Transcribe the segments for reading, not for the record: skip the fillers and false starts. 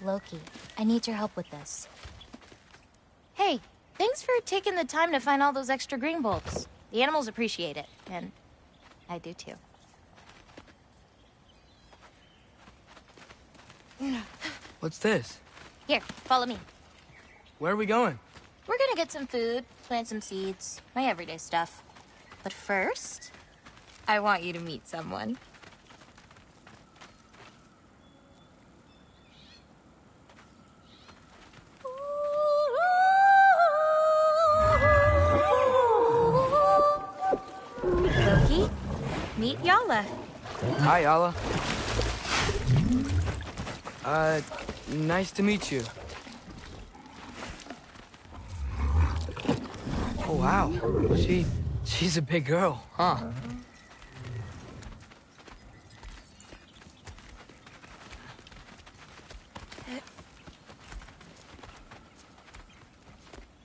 Loki, I need your help with this. Hey, thanks for taking the time to find all those extra green bulbs. The animals appreciate it, and I do too. What's this? Here, follow me. Where are we going? We're gonna get some food, plant some seeds, my everyday stuff. But first, I want you to meet someone. Loki, meet Yala. Hi, Yala. Nice to meet you. Oh, wow. She's a big girl, huh?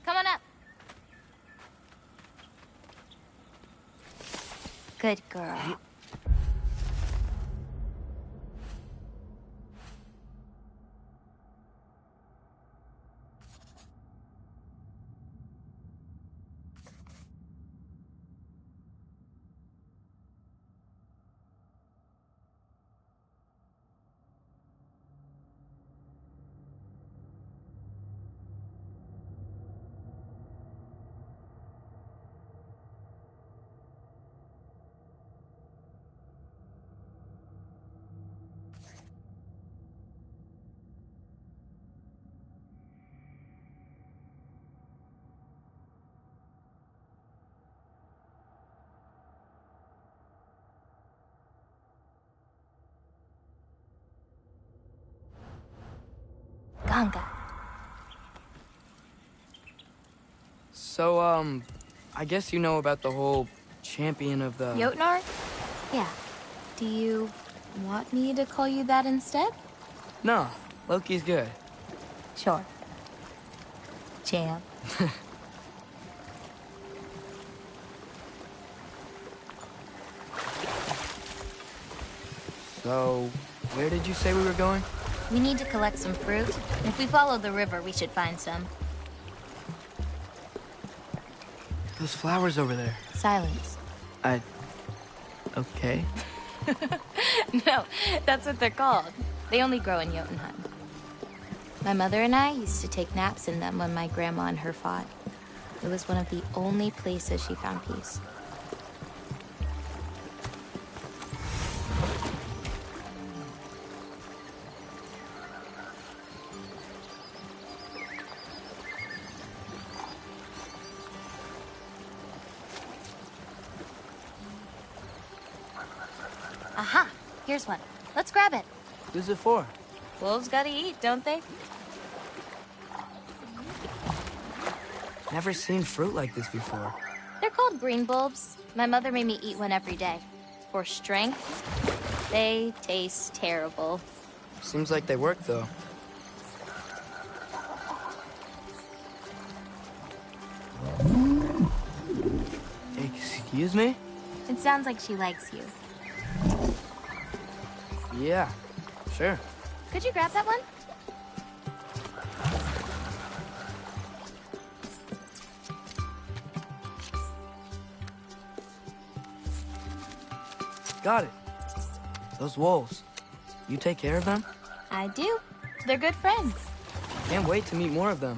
Come on up. Good girl. Ganga. So, I guess you know about the whole champion of the... Jotnar? Yeah. Do you want me to call you that instead? No, Loki's good. Sure. Champ. So, where did you say we were going? We need to collect some fruit. If we follow the river, we should find some. Those flowers over there. Silence. Okay. No, that's what they're called. They only grow in Jotunheim. My mother and I used to take naps in them when my grandma and her fought. It was one of the only places she found peace. Aha! Here's one. Let's grab it. Who's it for? Wolves gotta eat, don't they? Never seen fruit like this before. They're called green bulbs. My mother made me eat one every day. For strength, they taste terrible. Seems like they work, though. Excuse me? It sounds like she likes you. Yeah, sure. Could you grab that one? Got it. Those wolves. You take care of them? I do. They're good friends. Can't wait to meet more of them.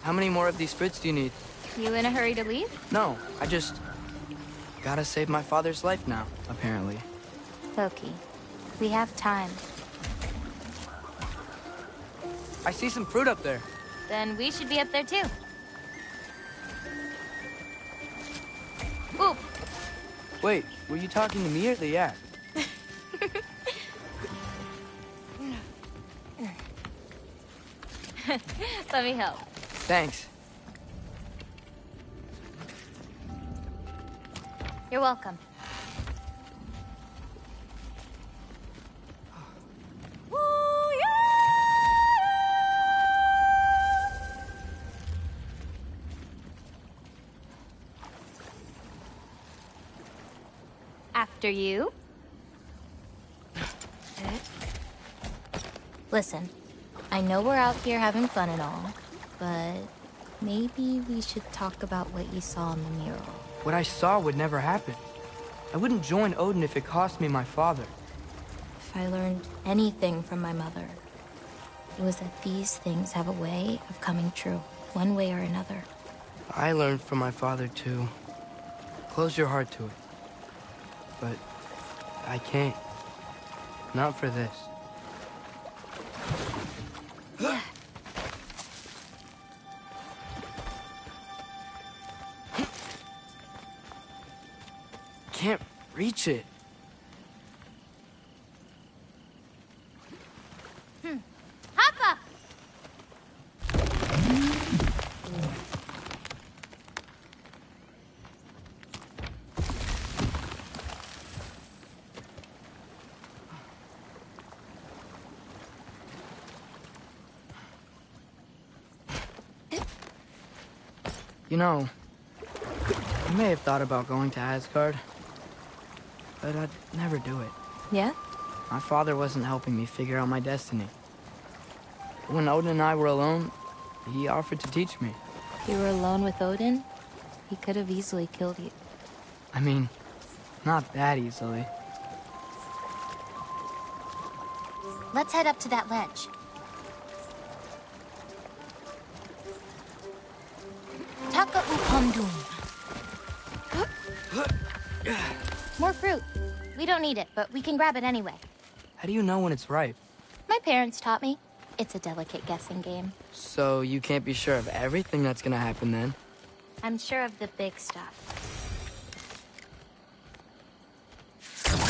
How many more of these fruits do you need? You in a hurry to leave? No, I just... gotta save my father's life now, apparently. Loki, we have time. I see some fruit up there. Then we should be up there too. Oop! Wait, were you talking to me or the yak? Let me help. Thanks. You're welcome. After you. Listen, I know we're out here having fun and all, but maybe we should talk about what you saw in the mural. What I saw would never happen. I wouldn't join Odin if it cost me my father. If I learned anything from my mother, it was that these things have a way of coming true, one way or another. I learned from my father, too. Close your heart to it. But I can't. Not for this. Can't reach it. Hoppa! You know, I may have thought about going to Asgard, but I'd never do it. Yeah? My father wasn't helping me figure out my destiny. When Odin and I were alone, he offered to teach me. You were alone with Odin? He could have easily killed you. I mean, not that easily. Let's head up to that ledge. Taka upamdum. More fruit. We don't need it, but we can grab it anyway. How do you know when it's ripe? My parents taught me. It's a delicate guessing game. So you can't be sure of everything that's gonna happen then? I'm sure of the big stuff.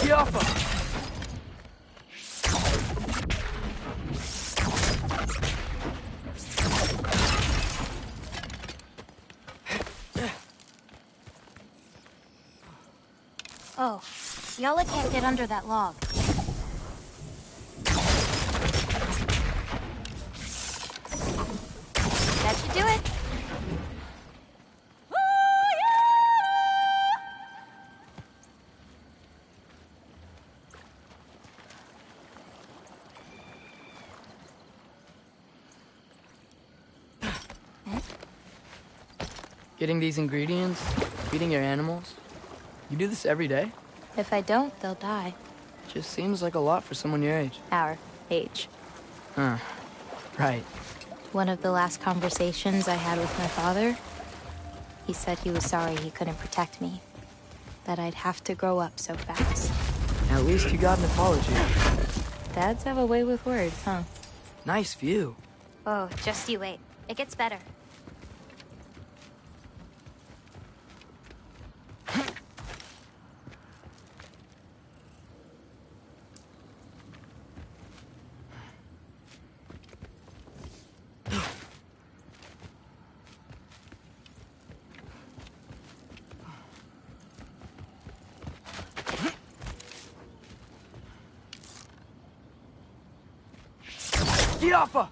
Yaffa! Oh, Yala can't get under that log. That should do it. Getting these ingredients, feeding your animals. You do this every day? If I don't, they'll die. Just seems like a lot for someone your age. Our age. Huh. Right. One of the last conversations I had with my father, he said he was sorry he couldn't protect me. That I'd have to grow up so fast. At least you got an apology. Dads have a way with words, huh? Nice view. Oh, just you wait. It gets better. Yaffa!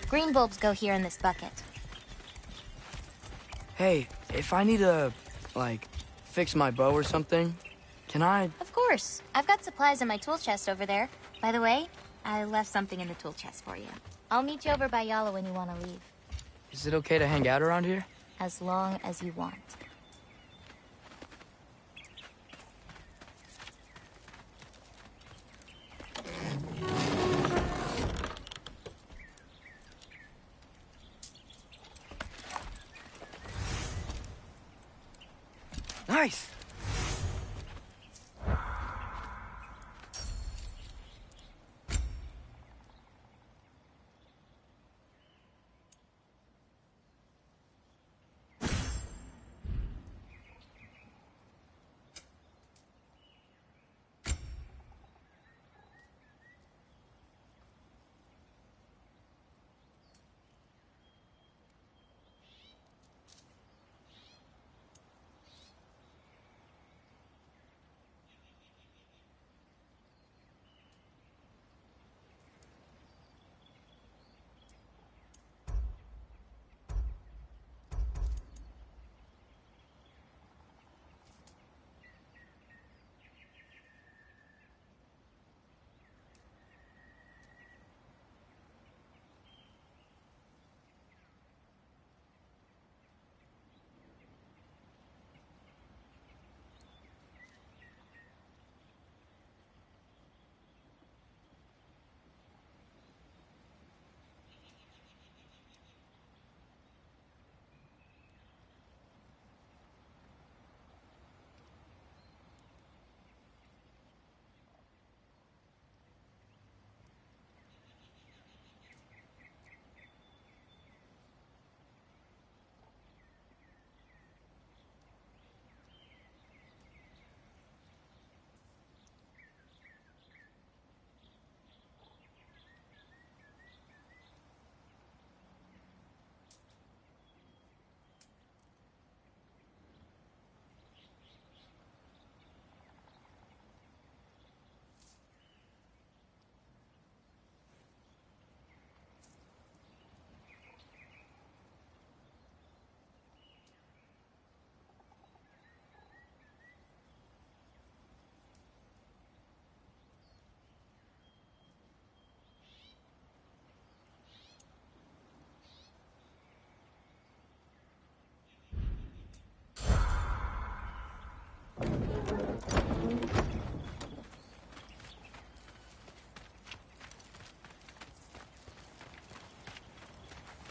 Green bulbs go here in this bucket. Hey, if I need to, like, fix my bow or something, can I? Of course. I've got supplies in my tool chest over there. By the way, I left something in the tool chest for you. I'll meet you over by Yala when you want to leave. Is it okay to hang out around here? As long as you want. Nice!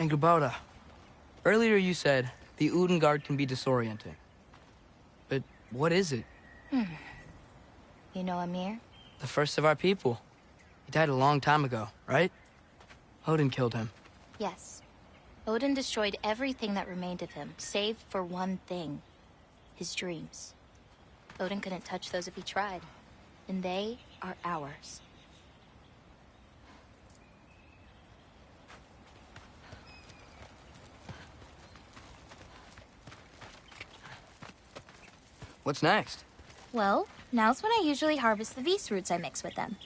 And G.O.W.Ra, earlier you said the Udengard can be disorienting. But what is it? You know Amir? The first of our people. He died a long time ago, right? Odin killed him. Yes. Odin destroyed everything that remained of him, save for one thing. His dreams. Odin couldn't touch those if he tried. And they are ours. What's next? Well, now's when I usually harvest the Vis roots I mix with them.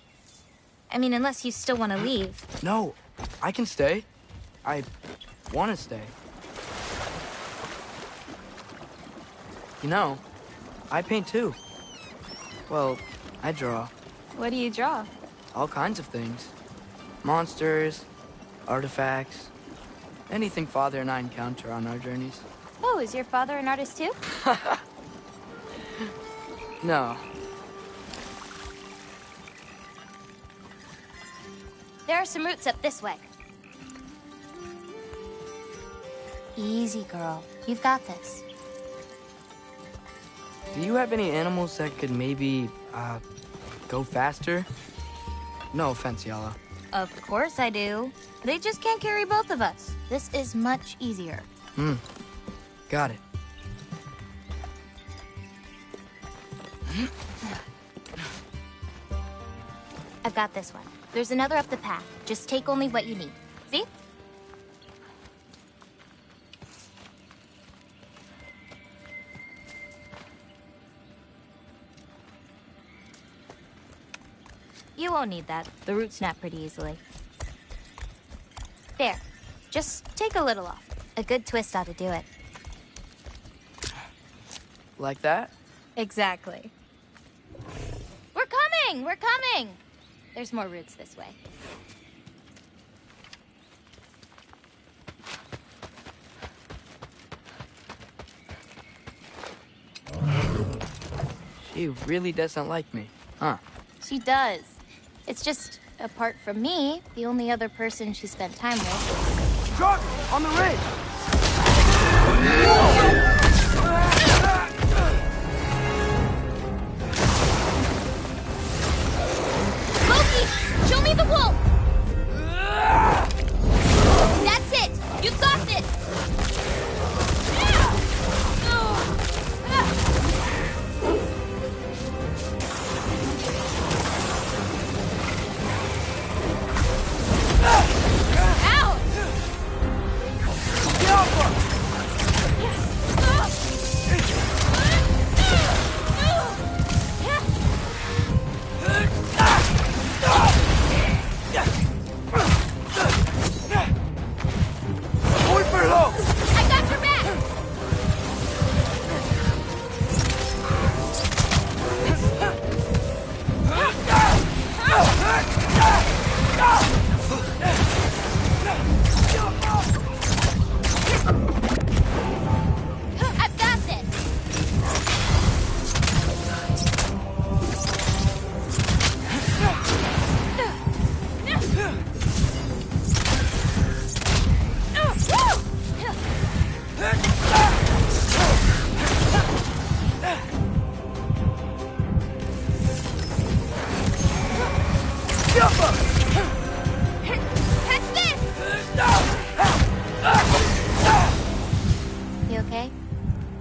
I mean, unless you still want to leave. No, I can stay. I want to stay. You know, I paint too. Well, I draw. What do you draw? All kinds of things. Monsters, artifacts, anything Father and I encounter on our journeys. Oh, is your father an artist too? No. There are some roots up this way. Easy, girl. You've got this. Do you have any animals that could maybe, go faster? No offense, Yala. Of course I do. They just can't carry both of us. This is much easier. Got it. I've got this one. There's another up the path. Just take only what you need. See? You won't need that. The roots snap pretty easily. There. Just take a little off. A good twist ought to do it. Like that? Exactly. We're coming! We're coming! There's more routes this way. She really doesn't like me, huh? She does. It's just, apart from me, the only other person she spent time with. Truck! On the ridge! Loki! Show me the wolf! That's it! You've got this!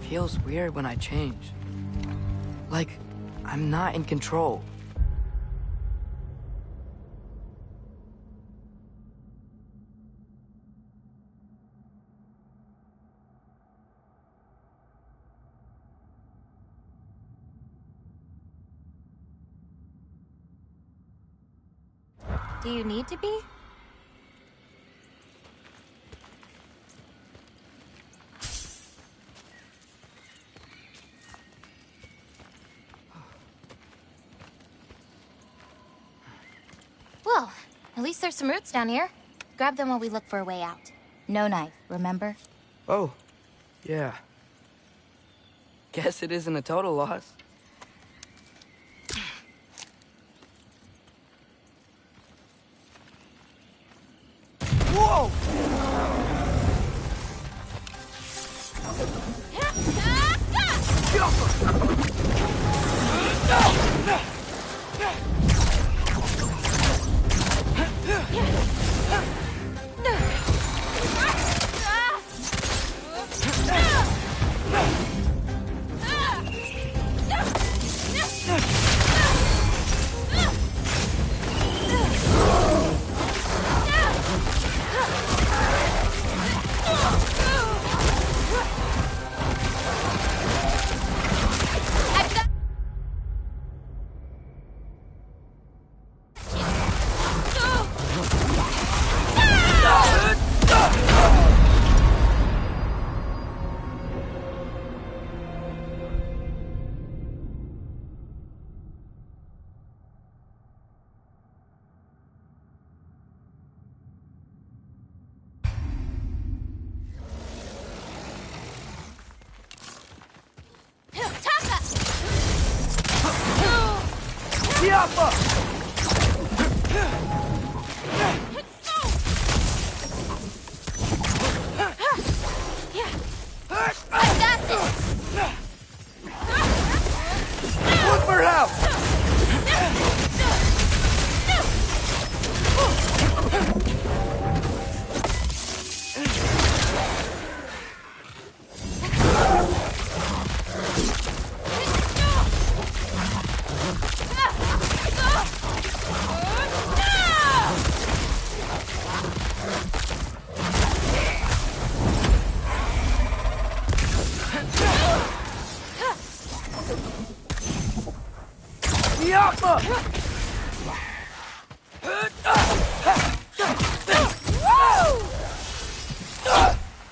Feels weird when I change. Like, I'm not in control. Do you need to be? Well, at least there's some roots down here. Grab them while we look for a way out. No knife, remember? Oh, yeah. Guess it isn't a total loss. Whoa!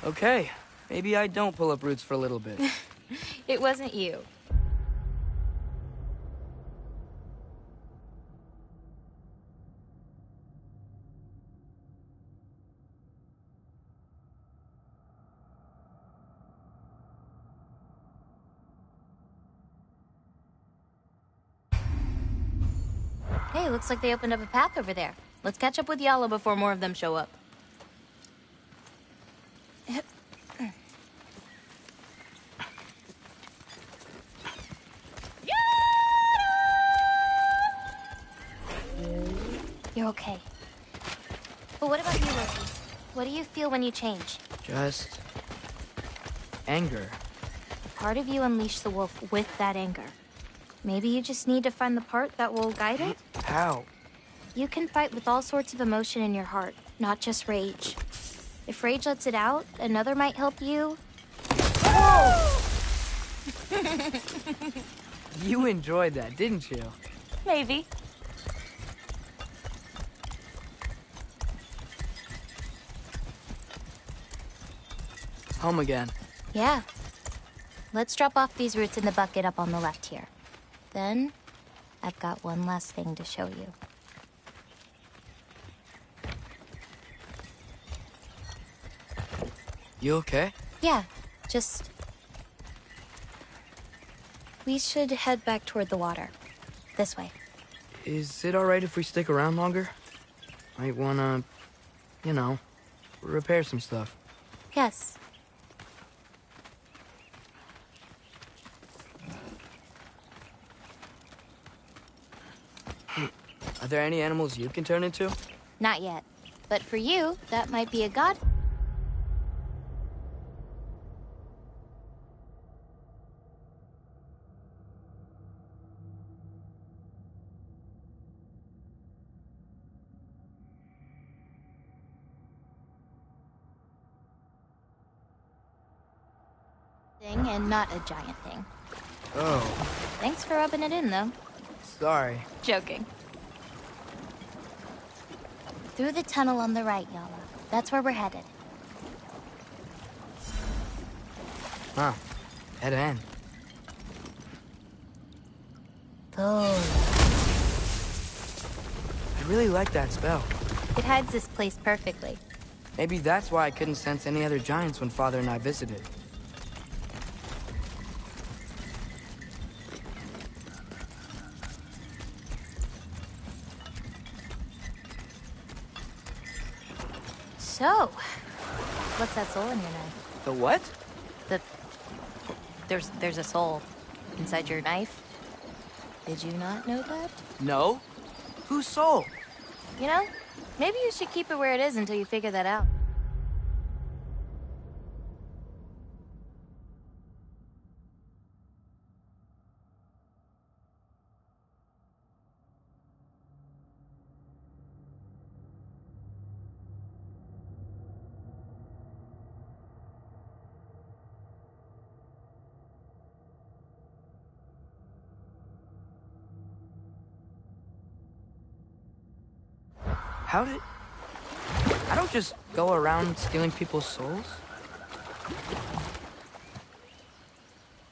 Okay, maybe I don't pull up roots for a little bit. It wasn't you. Hey, looks like they opened up a path over there. Let's catch up with Yala before more of them show up. You're okay. But what about you, Loki? What do you feel when you change? Just... anger. Part of you unleashed the wolf with that anger. Maybe you just need to find the part that will guide it? How? You can fight with all sorts of emotion in your heart, not just rage. If rage lets it out, another might help you. Whoa! You enjoyed that, didn't you? Maybe. Home again. Yeah. Let's drop off these roots in the bucket up on the left here. Then, I've got one last thing to show you. You okay? Yeah, just... We should head back toward the water. This way. Is it alright if we stick around longer? Might wanna, you know, repair some stuff. Yes. Are there any animals you can turn into? Not yet. But for you, that might be a god. Thing and not a giant thing. Oh, Thanks for rubbing it in, though. sorry. Joking. Through the tunnel on the right, Yala. That's where we're headed. Huh. Head in. Oh. I really like that spell. It hides this place perfectly. Maybe that's why I couldn't sense any other giants when Father and I visited. So, what's that soul in your knife? The what? There's a soul inside your knife. Did you not know that? No? Whose soul? You know, maybe you should keep it where it is until you figure that out. How did... I don't just go around stealing people's souls.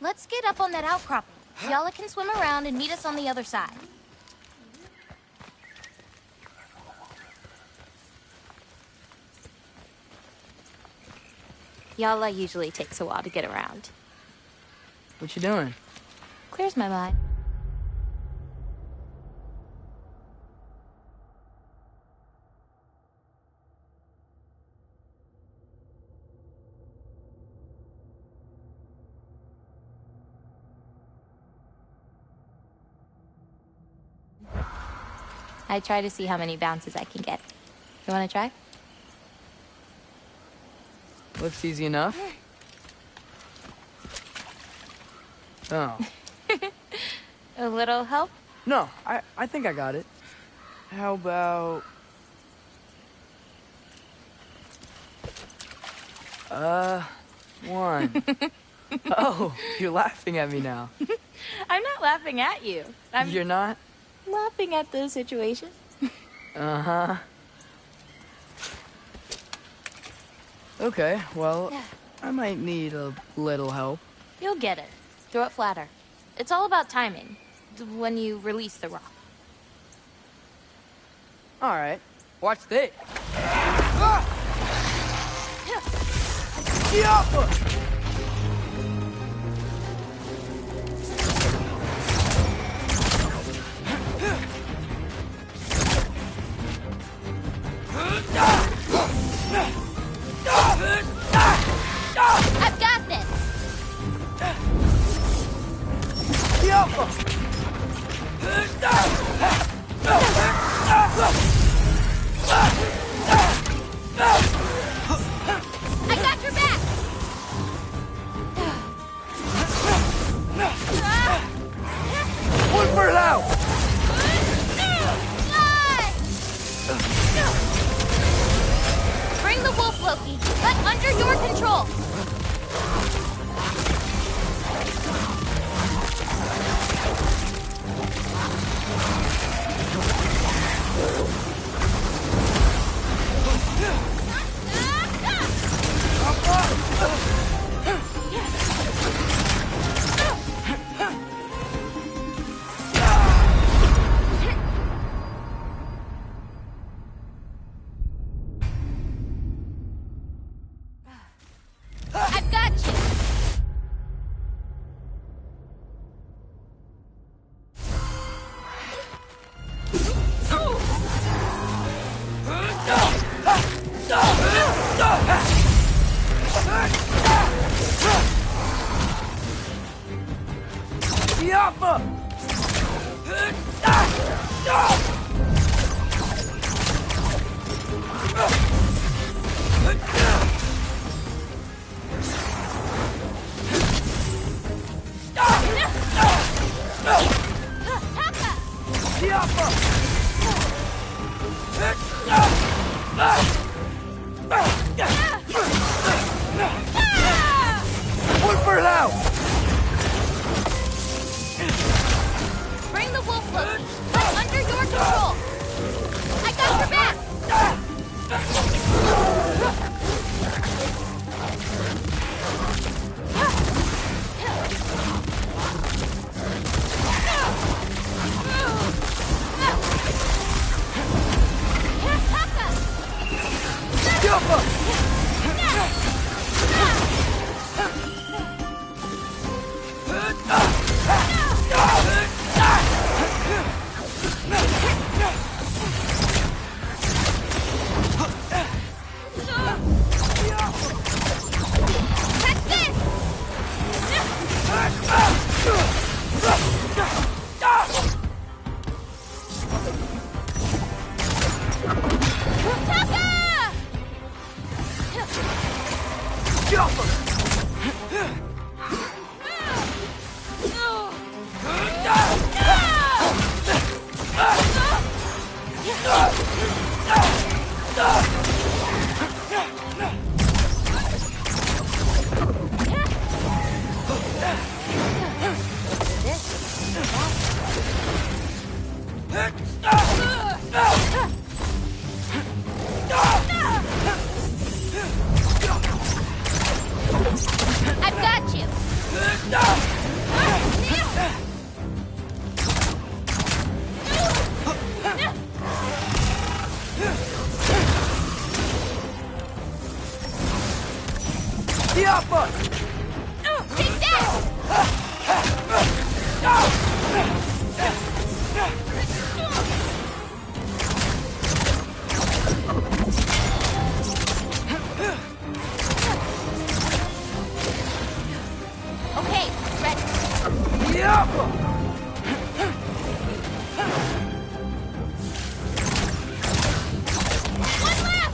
Let's get up on that outcropping. Yala can swim around and meet us on the other side. Yala usually takes a while to get around. What you doing? Clears my mind. I try to see how many bounces I can get. You want to try? Looks easy enough. Oh. A little help? No, I think I got it. How about... one. Oh, you're laughing at me now. I'm not laughing at you. You're not? Laughing at the situation. Uh-huh. Okay, well, I might need a little help. You'll get it. Throw it flatter. It's all about timing. When you release the rock. All right, watch this. Ah! Yeah! I've got this! I got your back! One for now! Bring the wolf, Loki, but under your control! I've got you! One for now! Bring the wolf, Loki, but under your control! I got your back! I've got you! Take that! Okay, ready. One left!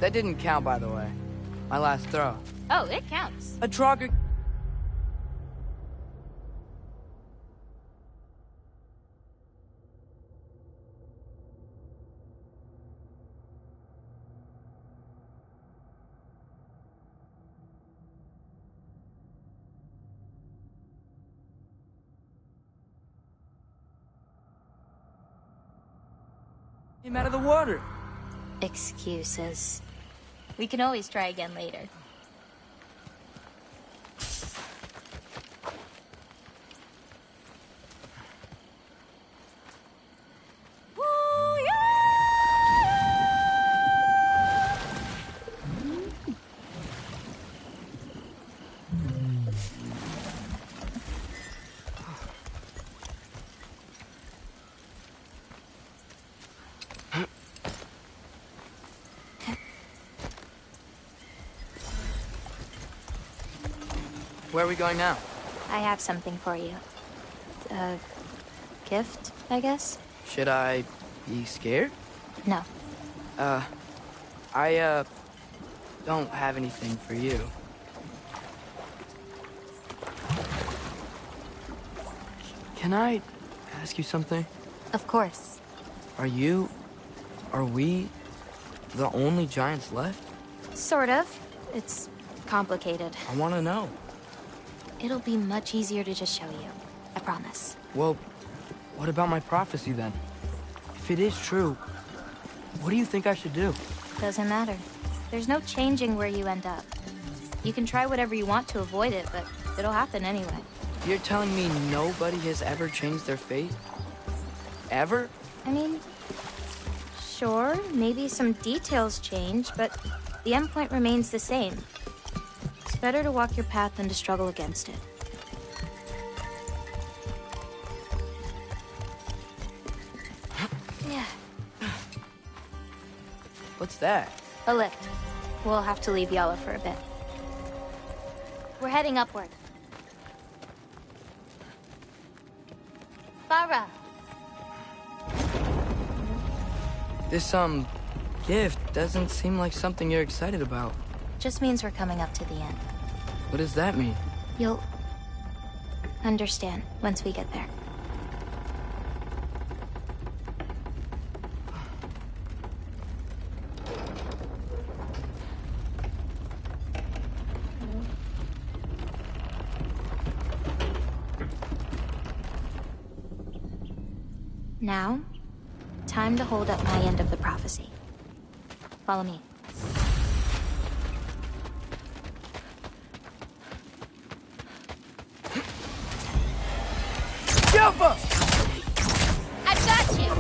That didn't count, by the way. My last throw. Oh, it counts. A Trogger... Him out of the water. Excuses. We can always try again later. Where are we going now? I have something for you. A gift, I guess? Should I be scared? No. I don't have anything for you. Can I ask you something? Of course. Are we the only giants left? Sort of. It's complicated. I want to know. It'll be much easier to just show you. I promise. Well, what about my prophecy then? If it is true, what do you think I should do? Doesn't matter. There's no changing where you end up. You can try whatever you want to avoid it, but it'll happen anyway. You're telling me nobody has ever changed their fate? Ever? I mean, sure, maybe some details change, but the endpoint remains the same. It's better to walk your path than to struggle against it. Yeah. What's that? A lift. We'll have to leave Yala for a bit. We're heading upward. Farah! This, gift doesn't seem like something you're excited about. Just means we're coming up to the end. What does that mean? You'll understand once we get there. Now, time to hold up my end of the prophecy. Follow me. Alpha! I've got you!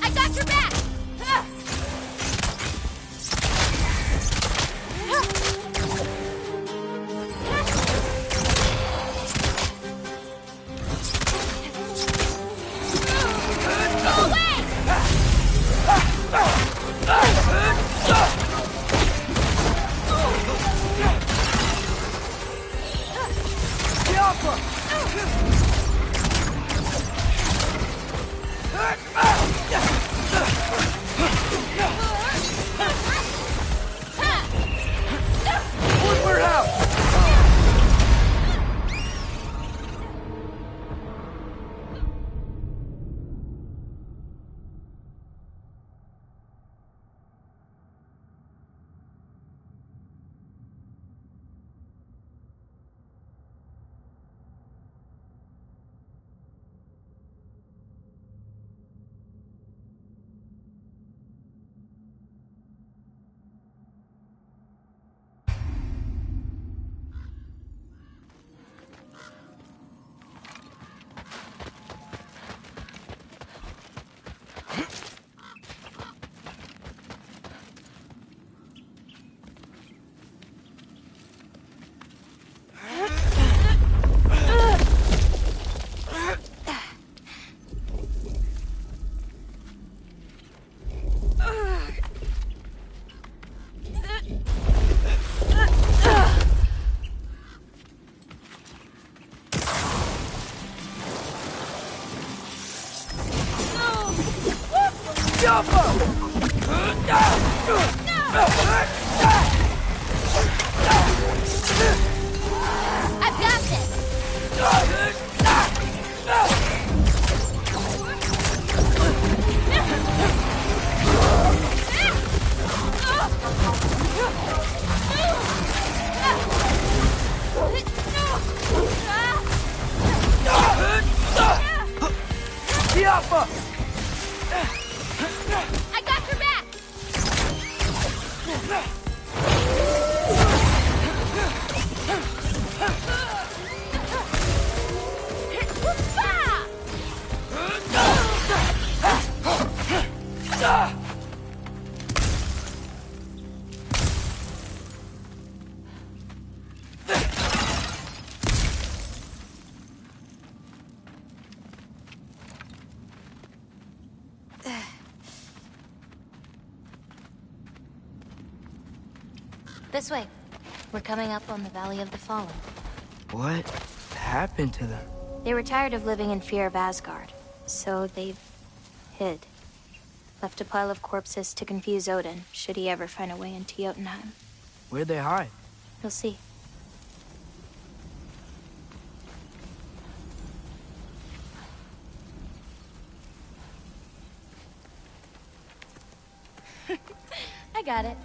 I got your back! I've got this! I got your back! This way. We're coming up on the Valley of the Fallen. What happened to them? They were tired of living in fear of Asgard, so they hid. Left a pile of corpses to confuse Odin, should he ever find a way into Jotunheim. Where'd they hide? You'll see. I got it.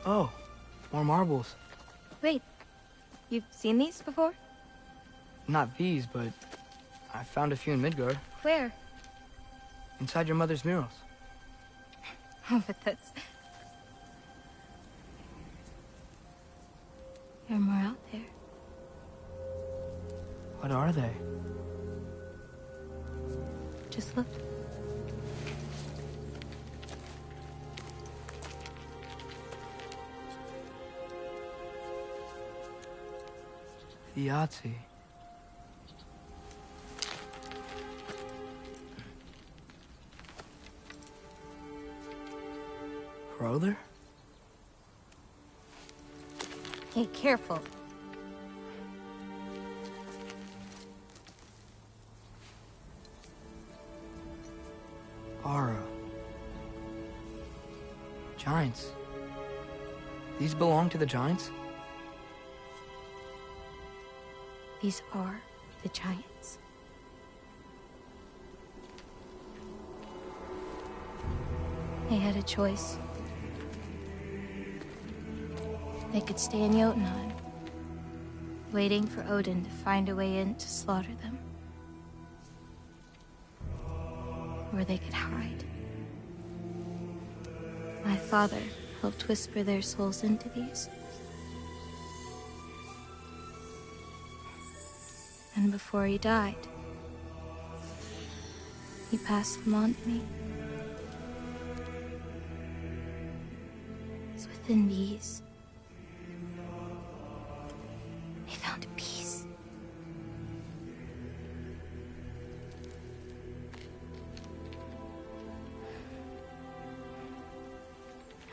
Oh, more marbles. Wait, you've seen these before? Not these, but I found a few in Midgard. Where? Inside your mother's murals. Oh, but that's... There are more out there. What are they? Just look. The Yahtzee. Brother? Hey, careful. Aura. Giants. These belong to the giants? These are the giants. They had a choice. They could stay in Jotunheim, waiting for Odin to find a way in to slaughter them. Or they could hide. My father helped whisper their souls into these. And before he died, he passed them on to me. It's within these. They found peace.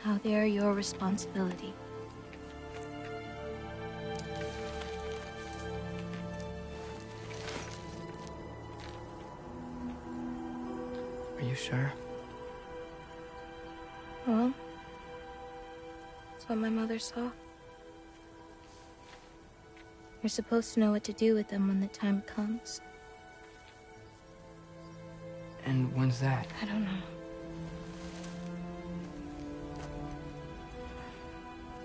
Now they are your responsibility. Are you sure? Well, that's what my mother saw. You're supposed to know what to do with them when the time comes. And when's that? I don't know.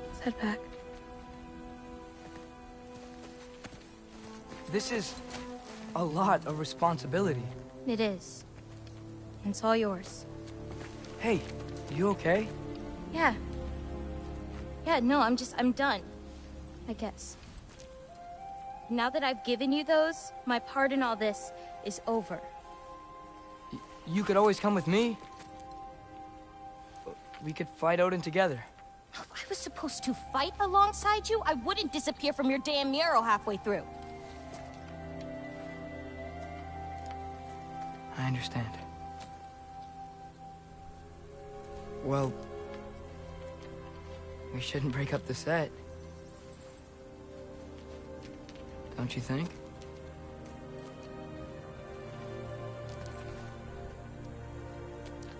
Let's head back. This is a lot of responsibility. It is. And it's all yours. Hey, you okay? Yeah. Yeah, no, I'm done. I guess. Now that I've given you those, my part in all this is over. You could always come with me. We could fight Odin together. If I was supposed to fight alongside you, I wouldn't disappear from your damn mural halfway through. I understand. Well, we shouldn't break up the set. Don't you think?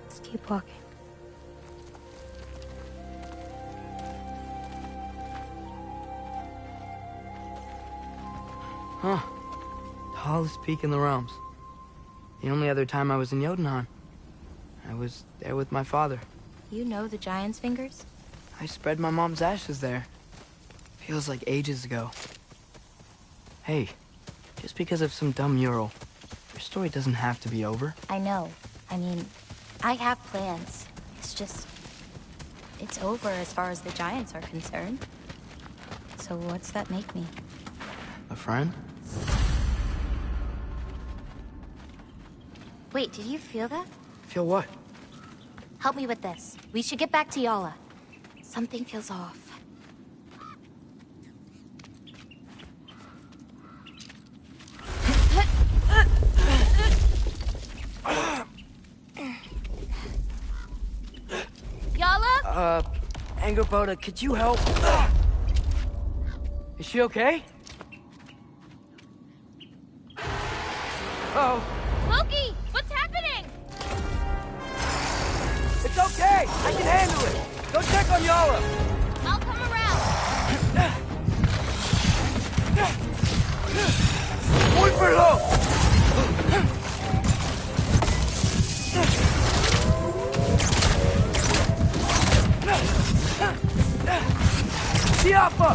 Let's keep walking. Huh. Tallest peak in the realms. The only other time I was in Jotunheim. I was there with my father. You know the Giant's Fingers? I spread my mom's ashes there. Feels like ages ago. Hey, just because of some dumb mural, your story doesn't have to be over. I know. I mean, I have plans. It's just... it's over as far as the Giants are concerned. So what's that make me? A friend? Wait, did you feel that? Feel what? Help me with this. We should get back to Yala. Something feels off. Yala? Angerboda, could you help? Is she okay? Oh. Loki! What's happening? It's okay! I can handle it! Go check on Yara! I'll come around. Muy perlo! Siapa!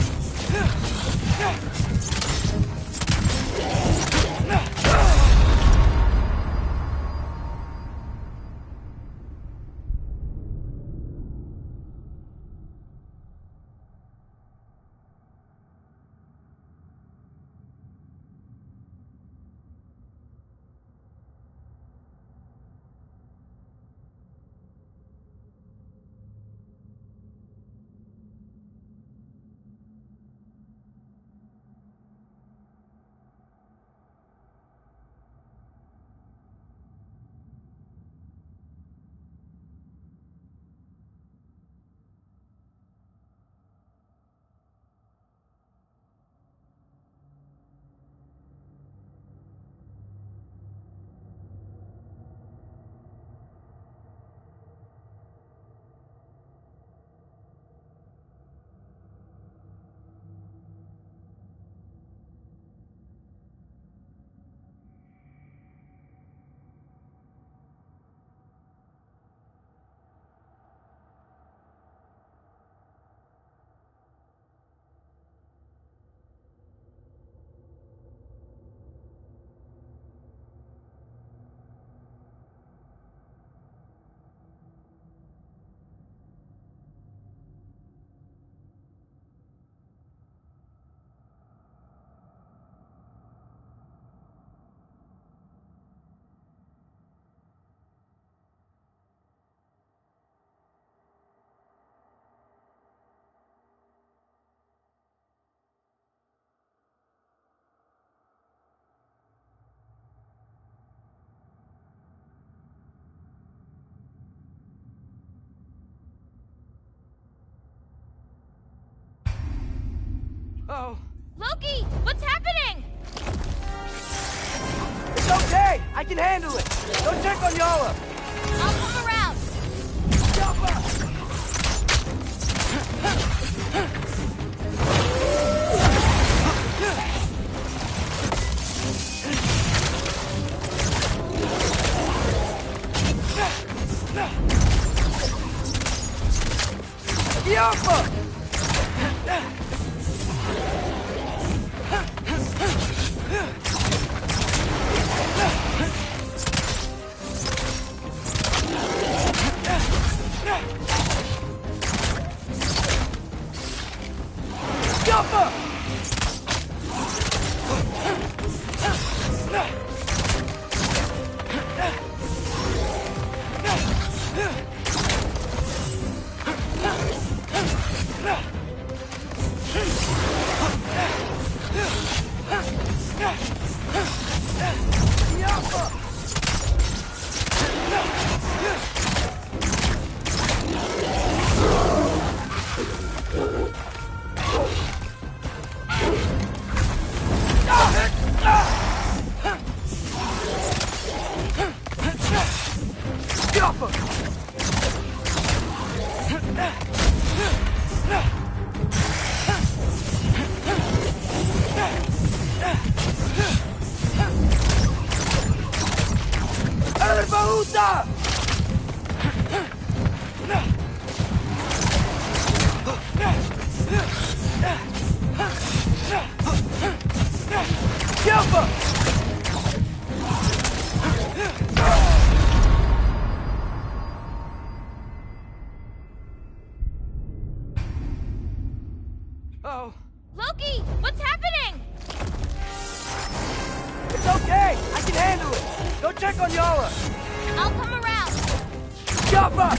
Oh. Loki! What's happening? It's okay! I can handle it! Go check on Yala! I'll come around. Yappa! Oh. Loki, what's happening? It's okay! I can handle it! Go check on Yara! I'll come around. Jumpa!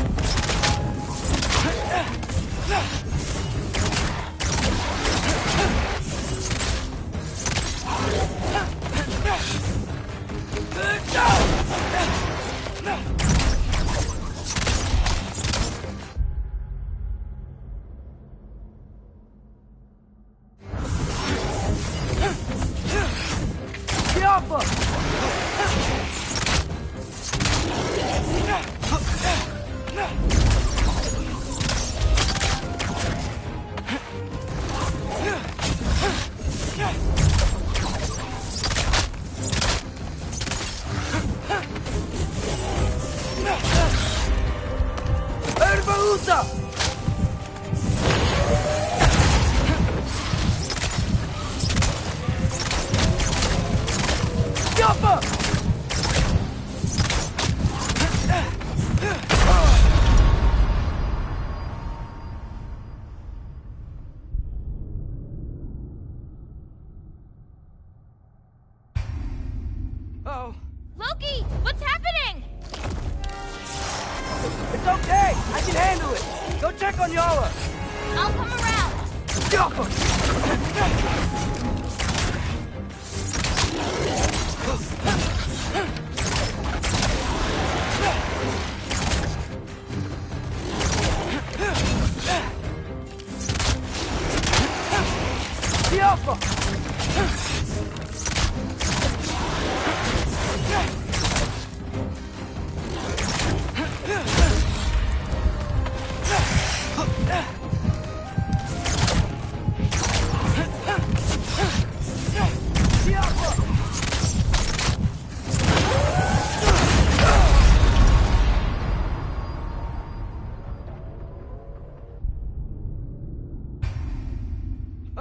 Oh. Loki, what's happening? It's okay! I can handle it! Go check on Yara! I'll come around.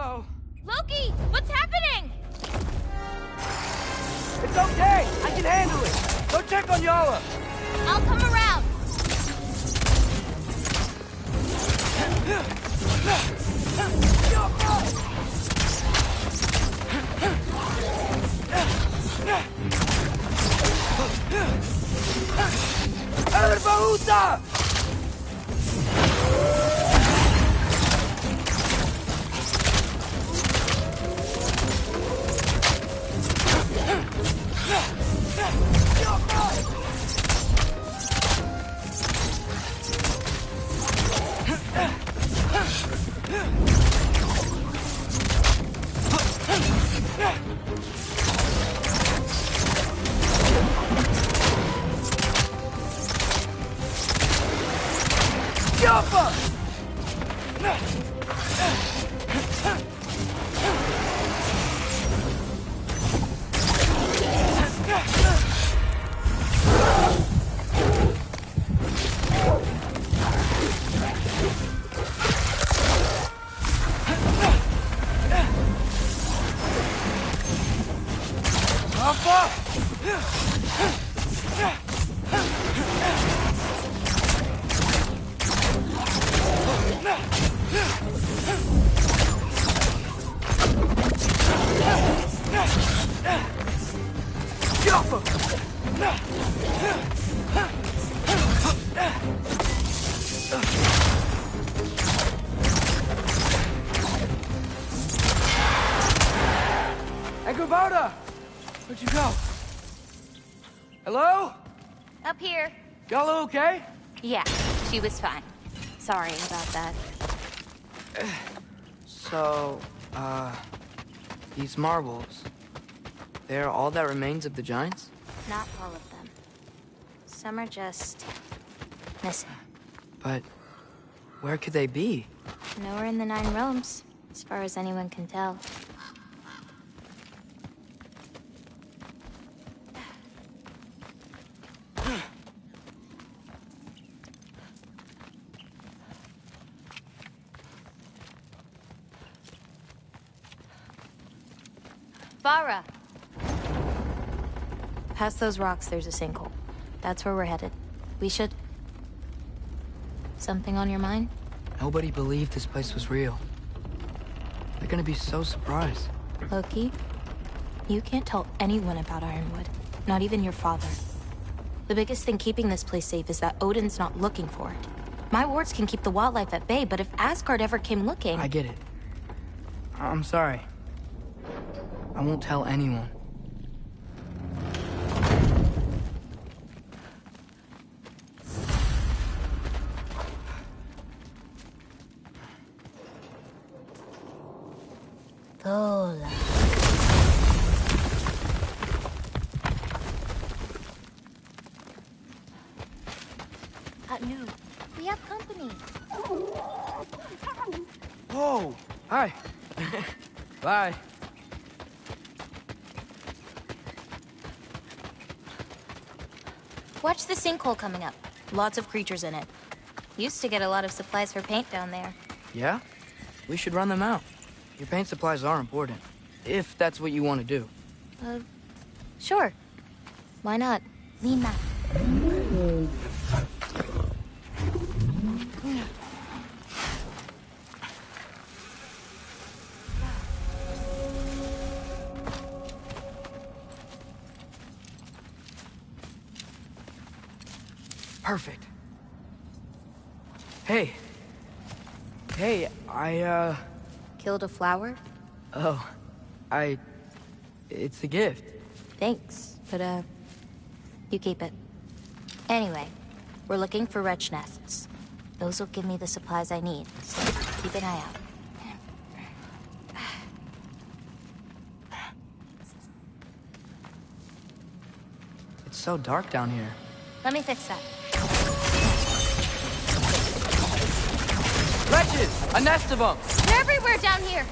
Oh. Loki, what's happening? It's okay! I can handle it! Go check on Yara! I'll come around. Erbaúta! Jumper! Hey, Kubota! Where'd you go? Hello? Up here. Y'all okay? Yeah, she was fine. Sorry about that. So, these marbles, they're all that remains of the Giants? Not all of them. Some are just missing. But where could they be? Nowhere in the 9 realms, as far as anyone can tell. Farah! Past those rocks, there's a sinkhole. That's where we're headed. We should... Something on your mind? Nobody believed this place was real. They're gonna be so surprised. Loki, you can't tell anyone about Ironwood. Not even your father. The biggest thing keeping this place safe is that Odin's not looking for it. My wards can keep the wildlife at bay, but if Asgard ever came looking... I get it. I'm sorry. I won't tell anyone. Hola. No, we have company. Whoa! Hi. Bye. Watch the sinkhole coming up. Lots of creatures in it. Used to get a lot of supplies for paint down there. Yeah? We should run them out. Your paint supplies are important. If that's what you want to do. Sure. Why not? Lean back. Perfect. Hey. Hey, Killed a flower? Oh. It's a gift. Thanks, but you keep it. Anyway, we're looking for wretch nests. Those will give me the supplies I need, so keep an eye out. It's so dark down here. Let me fix that. Wretches! A nest of them! They're everywhere down here!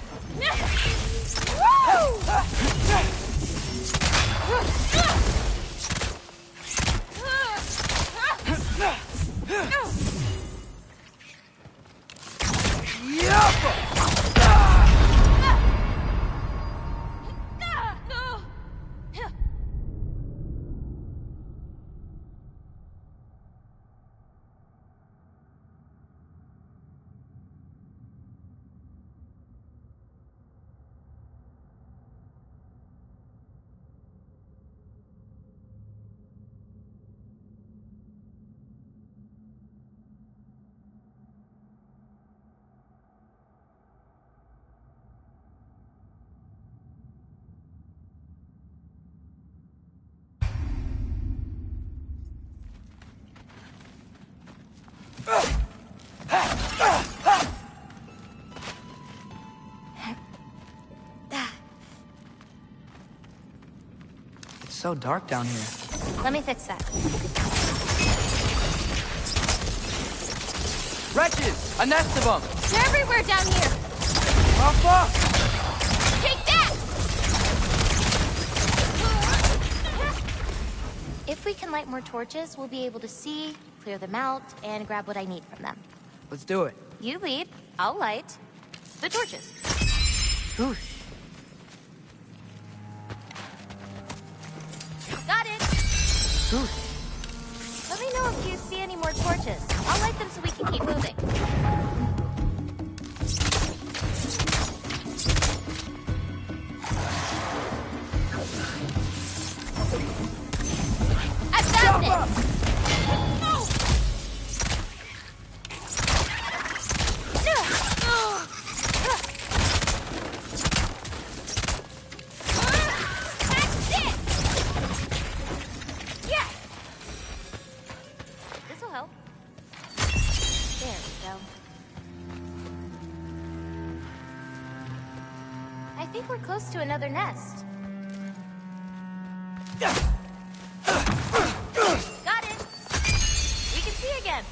It's so dark down here. Let me fix that. Wretches! A nest of them! They're everywhere down here! Oh, fuck! Take that! If we can light more torches, we'll be able to see, clear them out, and grab what I need from them. Let's do it. You lead, I'll light the torches. Whoosh. Got it! Whoosh. Let me know if you see any more torches. I'll light them so we can keep moving. I found it! I think we're close to another nest. Got it! We can see again.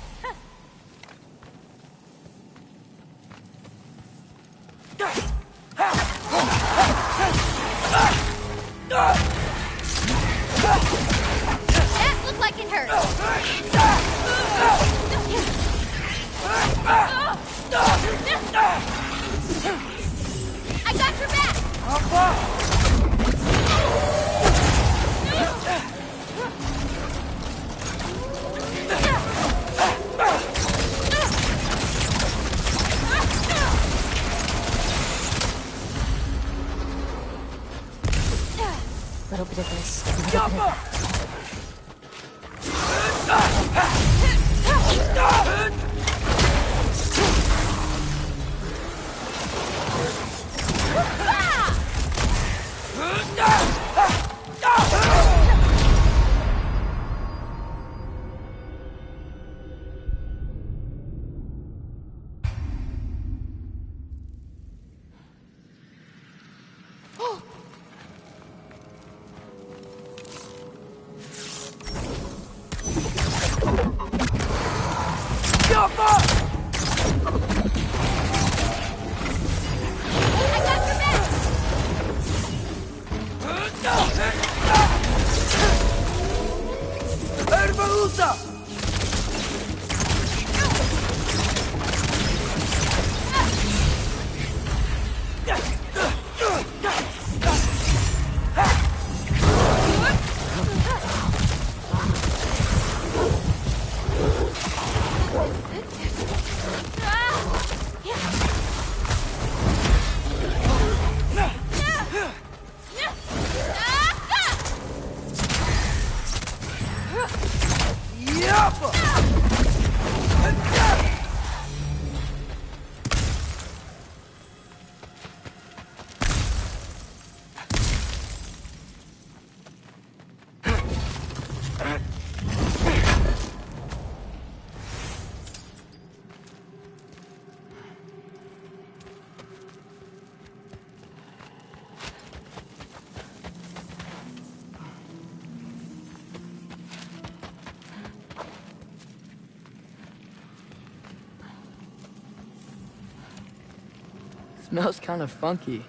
Smells kind of funky,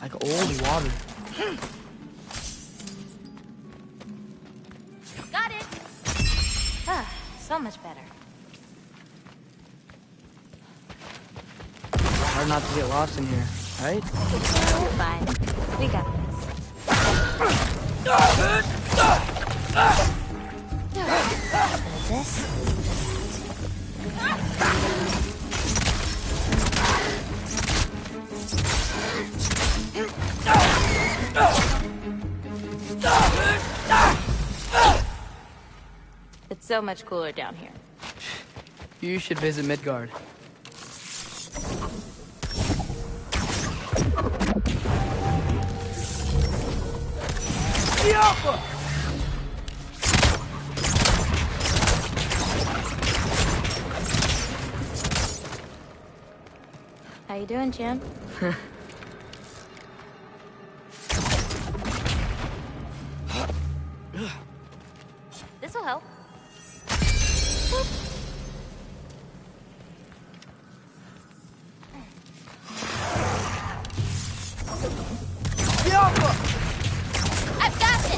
like old water. Got it! Ah, so much better. Hard not to get lost in here, right? Fine. We got this. This? It's so much cooler down here. You should visit Midgard. How you doing, Jim? This'll help. I've got this!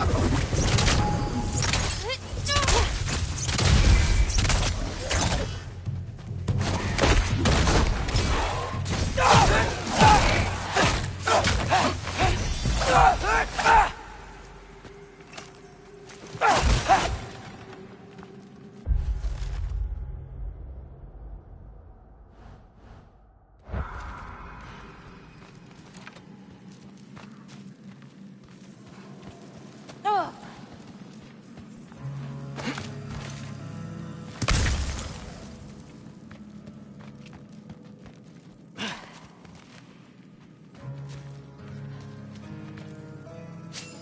Oh.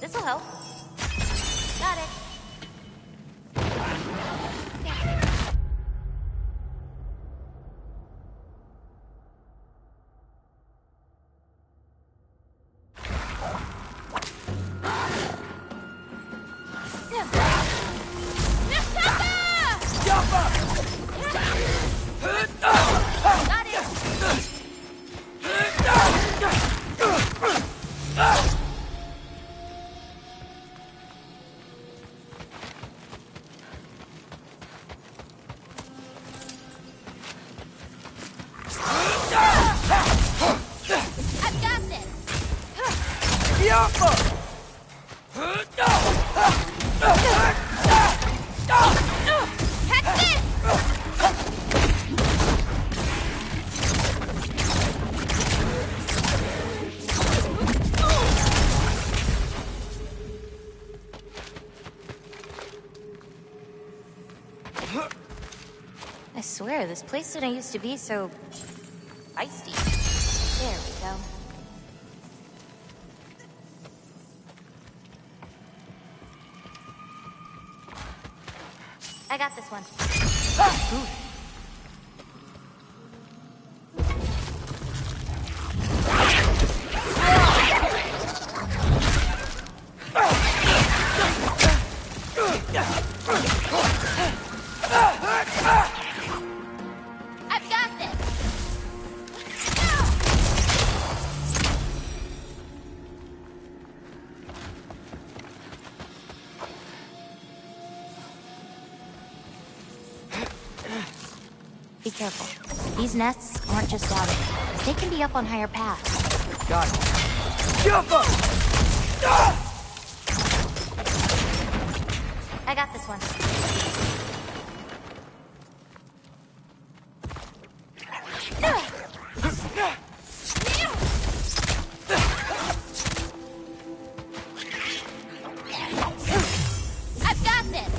This'll help. Got it. Got it. I've got this. Catch this. I swear, this place didn't used to be so feisty. There we go. I got this one. I've got this. Be careful. These nests aren't just out there. They can be up on higher paths. Got it. Jump up! Ah! I got this one. I've got this!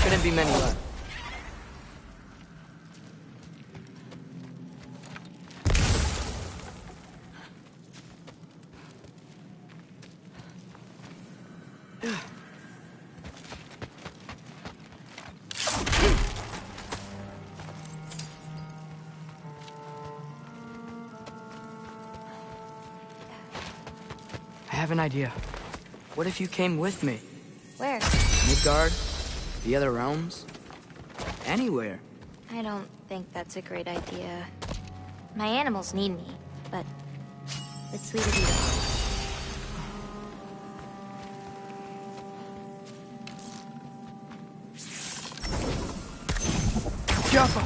Shouldn't be many left. I have an idea. What if you came with me? Where? Midgard? The other realms? Anywhere. I don't think that's a great idea. My animals need me, but it's sweet of you to offer. Jump up!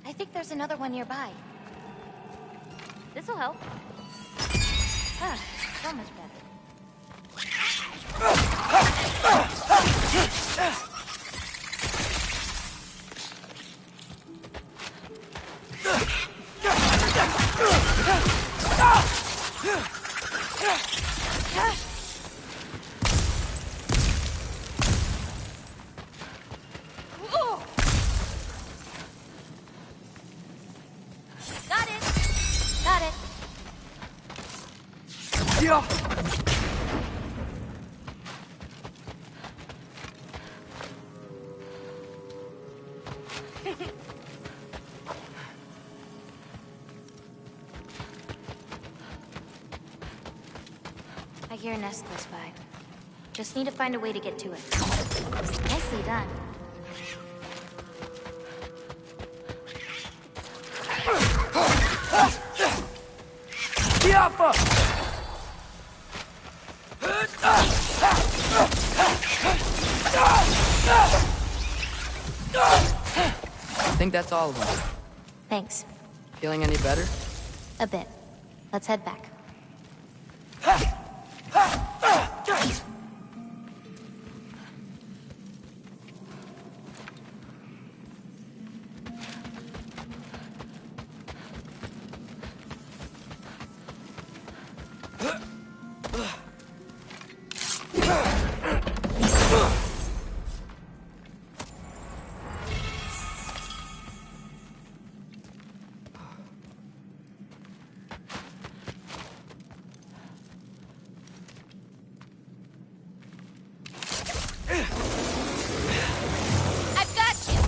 I think there's another one nearby. This'll help. Ah, so much better. Got it. Got it. Yeah. I hear a nest close by. Just need to find a way to get to it. Nicely done. Yappa! I think that's all of them. Thanks. Feeling any better? A bit. Let's head back. I've got you!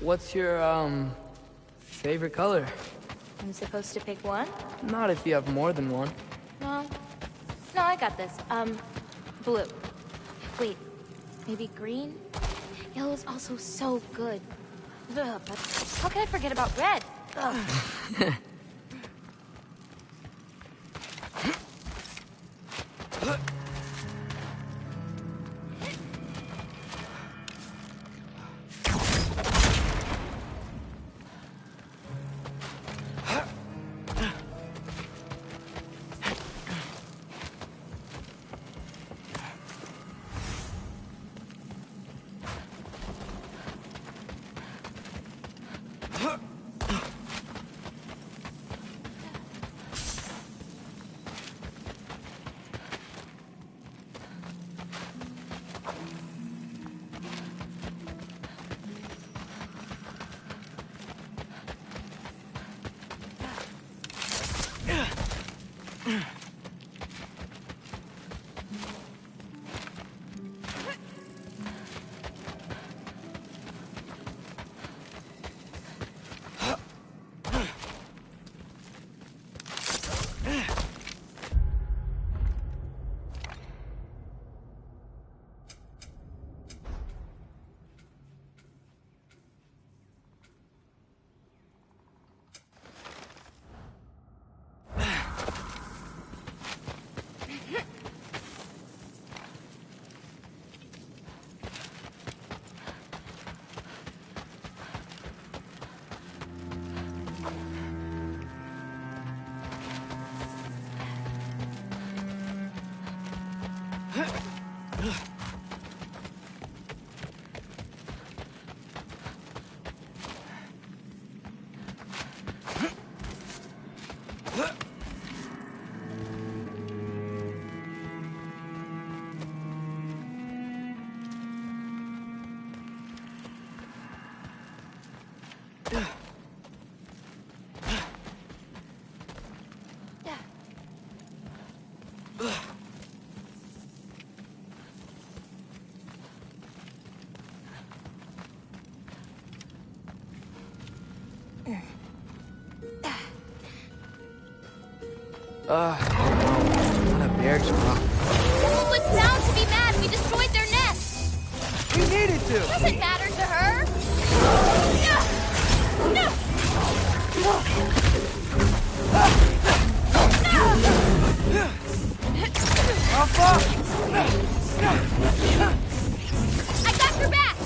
What's your, favorite color? I'm supposed to pick one? Not if you have more than one. No. No, I got this. Blue. Wait, maybe green? Yellow is also so good. Ugh, but how can I forget about red? Ugh. Not a bear's paw. Someone was bound to be mad. We destroyed their nest. We needed to! Doesn't matter to her. Alpha! I got your back.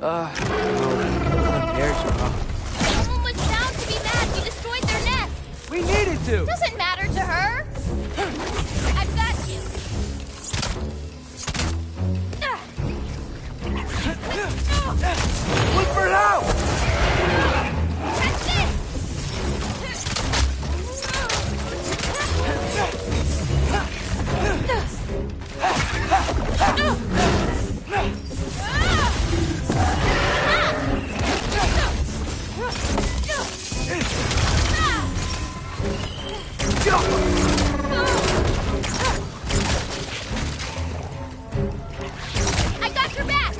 Not a bear's paw. Someone was bound to be mad. We destroyed their nest. We needed to! Doesn't matter to her. I've got you. Look for help! That's it. I got your back.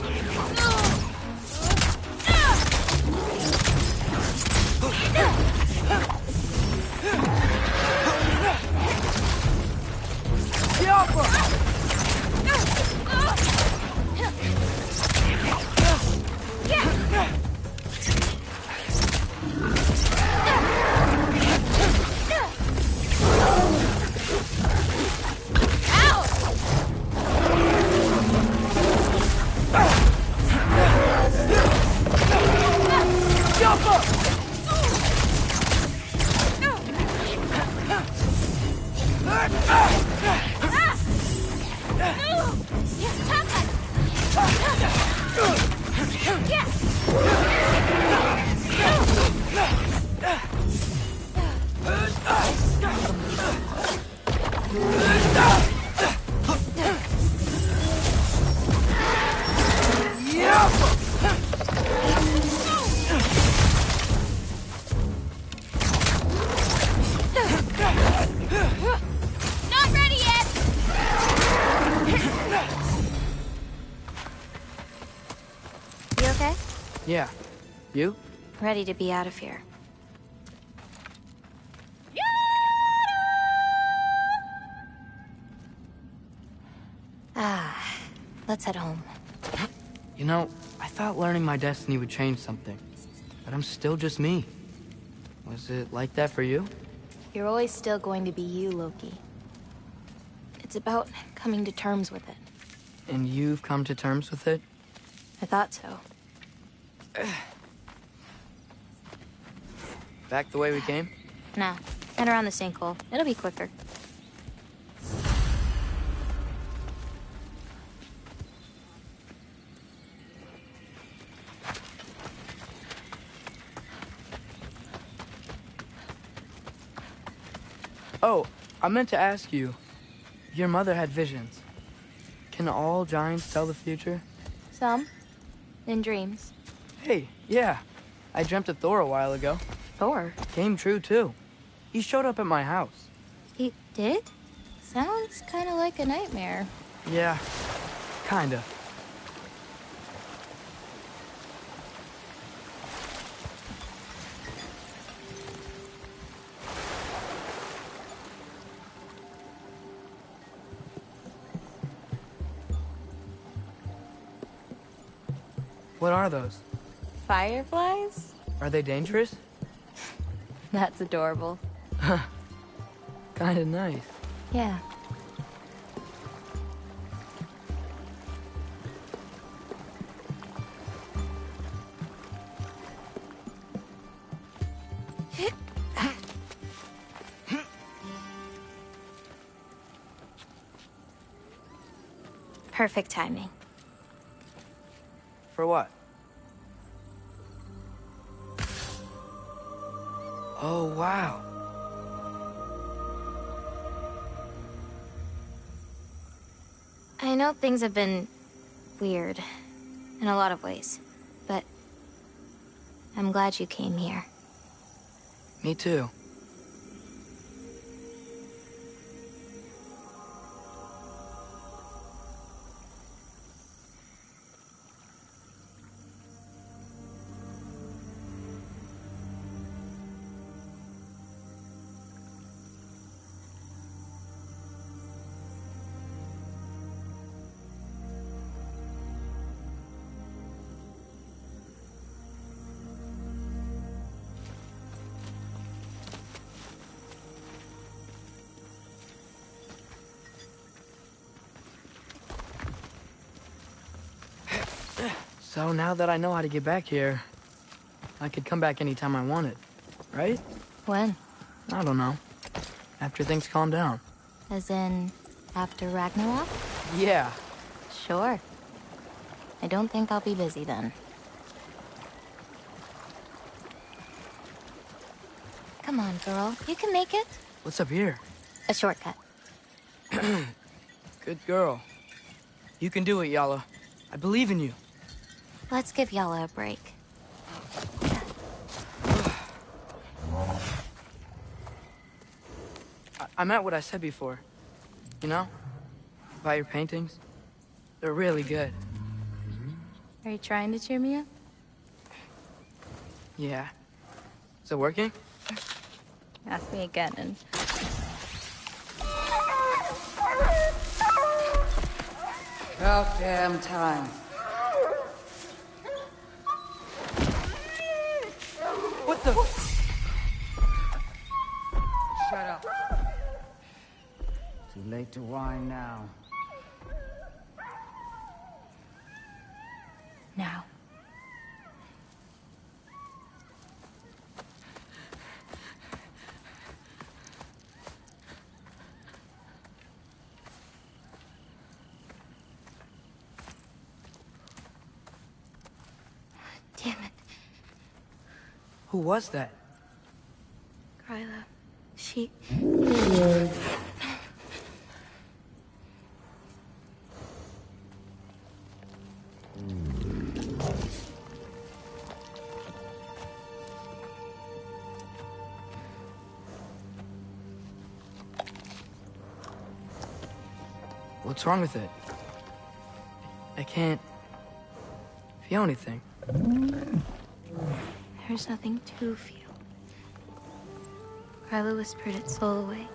Not ready yet. You okay? Yeah. You? Ready to be out of here. Let's head home. You know, I thought learning my destiny would change something. But I'm still just me. Was it like that for you? You're always still going to be you, Loki. It's about coming to terms with it. And you've come to terms with it? I thought so. Back the way we came? Nah, head around the sinkhole. It'll be quicker. Oh, I meant to ask you. Your mother had visions. Can all giants tell the future? Some. In dreams. Hey, yeah. I dreamt of Thor a while ago. Thor? Came true, too. He showed up at my house. He did? Sounds kind of like a nightmare. Yeah, kinda. What are those? Fireflies? Are they dangerous? That's adorable. Kinda kinda nice. Yeah. Perfect timing. For what? Oh, wow. I know things have been weird in a lot of ways, but I'm glad you came here. Me too. So now that I know how to get back here, I could come back anytime I wanted, right? When? I don't know. After things calm down. As in, after Ragnarok? Yeah. Sure. I don't think I'll be busy then. Come on, girl. You can make it. What's up here? A shortcut. Good girl. You can do it, Yala. I believe in you. Let's give Yala a break. I meant what I said before. You know? About your paintings. They're really good. Are you trying to cheer me up? Yeah. Is it working? Ask me again and... About damn time. What the? Shut up. Too late to whine now. Now. Damn it. Who was that? Kryla. She... What's wrong with it? I can't feel anything. There's nothing to feel. Kryla whispered its soul away.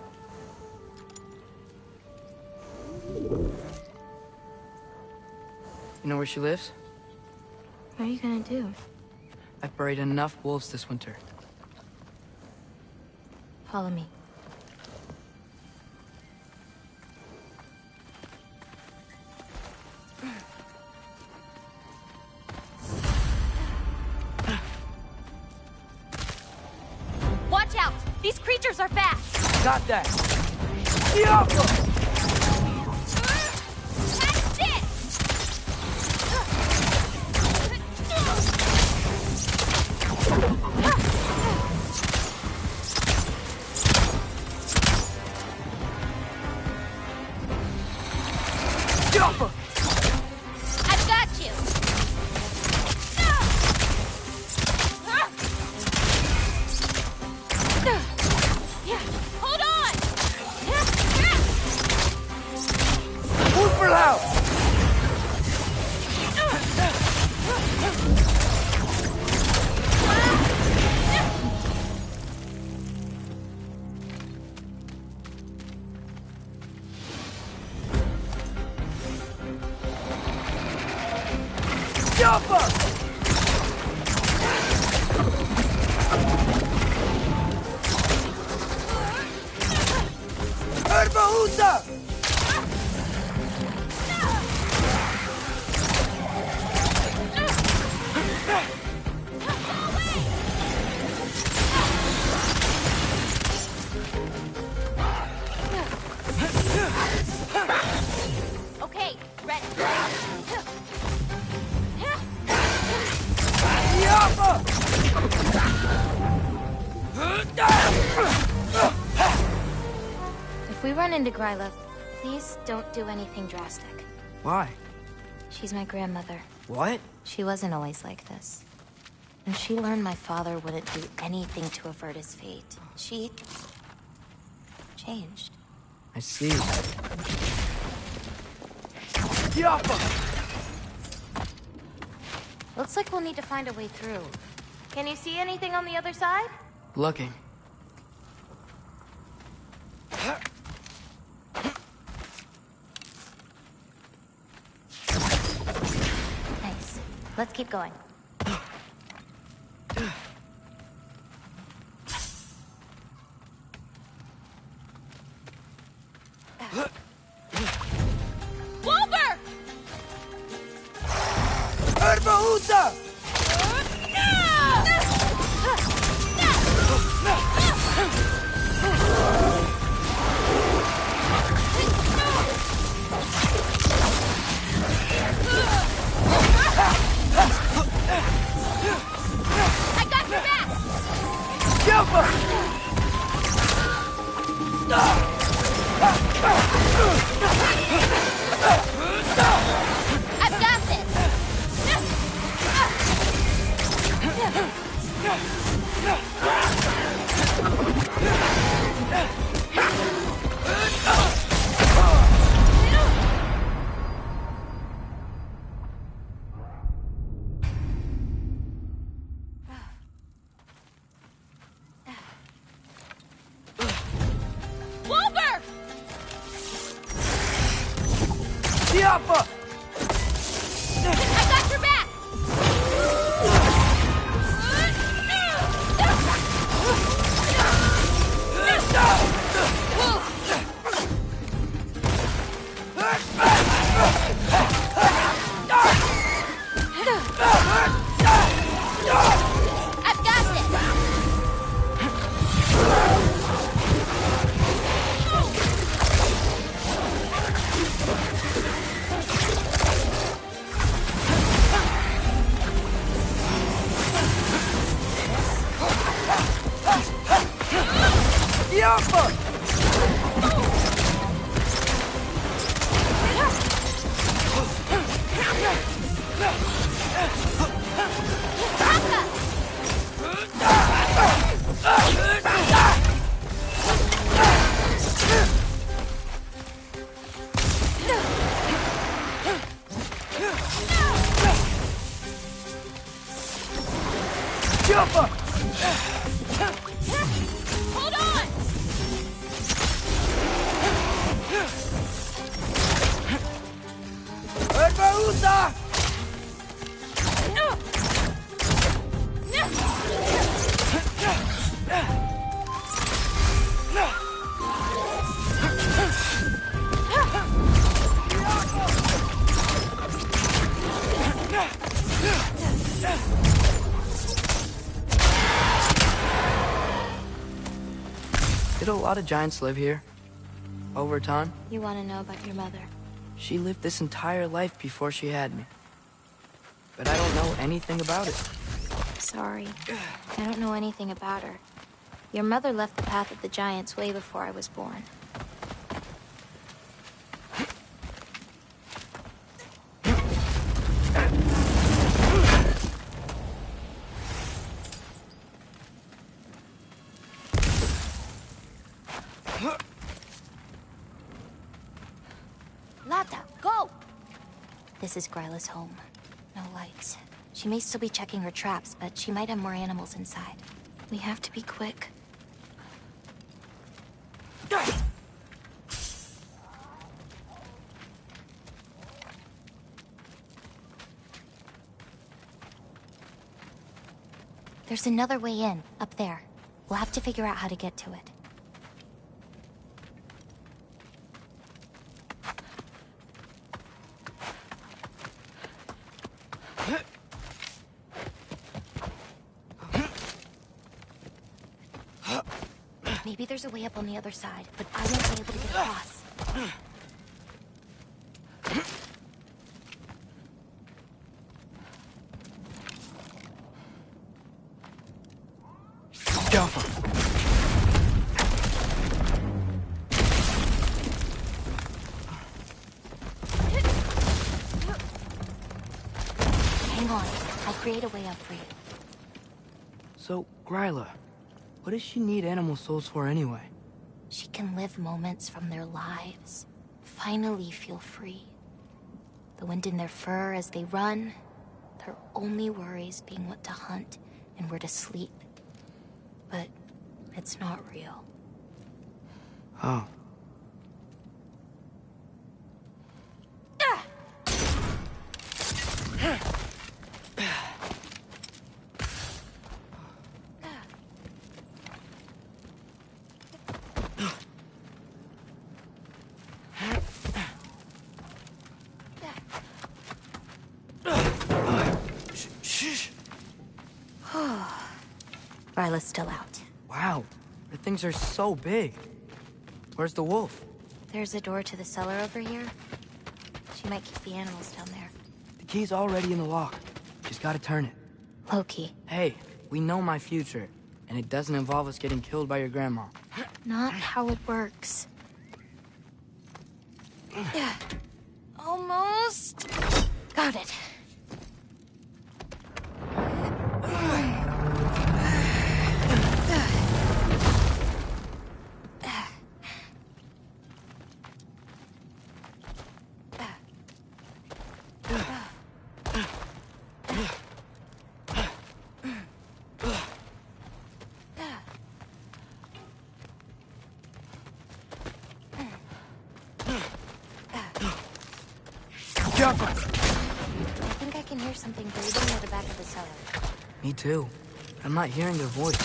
You know where she lives? What are you gonna do? I've buried enough wolves this winter. Follow me. Watch out! These creatures are fast! Got that! Diablo! That's it! Diablo! I've got you! Yeah, hold on! Move for loud! Diablo! Okay, ready. If we run into Gryla, please don't do anything drastic. Why? She's my grandmother. What? She wasn't always like this. And she learned my father wouldn't do anything to avert his fate. She changed. I see. Looks like we'll need to find a way through. Can you see anything on the other side? Looking. Nice. Let's keep going. Wolver! I got your back! I've got this! Wolver! I got your back! I've got this! Hold on! Did a lot of giants live here? Over time? You want to know about your mother? She lived this entire life before she had me. But I don't know anything about it. Sorry. I don't know anything about her. Your mother left the path of the giants way before I was born. Lata, go! This is Gryla's home. No lights. She may still be checking her traps, but she might have more animals inside. We have to be quick. There's another way in, up there. We'll have to figure out how to get to it. Maybe there's a way up on the other side, but I won't be able to get across. Jaffa! Hang on. I'll create a way up for you. So, Gryla, what does she need animal souls for anyway? She can live moments from their lives. Finally feel free. The wind in their fur as they run. Their only worries being what to hunt and where to sleep. But it's not real. Oh. Ryla's still out. Wow, the things are so big. Where's the wolf? There's a door to the cellar over here. She might keep the animals down there. The key's already in the lock. Just gotta turn it. Loki. Hey, we know my future, and it doesn't involve us getting killed by your grandma. Not how it works. Almost. Got it. Jaffa! I think I can hear something breathing near the back of the cellar. Me too. I'm not hearing their voice.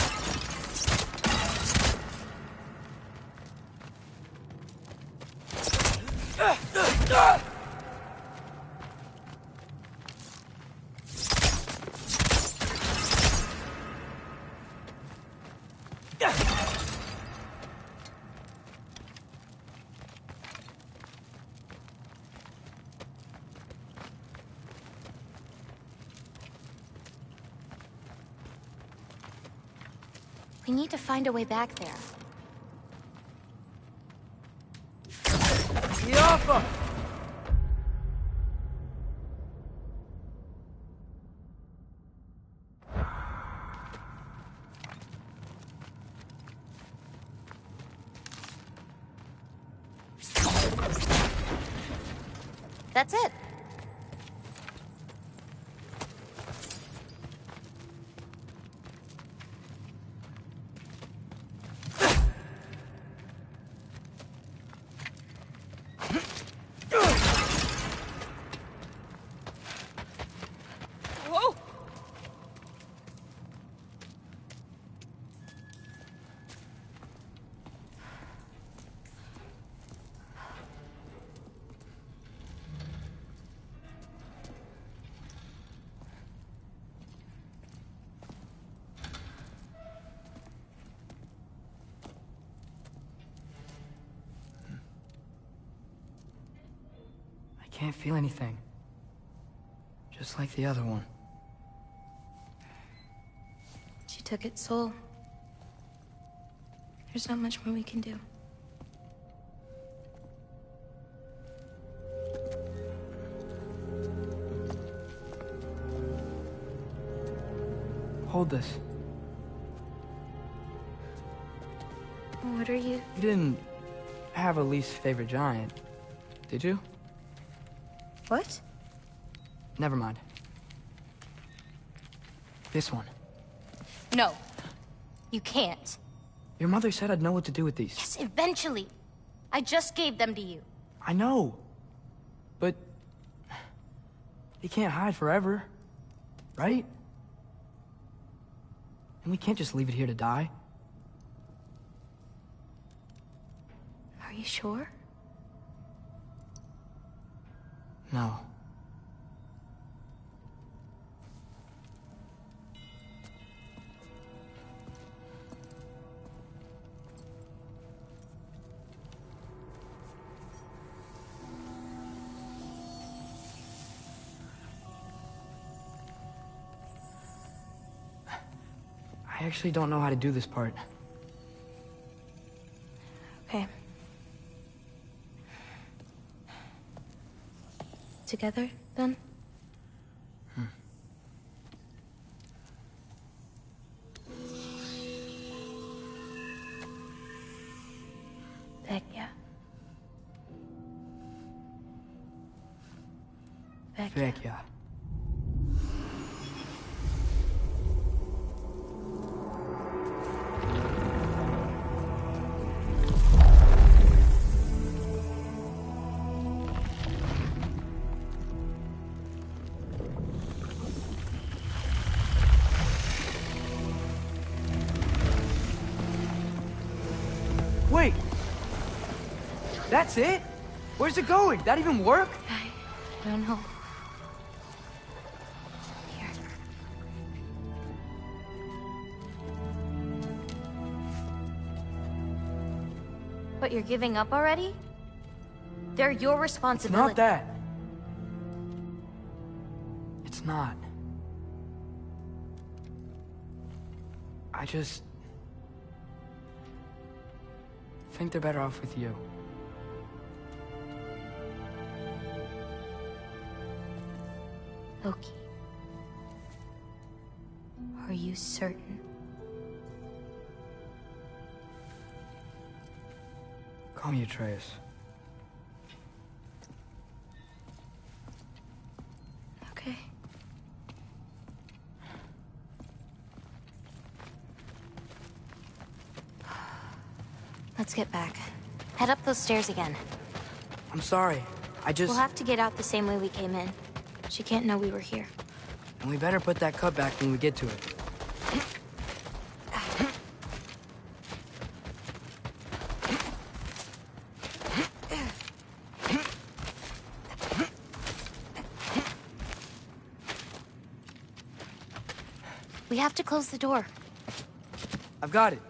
We need to find a way back there. Jaffa! That's it. Whoa! I can't feel anything. Just like the other one. She took its soul. There's not much more we can do. Hold this. What are you? You didn't have a least favorite giant, did you? What? Never mind. This one. No. You can't. Your mother said I'd know what to do with these. Yes, eventually. I just gave them to you. I know. But... you can't hide forever. Right? And we can't just leave it here to die. Are you sure? No. I actually don't know how to do this part. Okay. Together, then? Vecchia. Vecchia. Wait! That's it? Where's it going? That even work? I don't know. Here. What, you're giving up already? They're your responsibility. Not that. It's not. I just think they're better off with you. Loki. Are you certain? Call me Atreus. Okay. Let's get back. Head up those stairs again. I'm sorry. We'll have to get out the same way we came in. She can't know we were here. And we better put that cut back when we get to it. We have to close the door. I've got it.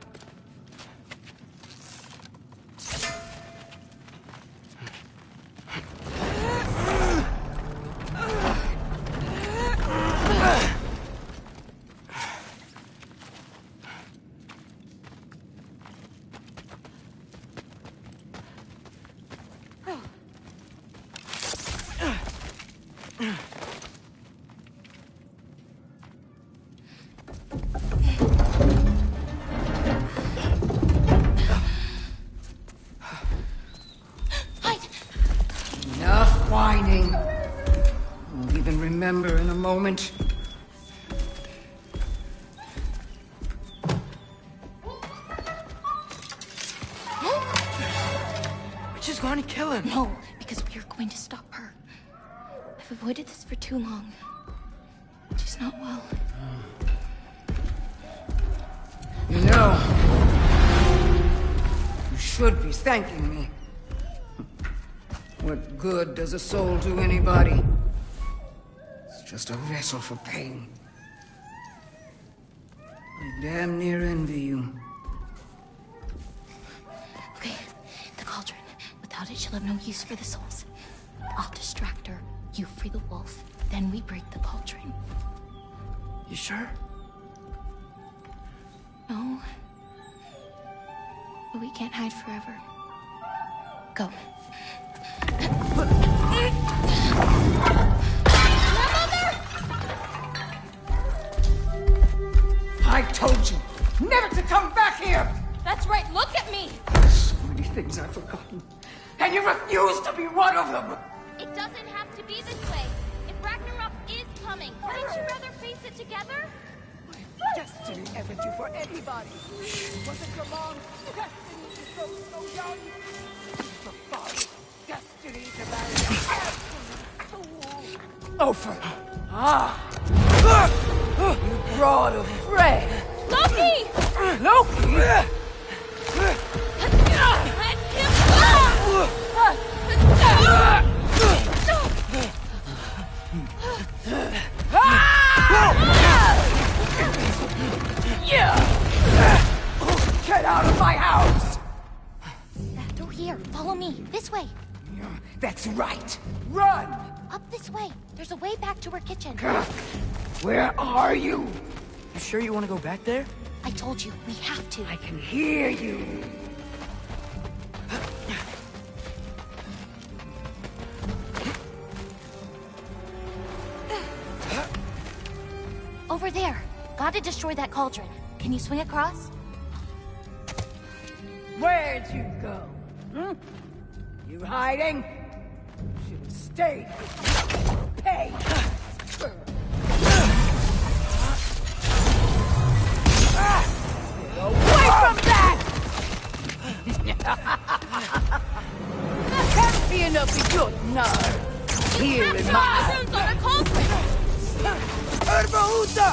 Enough whining. I'll even remember in a moment. We're just going to kill him. No, because we are going to stop her. I've avoided this for too long. She's not well. You know, you should be thanking me. What good does a soul do anybody? It's just a vessel for pain. I damn near envy you. Okay, the cauldron. Without it, she'll have no use for the souls. I'll distract her. You free the wolf. Then we break the cauldron. You sure? No. But we can't hide forever. Go. I told you never to come back here! That's right, look at me! So many things I've forgotten. And you refuse to be one of them! It doesn't have to be this way. If Ragnarok is coming, wouldn't you rather face it together? Destiny ever do for anybody? Was it your mom's destiny to grow so young? Your father's destiny to marry an absolute fool? Ofer! You brought of Frey! Loki! Loki! Let Get out of my house! That door here. Follow me. This way. That's right. Run! Up this way. There's a way back to her kitchen. Where are you? You sure you want to go back there? I told you, we have to. I can hear you. Over there. Gotta destroy that cauldron. Can you swing across? Where'd you go? Hmm? You hiding? Should have stayed. Pay. Get away from that! Champion of the good nerve. Here in my Mushrooms on a cauldron! Herbahuta!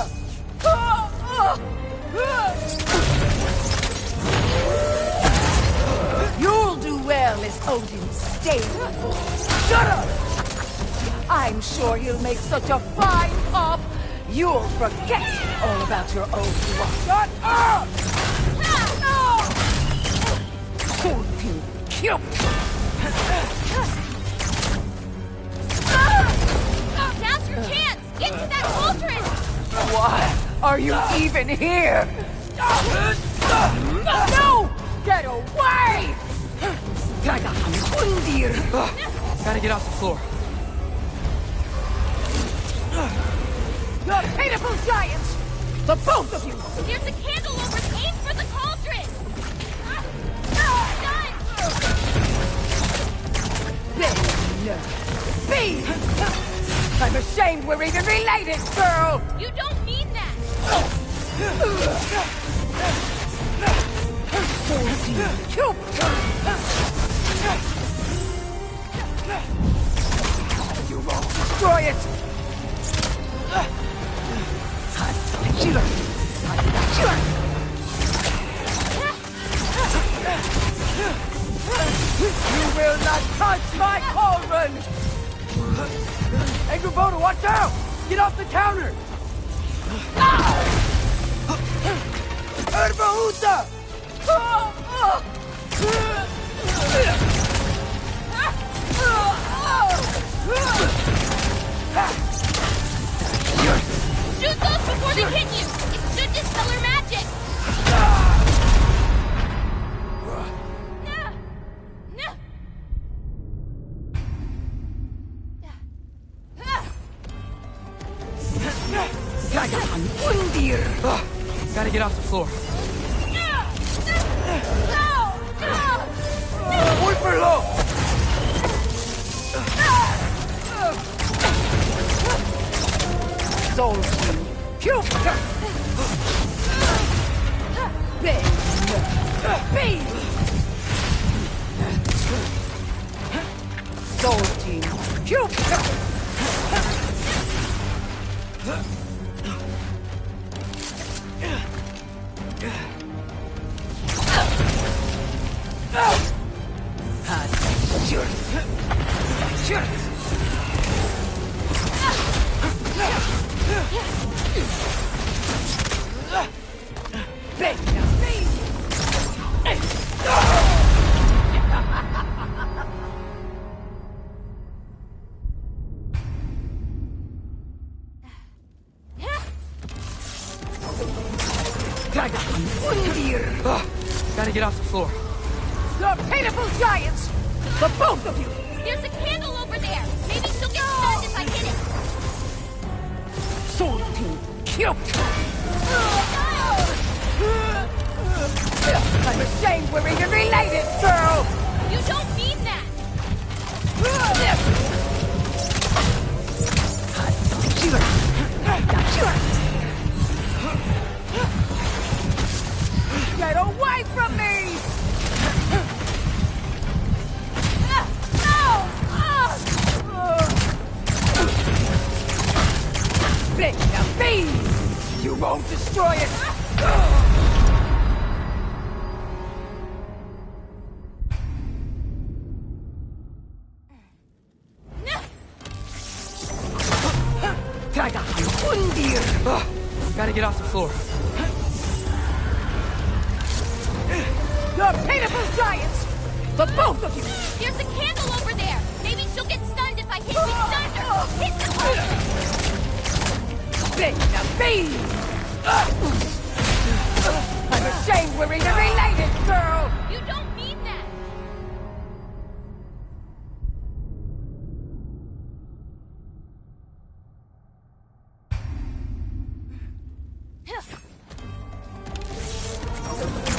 You'll do well as Odin's stable. Shut up! I'm sure he'll make such a fine pop, you'll forget all about your old one. Shut up! Now's your chance! Get to that cauldron! Why are you even here? No! Get away! Gotta get off the floor. You're pitiful giants! The both of you! There's a candle over. Aim for the cauldron! Be! I'm ashamed we're even related, girl! You don't mean that! You won't destroy it! You will not touch my cauldron! Hey, Kubota, watch out! Get off the counter! Herbahuta! Shoot those before they hit you! It's good dispelling magic! Gotta get off the floor. Muy perlo! Soul Team, Big! Soul Team, Gotta get off the floor. You're pitiful giants! The both of you! There's a candle over there! Maybe she'll get stunned if I hit it! Soul Team, I'm ashamed we're even related, girl! You don't mean that! Get away from me! You won't destroy it! Gotta get off the floor. You're pitiful giants! The both of you! There's a candle over there! Maybe she'll get stunned if I hit the thunder! Hit the cauldron! I'm ashamed we're even related, girl! You don't mean that!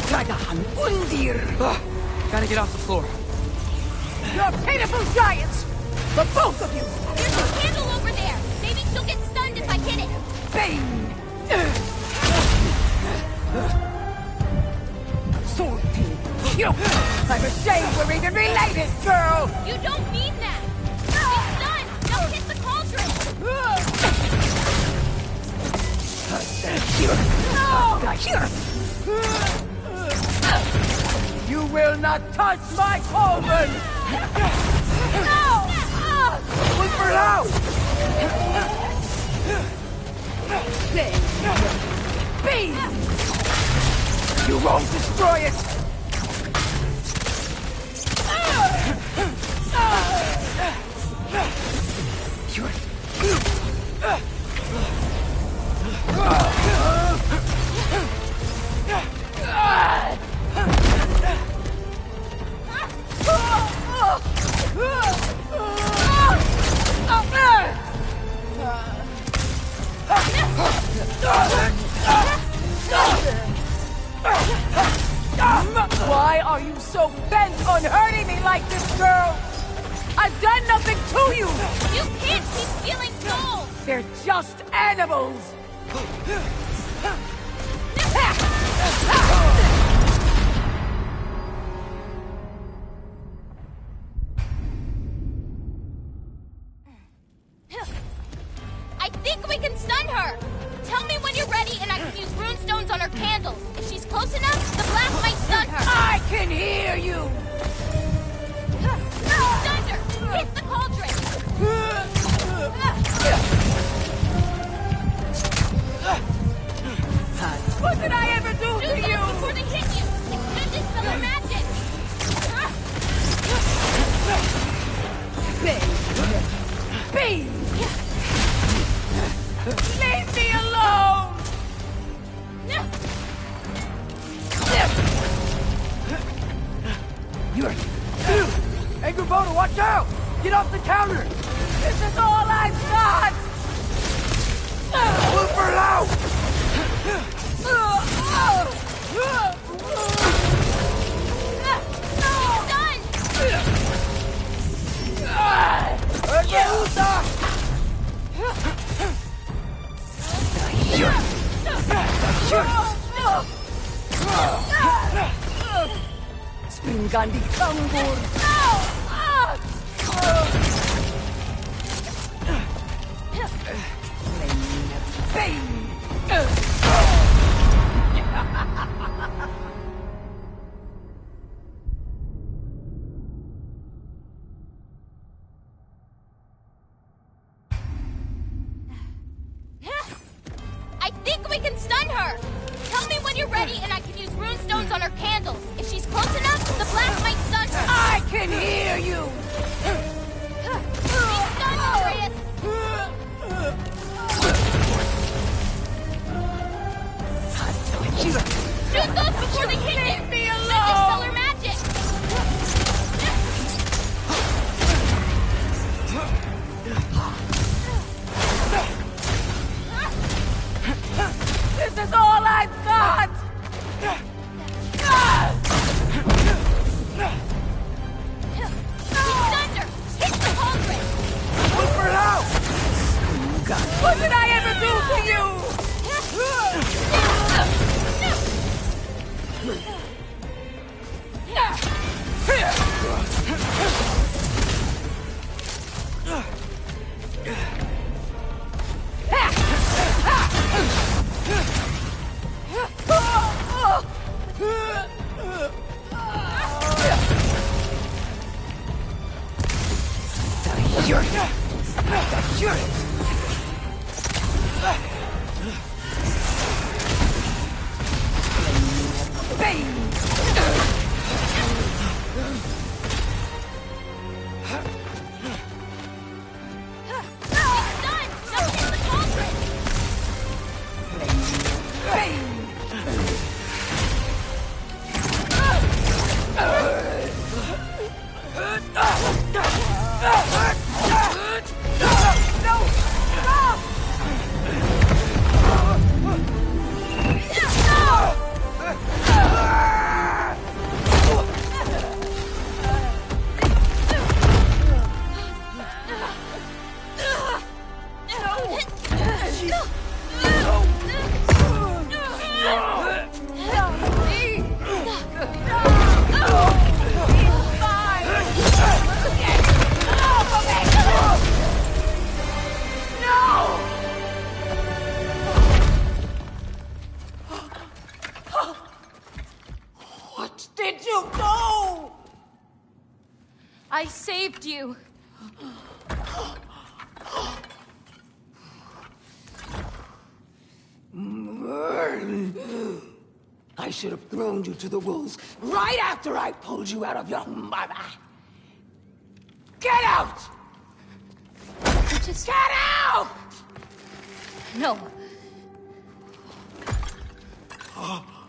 Dragahan Undir! Gotta get off the floor. You're pitiful giants! The both of you! There's a candle over there! Maybe she'll get stunned if I hit it! Bane! Salty! I'm ashamed we're even related, girl! You don't mean that! She's stunned! Now hit the cauldron! You will not touch my cauldron! No! Look for now! Beam! You won't destroy it! Why are you so bent on hurting me like this, girl? I've done nothing to you! You can't keep stealing souls! They're just animals! I think we can stun her! Tell me when you're ready and I can use rune stones on her candles. If she's close enough, the blast might stun her. I can hear you! Stunned her! Hit the cauldron! What did I ever do Do to this you? before they hit you! It's good dispel her magic! Beam! Leave me alone! You're... Hey, Kubota, watch out! Get off the counter! This is all I've got! Look for loud! Springandi Kambur! I think we can stun her! Tell me when you're ready and I can use rune stones on her candles. If she's close enough, the blast might stun her. I can hear you! Be stunned, Atreus! Shoot those before they hit you! Leave me Good alone! dispel her magic! This is all I've got! Stunned her! Hit the cauldron! Look for help! What did I ever do to you? I saved you. I should have thrown you to the wolves right after I pulled you out of your mother. Get out! Just get out! No.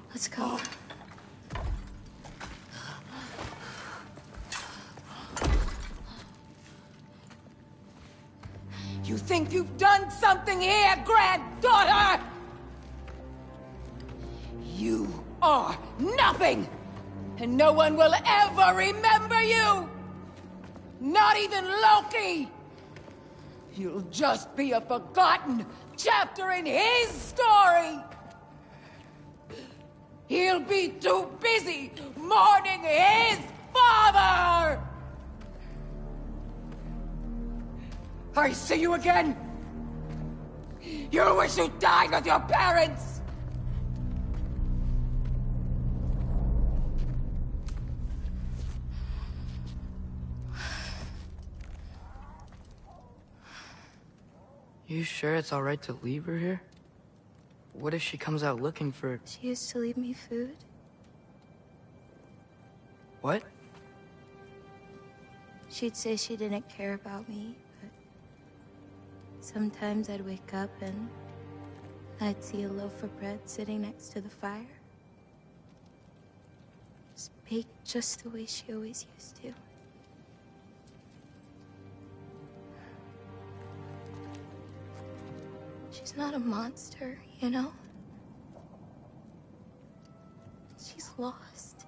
Let's go. You think you've done something here, granddaughter? You are nothing! And no one will ever remember you! Not even Loki! You'll just be a forgotten chapter in his story! He'll be too busy mourning his father! I see you again! You wish you died with your parents! You sure it's alright to leave her here? What if she comes out looking for... She used to leave me food. What? She'd say she didn't care about me, but sometimes I'd wake up and I'd see a loaf of bread sitting next to the fire. Just baked just the way she always used to. She's not a monster, you know? She's lost.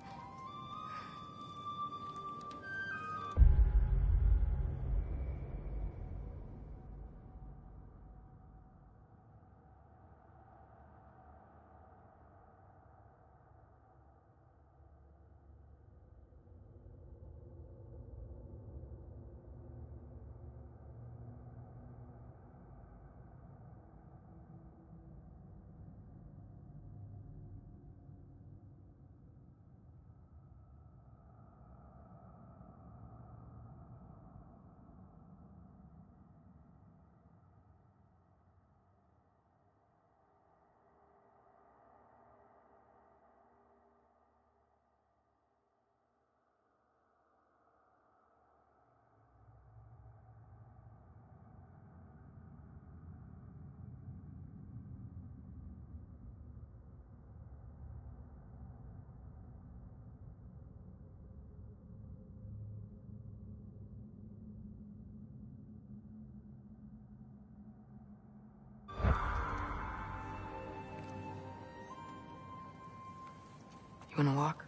You wanna walk?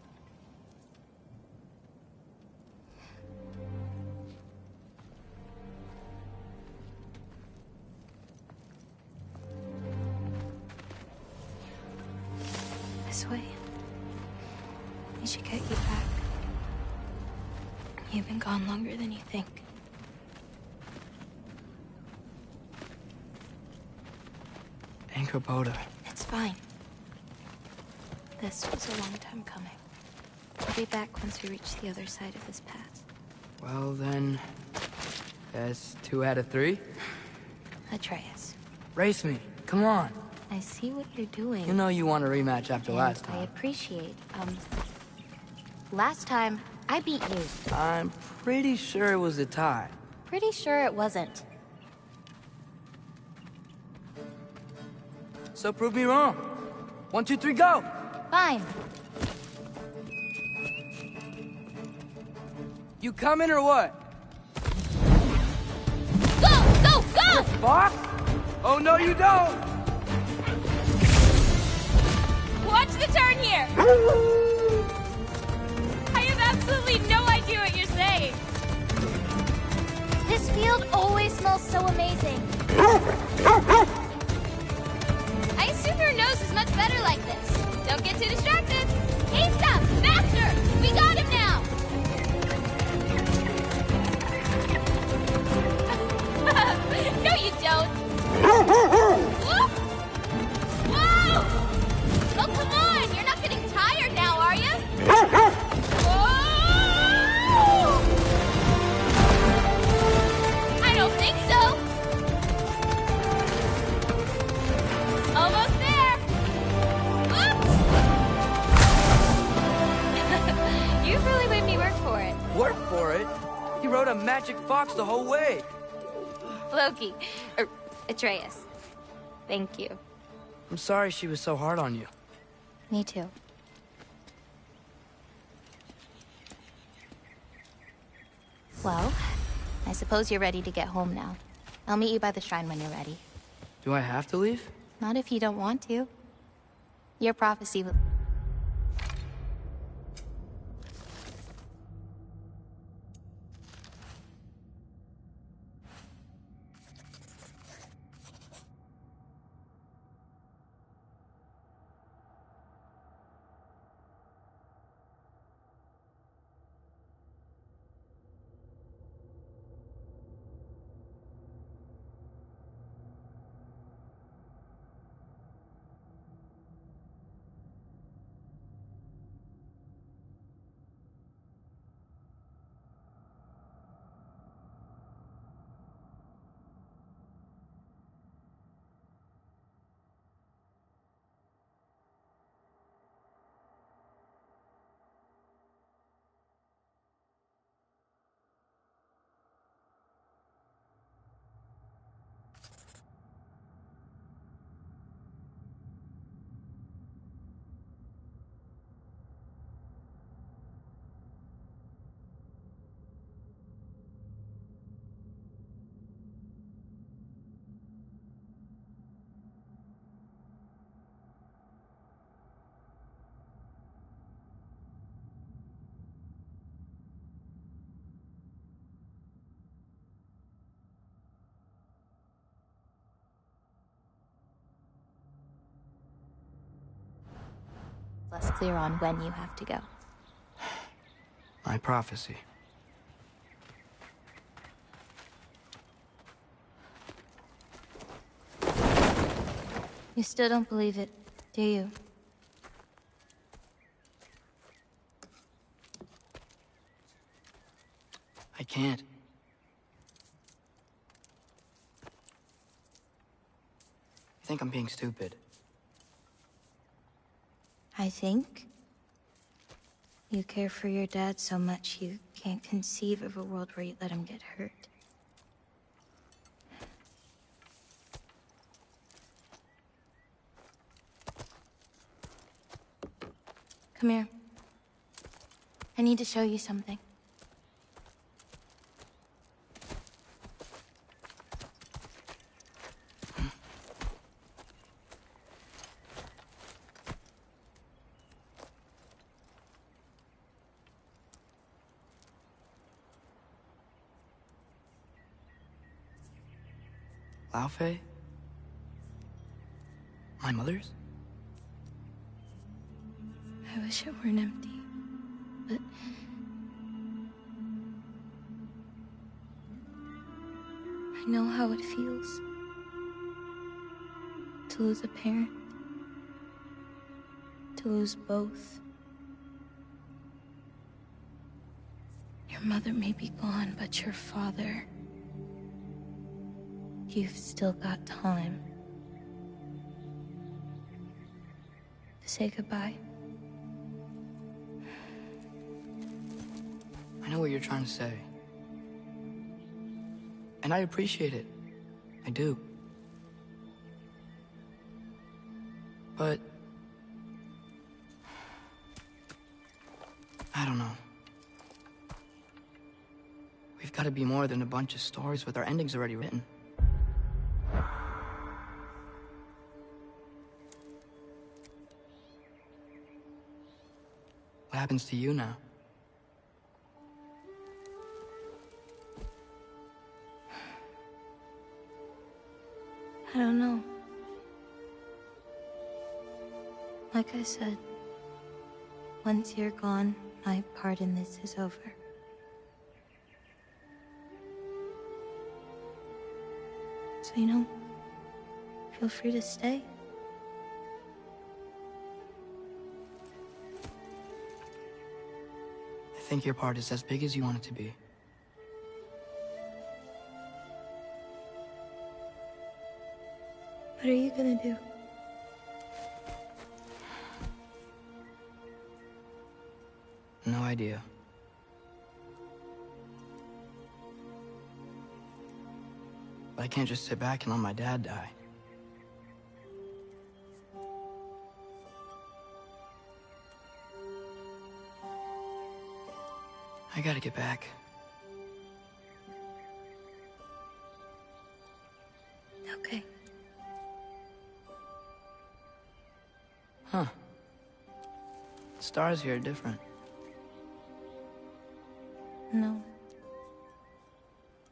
This way. We should get you back. You've been gone longer than you think. Kubota. It's fine. This was a long time coming. We'll be back once we reach the other side of this pass. Well then, that's 2 out of 3. Atreus. Race me, come on. I see what you're doing. You know you want a rematch after And last I time. appreciate, last time, I beat you. I'm pretty sure it was a tie. Pretty sure it wasn't. So prove me wrong. 1, 2, 3, go! Fine. You coming or what? Go! Go! Go! Fuck? Oh no you don't! Watch the turn here! I have absolutely no idea what you're saying. This field always smells so amazing. I assume your nose is much better like this. Don't get too distracted. Asa! Faster! We got him now! No, you don't. Whoop! Whoa! Oh, come on! You're not getting tired now, are you? Whoa! magic fox the whole way. Loki. Atreus. Thank you. I'm sorry she was so hard on you. Me too. Well, I suppose you're ready to get home now. I'll meet you by the shrine when you're ready. Do I have to leave? Not if you don't want to. Your prophecy will... less clear on when you have to go. My prophecy. You still don't believe it, do you? I can't. I think I'm being stupid. I think you care for your dad so much you can't conceive of a world where you let him get hurt. Come here. I need to show you something. Laufey? My mother's? I wish it weren't empty, but... I know how it feels to lose a parent, to lose both. Your mother may be gone, but your father... You've still got time to say goodbye. I know what you're trying to say. And I appreciate it. I do. But... I don't know. We've got to be more than a bunch of stories with our endings already written. What happens to you now? I don't know. Like I said, once you're gone, my part in this is over. So, you know, feel free to stay. I think your part is as big as you want it to be. What are you gonna do? No idea. But I can't just sit back and let my dad die. I gotta get back. Okay. Huh. Stars here are different. No.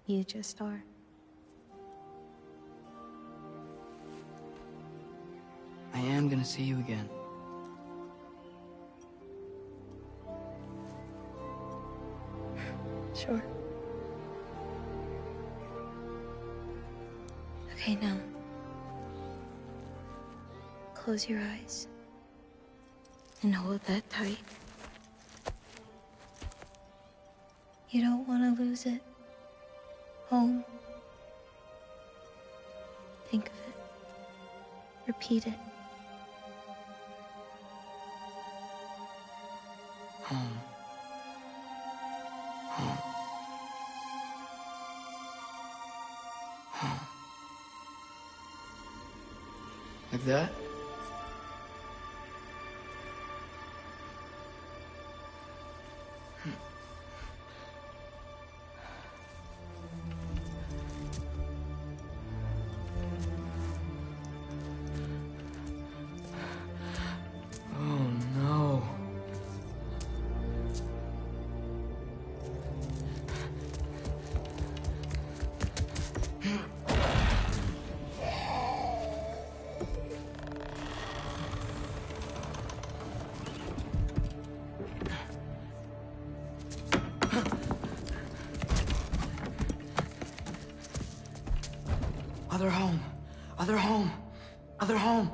You just are. I am gonna see you again. Sure. Okay, now. Close your eyes. And hold that tight. You don't want to lose it. Home. Think of it. Repeat it. Home. Home. Home. Like that? Oh no. Other home. Other home. Other home.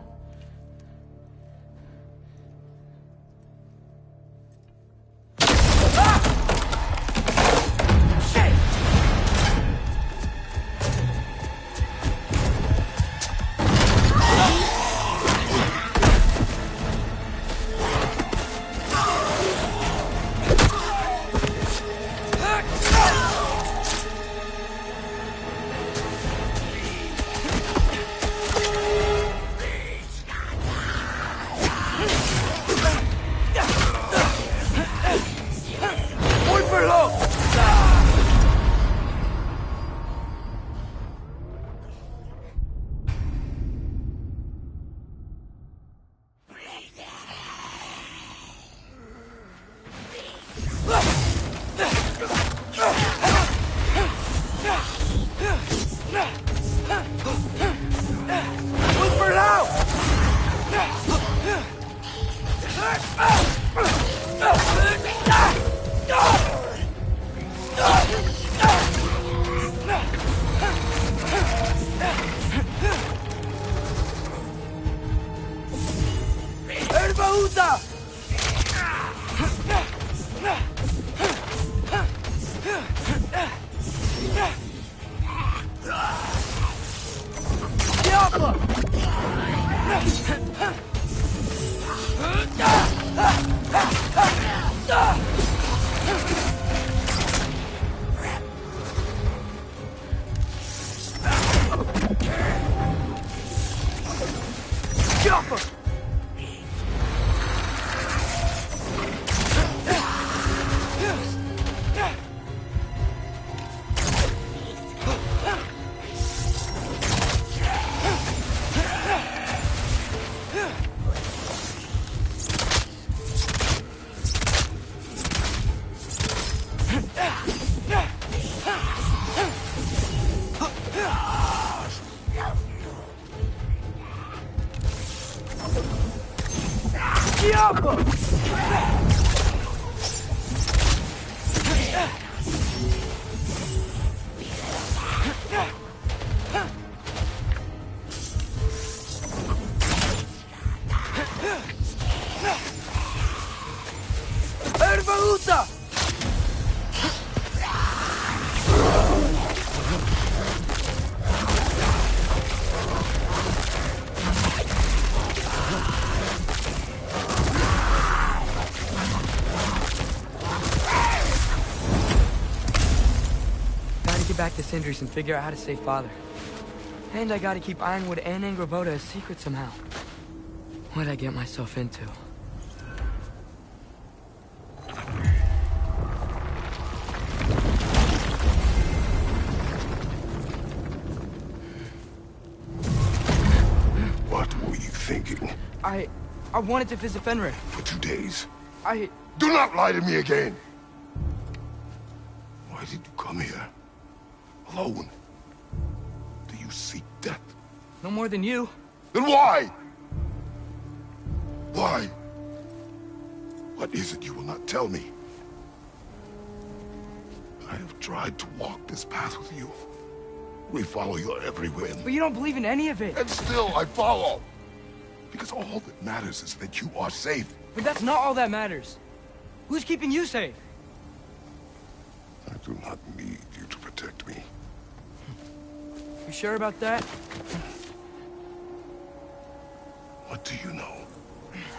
Yeah. get back to Sindri's and figure out how to save Father. And I gotta keep Ironwood and Angrboda a secret somehow. What'd I get myself into? What were you thinking? I wanted to visit Fenrir. For 2 days? Do not lie to me again! Why did you come here? Alone? Do you seek death? No more than you. Then why? Why? What is it you will not tell me? I have tried to walk this path with you. We follow your every whim. But you don't believe in any of it. And still I follow. Because all that matters is that you are safe. But that's not all that matters. Who's keeping you safe? I do not need you to protect me. You sure about that? What do you know?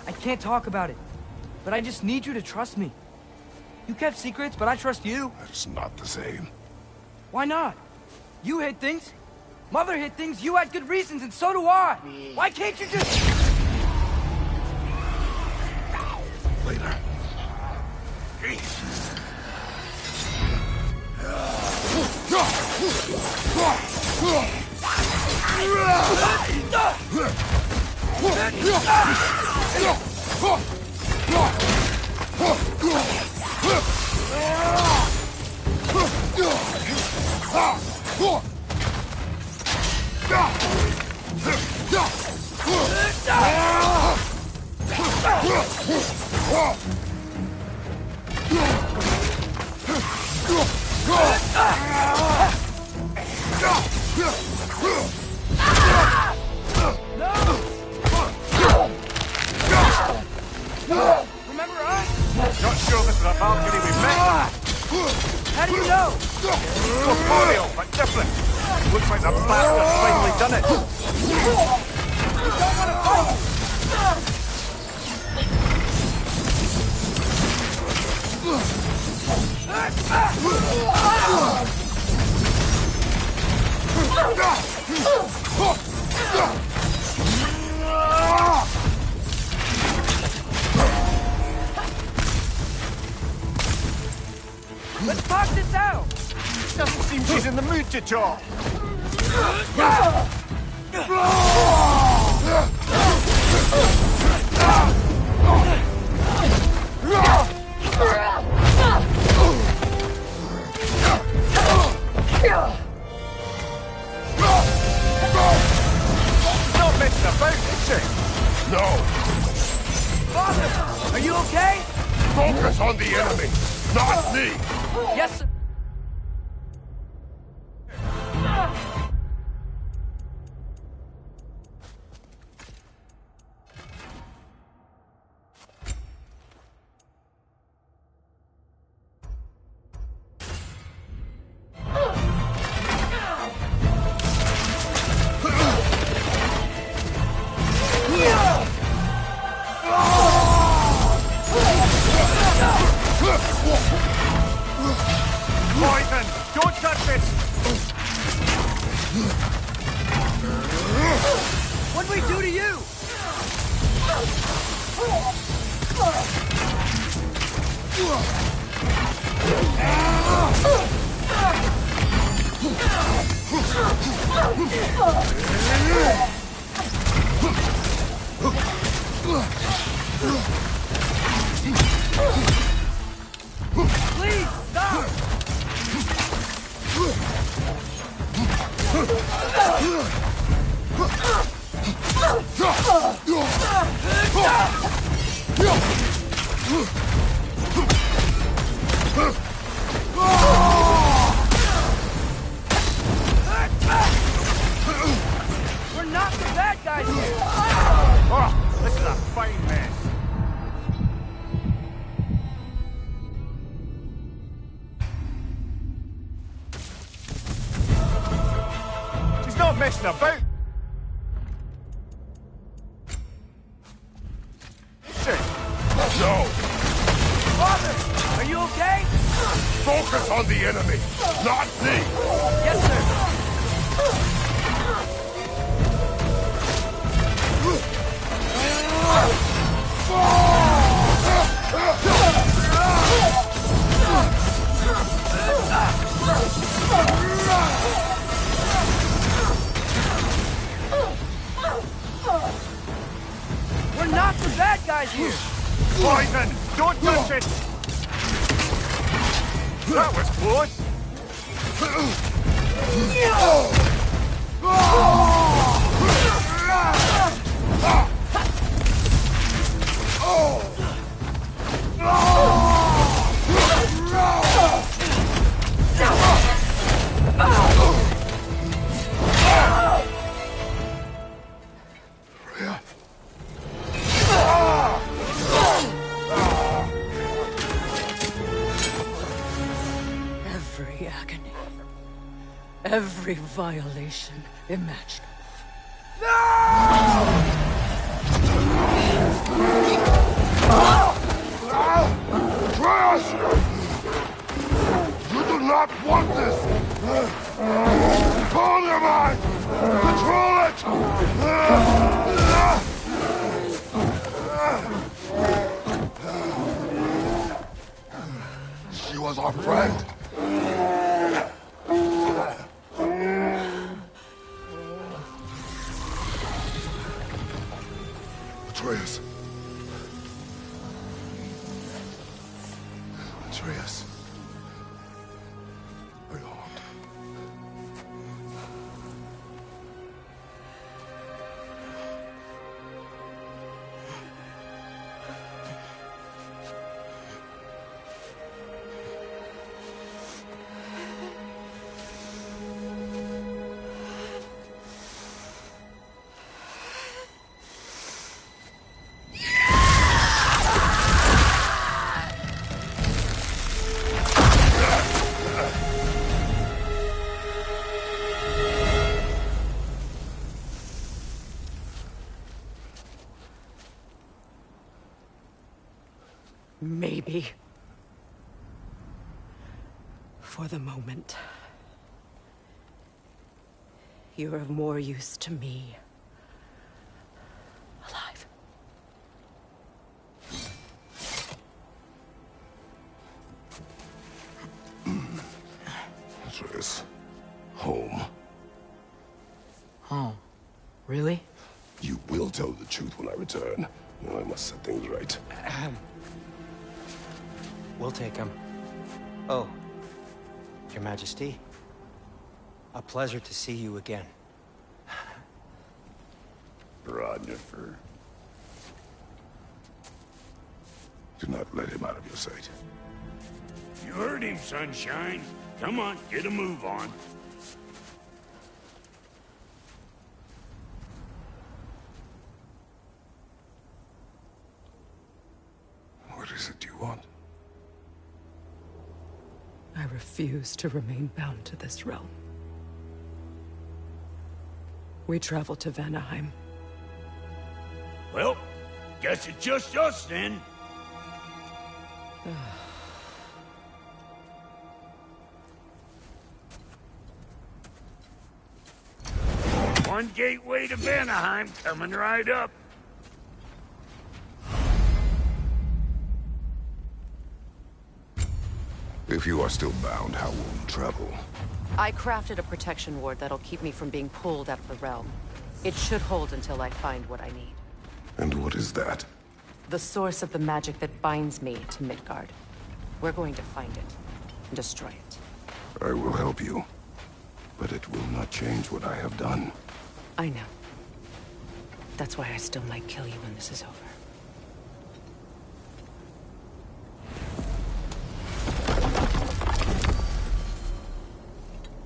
I can't talk about it. But I just need you to trust me. You kept secrets, but I trust you. That is not the same. Why not? You hid things. Mother hid things. You had good reasons, and so do I. Why can't you just... Later. Remember us? Not sure this is a Valkyrie we've met. How do you know? Corporeal, but different. Looks like the bastard's finally done it. We don't want to fight! Let's talk this out! Doesn't seem she's in the mood to talk. Not messing about, is she? No! Father, are you okay? Focus on the enemy, not me! Yes, sir. Poison! Don't touch this! What'd we do to you? Please, stop! We're not the bad guys here! Oh, this is a fine mess. She's not messing about. Is she? No! Father, are you okay? Focus on the enemy, not me! We're not the bad guys here! Poison! Don't touch it! That was close! Every agony, every violation imaginable. Atreus! You do not want this! Control your mind! Control it! She was our friend. Atreus. Atreus. Are you harmed? Maybe. For the moment. You're of more use to me. Alive. Atreus. Home. Oh, really? You will tell the truth when I return. Now I must set things right. We'll take him. Oh, Your Majesty. A pleasure to see you again. Rodnifer. Do not let him out of your sight. You heard him, Sunshine. Come on, get a move on. What is it you want? I refuse to remain bound to this realm. We travel to Vanaheim. Well, guess it's just us then. One gateway to Vanaheim coming right up. If you are still bound, how will you travel? I crafted a protection ward that'll keep me from being pulled out of the realm. It should hold until I find what I need. And what is that? The source of the magic that binds me to Midgard. We're going to find it and destroy it. I will help you. But it will not change what I have done. I know. That's why I still might kill you when this is over.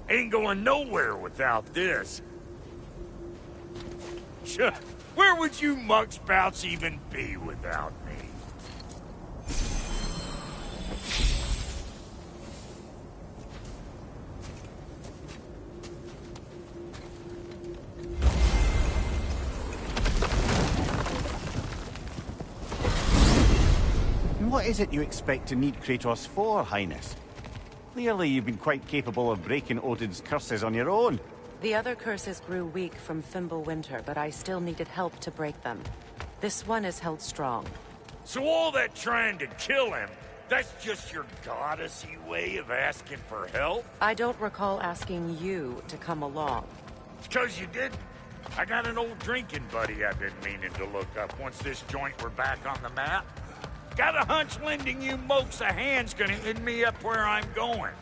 Ain't going nowhere without this. Sure, where would you muckspouts even be without me? And what is it you expect to need Kratos for, Highness? Clearly you've been quite capable of breaking Odin's curses on your own. The other curses grew weak from Fimbulwinter, but I still needed help to break them. This one is held strong. So all that trying to kill him, that's just your goddessy way of asking for help? I don't recall asking you to come along. It's 'cause you didn't. I got an old drinking buddy I've been meaning to look up once this joint were back on the map. Got a hunch lending you mokes a hand's gonna end me up where I'm going.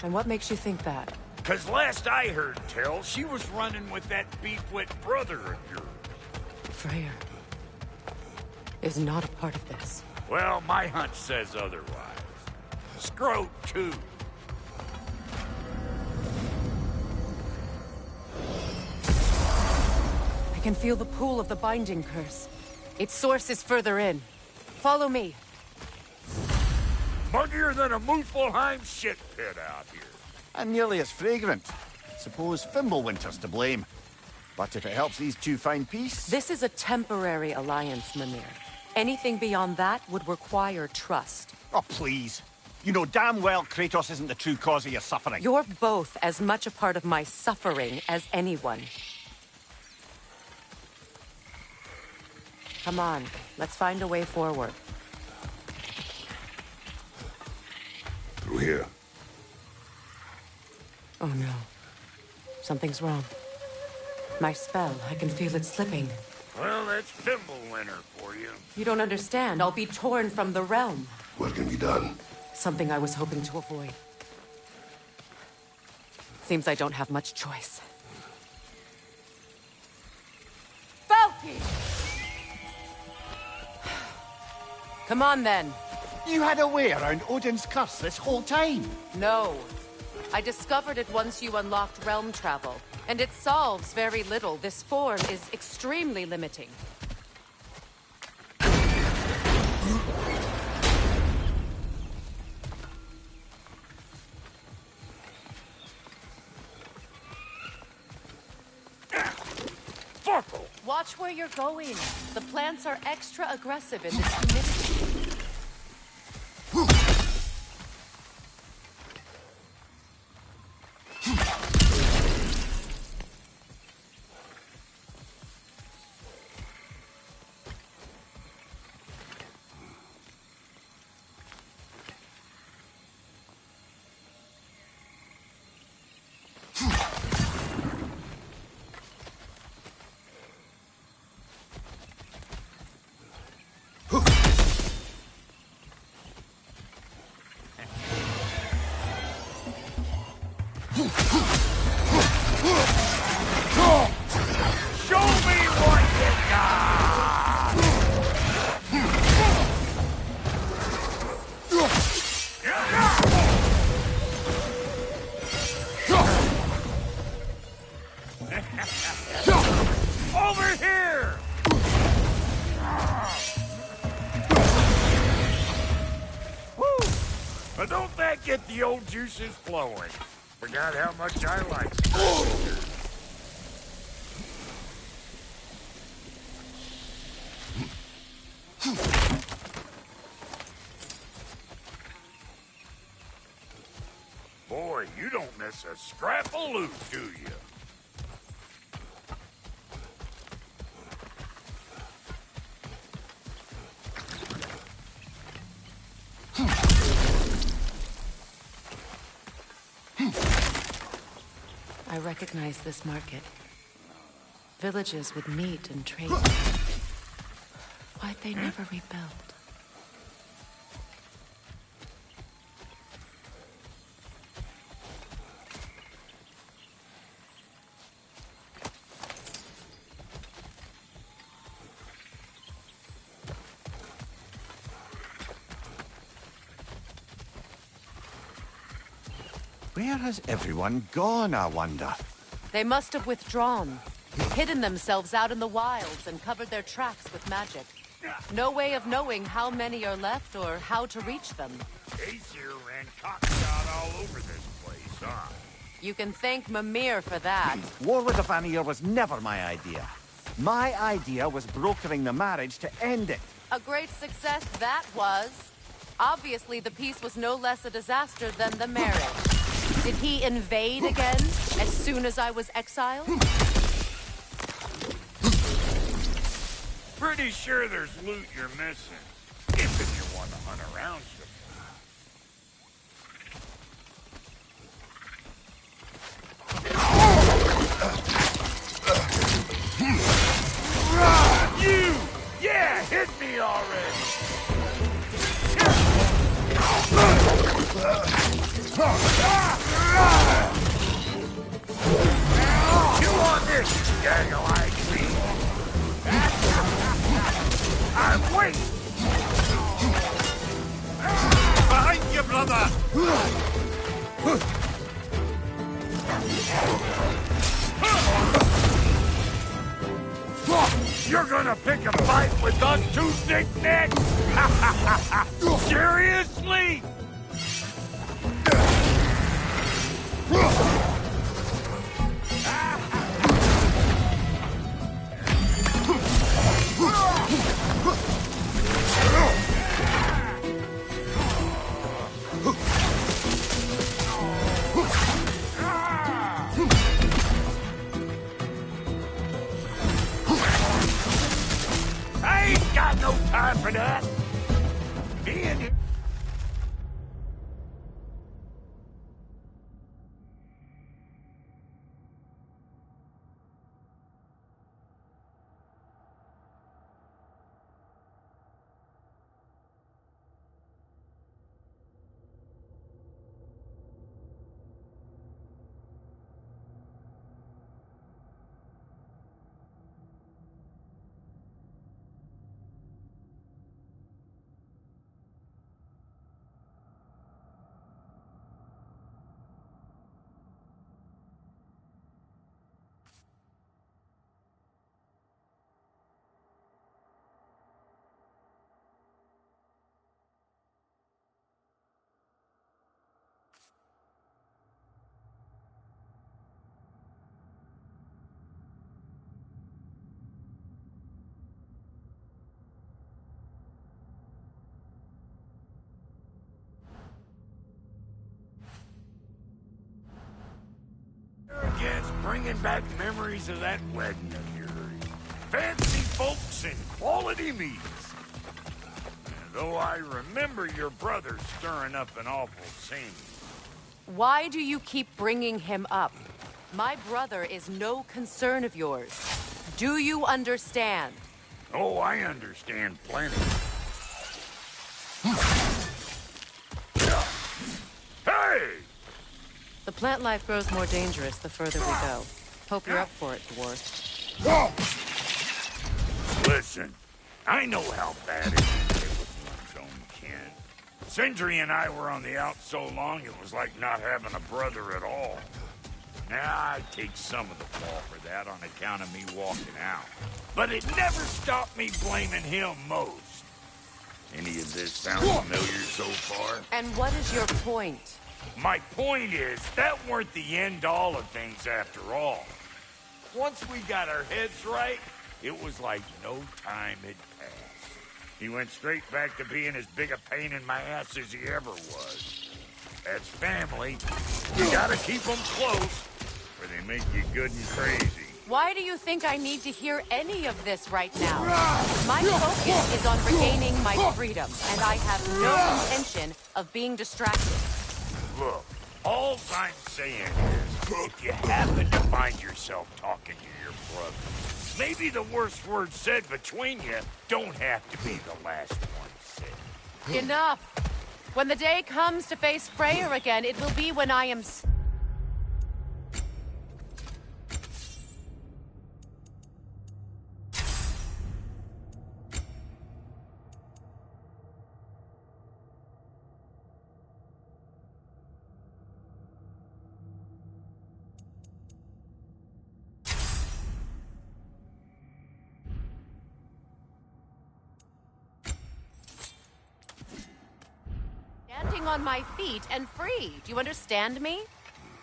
And what makes you think that? 'Cause last I heard tell, she was running with that beef-wit brother of yours. Freyr is not a part of this. Well, my hunch says otherwise. Scroat, too. I can feel the pull of the binding curse. Its source is further in. Follow me. Muggier than a Muspelheim shit pit out here. And nearly as fragrant. Suppose Fimbulwinter's to blame. But if it helps these two find peace... This is a temporary alliance, Mimir. Anything beyond that would require trust. Oh, please. You know damn well Kratos isn't the true cause of your suffering. You're both as much a part of my suffering as anyone. Come on, let's find a way forward. Through here. Oh no. Something's wrong. My spell, I can feel it slipping. Well, that's Fimbulwinter for you. You don't understand. I'll be torn from the realm. What can be done? Something I was hoping to avoid. Seems I don't have much choice. Falky! Come on, then. You had a way around Odin's curse this whole time. No. I discovered it once you unlocked realm travel, and it solves very little. This form is extremely limiting. Watch where you're going. The plants are extra aggressive in this humidity. Get the old juices flowing. Forgot how much I like scratchers. Boy, you don't miss a scrap of loot, do you? I recognize this market. Villages would meet and trade. Why'd they never rebuild? Where has everyone gone, I wonder? They must have withdrawn, hidden themselves out in the wilds and covered their tracks with magic. No way of knowing how many are left or how to reach them. Aesir ran cockshot all over this place, huh? You can thank Mimir for that. War with the Vanir was never my idea. My idea was brokering the marriage to end it. A great success that was. Obviously, the peace was no less a disaster than the marriage. Did he invade again as soon as I was exiled? Pretty sure there's loot you're missing. If you want to hunt around some. You! Yeah, hit me already! You want this, gang like me? I'm waiting! Behind you, brother! You're gonna pick a fight with us two thick-necks? Seriously? I ain't got no time for that. Me and you. Against bringing back memories of that wedding of yours. Fancy folks and quality meats. And though I remember your brother stirring up an awful scene. Why do you keep bringing him up? My brother is no concern of yours. Do you understand? Oh, I understand plenty. Hey! The plant life grows more dangerous the further we go. Hope you're up for it, dwarf. Listen, I know how bad it is to live with one's own kin. Sindri and I were on the out so long it was like not having a brother at all. Now, I take some of the fall for that on account of me walking out. But it never stopped me blaming him most. Any of this sound familiar so far? And what is your point? My point is, that weren't the end-all of things after all. Once we got our heads right, it was like no time had passed. He went straight back to being as big a pain in my ass as he ever was. As family, you gotta keep them close, or they make you good and crazy. Why do you think I need to hear any of this right now? My focus is on regaining my freedom, and I have no intention of being distracted. Look, all I'm saying is, if you happen to find yourself talking to your brother, maybe the worst words said between you don't have to be the last one said. Enough! When the day comes to face Freyr again, it will be when I am... standing on my feet and free. Do you understand me?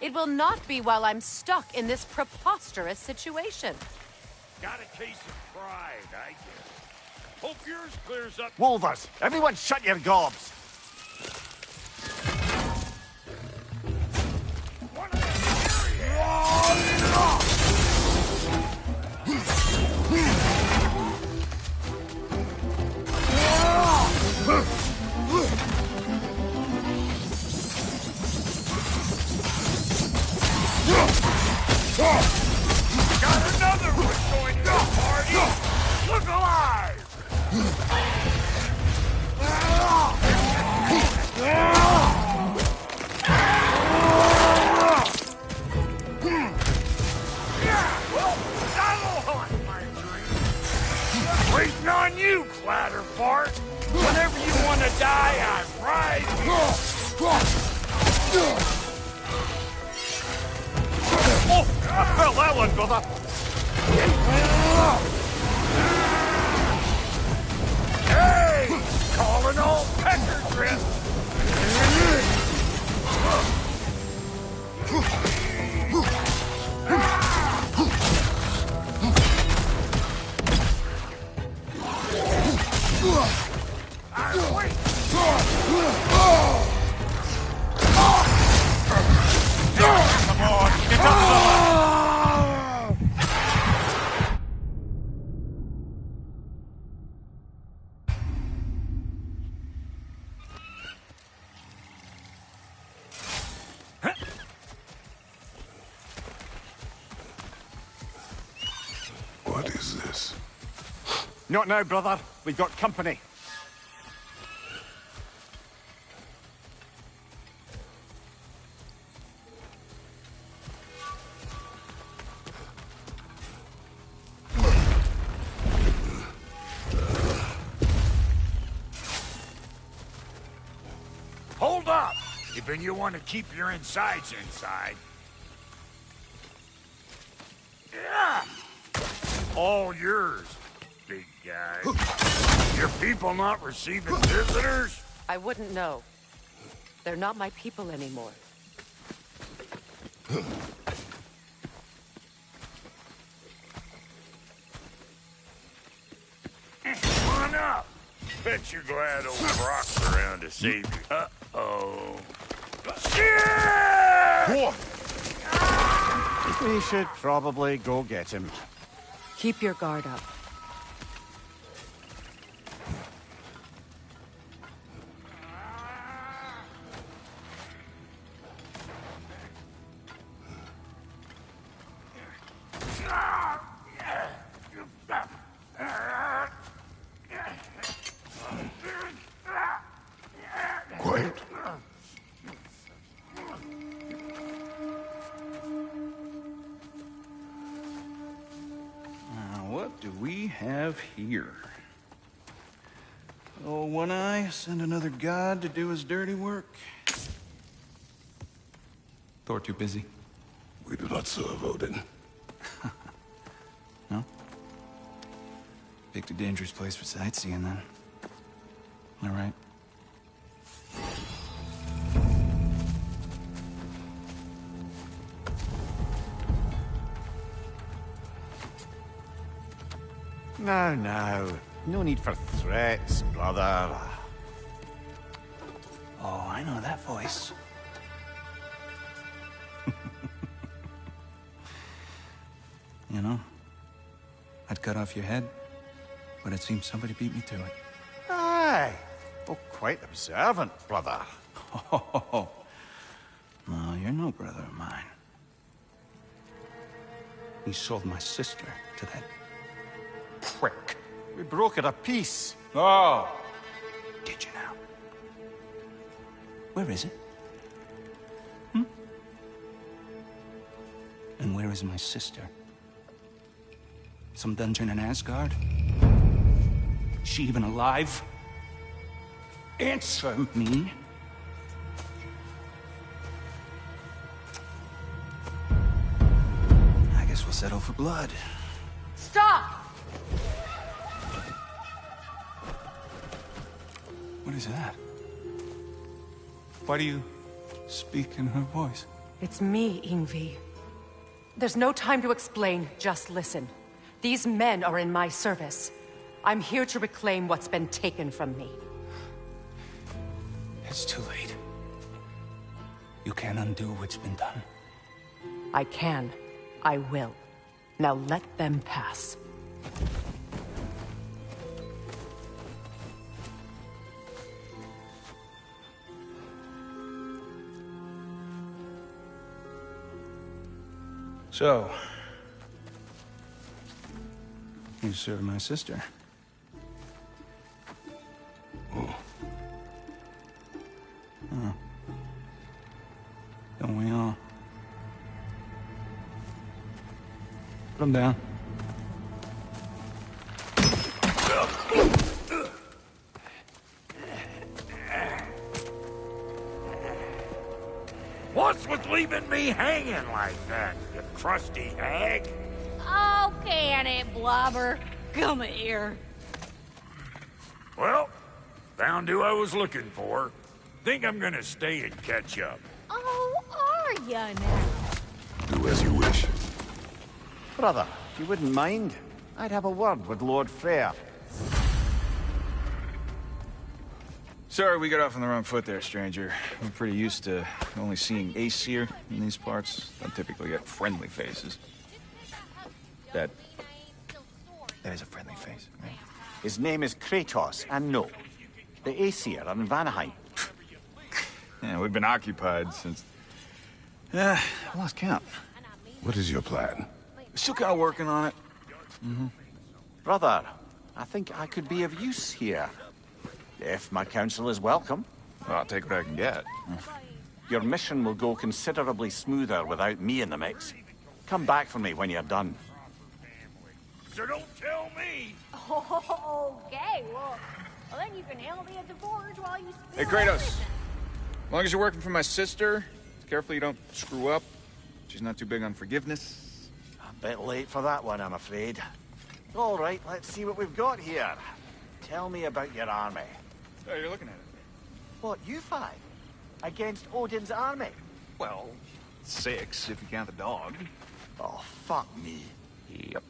It will not be while I'm stuck in this preposterous situation. Got a case of pride, I guess. Hope yours clears up. Wolvers, everyone shut your gobs. Got another one joining the party! Look alive! Well, that'll haunt my dreams. Waiting on you, Clatterfart. Whenever you want to die, I'm right here. Oh, I felt that one, brother. Hey! Calling all pecker grip! Come on, get up, brother. What is this? Not now, brother. We've got company. Hold up! If you want to keep your insides inside. Yeah! All yours, big guy. Your people not receiving visitors? I wouldn't know. They're not my people anymore. Come on up. Bet you're glad old Brock's around to save you. Uh-oh. What? We should probably go get him. Keep your guard up. Quiet. What do we have here? Oh, One Eye, send another god to do his dirty work. Thor too busy? We do not serve Odin. No? Picked a dangerous place for sightseeing, then. All right. Now. No need for threats, brother. Oh, I know that voice. You know, I'd cut off your head, but it seems somebody beat me to it. Aye. Oh, quite observant, brother. Oh, no, you're no brother of mine. You sold my sister to that prick. We broke it a piece. Oh! Did you now? Where is it? And where is my sister? Some dungeon in Asgard? Is she even alive? Answer me. I guess we'll settle for blood. Stop! What is that? Why do you speak in her voice? It's me, Ingvi. There's no time to explain, just listen. These men are in my service. I'm here to reclaim what's been taken from me. It's too late. You can't undo what's been done. I can. I will. Now let them pass. So, you served my sister. Oh. Don't we all? Put him down. What's with leaving me hanging like that, you crusty hag? Oh, can it, Blobber? Come here. Well, found who I was looking for. Think I'm gonna stay and catch up. Oh, are ya now? Do as you wish. Brother, if you wouldn't mind, I'd have a word with Lord Freyr. Sorry we got off on the wrong foot there, stranger. I'm pretty used to only seeing Aesir in these parts. Don't typically get friendly faces. That is a friendly face, right? His name is Kratos, and no, the Aesir are in Vanaheim. Yeah, we've been occupied since... I lost count. What is your plan? Still kind of working on it. Brother, I think I could be of use here. If my counsel is welcome. Well, I'll take what I can get. Your mission will go considerably smoother without me in the mix. Come back for me when you're done. So don't tell me! Okay, well then you can help me at the forge while you Hey, Kratos. As long as you're working for my sister, careful you don't screw up. She's not too big on forgiveness. A bit late for that one, I'm afraid. All right, let's see what we've got here. Tell me about your army. Oh, you're looking at it. What, you five? Against Odin's army? Well, 6 if you count the dog. Oh, fuck me. Yep.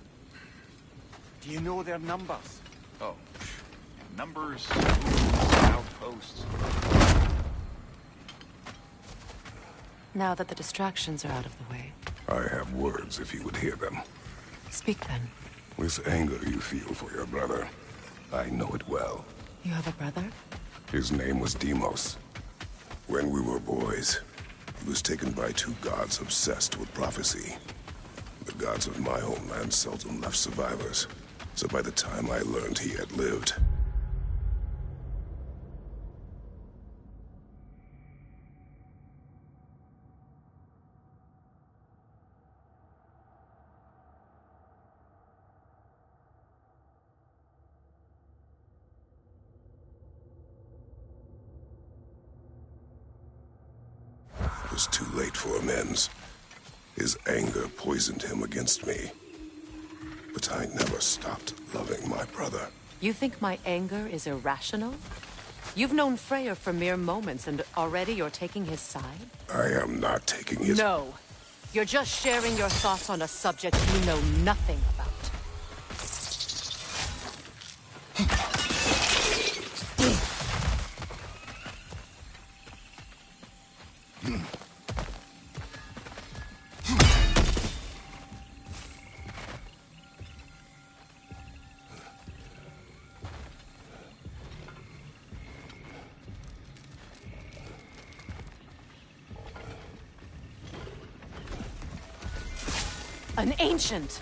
Do you know their numbers? Oh, numbers, outposts. Now that the distractions are out of the way, I have words if you would hear them. speak then. This anger you feel for your brother, I know it well. You have a brother? His name was Deimos. When we were boys, he was taken by 2 gods obsessed with prophecy. The gods of my homeland seldom left survivors, so by the time I learned he had lived, it was too late for amends. His anger poisoned him against me. But I never stopped loving my brother. You think my anger is irrational? You've known Freyr for mere moments, and already you're taking his side? I am not taking his... No. You're just sharing your thoughts on a subject you know nothing about. An ancient!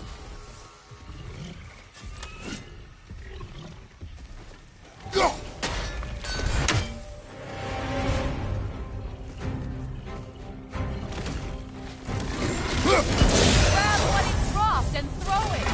Grab what it dropped and throw it!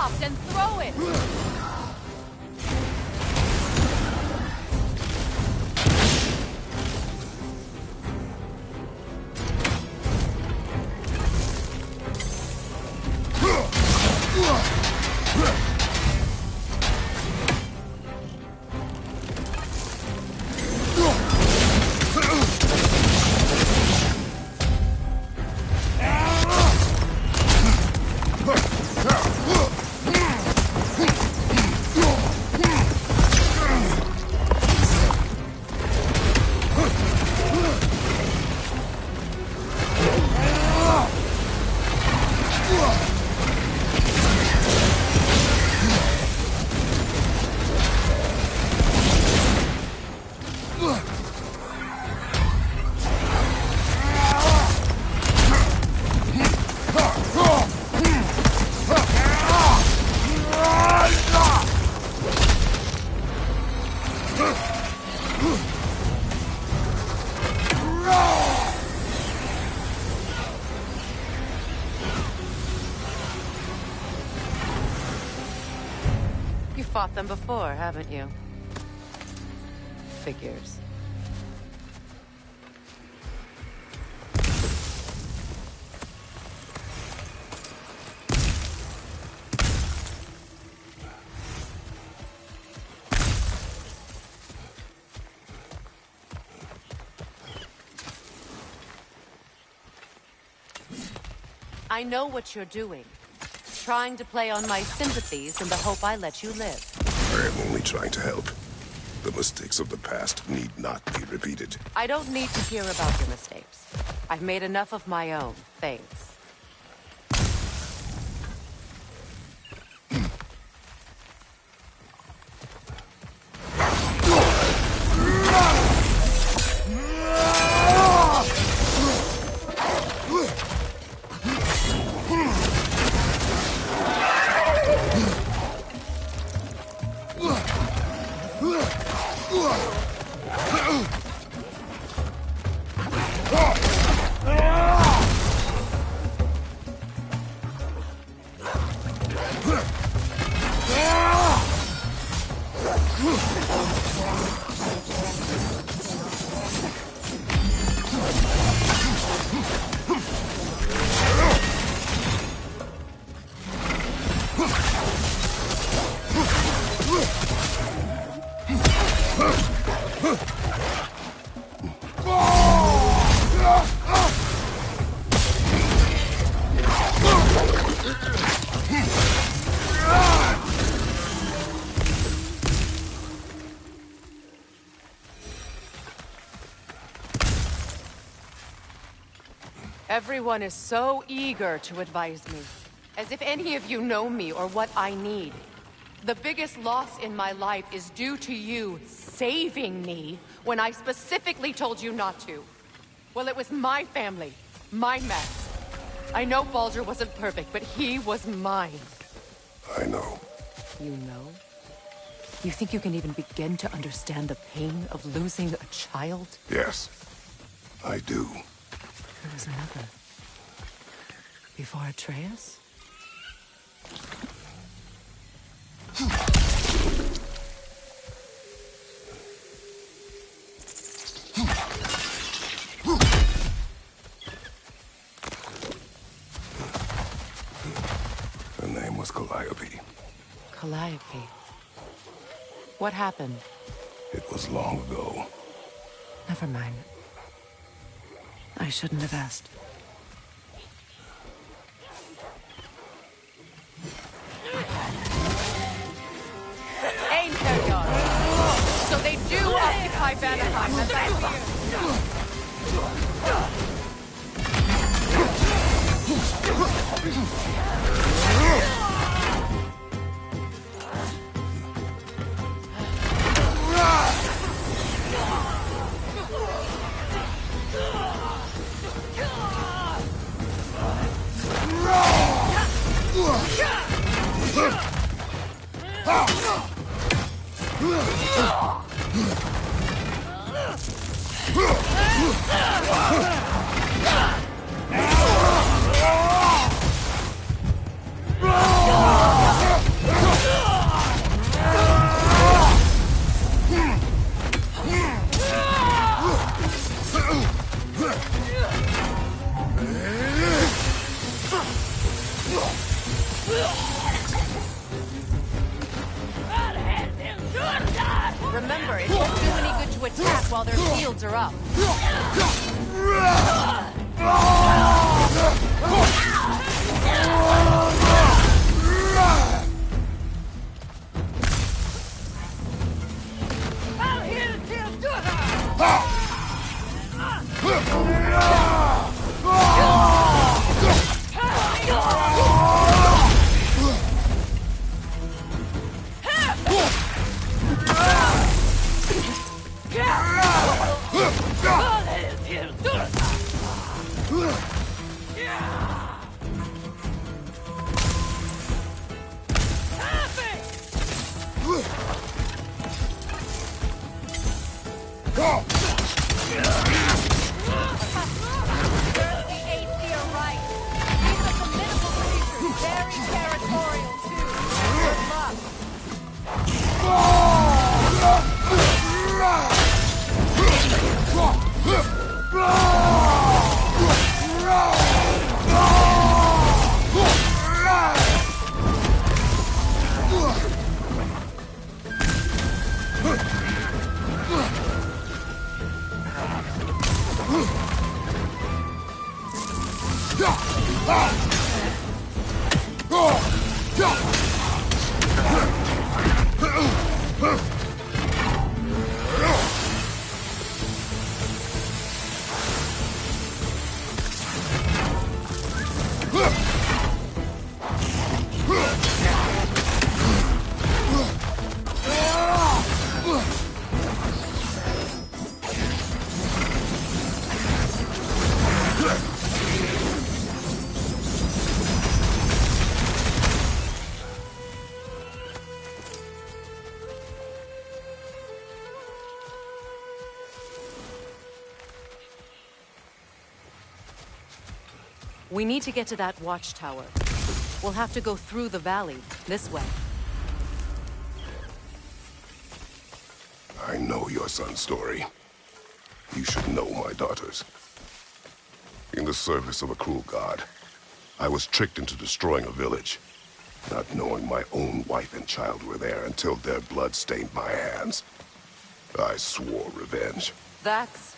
dropped and throw it! Fought them before, haven't you? Figures. I know what you're doing. Trying to play on my sympathies in the hope I let you live. I am only trying to help. The mistakes of the past need not be repeated. I don't need to hear about your mistakes. I've made enough of my own, thanks. Everyone is so eager to advise me, as if any of you know me or what I need. The biggest loss in my life is due to you saving me when I specifically told you not to. Well, it was my family, my mess. I know Baldur wasn't perfect, but he was mine. I know. You know? You think you can even begin to understand the pain of losing a child? Yes, I do. There was another. Before Atreus? Her name was Calliope. Calliope. What happened? It was long ago. Never mind. I shouldn't have asked. Einherjar. So they do occupy Vanaheim, as I Remember, it won't do any good to attack while their shields are up. We need to get to that watchtower. We'll have to go through the valley, this way. I know your son's story. You should know my daughter's. In the service of a cruel god, I was tricked into destroying a village, not knowing my own wife and child were there until their blood stained my hands. I swore revenge. That's...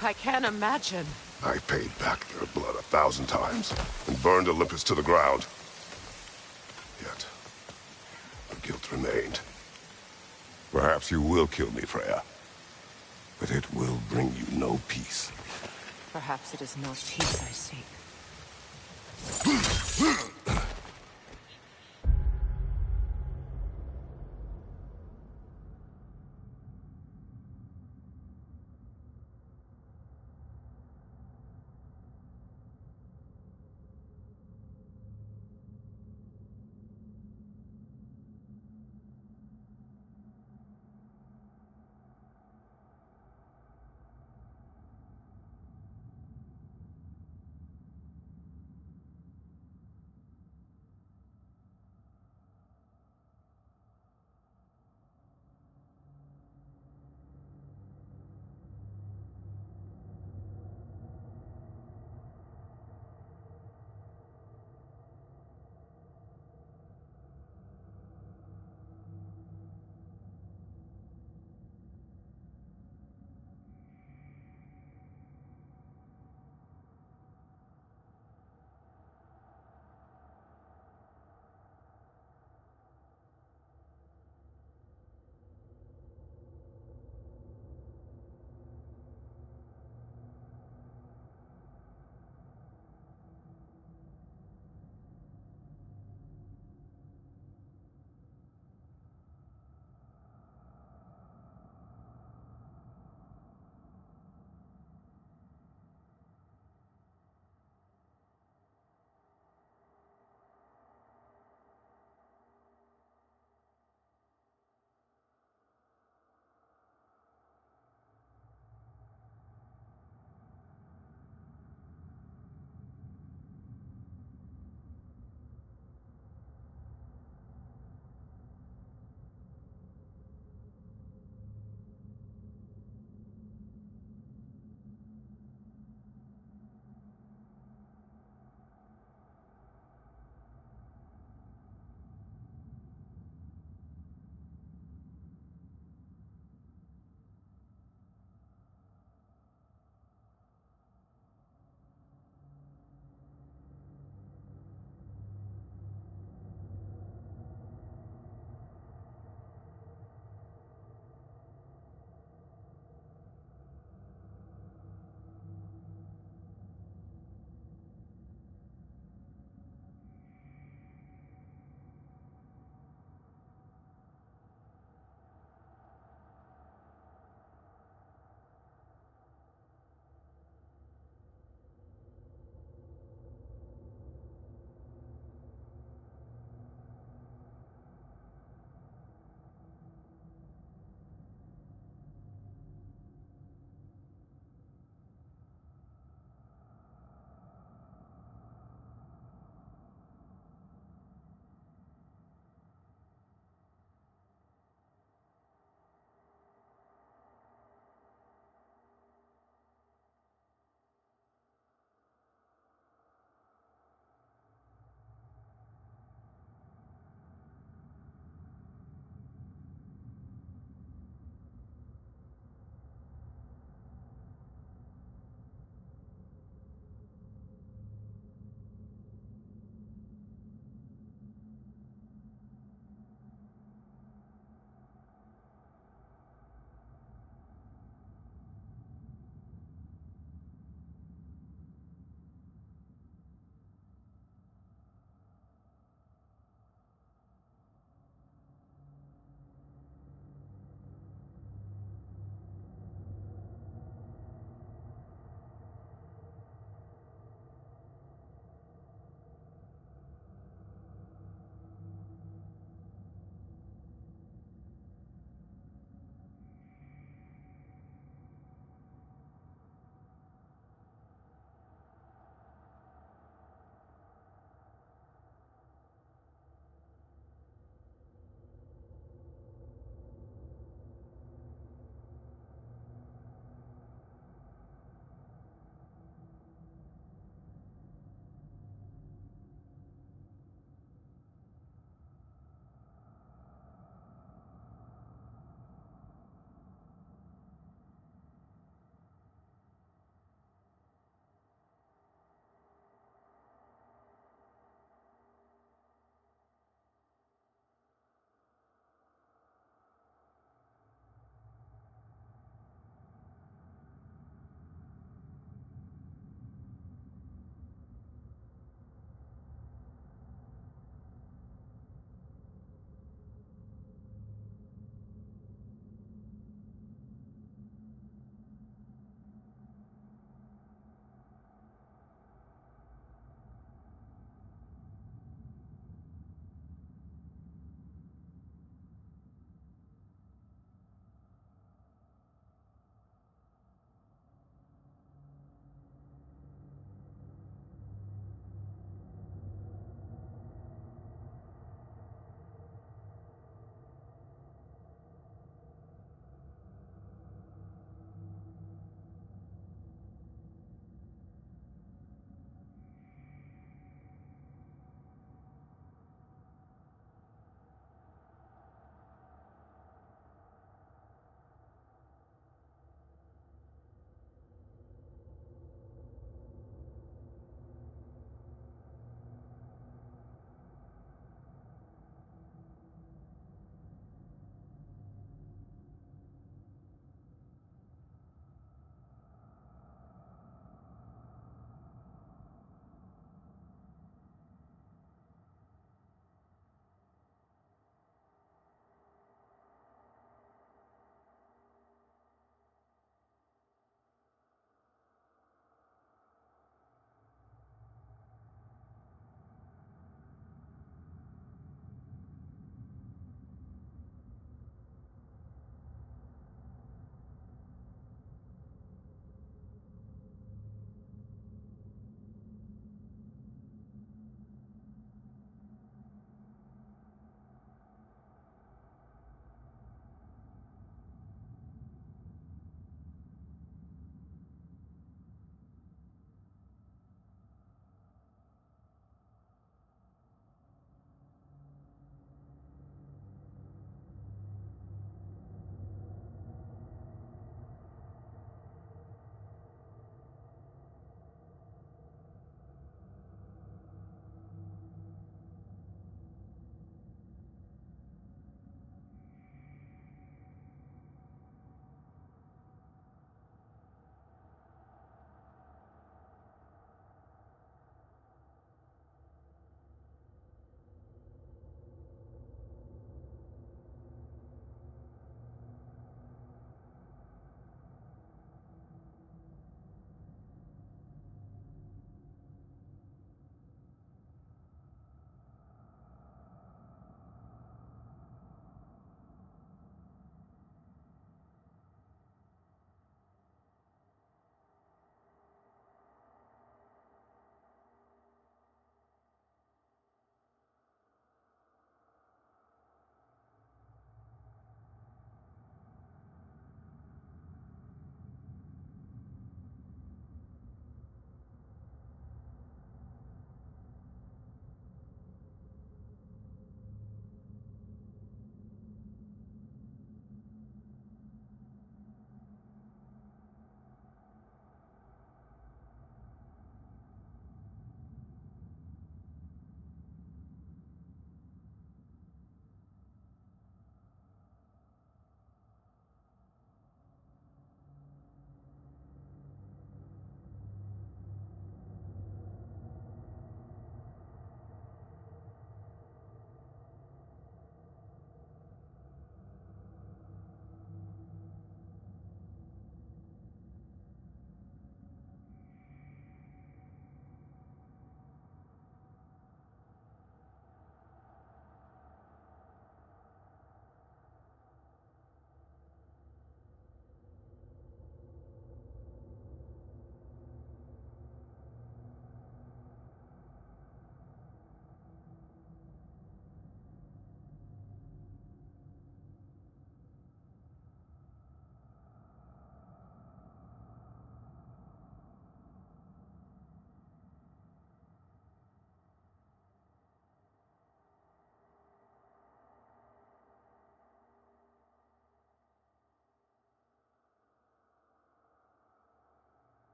I can't imagine. I paid back their blood 1,000 times and burned Olympus to the ground. Yet, the guilt remained. Perhaps you will kill me, Freya, but it will bring you no peace. Perhaps it is not peace I seek.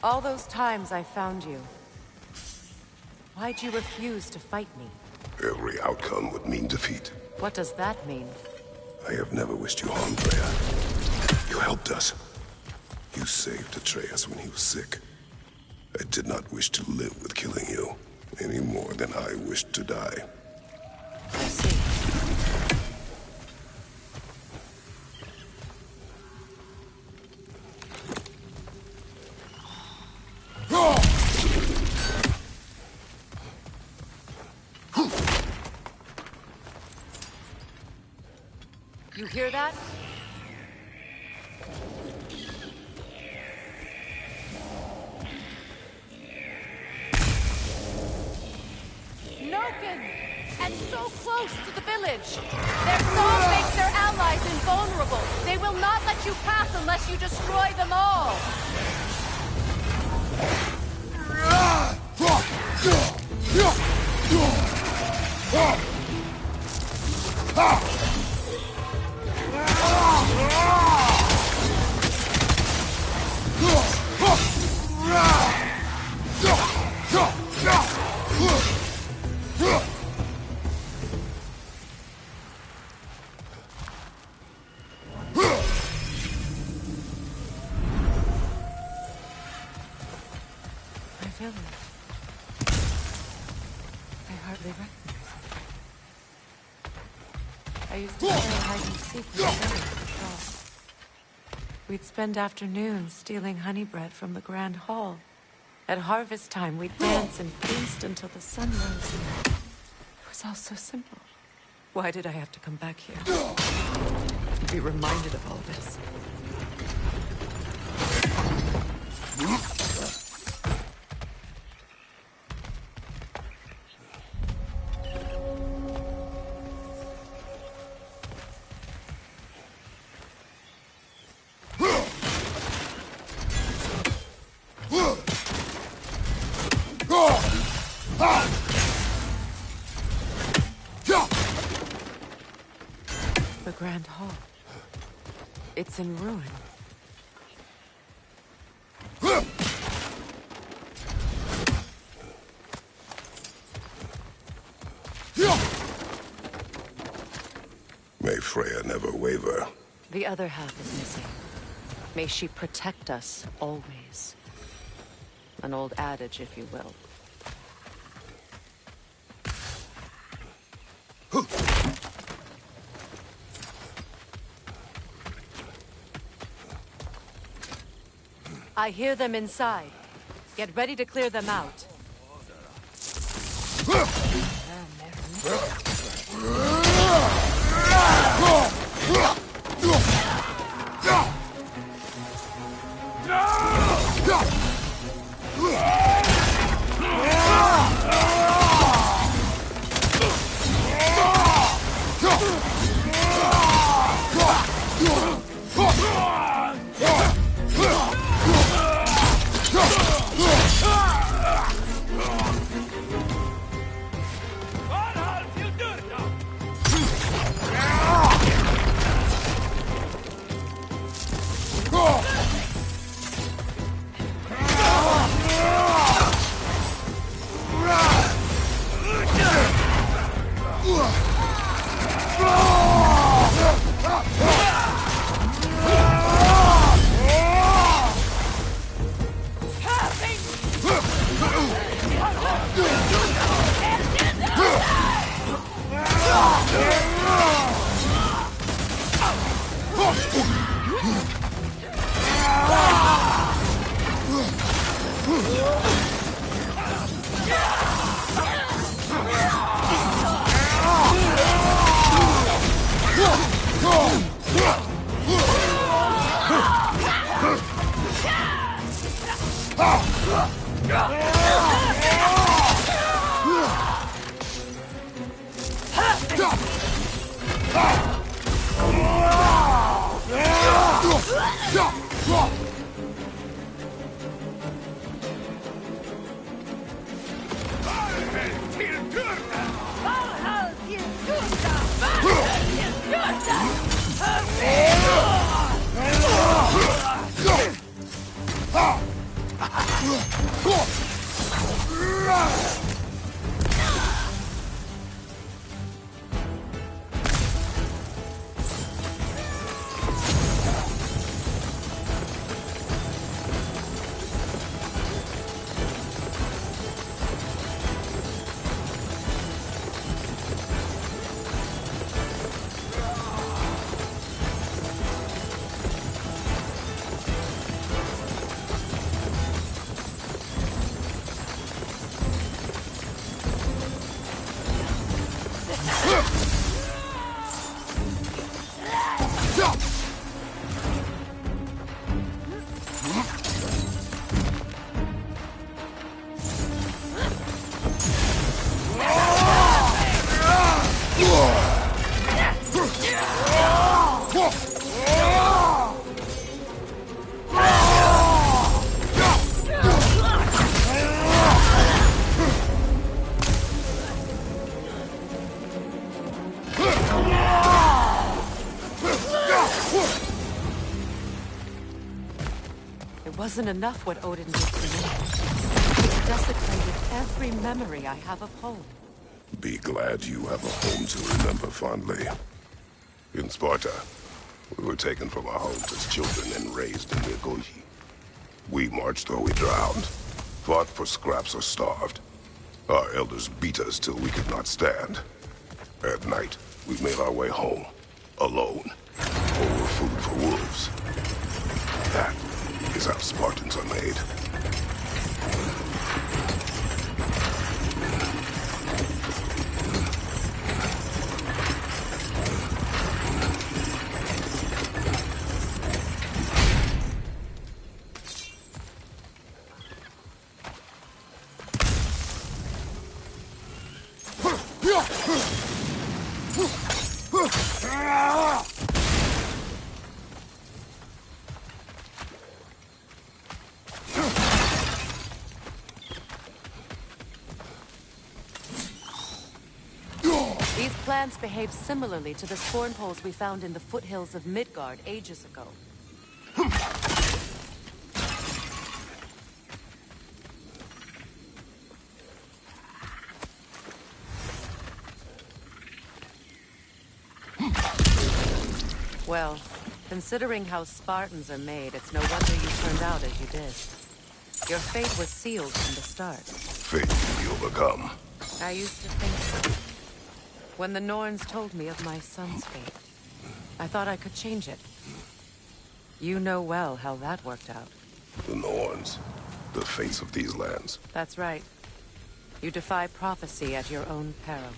All those times I found you, why'd you refuse to fight me? Every outcome would mean defeat. What does that mean? I have never wished you harm, Freya. You helped us. You saved Atreus when he was sick. I did not wish to live with killing you, any more than I wished to die. I see. You hear that? Noken! And so close to the village! Their song makes their allies invulnerable! They will not let you pass unless you destroy them all! I hardly recognize it. I used to play hide and seek with the village. We'd spend afternoons stealing honey bread from the Grand Hall. At harvest time, we'd dance and feast until the sun rose. It was all so simple. Why did I have to come back here? Be reminded of all this. The Grand Hall. It's in ruin. May Freya never waver. The other half is missing. May she protect us always. An old adage, if you will. I hear them inside. Get ready to clear them out. It wasn't enough what Odin did to me. It's desecrated every memory I have of home. Be glad you have a home to remember fondly. In Sparta, we were taken from our homes as children and raised in Nigoji. We marched or we drowned, fought for scraps or starved. Our elders beat us till we could not stand. At night, we made our way home, alone, or were food for wolves. That is how Spartans are made. These plants behave similarly to the spawn poles we found in the foothills of Midgard ages ago. Well, considering how Spartans are made, it's no wonder you turned out as you did. Your fate was sealed from the start. Fate can be overcome. I used to think so. When the Norns told me of my son's fate, I thought I could change it. You know well how that worked out. The Norns, the face of these lands. That's right. You defy prophecy at your own peril.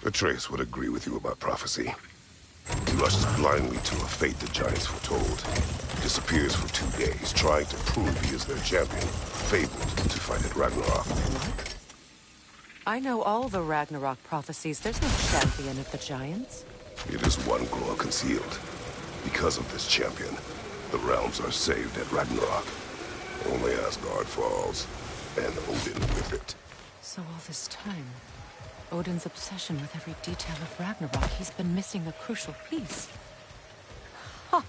Atreus would agree with you about prophecy. He rushes blindly to a fate the giants foretold. Disappears for 2 days, trying to prove he is their champion, fabled to fight at Ragnarok. What? I know all the Ragnarok prophecies. There's no champion of the giants. It is one glow concealed. Because of this champion, the realms are saved at Ragnarok. Only Asgard falls, and Odin with it. So all this time, Odin's obsession with every detail of Ragnarok, he's been missing a crucial piece. Huh.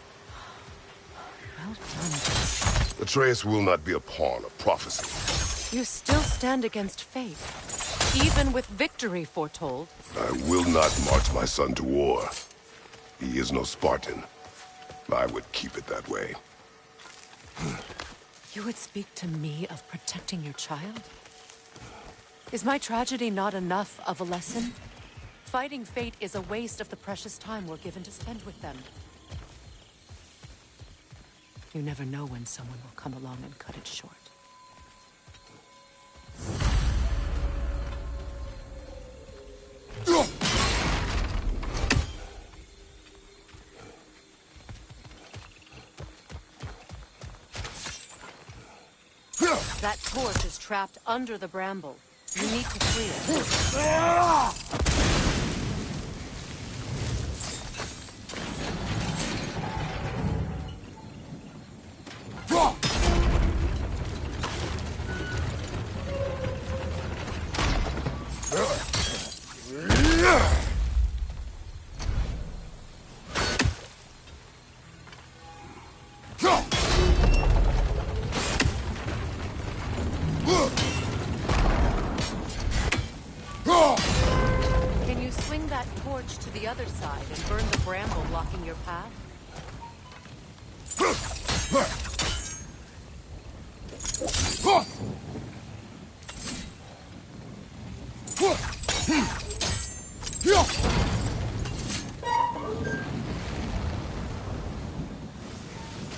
Well done. Atreus will not be a pawn of prophecy. You still stand against fate, even with victory foretold. I will not march my son to war. He is no Spartan. I would keep it that way. You would speak to me of protecting your child? Is my tragedy not enough of a lesson? Fighting fate is a waste of the precious time we're given to spend with them. You never know when someone will come along and cut it short. That torch is trapped under the bramble. You need to free it. Can you swing that torch to the other side and burn the bramble blocking your path?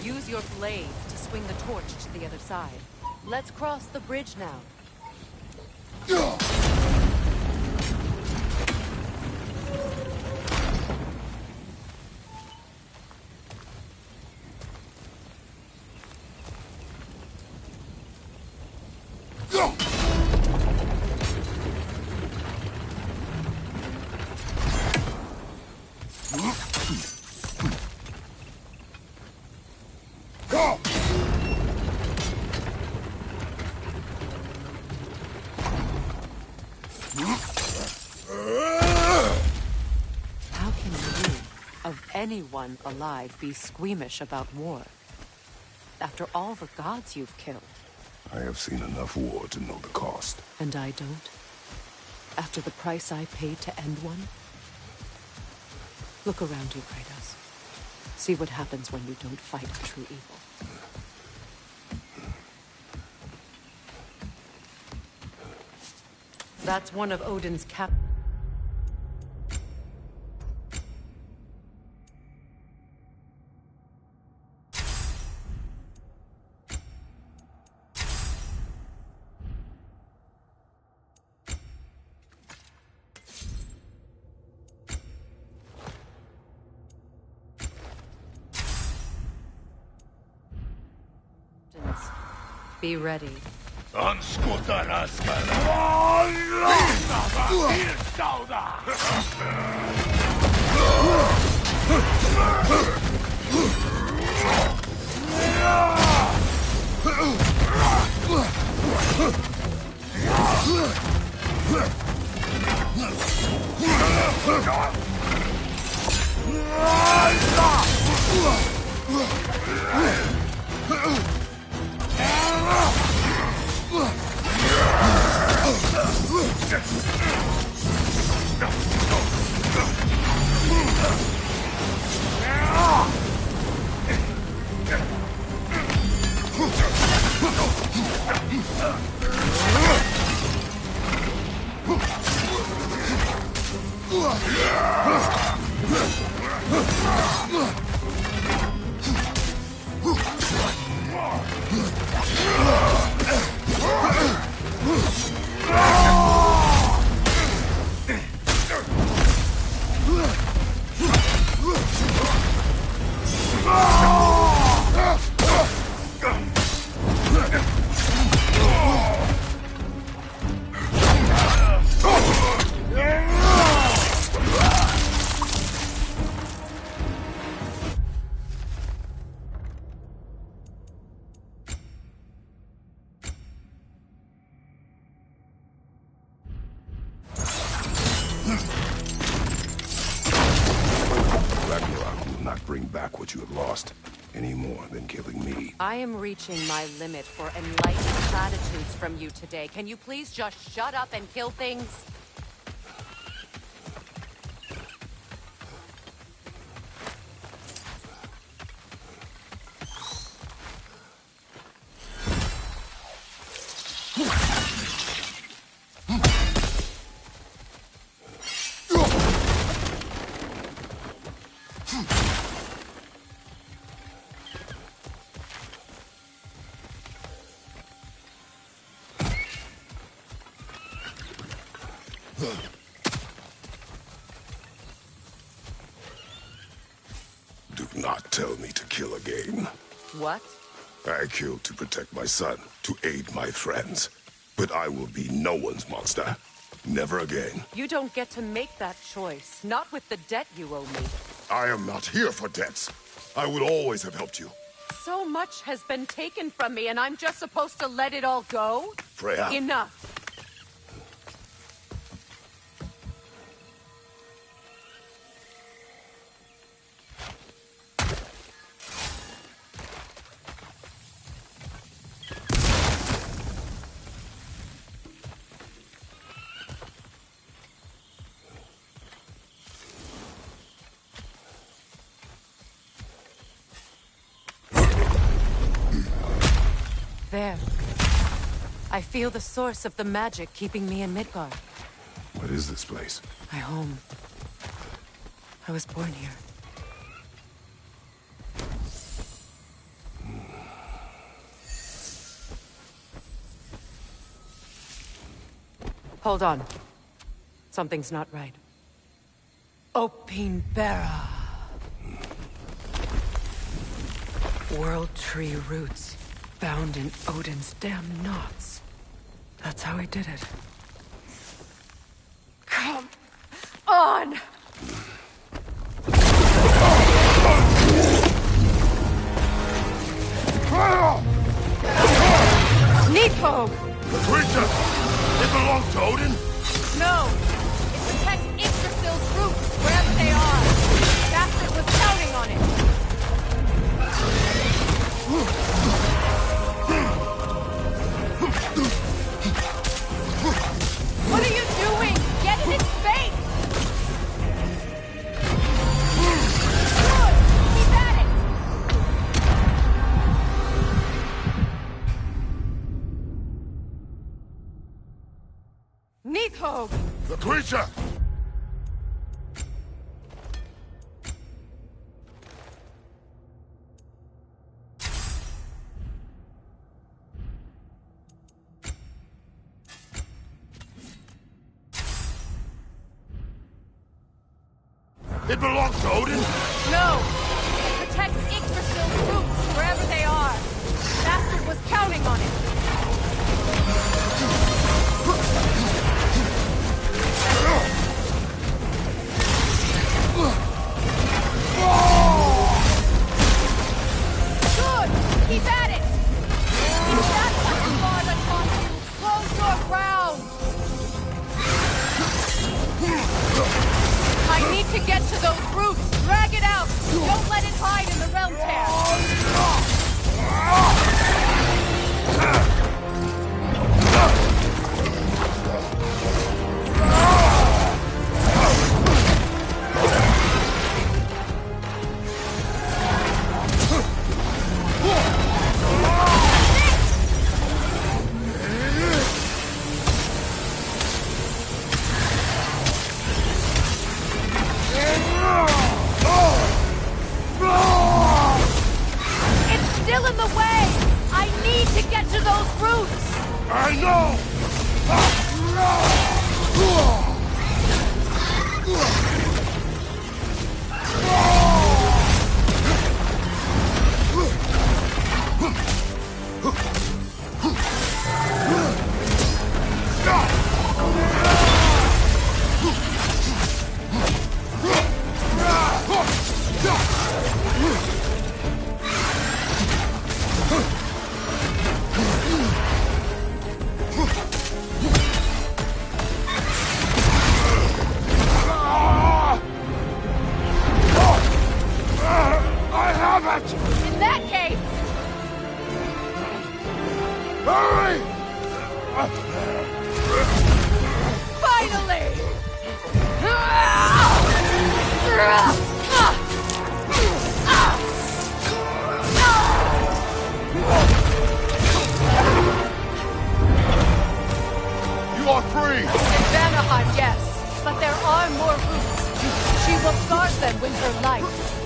Use your blades to swing the torch to the other side. Let's cross the bridge now. anyone alive be squeamish about war? After all the gods you've killed. I have seen enough war to know the cost. And I don't? After the price I paid to end one? Look around you, Kratos. See what happens when you don't fight true evil. That's one of Odin's cap... Be ready. Ragnarok will not bring back what you have lost, any more than killing me. I am reaching my limit for enlightened platitudes from you today. Can you please just shut up and kill things? Do not tell me to kill again. What? I killed to protect my son, to aid my friends. But I will be no one's monster. Never again. You don't get to make that choice. Not with the debt you owe me. I am not here for debts. I would always have helped you. So much has been taken from me, and I'm just supposed to let it all go? Freya. Enough. There. I feel the source of the magic keeping me in Midgard. What is this place? My home. I was born here. Hold on. Something's not right. Opinbera. World tree roots. Bound in Odin's damn knots. That's how he did it. Come on! Nico! The creature! It belongs to Odin? No! It protects Yggdrasil's roots, wherever they are. That's what it was telling creature! It belongs to Odin? No! It protects Yggdrasil's roots wherever they are. Bastard was counting on it. Good! Keep at it! That's what the Father taught you! Close your ground! I need to get to those roots! Drag it out! Don't let it hide in the realm tear! Still in the way! I need to get to those roots! I know! I have it! In that case, Hurry! finally! You are free! In Vanaheim, yes, but there are more roots. She will guard them with her life.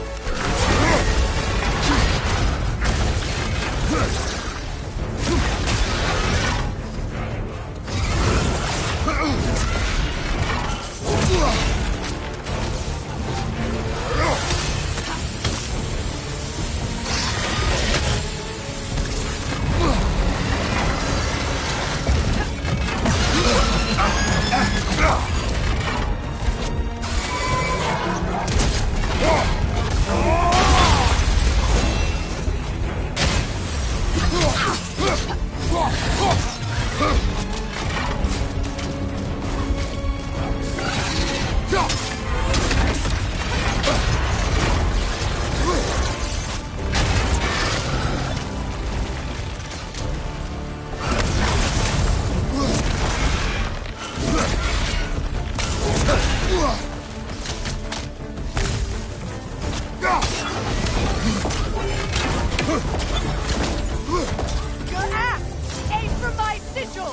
Your axe! Aim for my sigil!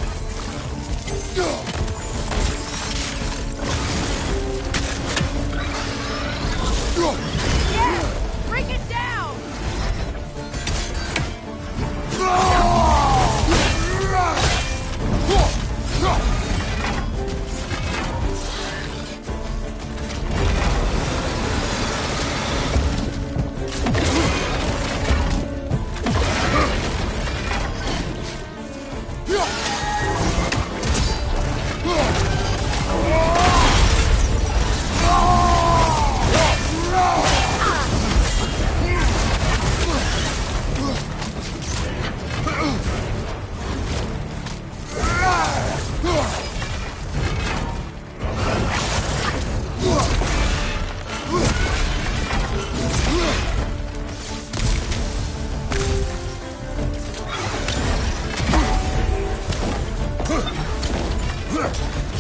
Yes! Bring it down!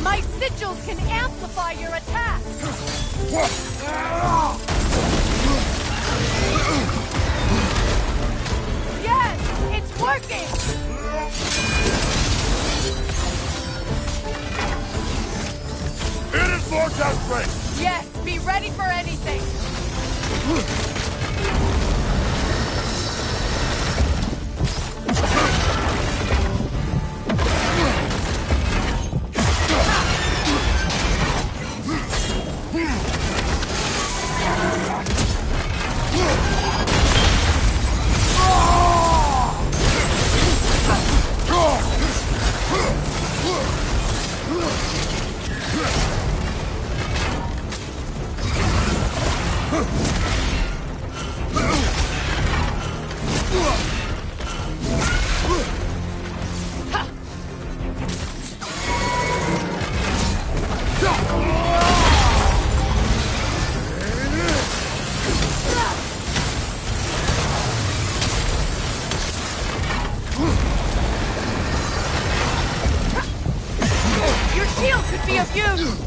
My sigils can amplify your attacks! Yes! It's working! Vortex outbreak! Yes, be ready for anything! Your shield could be of use!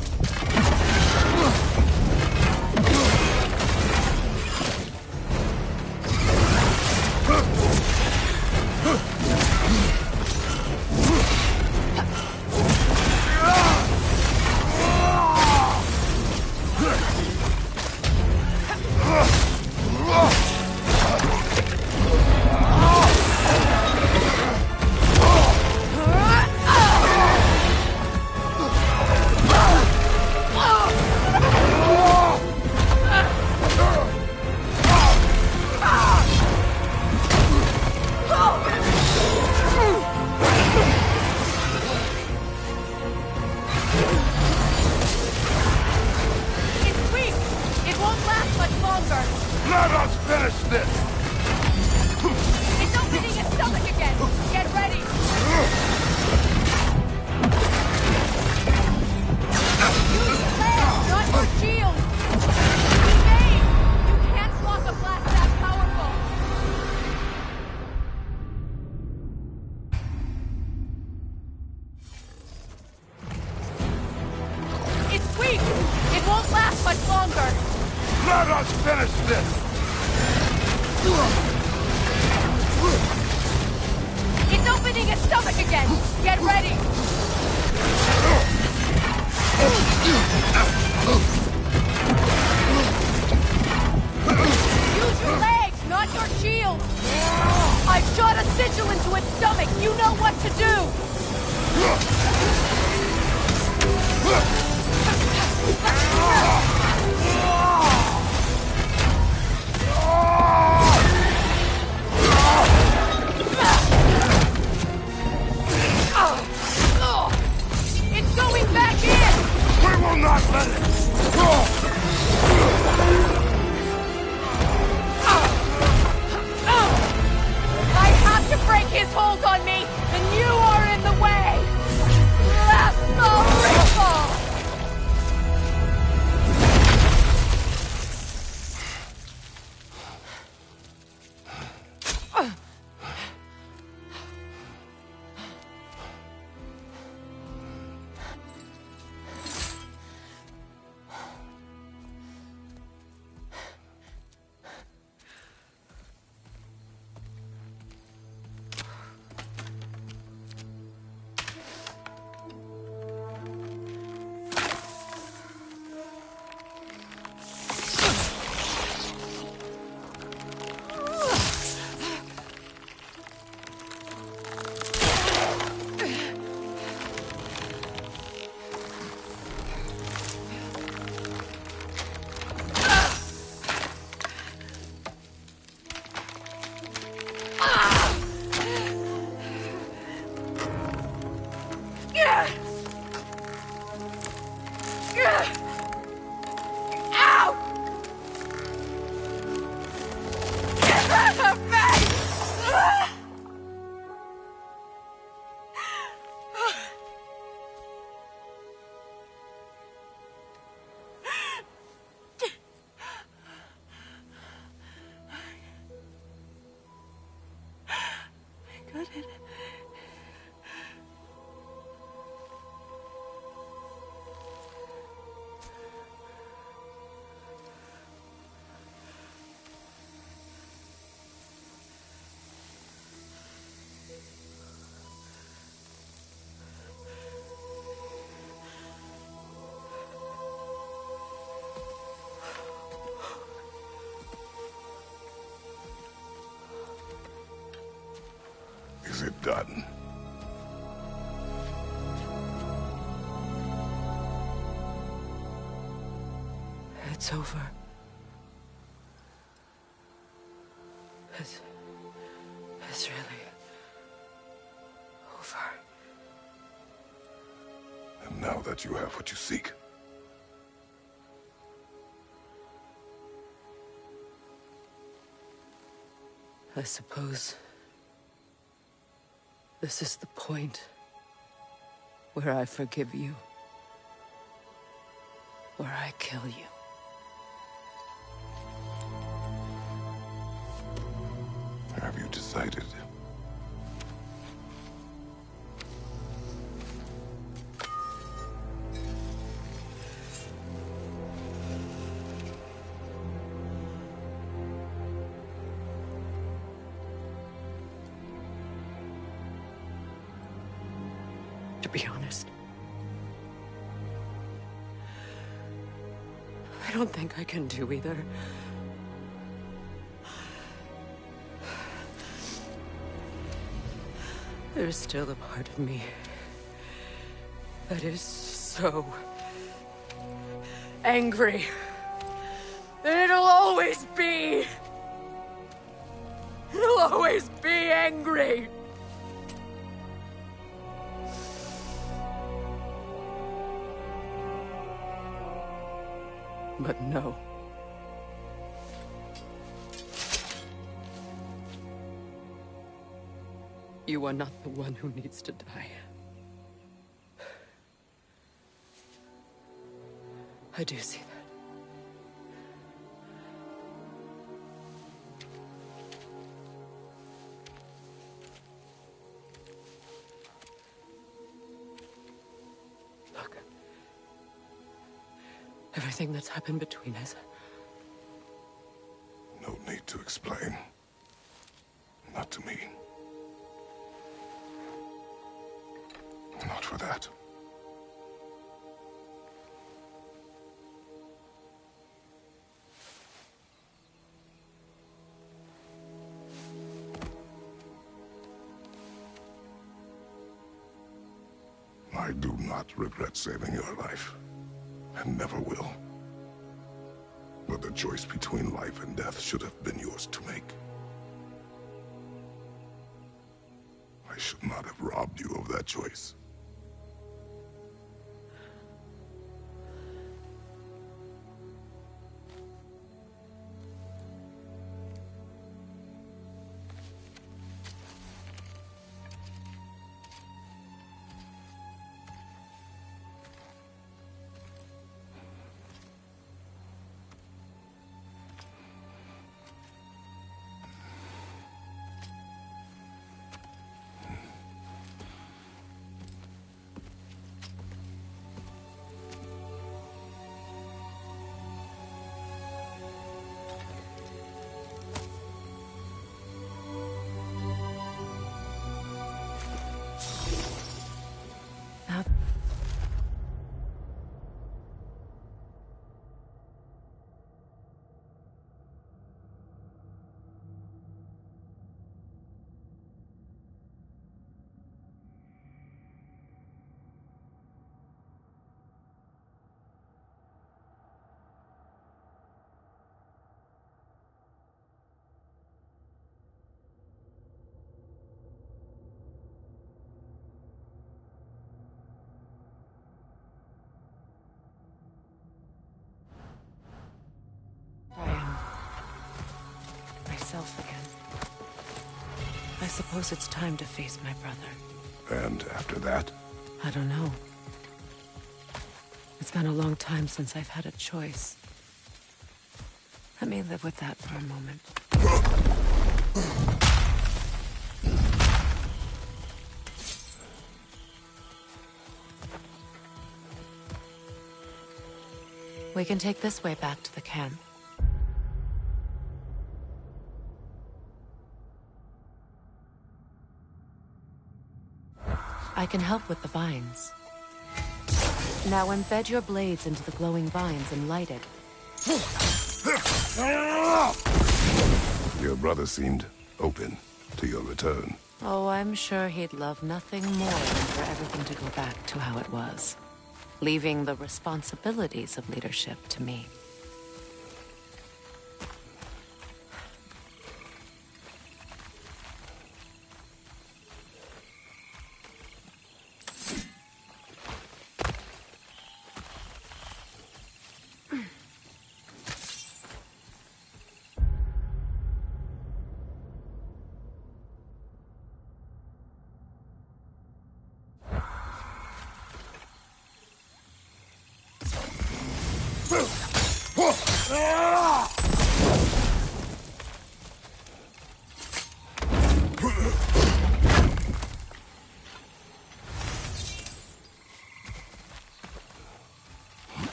Let us finish this! It's opening its stomach again! Get ready! Use your legs, not your shield! Evade! You can't block a blast that powerful! It's weak! It won't last much longer! Let us finish this! It's opening its stomach again! Get ready! Use your legs, not your shield! I've shot a sigil into its stomach! You know what to do! It's going back in! We will not let it! I have to break his hold on me, and you are in the way! Blast the ritual! done. It's over. It's really over. And now that you have what you seek, I suppose this is the point where I forgive you, where I kill you. have you decided? To be honest, I don't think I can do either. There's still a part of me that is so angry that it'll always be angry. But no. You are not the one who needs to die. I do see that. Look. Everything that's happened between us. No need to explain. Not to me. Not for that. I do not regret saving your life, and never will. But the choice between life and death should have been yours to make. I should not have robbed you of that choice. I am myself again. I suppose it's time to face my brother. And after that? I don't know. It's been a long time since I've had a choice. Let me live with that for a moment. We can take this way back to the camp. I can help with the vines. Now embed your blades into the glowing vines and light it. Your brother seemed open to your return. Oh, I'm sure he'd love nothing more than for everything to go back to how it was, leaving the responsibilities of leadership to me.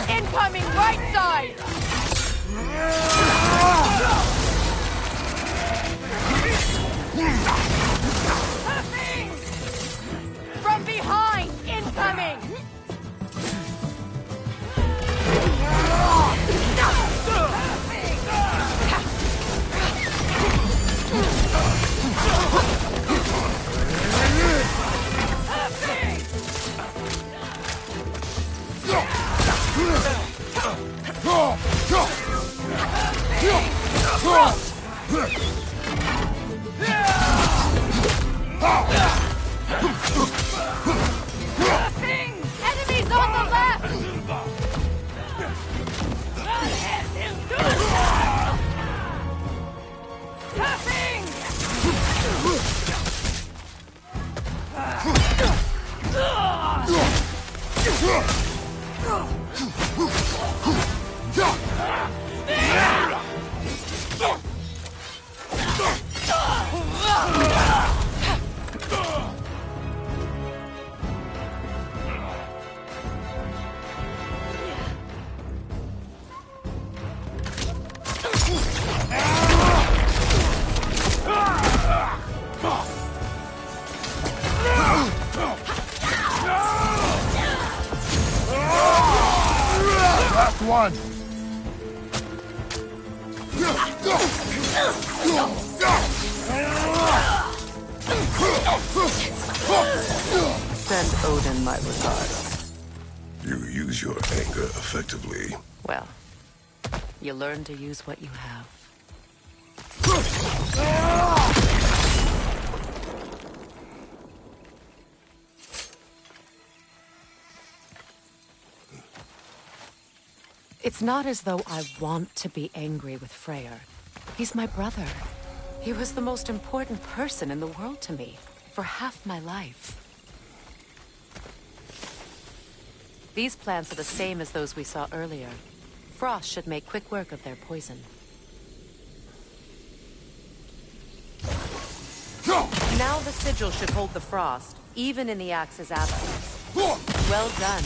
Incoming right side! From behind! Incoming! Enemies on the left! Last one! Send Odin my regards. You use your anger effectively. Well, you learn to use what you have. It's not as though I want to be angry with Freyr. He's my brother. He was the most important person in the world to me, for half my life. These plants are the same as those we saw earlier. Frost should make quick work of their poison. Now the sigil should hold the frost, even in the axe's absence. Well done.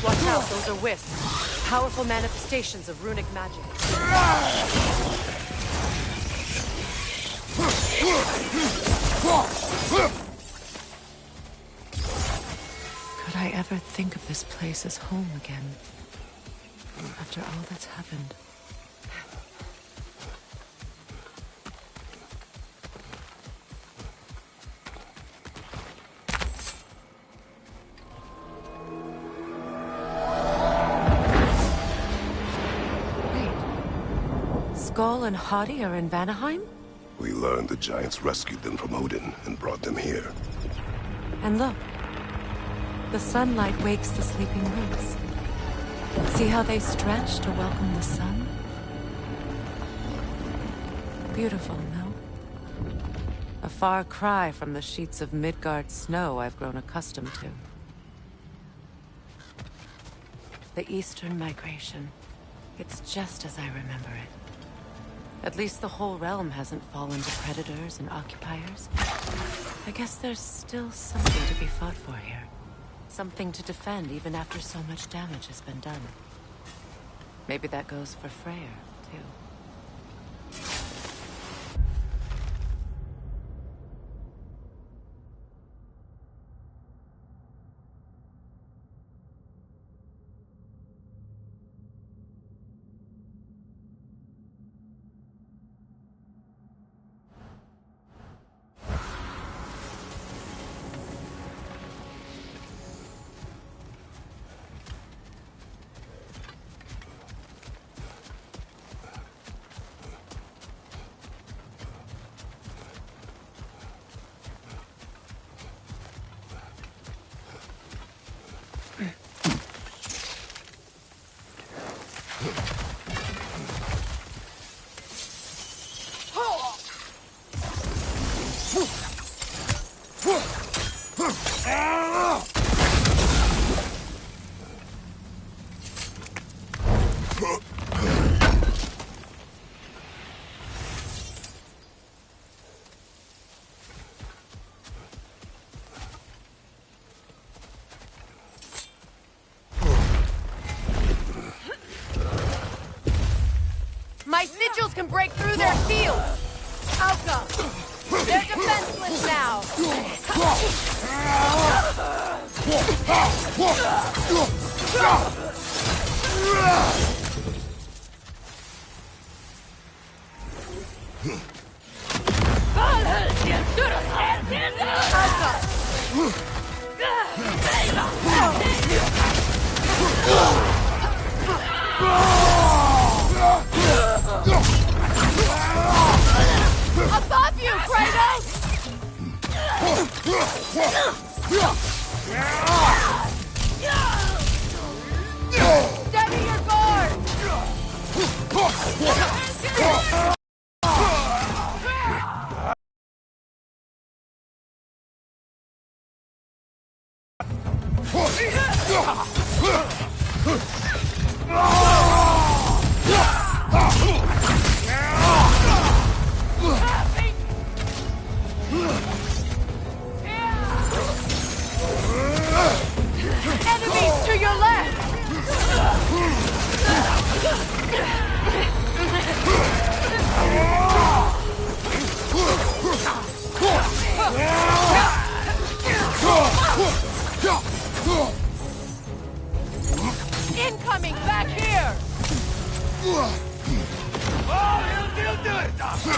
Watch out, those are wisps. Powerful manifestations of runic magic. Could I ever think of this place as home again? After all that's happened. Skull and Hadi are in Vanaheim? We learned the giants rescued them from Odin and brought them here. And look. The sunlight wakes the sleeping roots. See how they stretch to welcome the sun? Beautiful, no? A far cry from the sheets of Midgard snow I've grown accustomed to. The Eastern Migration. It's just as I remember it. At least the whole realm hasn't fallen to predators and occupiers. I guess there's still something to be fought for here. Something to defend even after so much damage has been done. Maybe that goes for Freyr, too. My sigils can break through their shields! Alka! They're defenseless now! Above you, Kratos! Steady your guard! Enemies to your left! Incoming back here! Oh, he'll do it, Doctor!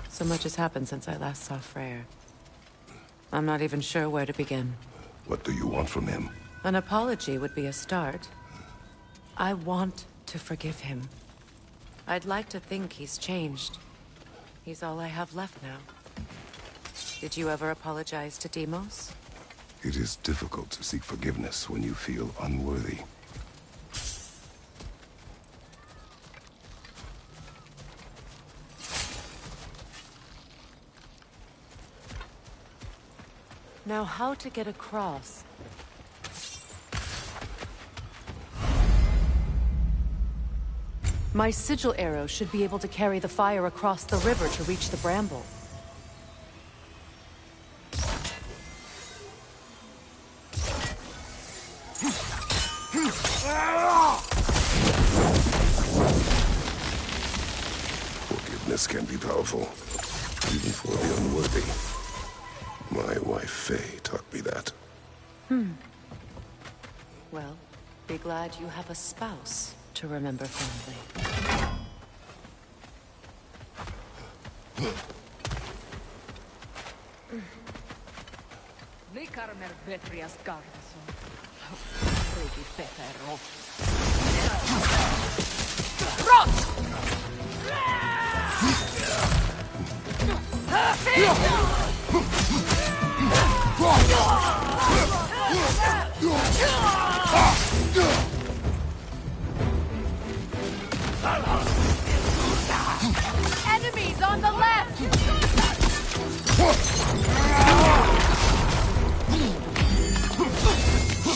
So much has happened since I last saw Freyr. I'm not even sure where to begin. What do you want from him? An apology would be a start. I want to forgive him. I'd like to think he's changed. He's all I have left now. Did you ever apologize to Deimos? It is difficult to seek forgiveness when you feel unworthy. Now, how to get across? My sigil arrow should be able to carry the fire across the river to reach the bramble. Forgiveness can be powerful, even for the unworthy. My wife, Faye, taught me that. Well, be glad you have a spouse to remember fondly. Enemies on the left!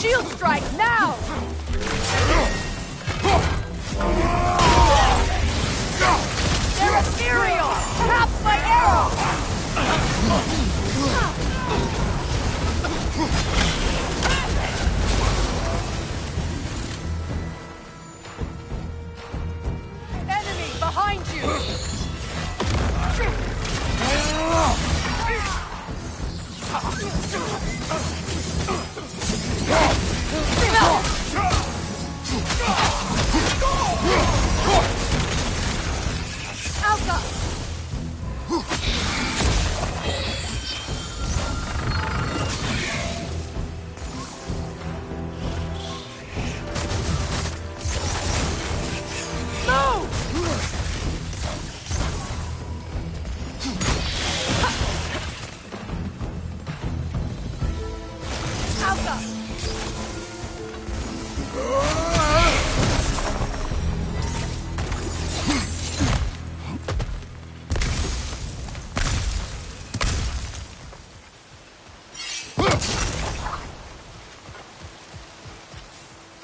Shield strike now! They're ethereal! Perhaps my arrow! Enemy behind you! Alka!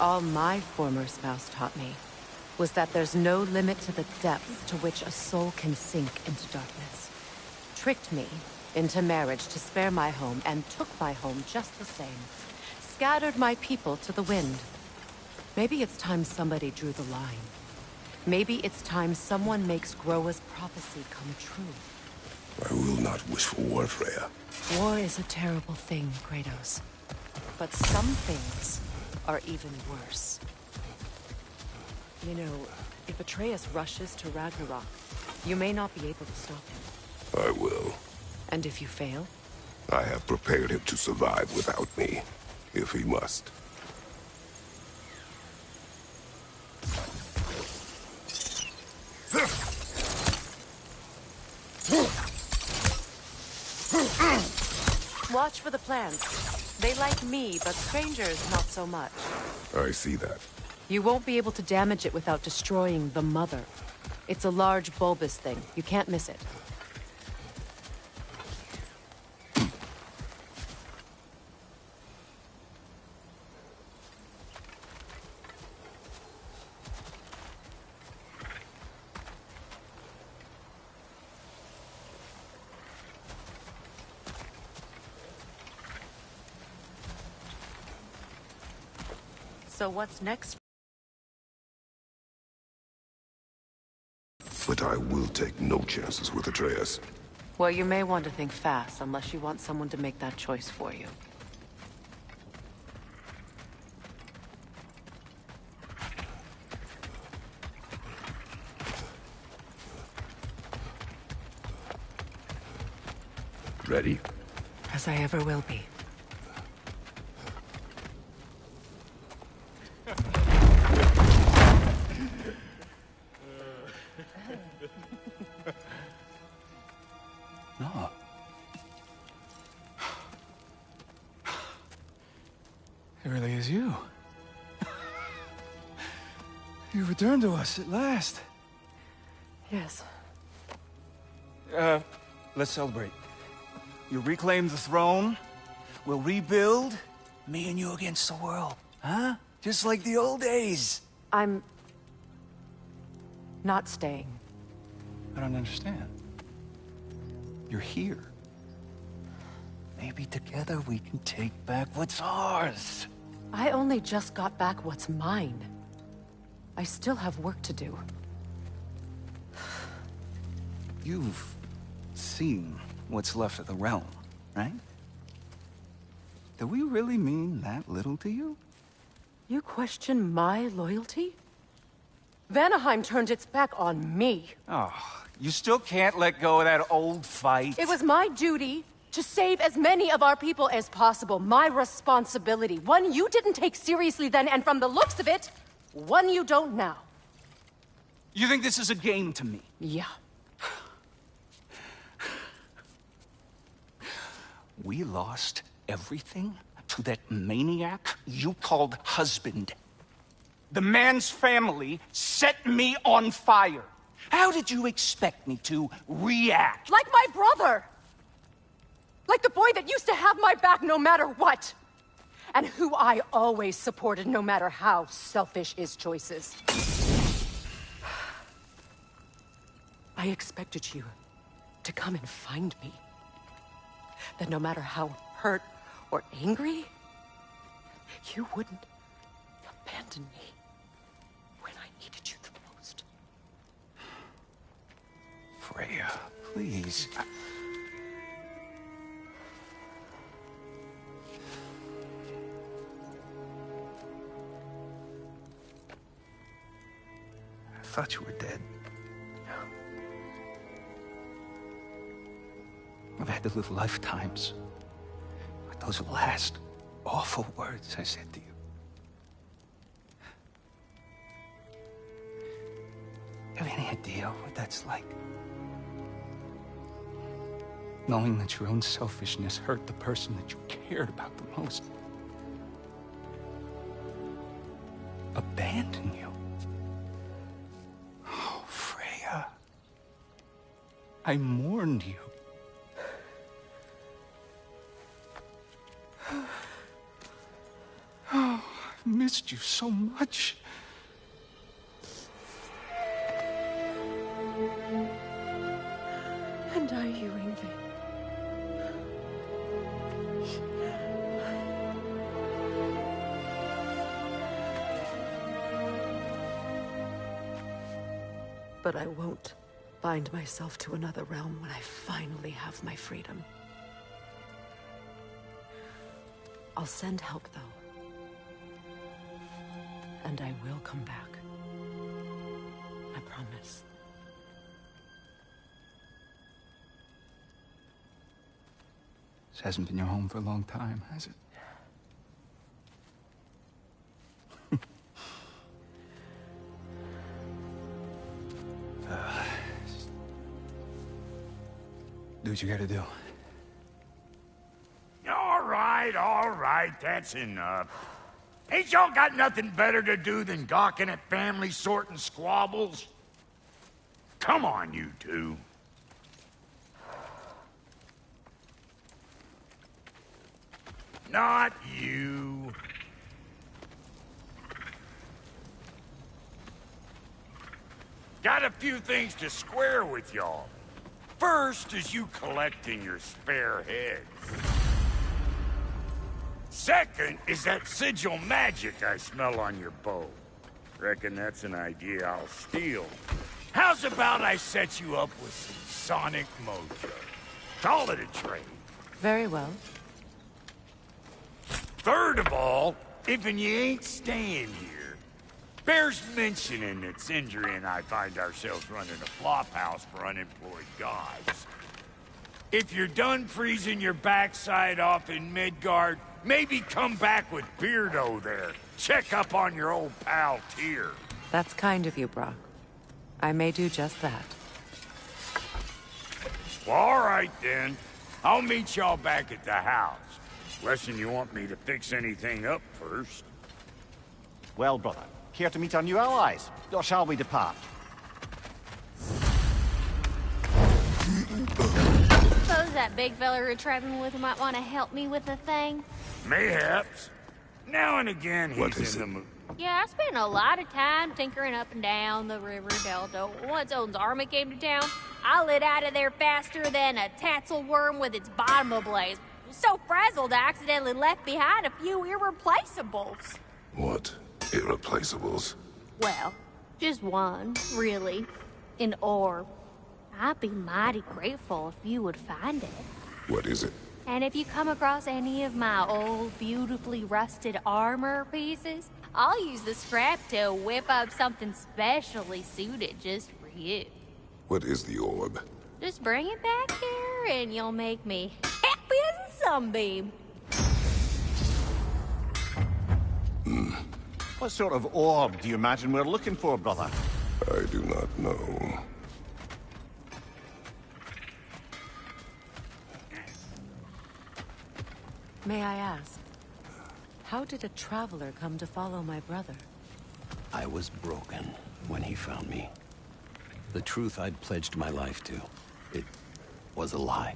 All my former spouse taught me was that there's no limit to the depths to which a soul can sink into darkness. Tricked me into marriage to spare my home and took my home just the same. Scattered my people to the wind. Maybe it's time somebody drew the line. Maybe it's time someone makes Groa's prophecy come true. I will not wish for war, Freya. War is a terrible thing, Kratos. But some things are even worse. You know, if Atreus rushes to Ragnarok, you may not be able to stop him. I will. And if you fail? I have prepared him to survive without me, if he must. Watch for the plants. They like me, but strangers not so much. I see that. You won't be able to damage it without destroying the mother. It's a large bulbous thing. You can't miss it. So what's next? But I will take no chances with Atreus. Well, you may want to think fast, unless you want someone to make that choice for you. Ready? As I ever will be. No. It really is you. You returned to us at last. Yes. Let's celebrate. You reclaimed the throne. We'll rebuild, me and you against the world, huh? Just like the old days. I'm... not staying. I don't understand. You're here. Maybe together we can take back what's ours. I only just got back what's mine. I still have work to do. You've seen what's left of the realm, right? Do we really mean that little to you? You question my loyalty? Vanaheim turned its back on me. Oh, you still can't let go of that old fight? It was my duty to save as many of our people as possible. My responsibility. One you didn't take seriously then, and from the looks of it, one you don't now. You think this is a game to me? Yeah. We lost everything to that maniac you called husband. The man's family set me on fire. How did you expect me to react? Like my brother! Like the boy that used to have my back no matter what! And who I always supported no matter how selfish his choices. I expected you to come and find me. That no matter how hurt or angry, you wouldn't abandon me when I needed you the most. Freya, please. I thought you were dead. I've had to live lifetimes with those last awful words I said to you. Have any idea what that's like? Knowing that your own selfishness hurt the person that you cared about the most. Abandon you. Oh, Freya. I mourned you. Oh, I've missed you so much. And I, you, Yngvi. But I won't bind myself to another realm when I finally have my freedom. I'll send help, though. And I will come back. I promise. This hasn't been your home for a long time, has it? Do what you gotta do. All right, that's enough. Ain't y'all got nothing better to do than gawking at family sorting squabbles? Come on, you two. Not you. Got a few things to square with y'all. First is you collecting your spare heads. Second is that sigil magic I smell on your bow. Reckon that's an idea I'll steal. How's about I set you up with some sonic mojo? Call it a trade. Very well. Third of all, if you ain't staying here, bears mentioning that Sindri and I find ourselves running a flop house for unemployed gods. If you're done freezing your backside off in Midgard, maybe come back with Beardo there. Check up on your old pal Tyr. That's kind of you, Brock. I may do just that. Well, all right then. I'll meet y'all back at the house. Lesson you want me to fix anything up first. Well, brother, care to meet our new allies? Or shall we depart? Suppose that big fella you're traveling with might want to help me with a thing? Mayhaps. Now and again, What he's is in it? the mood. Yeah, I spent a lot of time tinkering up and down the river delta. Once Odin's army came to town, I lit out of there faster than a tassel worm with its bottom ablaze. So frazzled, I accidentally left behind a few irreplaceables. What? Irreplaceables? Well, just one, really. An orb. I'd be mighty grateful if you would find it. What is it? And if you come across any of my old, beautifully rusted armor pieces, I'll use the scrap to whip up something specially suited just for you. What is the orb? Just bring it back here and you'll make me happy as a sunbeam. What sort of orb do you imagine we're looking for, brother? I do not know. May I ask, how did a traveler come to follow my brother? I was broken when he found me. The truth I'd pledged my life to, it was a lie.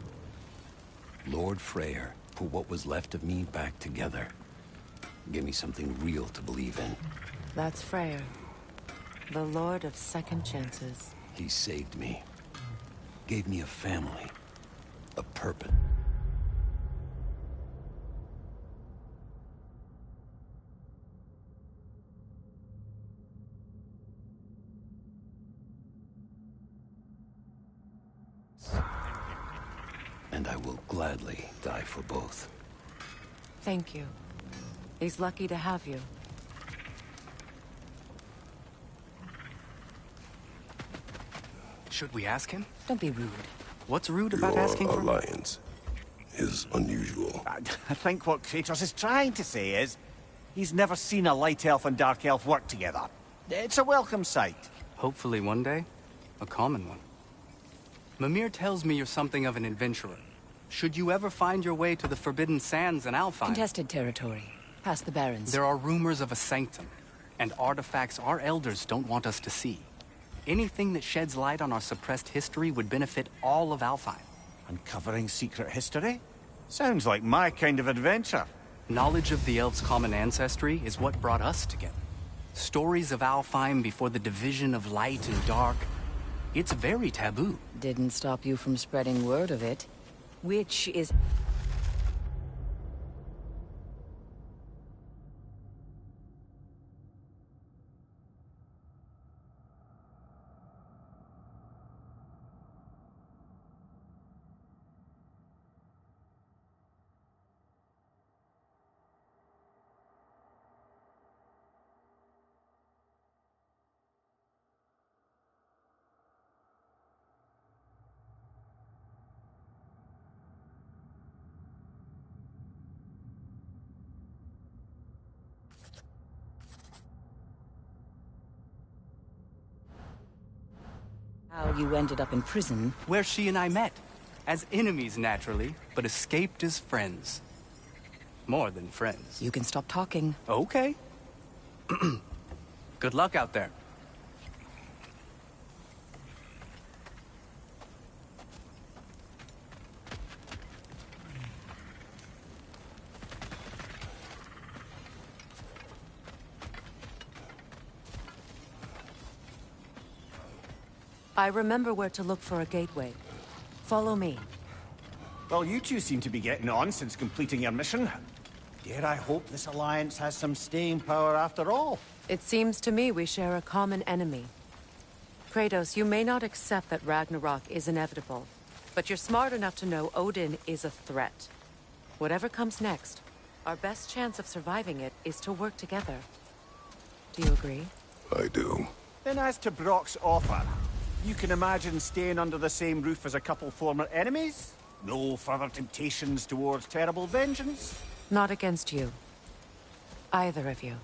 Lord Freyr put what was left of me back together. Give me something real to believe in. That's Freyr, the Lord of Second Chances. He saved me. Gave me a family. A purpose. And I will gladly die for both. Thank you. He's lucky to have you. Should we ask him? Don't be rude. What's rude about Your asking for... alliance is unusual. I think what Kratos is trying to say is, he's never seen a light elf and dark elf work together. It's a welcome sight. Hopefully one day, a common one. Mimir tells me you're something of an adventurer. Should you ever find your way to the Forbidden Sands in Alfheim... Contested territory. Past the Barrens. There are rumors of a sanctum, and artifacts our elders don't want us to see. Anything that sheds light on our suppressed history would benefit all of Alfheim. Uncovering secret history? Sounds like my kind of adventure. Knowledge of the elves' common ancestry is what brought us together. Stories of Alfheim before the division of light and dark. It's very taboo. Didn't stop you from spreading word of it. Which is... how you ended up in prison. Where she and I met. As enemies, naturally, but escaped as friends. More than friends. You can stop talking. Okay. Good luck out there. I remember where to look for a gateway. Follow me. Well, you two seem to be getting on since completing your mission. Dare I hope this alliance has some staying power after all? It seems to me we share a common enemy. Kratos, you may not accept that Ragnarok is inevitable, but you're smart enough to know Odin is a threat. Whatever comes next, our best chance of surviving it is to work together. Do you agree? I do. Then as to Brock's offer, you can imagine staying under the same roof as a couple former enemies? No further temptations towards terrible vengeance? Not against you. Either of you.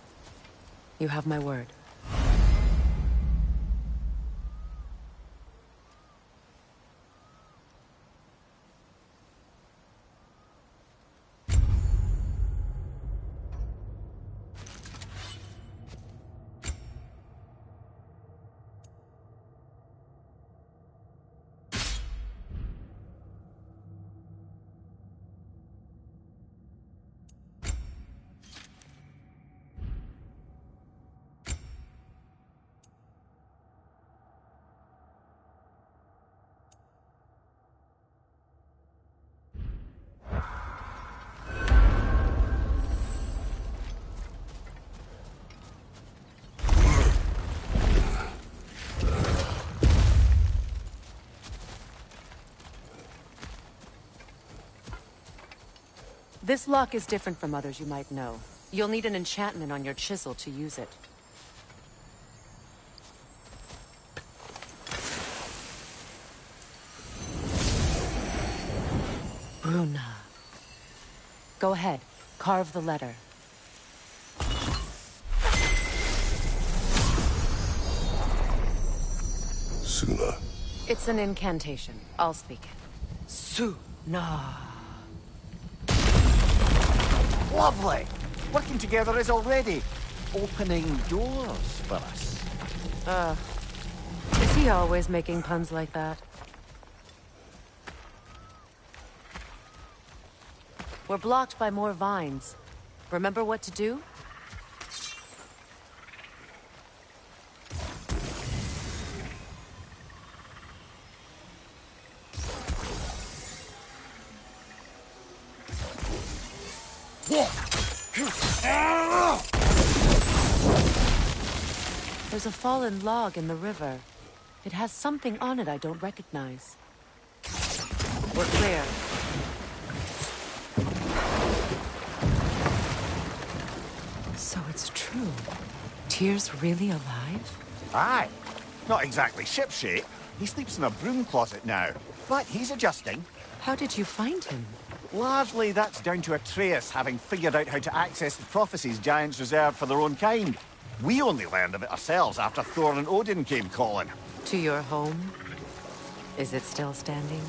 You have my word. This lock is different from others you might know. You'll need an enchantment on your chisel to use it. Bruna. Go ahead. Carve the letter. Suna. It's an incantation. I'll speak it. Suna. Lovely! Working together is already opening doors for us. Is he always making puns like that? We're blocked by more vines. Remember what to do? There's a fallen log in the river. It has something on it I don't recognize. We're clear. So it's true. Tyr's really alive? Aye. Not exactly shipshape. He sleeps in a broom closet now. But he's adjusting. How did you find him? Largely that's down to Atreus having figured out how to access the prophecies giants reserved for their own kind. We only learned of it ourselves after Thor and Odin came calling. To your home? Is it still standing?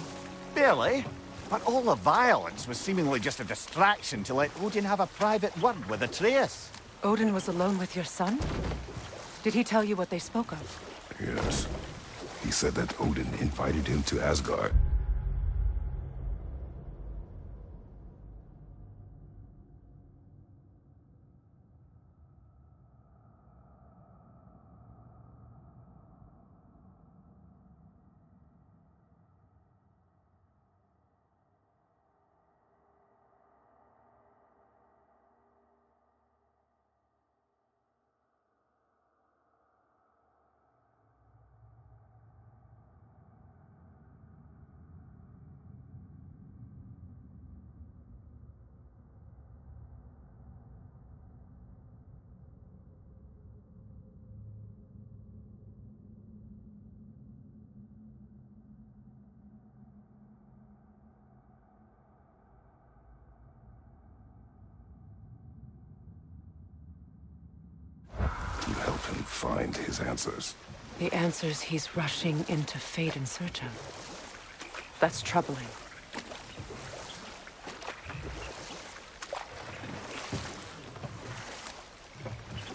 Barely. But all the violence was seemingly just a distraction to let Odin have a private word with Atreus. Odin was alone with your son? Did he tell you what they spoke of? Yes. He said that Odin invited him to Asgard. You help him find his answers. The answers he's rushing into fate in search of. That's troubling.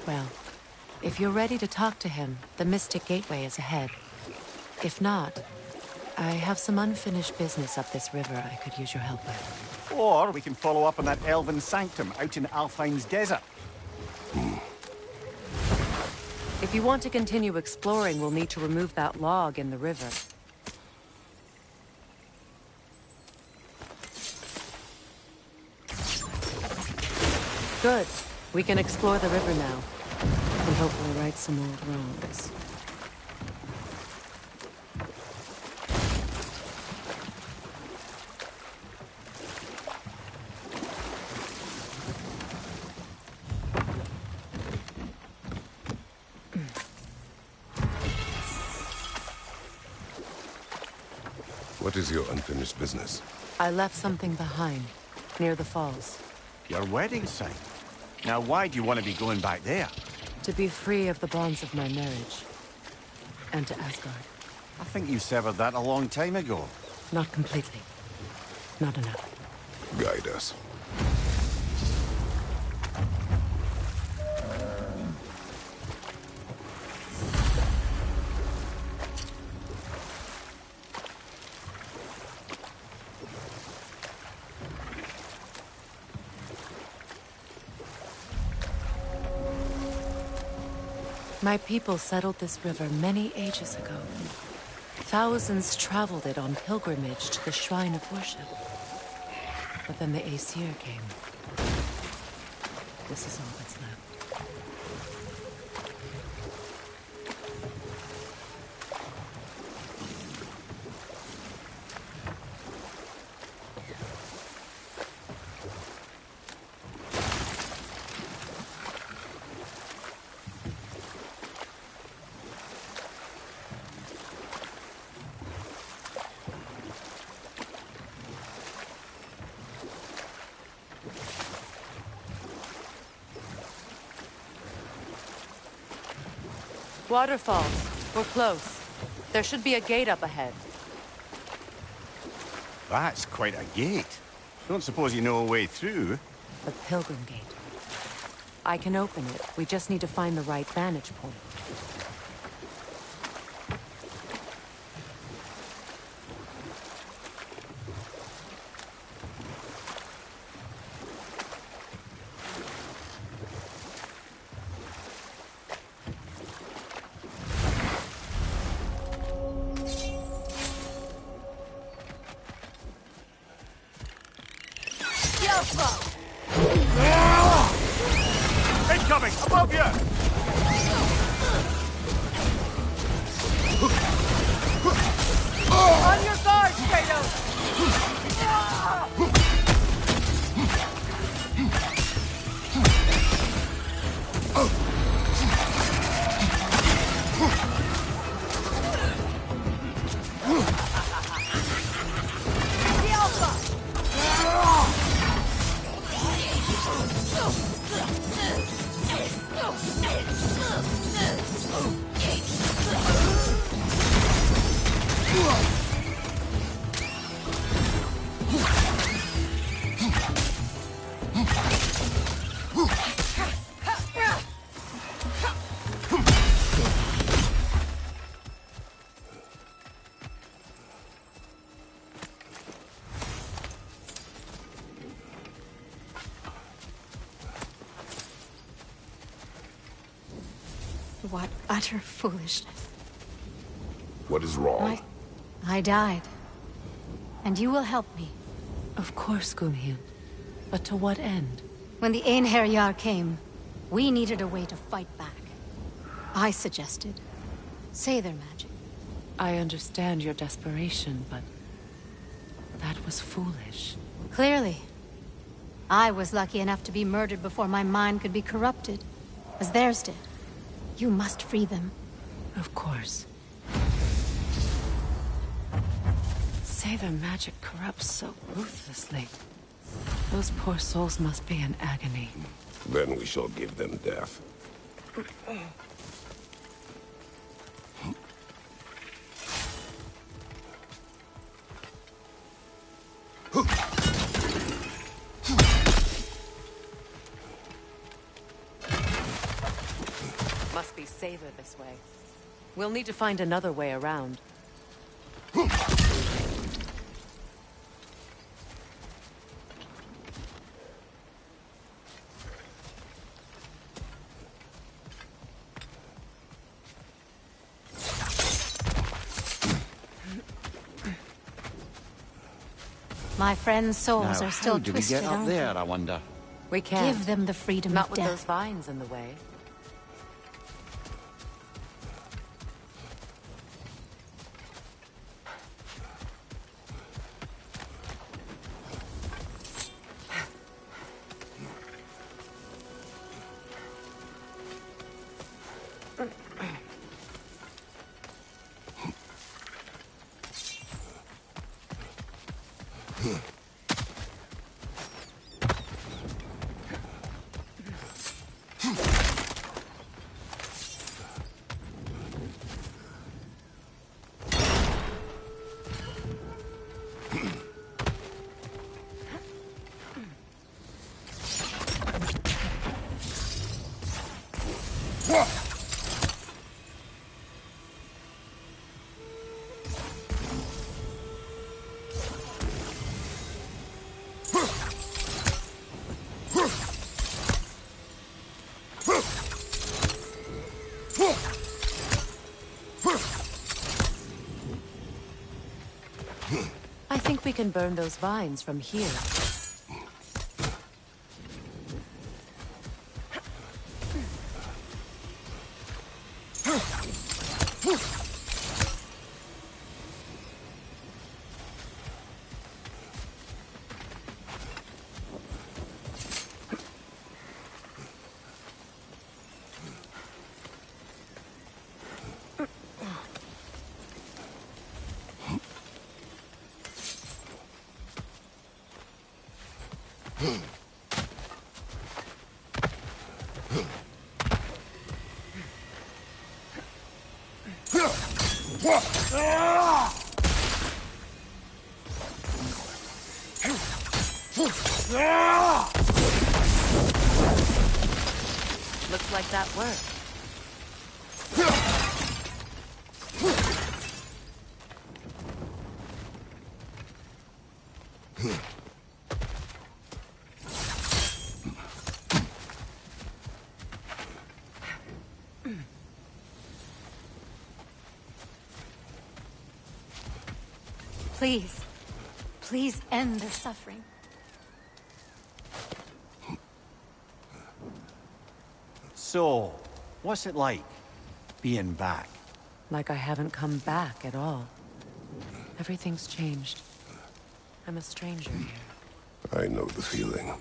Well, if you're ready to talk to him, the Mystic Gateway is ahead. If not, I have some unfinished business up this river I could use your help with. Or we can follow up on that elven sanctum out in Alfheim's desert. If you want to continue exploring, we'll need to remove that log in the river. Good. We can explore the river now. And hopefully right some old wrongs. What is your unfinished business? I left something behind, near the falls. Your wedding site. Now why do you want to be going back there? To be free of the bonds of my marriage. And to Asgard. I think you severed that a long time ago. Not completely. Not enough. Guide us. My people settled this river many ages ago. Thousands traveled it on pilgrimage to the shrine of worship. But then the Aesir came. This is all that's left. Waterfalls. We're close. There should be a gate up ahead. That's quite a gate. Don't suppose you know a way through? The Pilgrim Gate. I can open it. We just need to find the right vantage point. Incoming! Above you! On your guard, Kratos! What utter foolishness. What is wrong? I died. And you will help me. Of course, Gunhild. But to what end? When the Einherjar came, we needed a way to fight back. I suggested Seidr magic. I understand your desperation, but that was foolish. Clearly. I was lucky enough to be murdered before my mind could be corrupted, as theirs did. You must free them. Of course. Seidr magic corrupts so ruthlessly. Those poor souls must be in agony. Then we shall give them death. Must be Seidr this way. We'll need to find another way around. My friends' souls are still do we twisted, get up aren't there, I wonder? We can't. Give them the freedom Not of with death. those vines in the way. I think we can burn those vines from here. Looks like that worked. Please. Please end their suffering. So, what's it like, being back? Like I haven't come back at all. Everything's changed. I'm a stranger here. I know the feeling.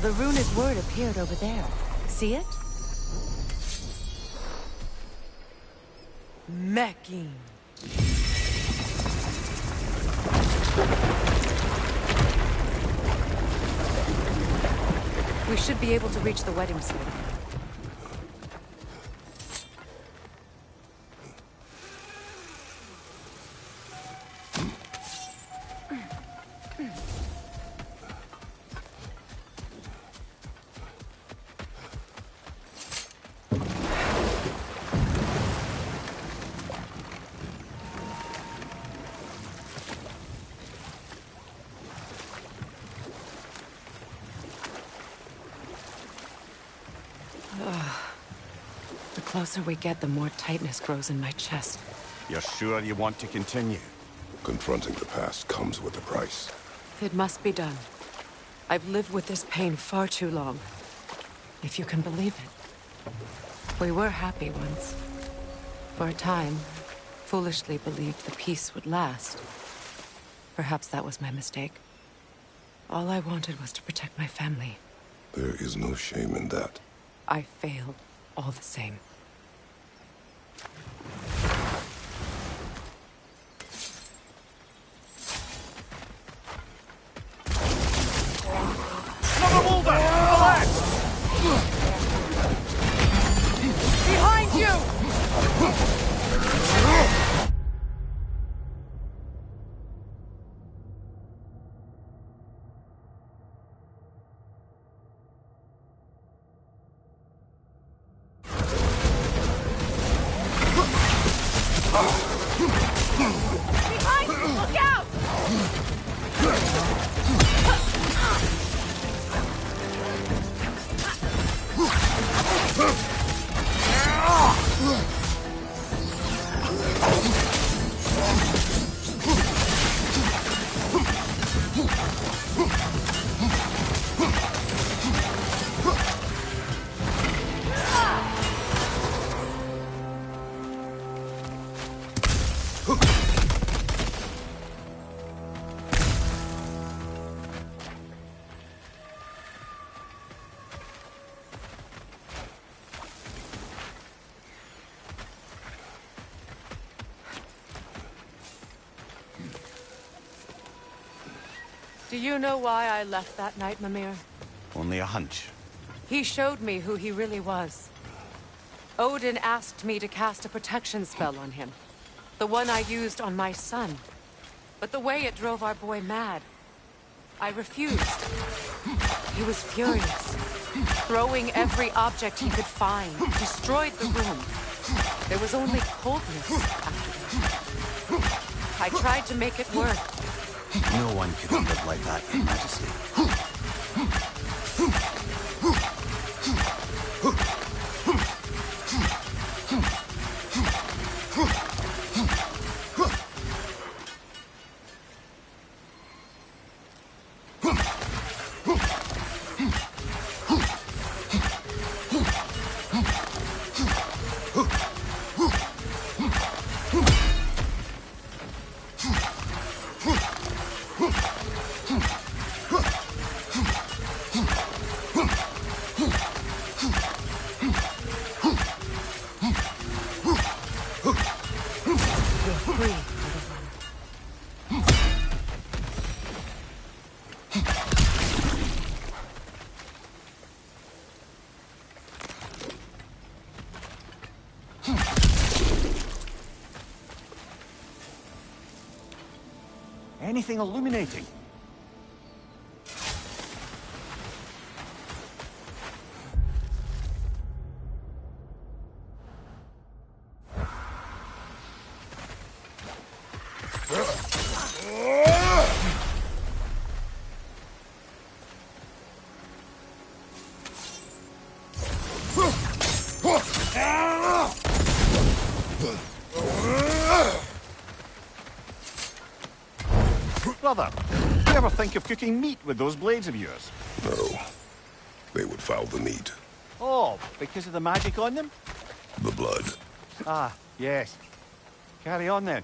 The runic word appeared over there. See it? Mecking. We should be able to reach the wedding site. The closer we get, the more tightness grows in my chest. You're sure you want to continue? Confronting the past comes with a price. It must be done. I've lived with this pain far too long. If you can believe it. We were happy once. For a time, foolishly believed the peace would last. Perhaps that was my mistake. All I wanted was to protect my family. There is no shame in that. I failed, all the same. Another wolver! To the left! Behind you! Behind you! Look out! Do you know why I left that night, Mimir? Only a hunch. He showed me who he really was. Odin asked me to cast a protection spell on him. The one I used on my son. But the way it drove our boy mad, I refused. He was furious, throwing every object he could find, destroyed the room. There was only coldness after that. I tried to make it work. No one could live like that, Your Majesty. You're free, little one. Anything illuminating? Brother, do you ever think of cooking meat with those blades of yours? No. They would foul the meat. Oh, because of the magic on them? The blood. Ah, yes. Carry on then.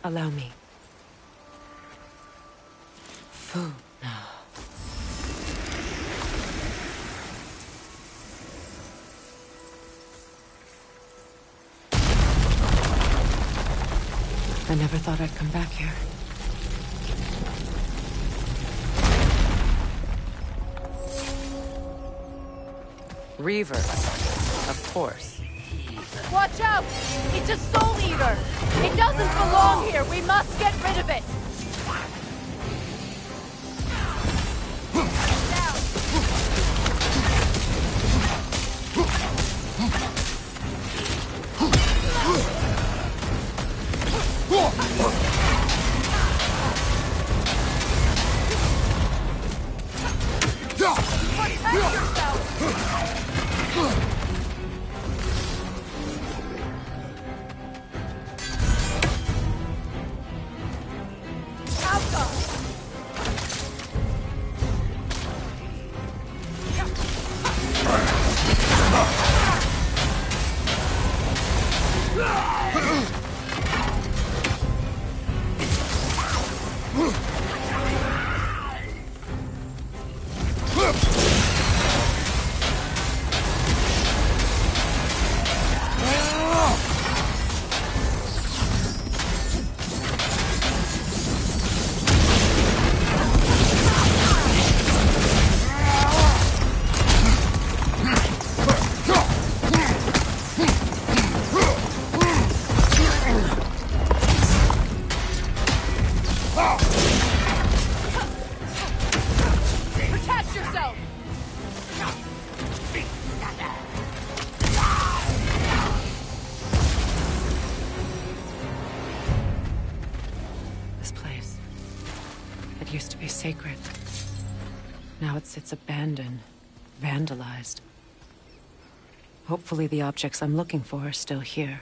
Allow me. Food now. I never thought I'd come back here. Reaver, of course. Watch out! It's a soul eater! It doesn't belong here! We must get rid of it! Protect yourself! Protect yourself! This place. It used to be sacred. Now it sits abandoned, vandalized. Hopefully the objects I'm looking for are still here.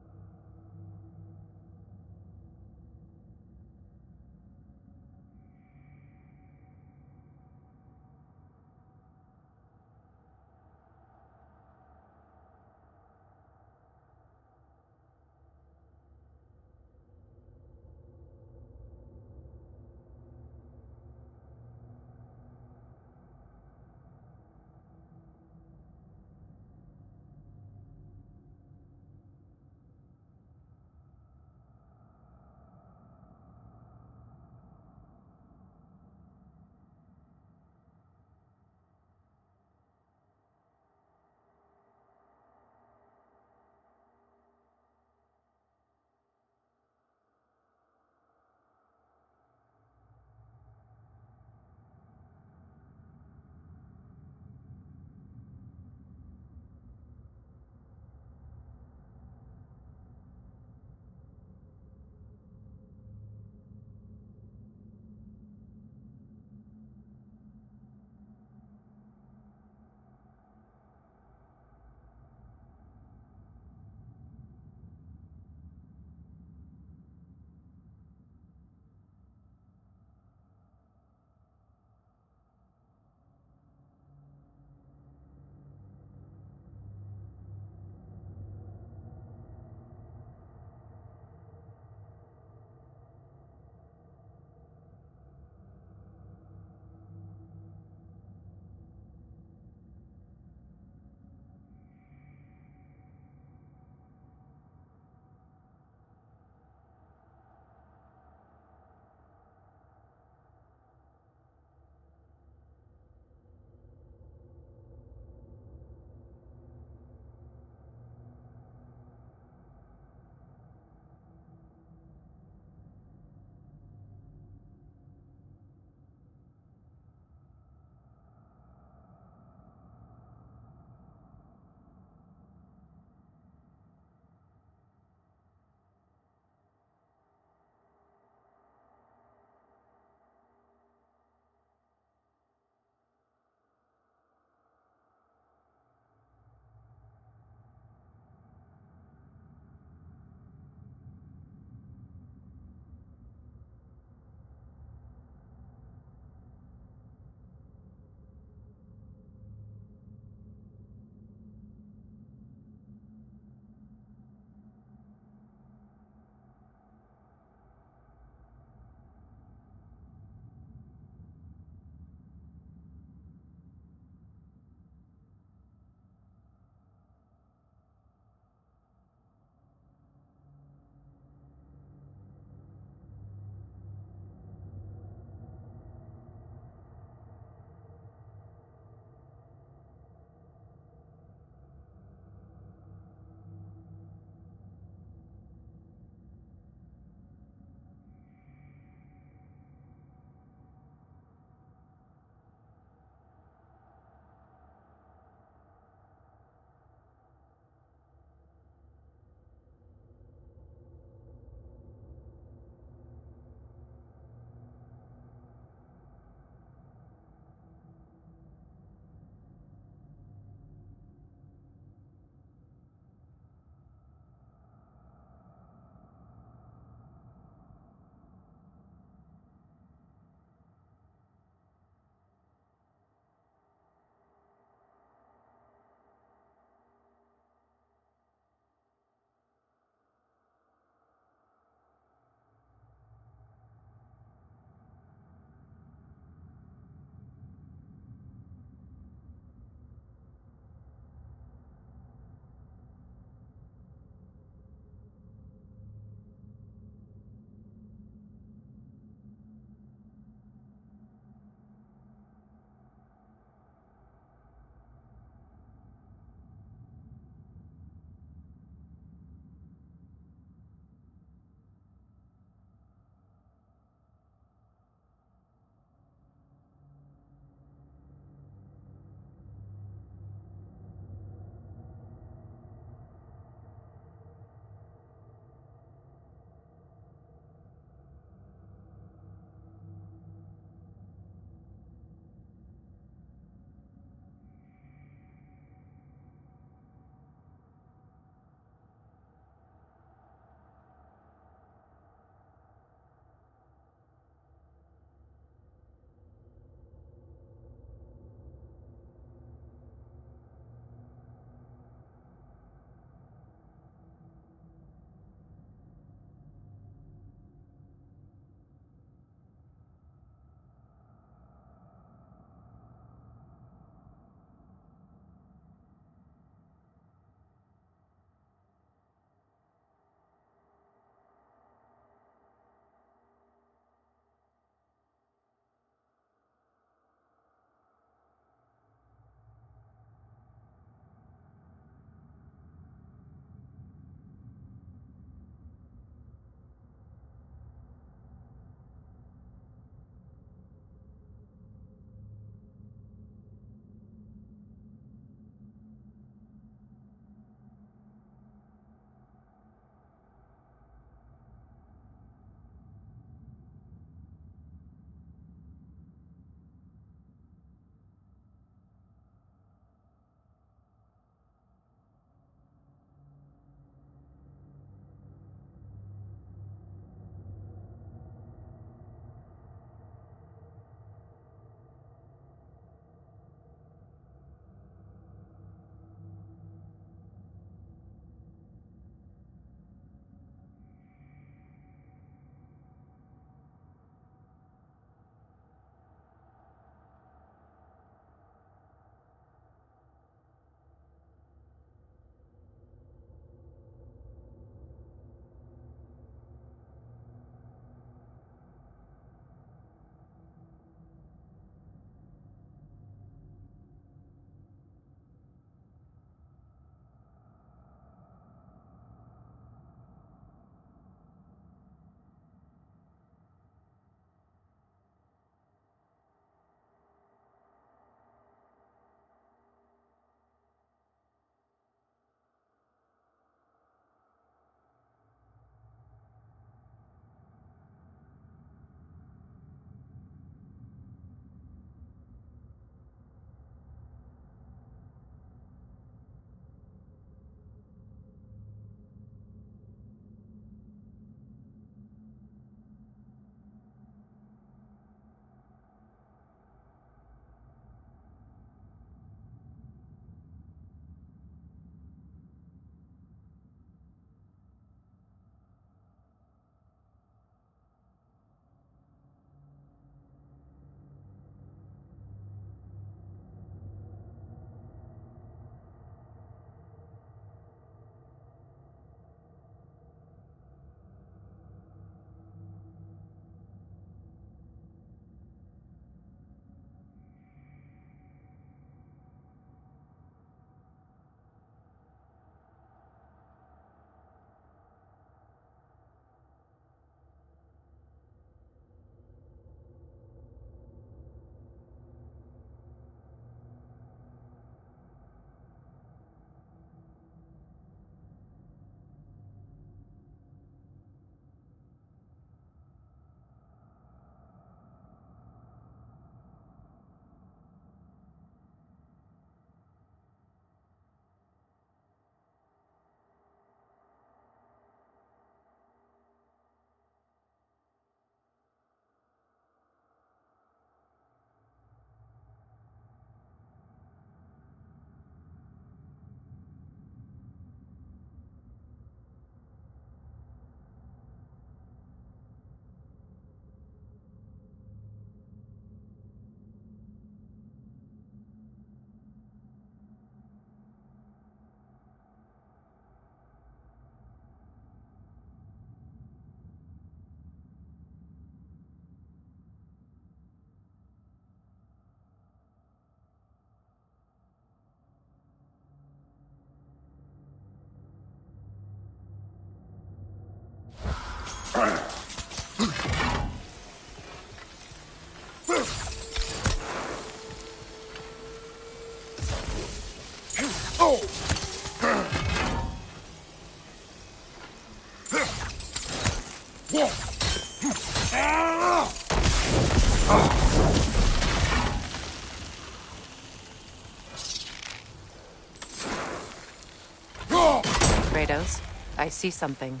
Kratos, I see something.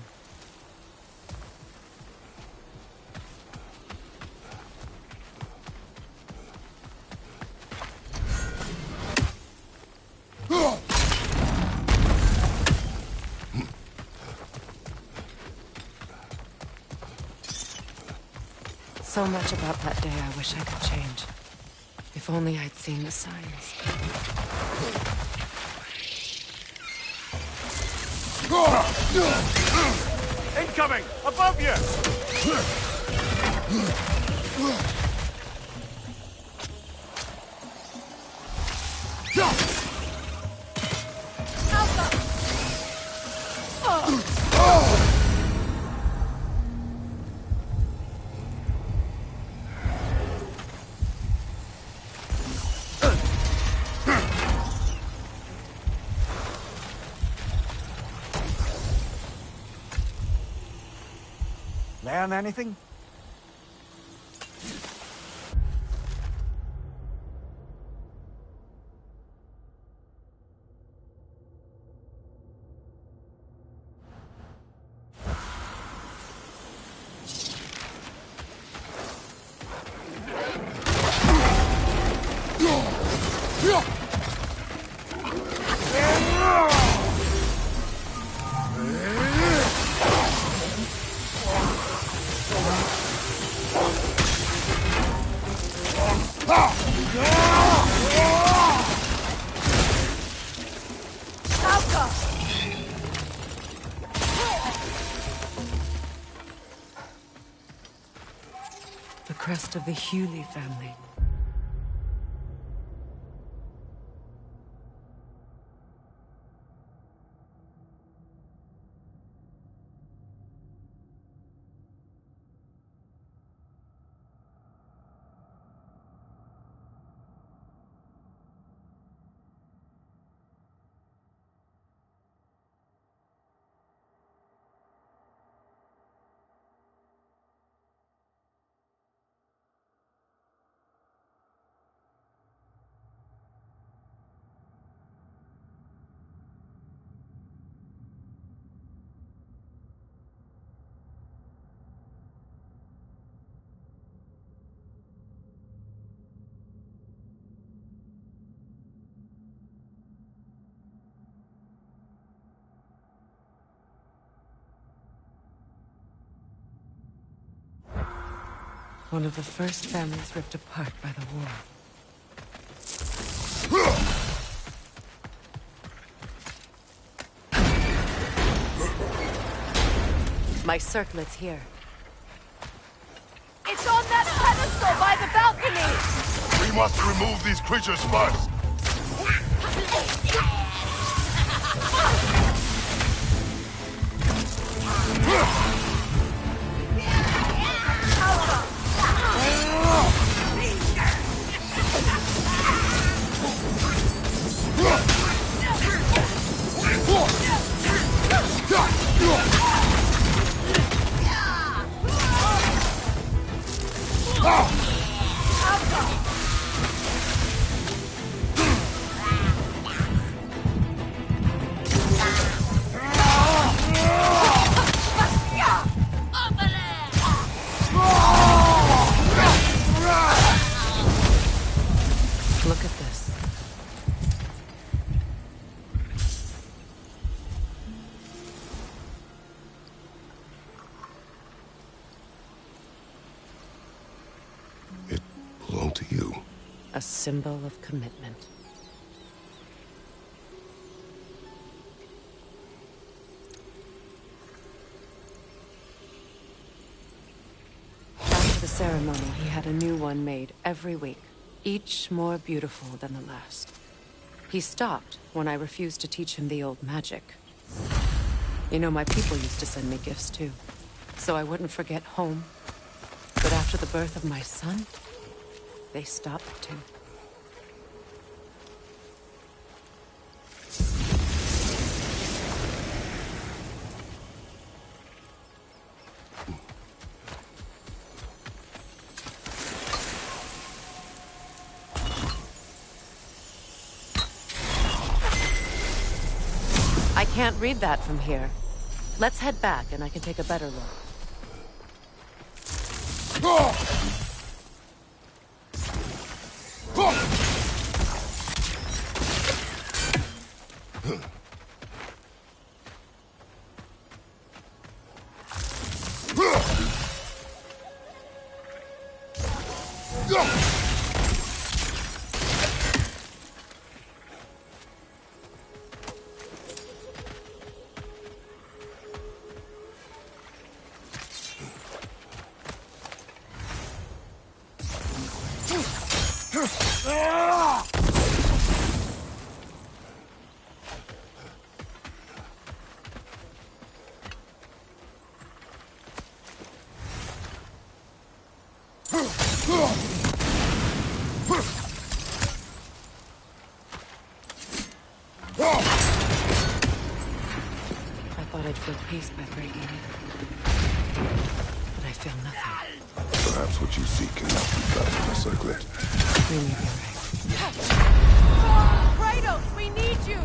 So much about that day I wish I could change. If only I'd seen the signs. Incoming! Above you! Learn anything? The crest of the Hewley family. One of the first families ripped apart by the war. My circlet's here. It's on that pedestal by the balcony! We must remove these creatures first. Look at this. It belonged to you. A symbol of commitment. After the ceremony, he had a new one made every week, each more beautiful than the last. He stopped when I refused to teach him the old magic. You know, my people used to send me gifts too, so I wouldn't forget home. But after the birth of my son, they stopped too. can't read that from here. Let's head back and I can take a better look. Peace by breaking it. But I feel nothing. Perhaps what you seek cannot be found in the circlet. We may be right. Kratos, we need you!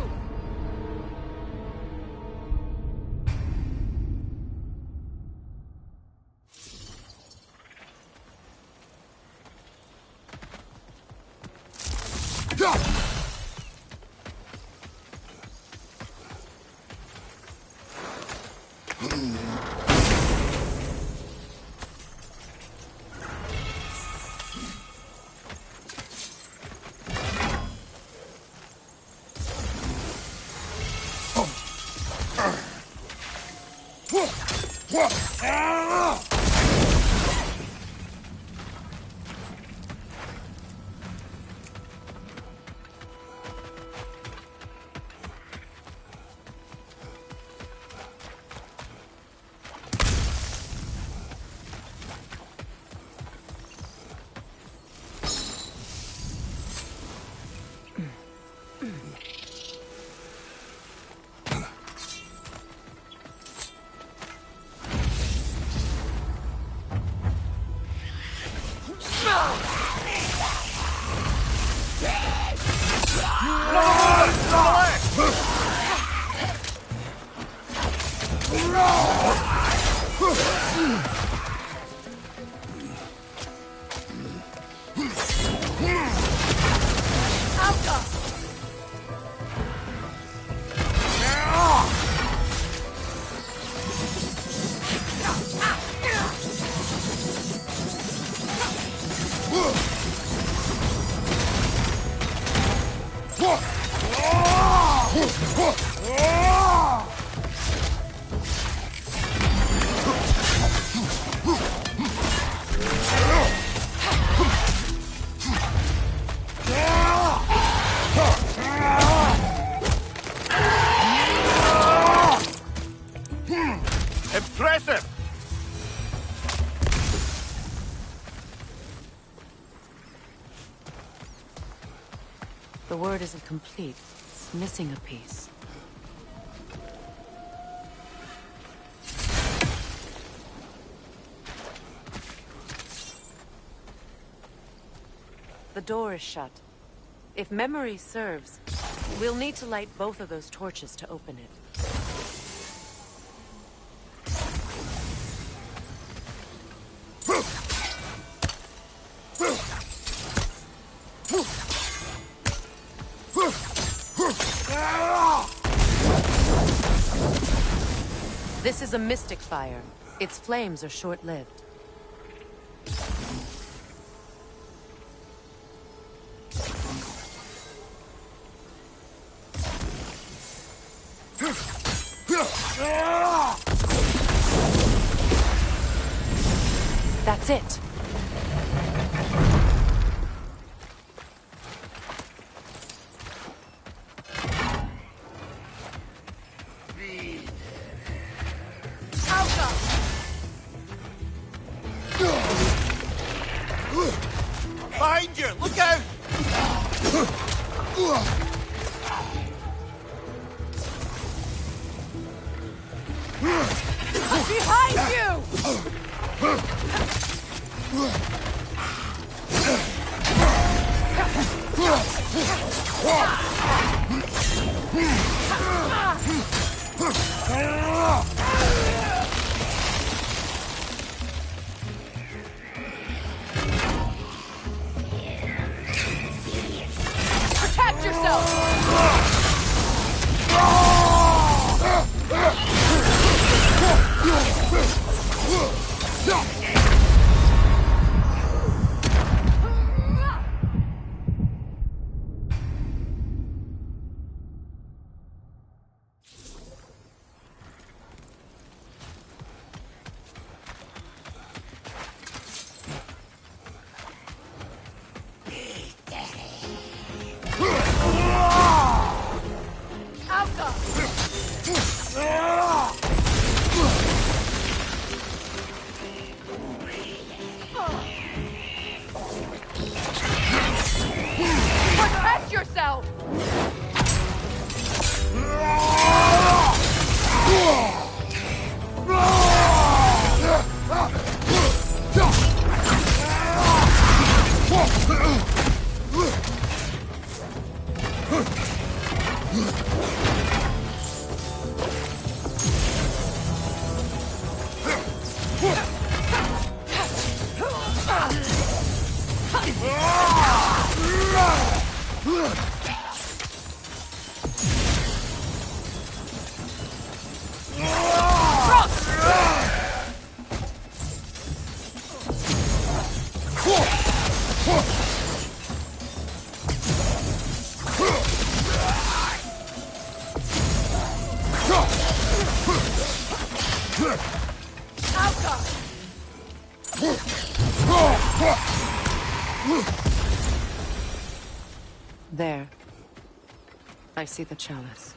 Impressive! The word isn't complete. It's missing a piece. The door is shut. If memory serves, we'll need to light both of those torches to open it. This is a mystic fire. Its flames are short-lived. That's it. Behind you! Look out! Behind you! Protect yourself! Protect yourself! There. I see the chalice.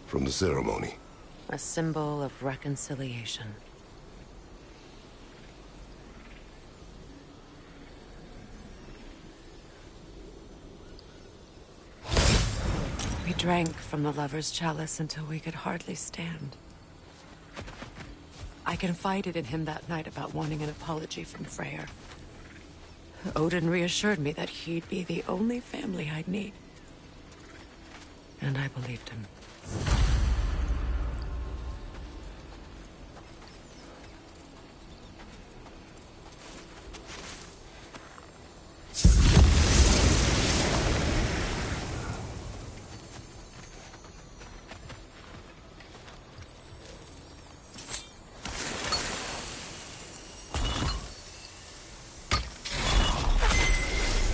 From the ceremony. A symbol of reconciliation. We drank from the lover's chalice until we could hardly stand. I confided in him that night about wanting an apology from Freyr. Odin reassured me that he'd be the only family I'd need. And I believed him.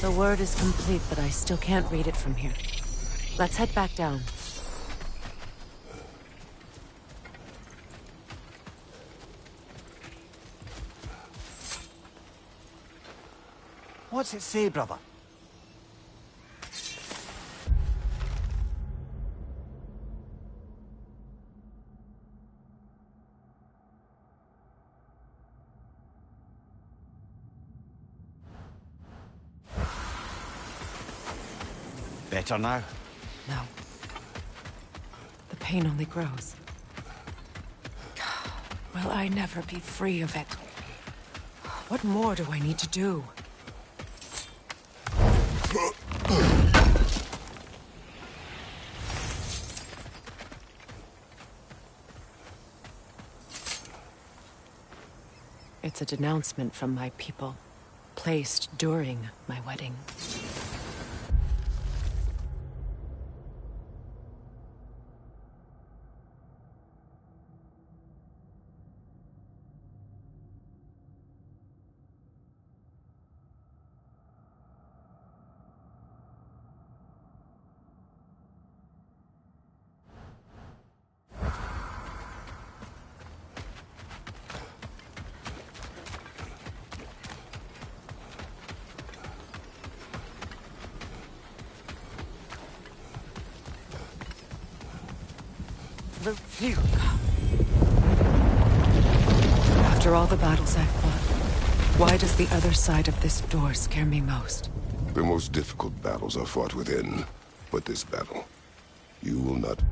The word is complete, but I still can't read it from here. Let's head back down. What's it say, brother? Better now? No. The pain only grows. Will I never be free of it? What more do I need to do? It's a denouncement from my people, placed during my wedding. After all the battles I've fought, why does the other side of this door scare me most? The most difficult battles are fought within, but this battle, You will not...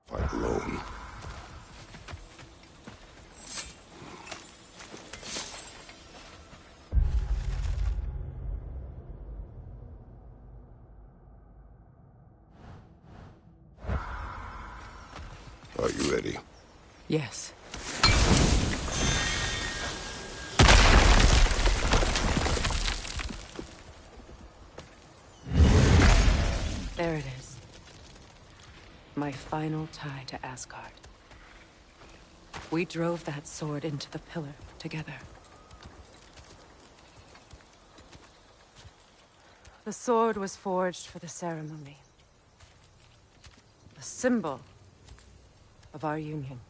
Fight alone. Are you ready? Yes. There it is. My final tie to Asgard. We drove that sword into the pillar together. The sword was forged for the ceremony. A symbol of our union.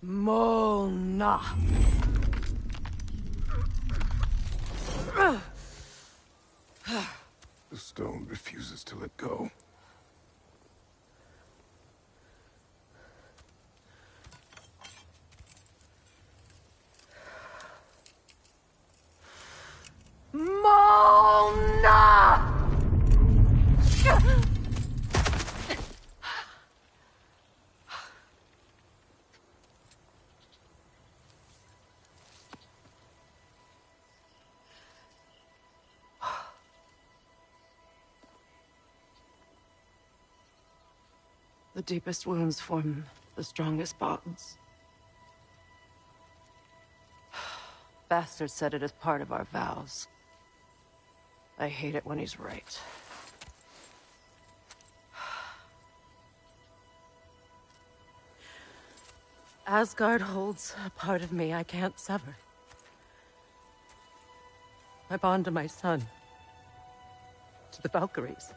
Mona. The stone refuses to let go. Mona! The deepest wounds form the strongest bonds. Bastard said it as part of our vows. I hate it when he's right. Asgard holds a part of me I can't sever. My bond to my son. To the Valkyries.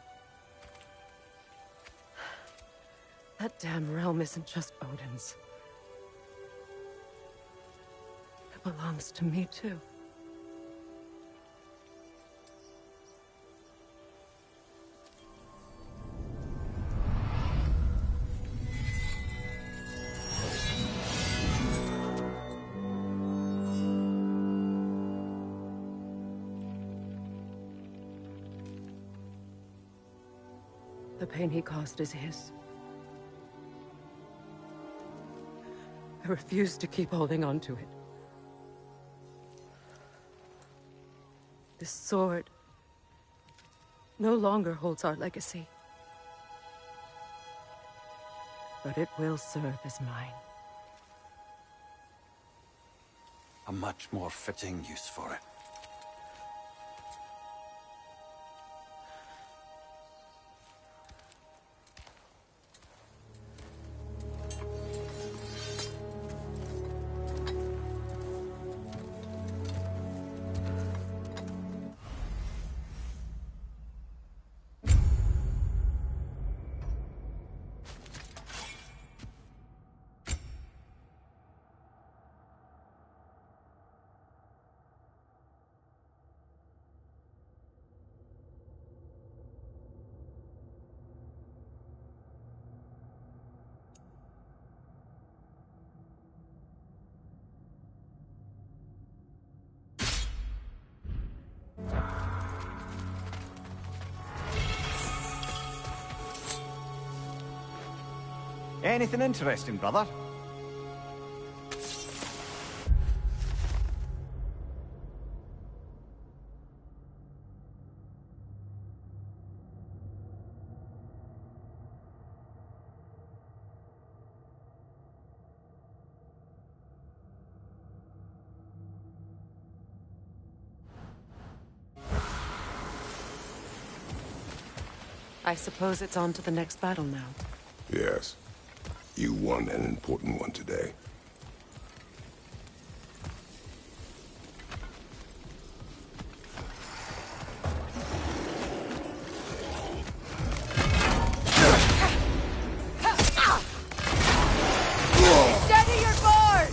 That damn realm isn't just Odin's. It belongs to me, too. The pain he caused is his. I refuse to keep holding on to it. This sword no longer holds our legacy. But it will serve as mine. A much more fitting use for it. Anything interesting, brother? I suppose it's on to the next battle now. Yes. You won an important one today. Steady your board!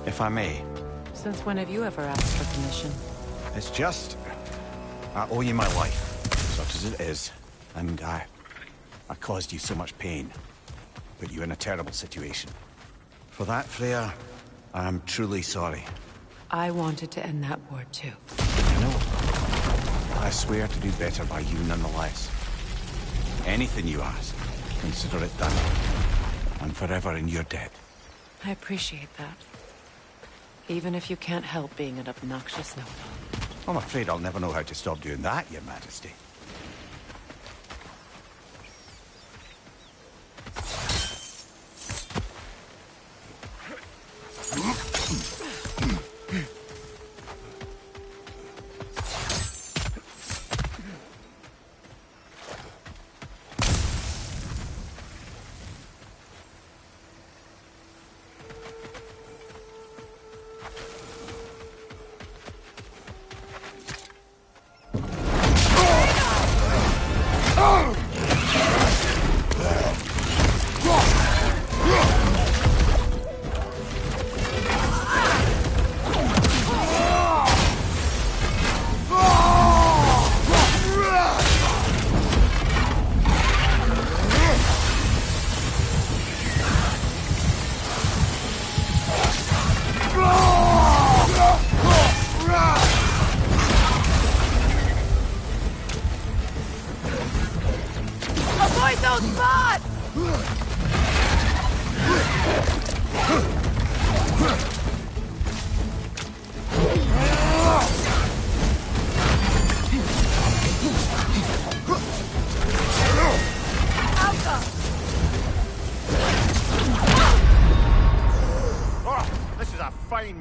If I may. Since when have you ever asked for permission? It's just... I owe you my life, such as it is. And I caused you so much pain. Put you in a terrible situation. For that, Freya, I am truly sorry. I wanted to end that war too. I know. I swear to do better by you nonetheless. Anything you ask, consider it done. I'm forever in your debt. I appreciate that. Even if you can't help being an obnoxious know-it-all. I'm afraid I'll never know how to stop doing that, Your Majesty.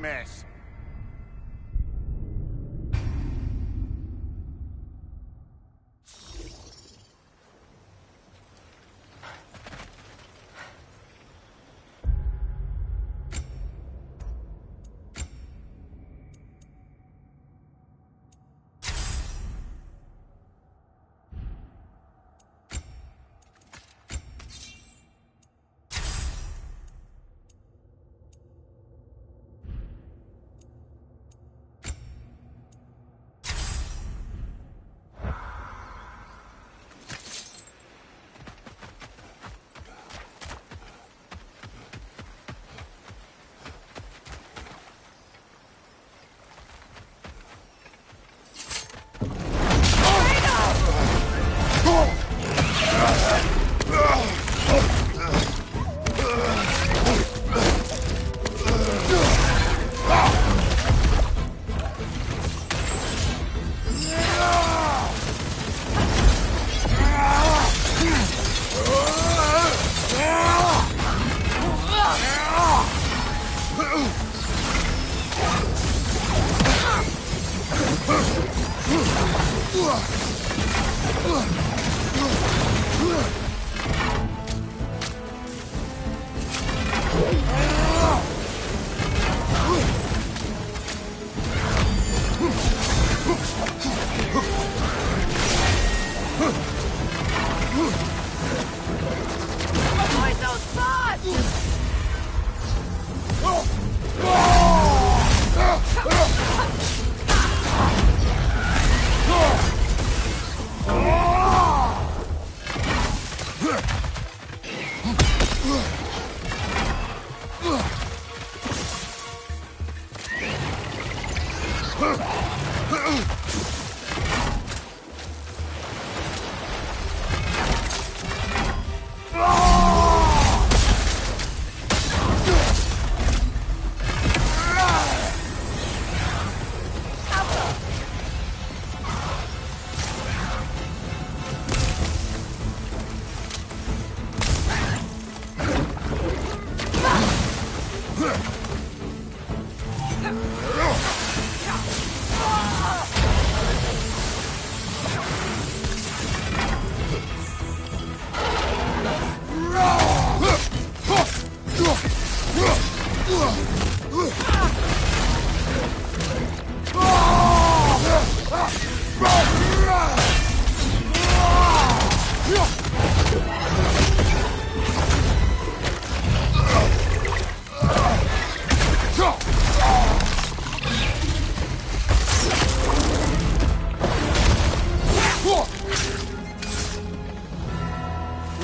Mess.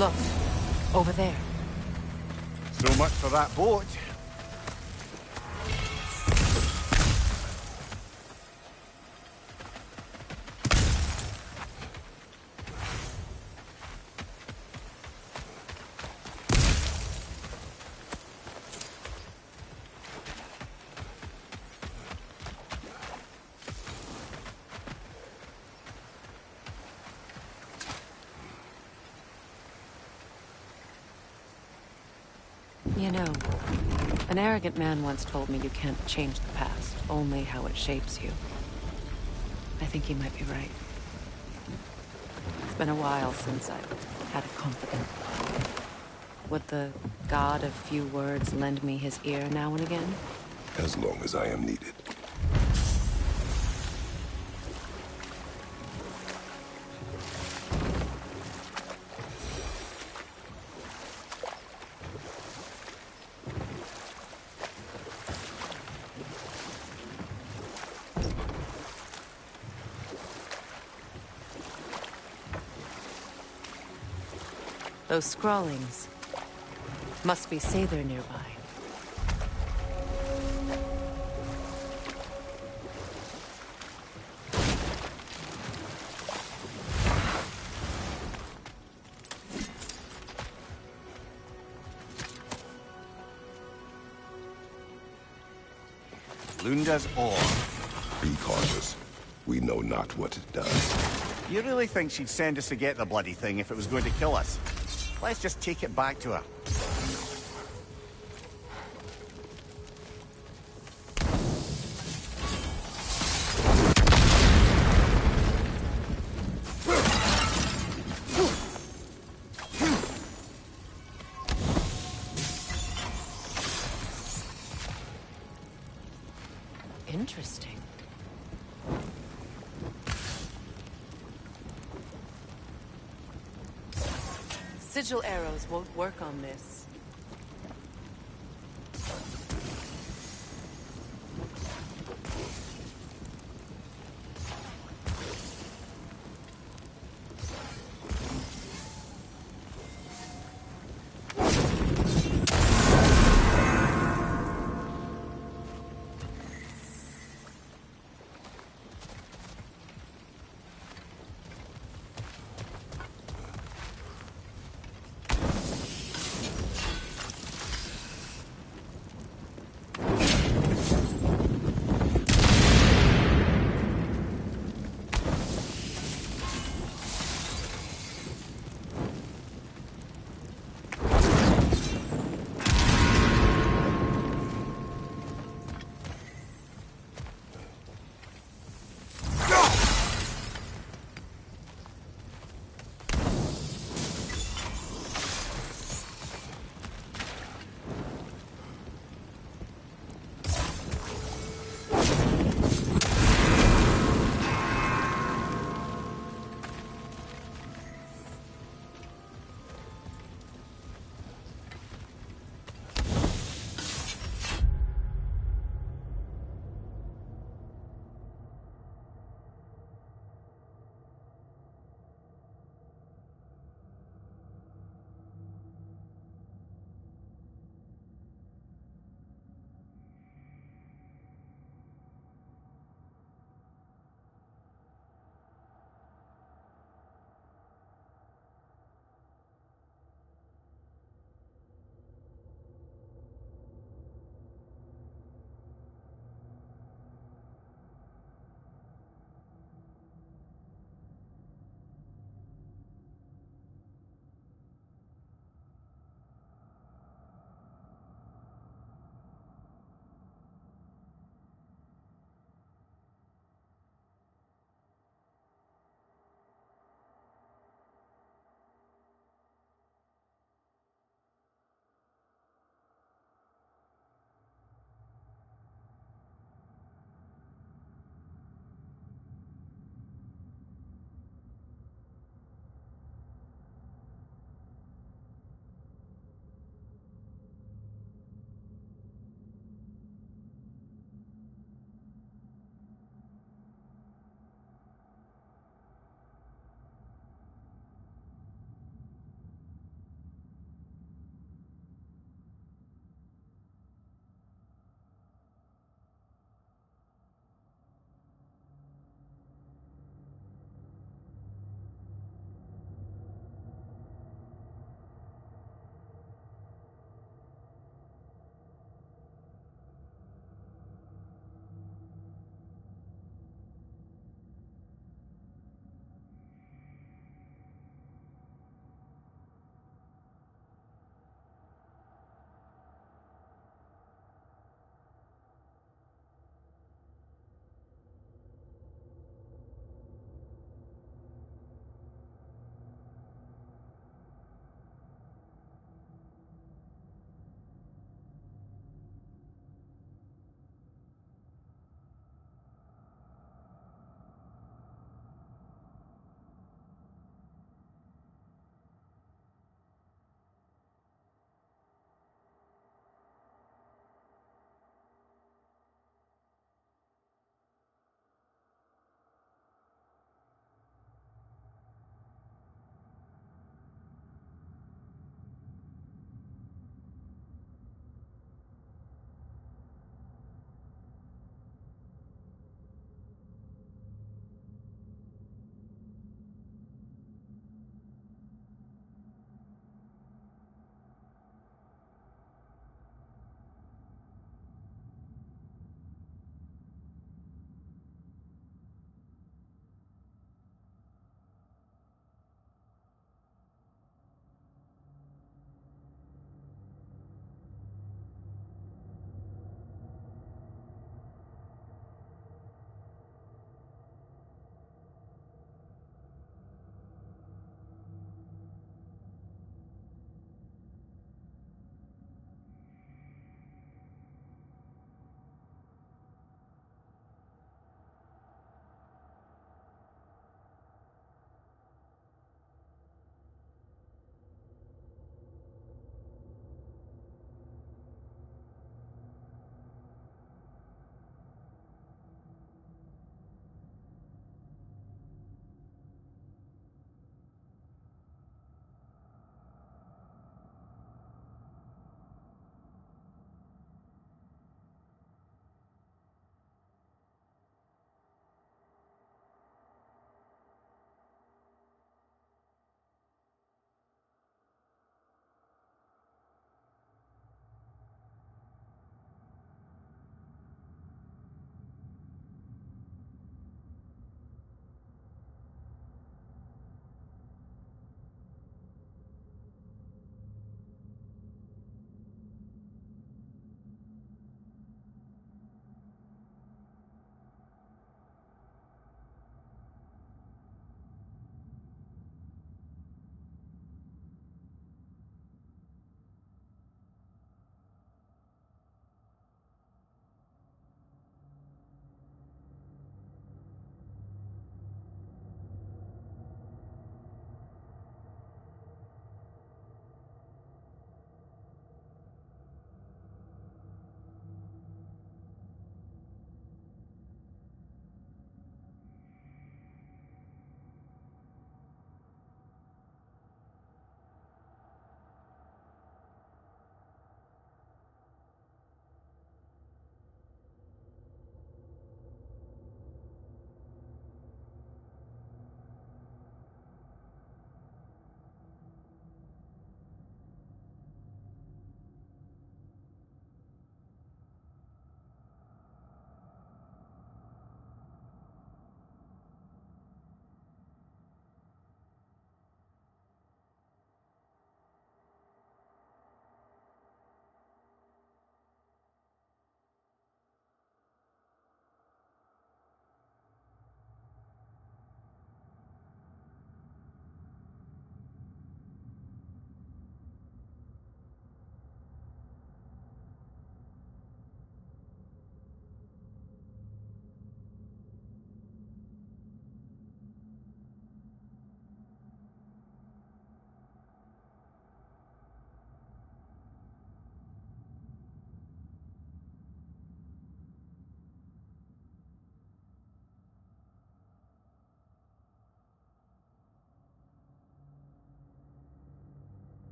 Look, over there. So much for that boat. You know, an arrogant man once told me you can't change the past, only how it shapes you. I think he might be right. It's been a while since I've had a confidant. Would the god of few words lend me his ear now and again? As long as I am needed. Those scrawlings must be Sather nearby. Lunda's ore. Be cautious. We know not what it does. You really think she'd send us to get the bloody thing if it was going to kill us? Let's just take it back to her. Interesting. Sigil arrows won't work on this.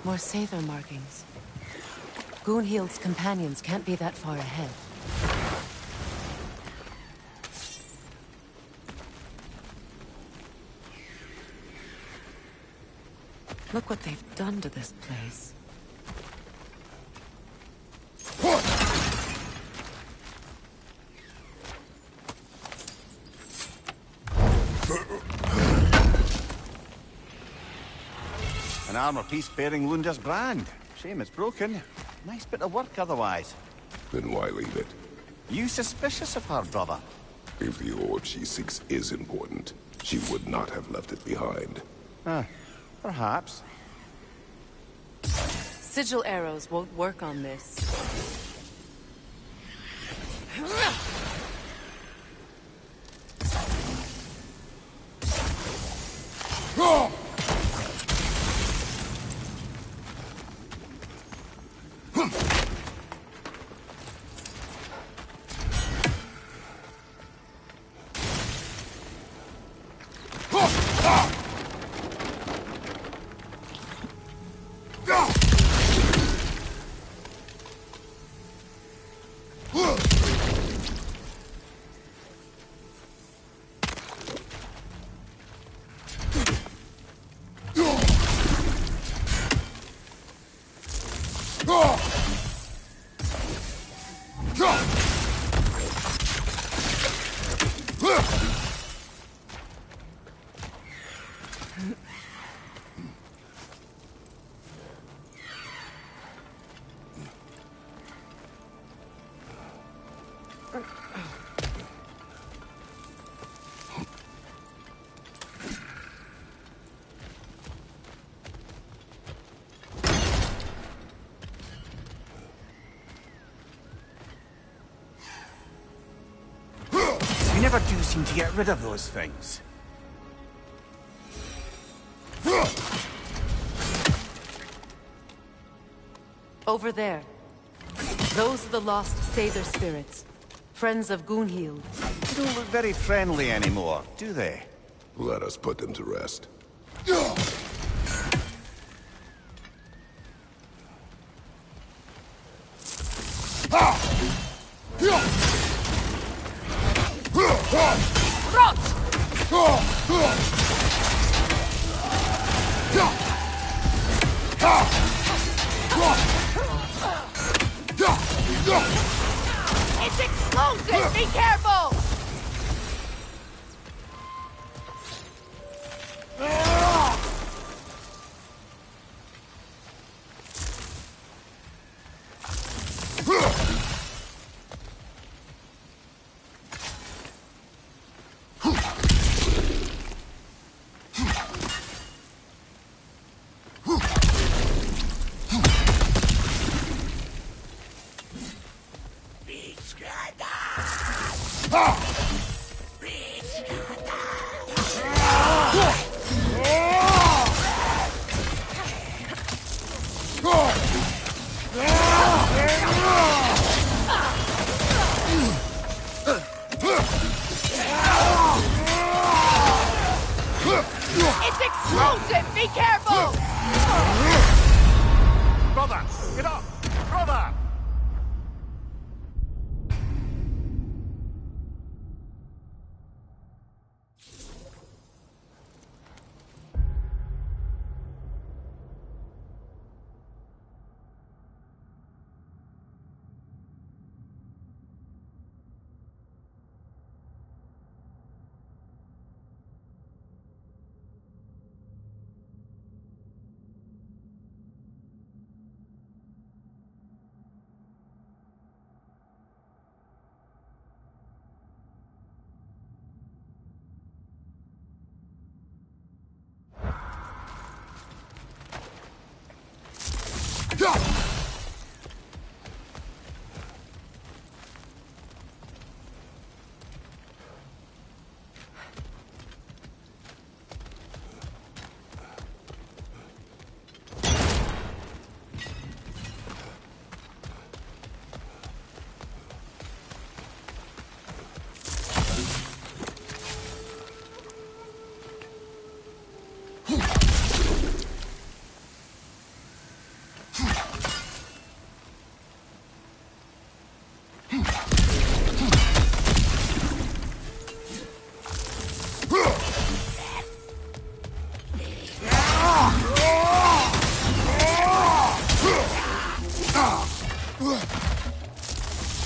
More Sather markings. Gunhild's companions can't be that far ahead. Look what they've done to this place. An armor piece bearing Lunda's brand. Shame it's broken. Nice bit of work otherwise. Then why leave it? You suspicious of her, brother? If the orb she seeks is important, she would not have left it behind. Perhaps. Sigil arrows won't work on this. You never do seem to get rid of those things. Over there. Those are the lost Sather spirits. Friends of Gunhild. They don't look very friendly anymore, do they? Let us put them to rest. It's explosive! Be careful! It's explosive! Be careful! Brother, get up! Brother!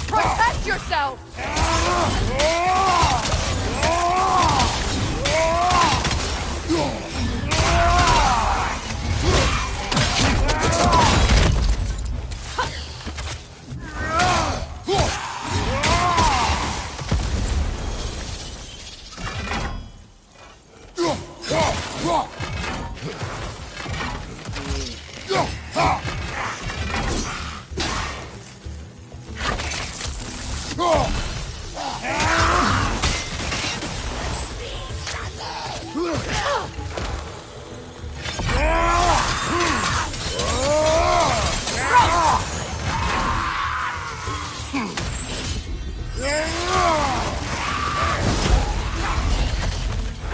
Protect yourself!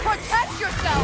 Protect yourself!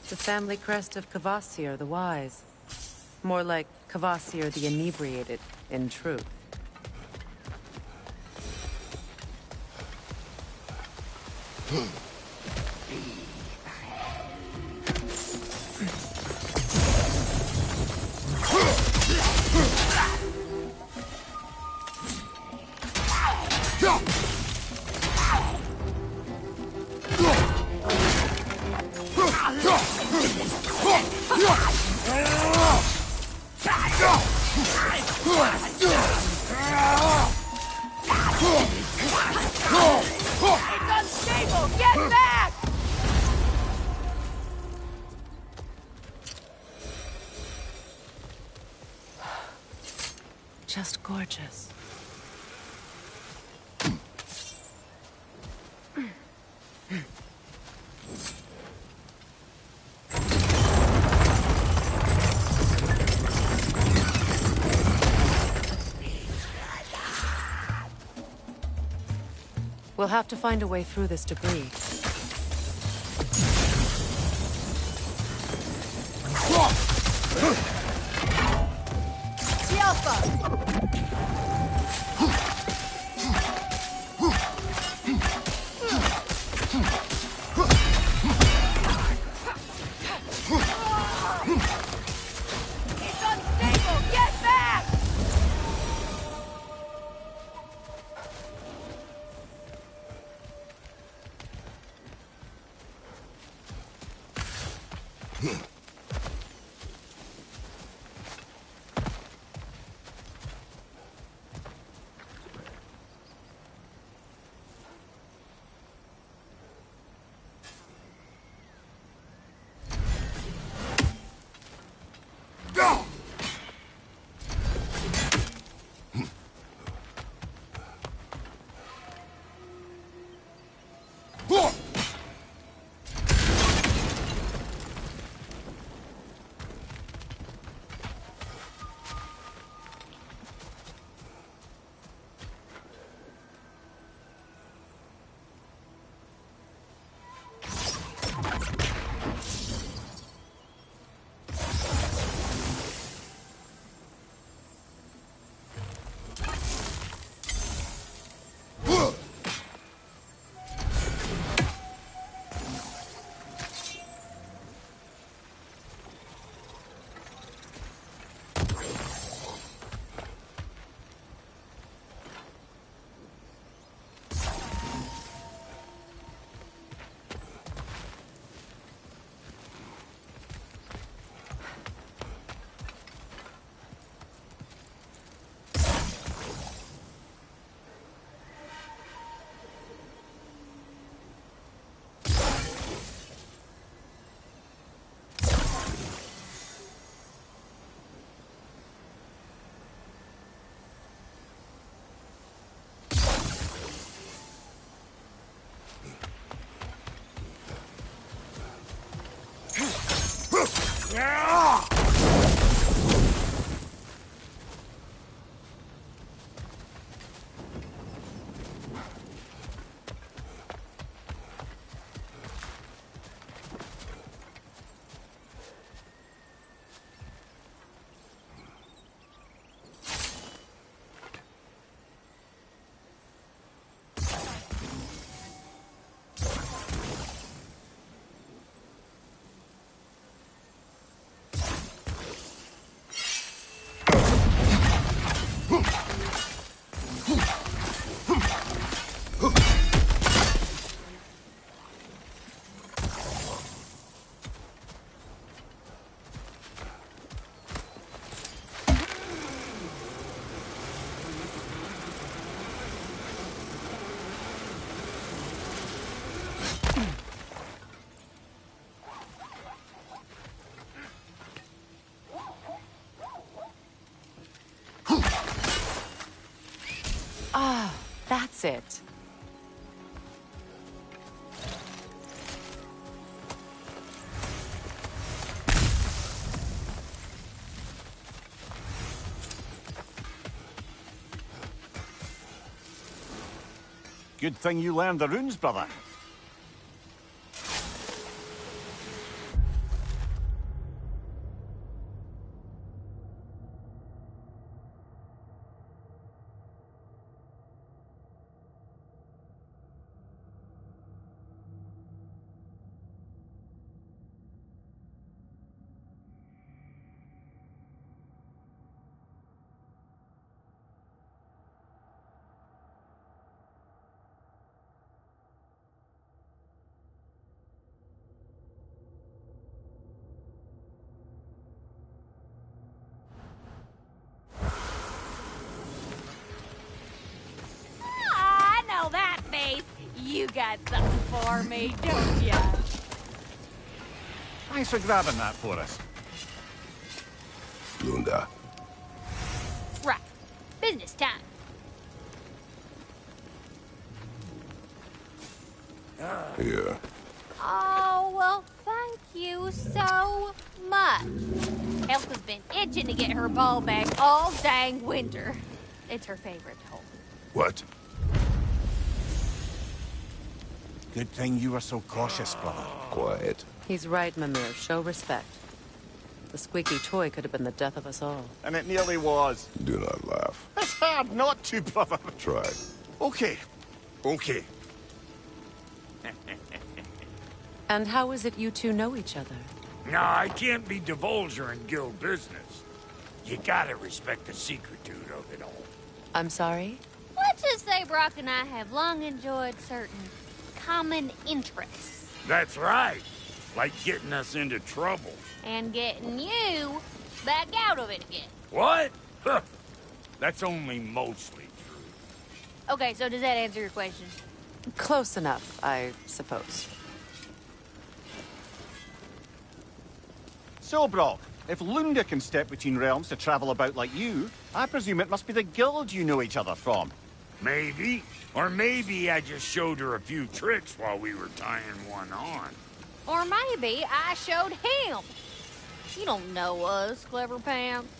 The family crest of Kvasir the Wise. More like Kvasir the Inebriated, in truth. It's unstable! Get back! Just gorgeous. We'll have to find a way through this debris. It's unstable! Get back! Ah, that's it. Good thing you learned the runes, brother. I know that face. You got something for me, don't ya? Thanks for grabbing that for us. Lunda. Right. Business time. Here. Oh, well, thank you so much. Elsa's been itching to get her ball back all dang winter. It's her favorite hole. What? Good thing you were so cautious, brother. Quiet. He's right, Mimir. Show respect. The squeaky toy could have been the death of us all. And it nearly was. Do not laugh. It's hard not to, brother. Try. Okay. Okay. And how is it you two know each other? No, I can't be divulger in guild business. You gotta respect the secretude of it all. I'm sorry? Let's just say Brock and I have long enjoyed certain common interests. That's right. Like getting us into trouble. And getting you back out of it again. What? Huh. That's only mostly true. Okay, so does that answer your question? Close enough, I suppose. So, Brock, if Lunda can step between realms to travel about like you, I presume it must be the guild you know each other from. Maybe. Or maybe I just showed her a few tricks while we were tying one on. Or maybe I showed him. You don't know us, Clever Pants.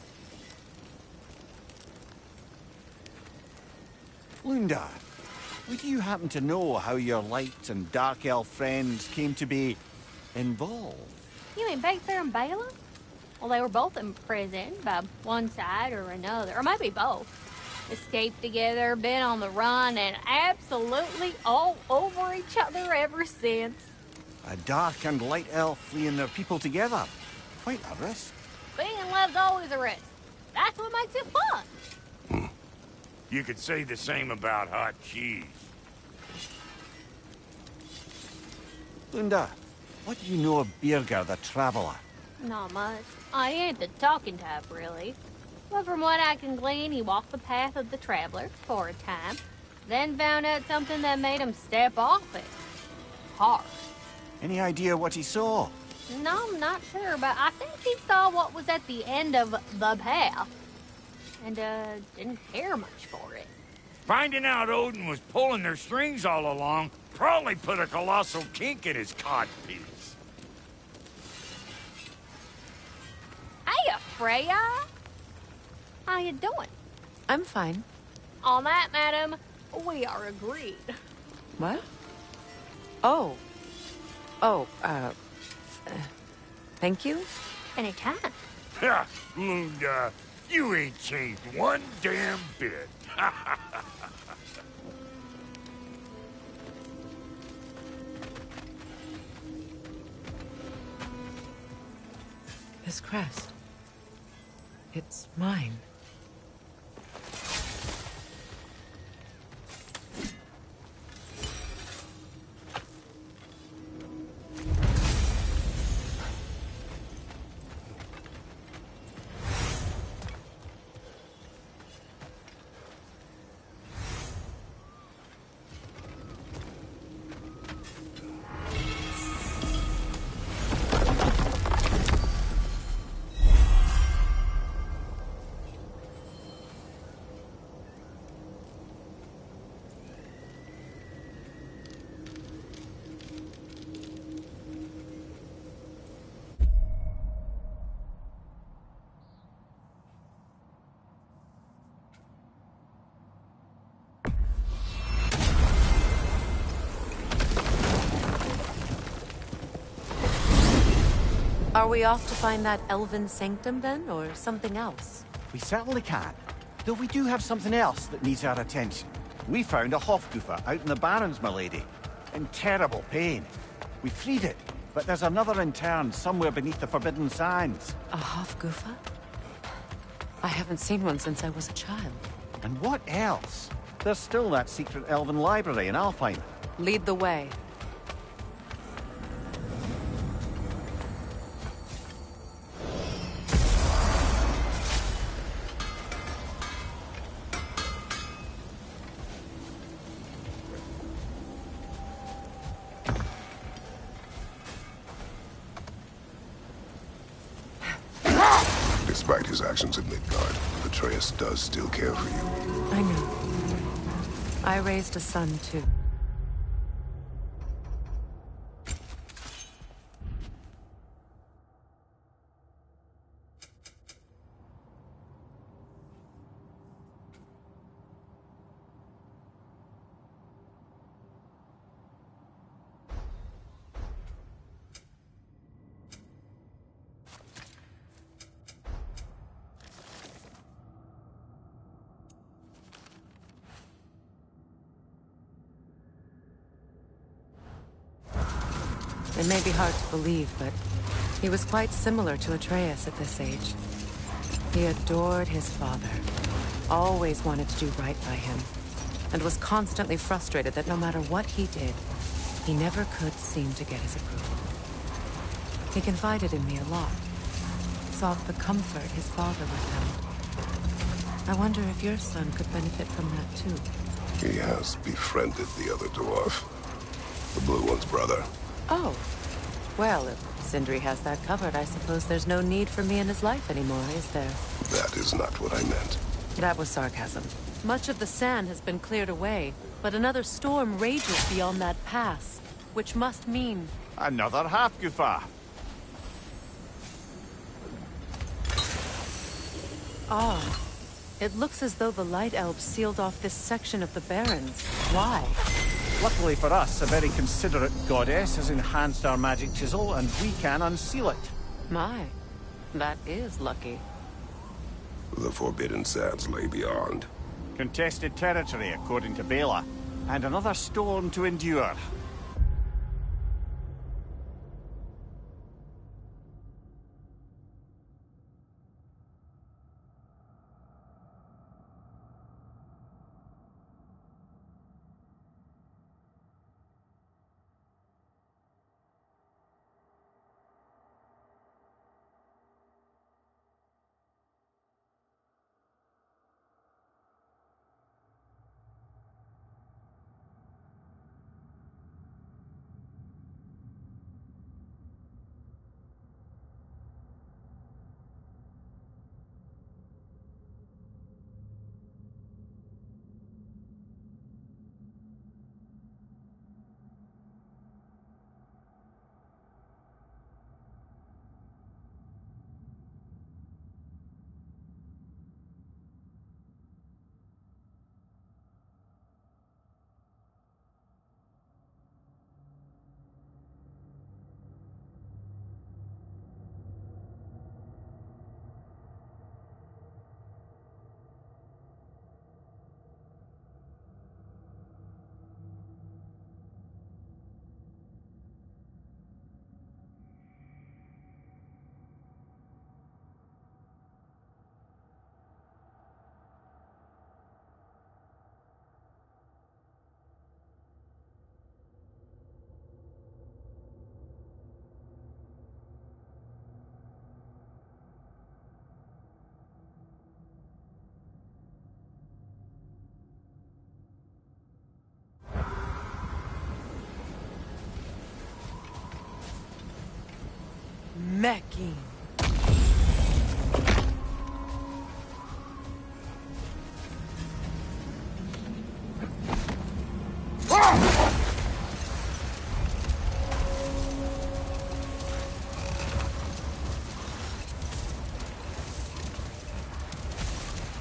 Lunda, would you happen to know how your light and dark elf friends came to be involved? You mean Baker and Bela? Well, they were both imprisoned by one side or another, or maybe both. Escaped together, been on the run, and absolutely all over each other ever since. A dark and light elf fleeing their people together. Quite a risk. Being in love's always a risk. That's what makes it fun. You could say the same about hot cheese. Lunda, what do you know of Birger the Traveler? Not much. I ain't the talking type, really. But from what I can glean, he walked the path of the traveler for a time, then found out something that made him step off it. Hard. Any idea what he saw? No, I'm not sure, but I think he saw what was at the end of the path. And, didn't care much for it. Finding out Odin was pulling their strings all along probably put a colossal kink in his codpiece. Freya? How you doing? I'm fine. On that, madam, we are agreed. What? Oh. Oh, thank you? Anytime. Ha! Lunda, you ain't changed one damn bit. This crest. It's mine. Are we off to find that elven sanctum then, or something else? We certainly can. Though we do have something else that needs our attention. We found a Hofgufa out in the Barrens, my lady. In terrible pain. We freed it, but there's another interned somewhere beneath the Forbidden Sands. A Hofgufa? I haven't seen one since I was a child. And what else? There's still that secret elven library in Alfheim. Lead the way. Despite his actions at Midgard, Atreus does still care for you. I know. I raised a son, too. It may be hard to believe, but he was quite similar to Atreus at this age. He adored his father, always wanted to do right by him, and was constantly frustrated that no matter what he did, he never could seem to get his approval. He confided in me a lot, sought the comfort his father withheld. I wonder if your son could benefit from that too. He has befriended the other dwarf. The blue one's brother. Oh. Well, if Sindri has that covered, I suppose there's no need for me in his life anymore, is there? That is not what I meant. That was sarcasm. Much of the sand has been cleared away, but another storm rages beyond that pass, which must mean... Another Hofgufa! Ah. It looks as though the Light Elves sealed off this section of the Barrens. Why? Luckily for us, a very considerate goddess has enhanced our magic chisel, and we can unseal it. My, that is lucky. The Forbidden Sands lay beyond. Contested territory, according to Bela, and another storm to endure. Mecking.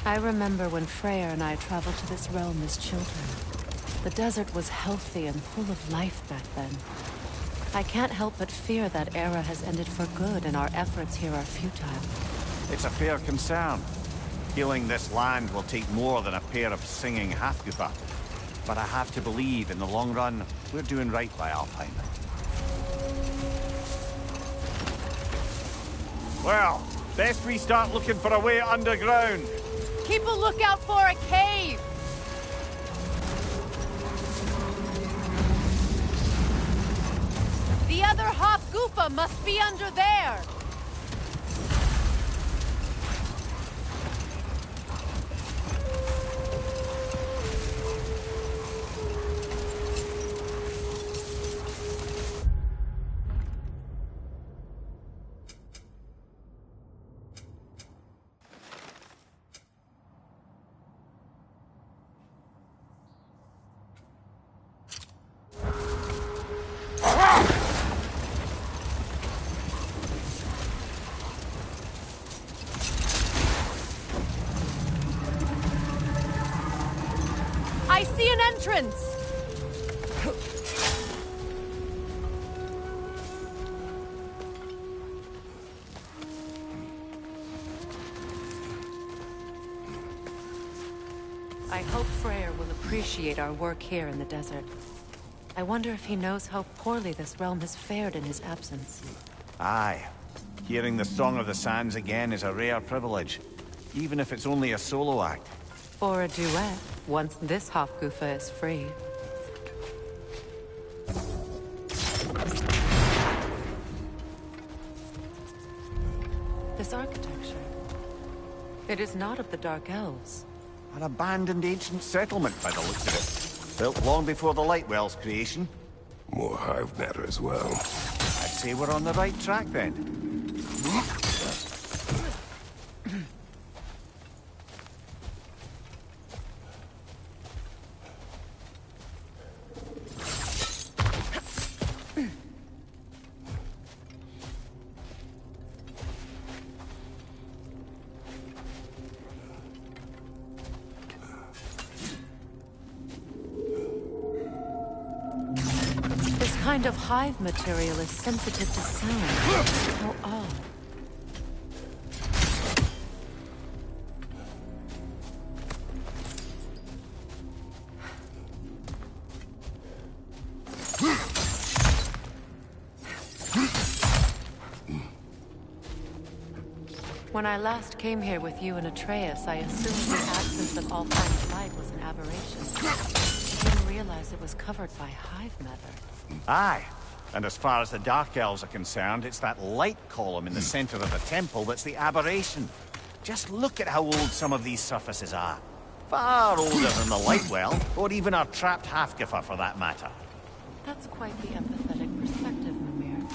I remember when Freyr and I traveled to this realm as children. The desert was healthy and full of life back then. I can't help but fear that era has ended for good and our efforts here are futile. It's a fair concern. Healing this land will take more than a pair of singing Halfgoofa. But I have to believe, in the long run, we're doing right by Alfheim. Well, best we start looking for a way underground. Keep a lookout for a cave! The other Hofgufa must be under there! I see an entrance! I hope Freyr will appreciate our work here in the desert. I wonder if he knows how poorly this realm has fared in his absence. Aye. Hearing the Song of the Sands again is a rare privilege, even if it's only a solo act. Or a duet, once this Hofgufa is free. This architecture. It is not of the Dark Elves. An abandoned ancient settlement by the looks of it. Built long before the Lightwell's creation. More hive matter as well. I'd say we're on the right track then. This kind of hive material is sensitive to sound. How odd. When I last came here with you and Atreus, I assumed the absence of Alfheim's light was an aberration. I didn't realize it was covered by hive matter. Aye. And as far as the Dark Elves are concerned, it's that light column in the center of the temple that's the aberration. Just look at how old some of these surfaces are. Far older than the Lightwell, or even our trapped Halfgoofa for that matter. That's quite the empathetic perspective, Mimir.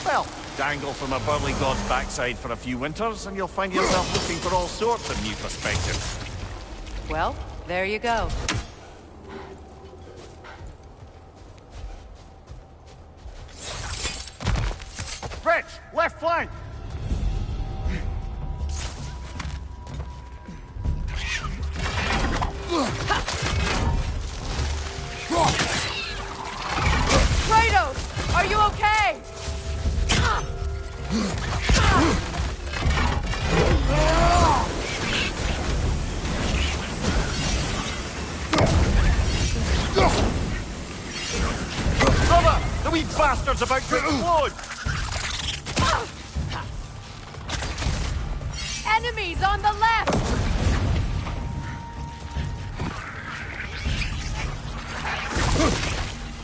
Well, dangle from a burly god's backside for a few winters, and you'll find yourself looking for all sorts of new perspectives. Well, there you go. Rich, left flank! Kratos! Are you okay? Brother! The wee bastard's about to explode! Enemies on the left!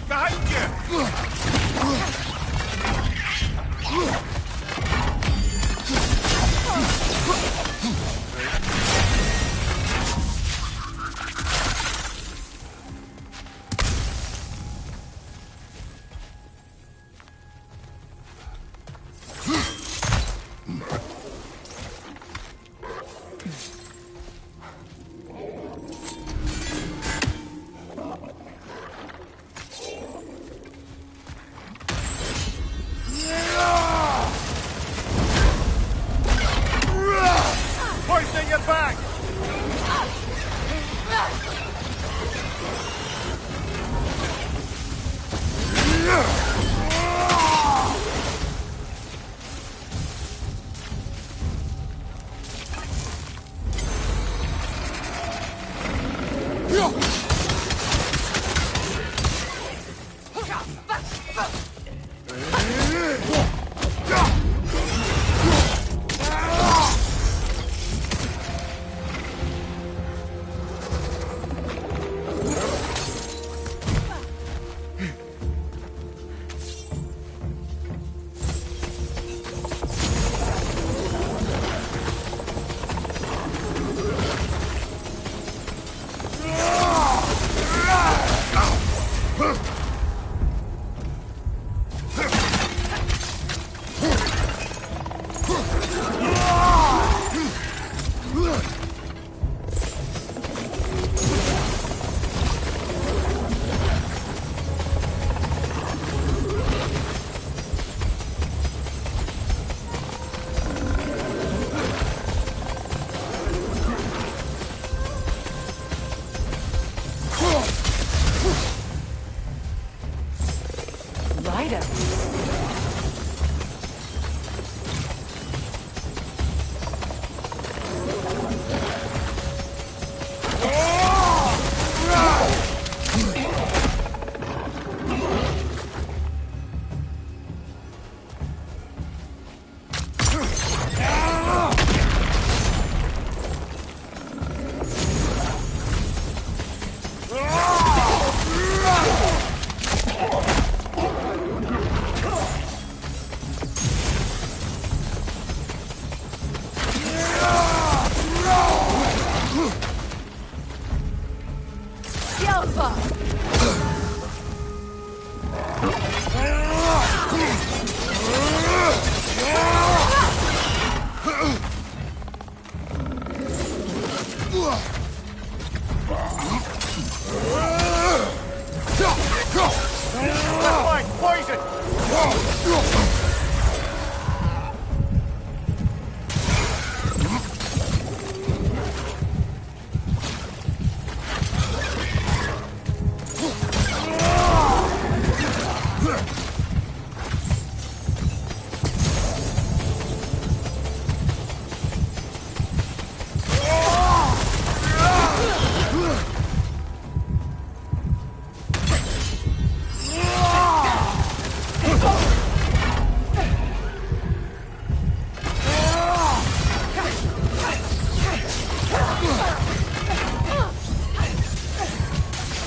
Behind you! Left line, poison!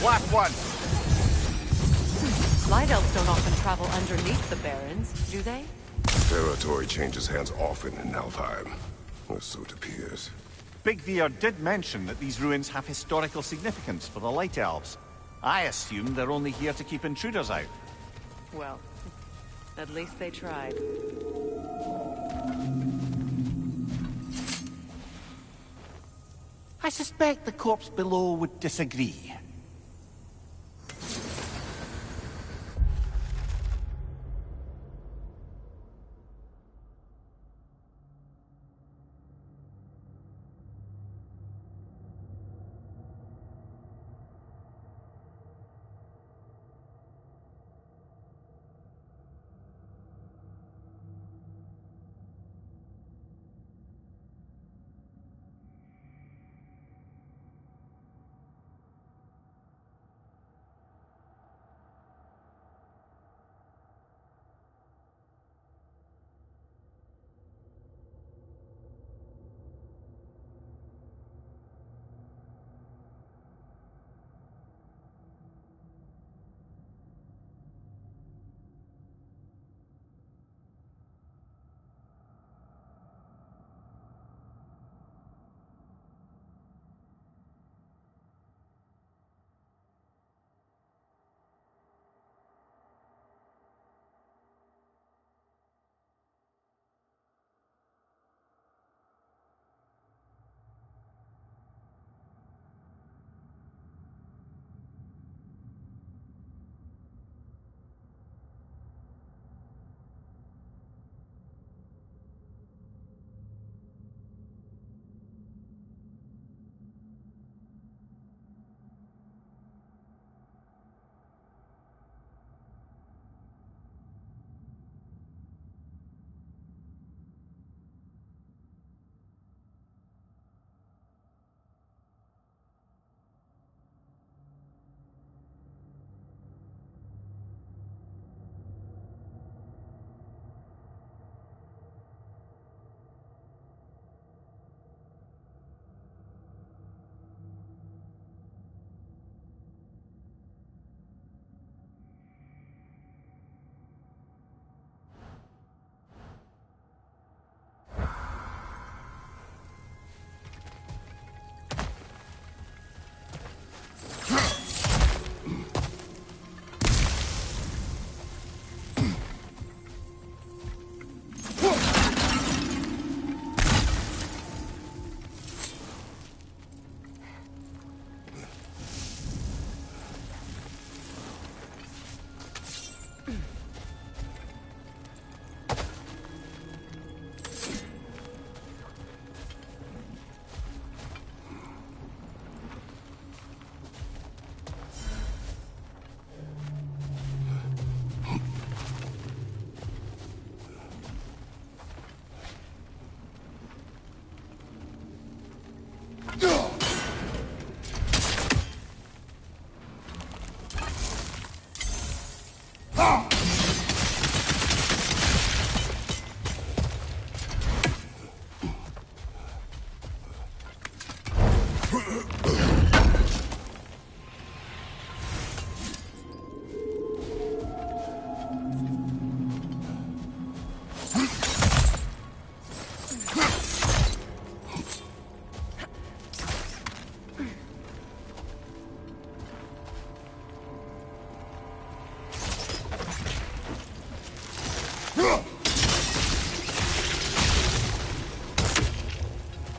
Last one. Light elves don't often travel underneath the barrens, do they? Territory changes hands often in Alfheim, or so it appears. Big Veer did mention that these ruins have historical significance for the Light Elves. I assume they're only here to keep intruders out. Well, at least they tried. I suspect the corpse below would disagree.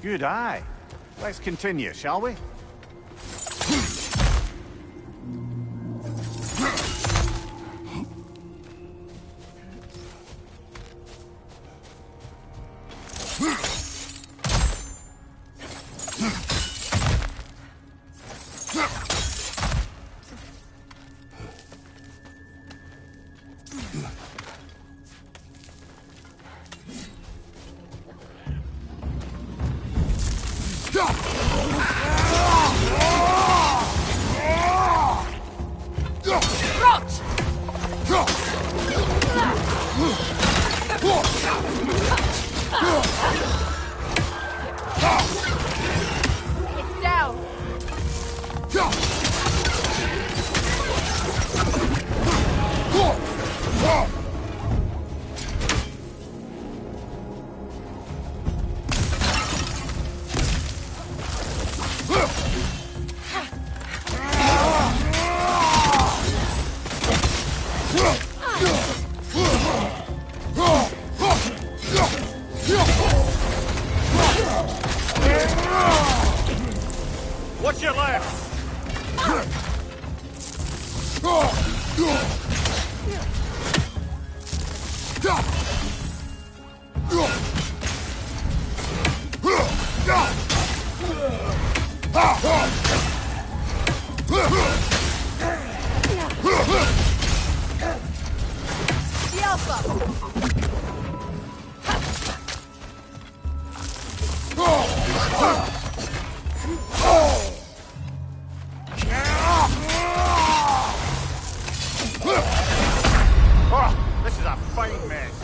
Good eye. Let's continue, shall we? It's down. What's your left? The Alpha. Oh, this is a fine mess.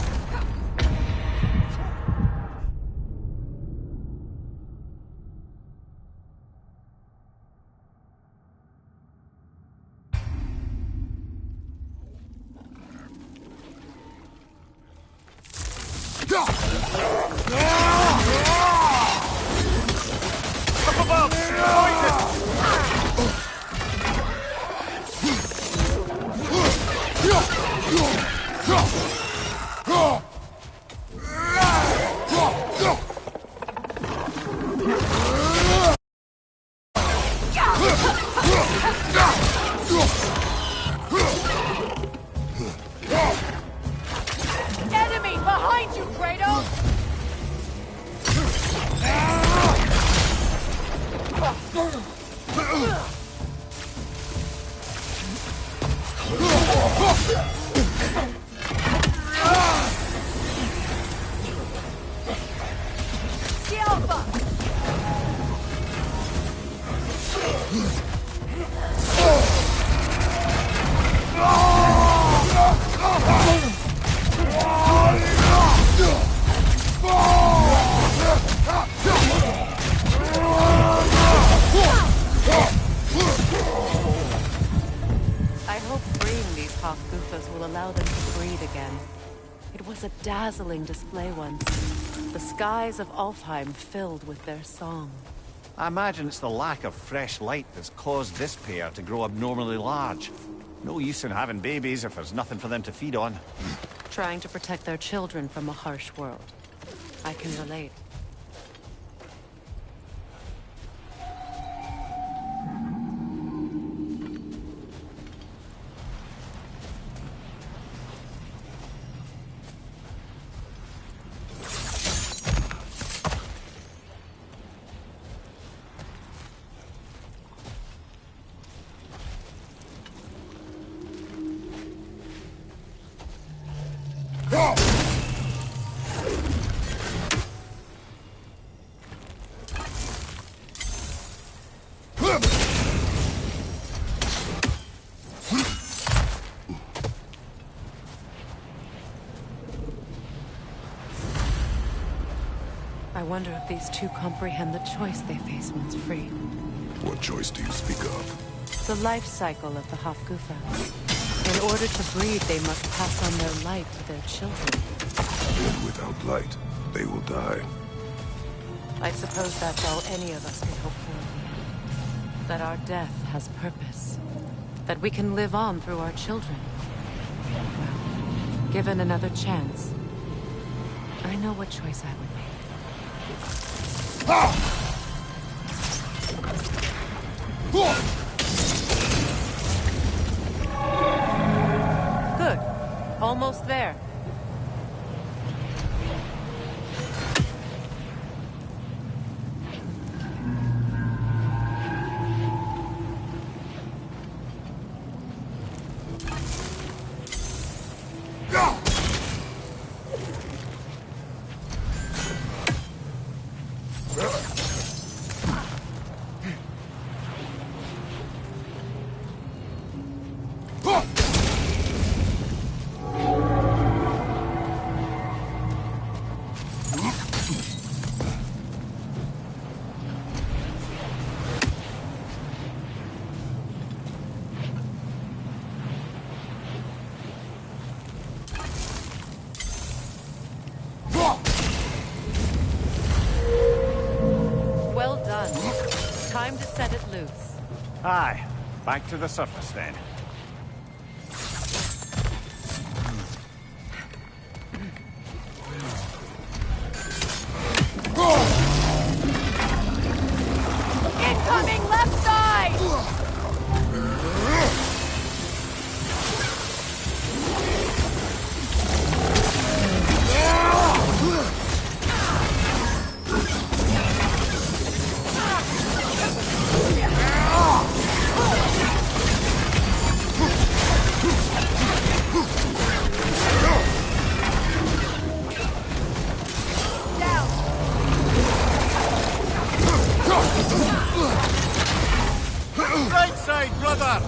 Up above! Enemy behind you, Kratos! The Alpha! I hope freeing these Hofgufas will allow them to breathe again. It was a dazzling display once. The skies of Alfheim filled with their song. I imagine it's the lack of fresh light that's caused this pair to grow abnormally large. No use in having babies if there's nothing for them to feed on. Trying to protect their children from a harsh world. I can relate. I wonder if these two comprehend the choice they face once freed. What choice do you speak of? The life cycle of the Hofgufa. In order to breed, they must pass on their light to their children. And without light, they will die. I suppose that's all any of us can hope for. That our death has purpose. That we can live on through our children. Well, given another chance, I know what choice I would make. Good. Almost there. Well done. Time to set it loose. Aye. Back to the surface then. Incoming left side! Right side, brother!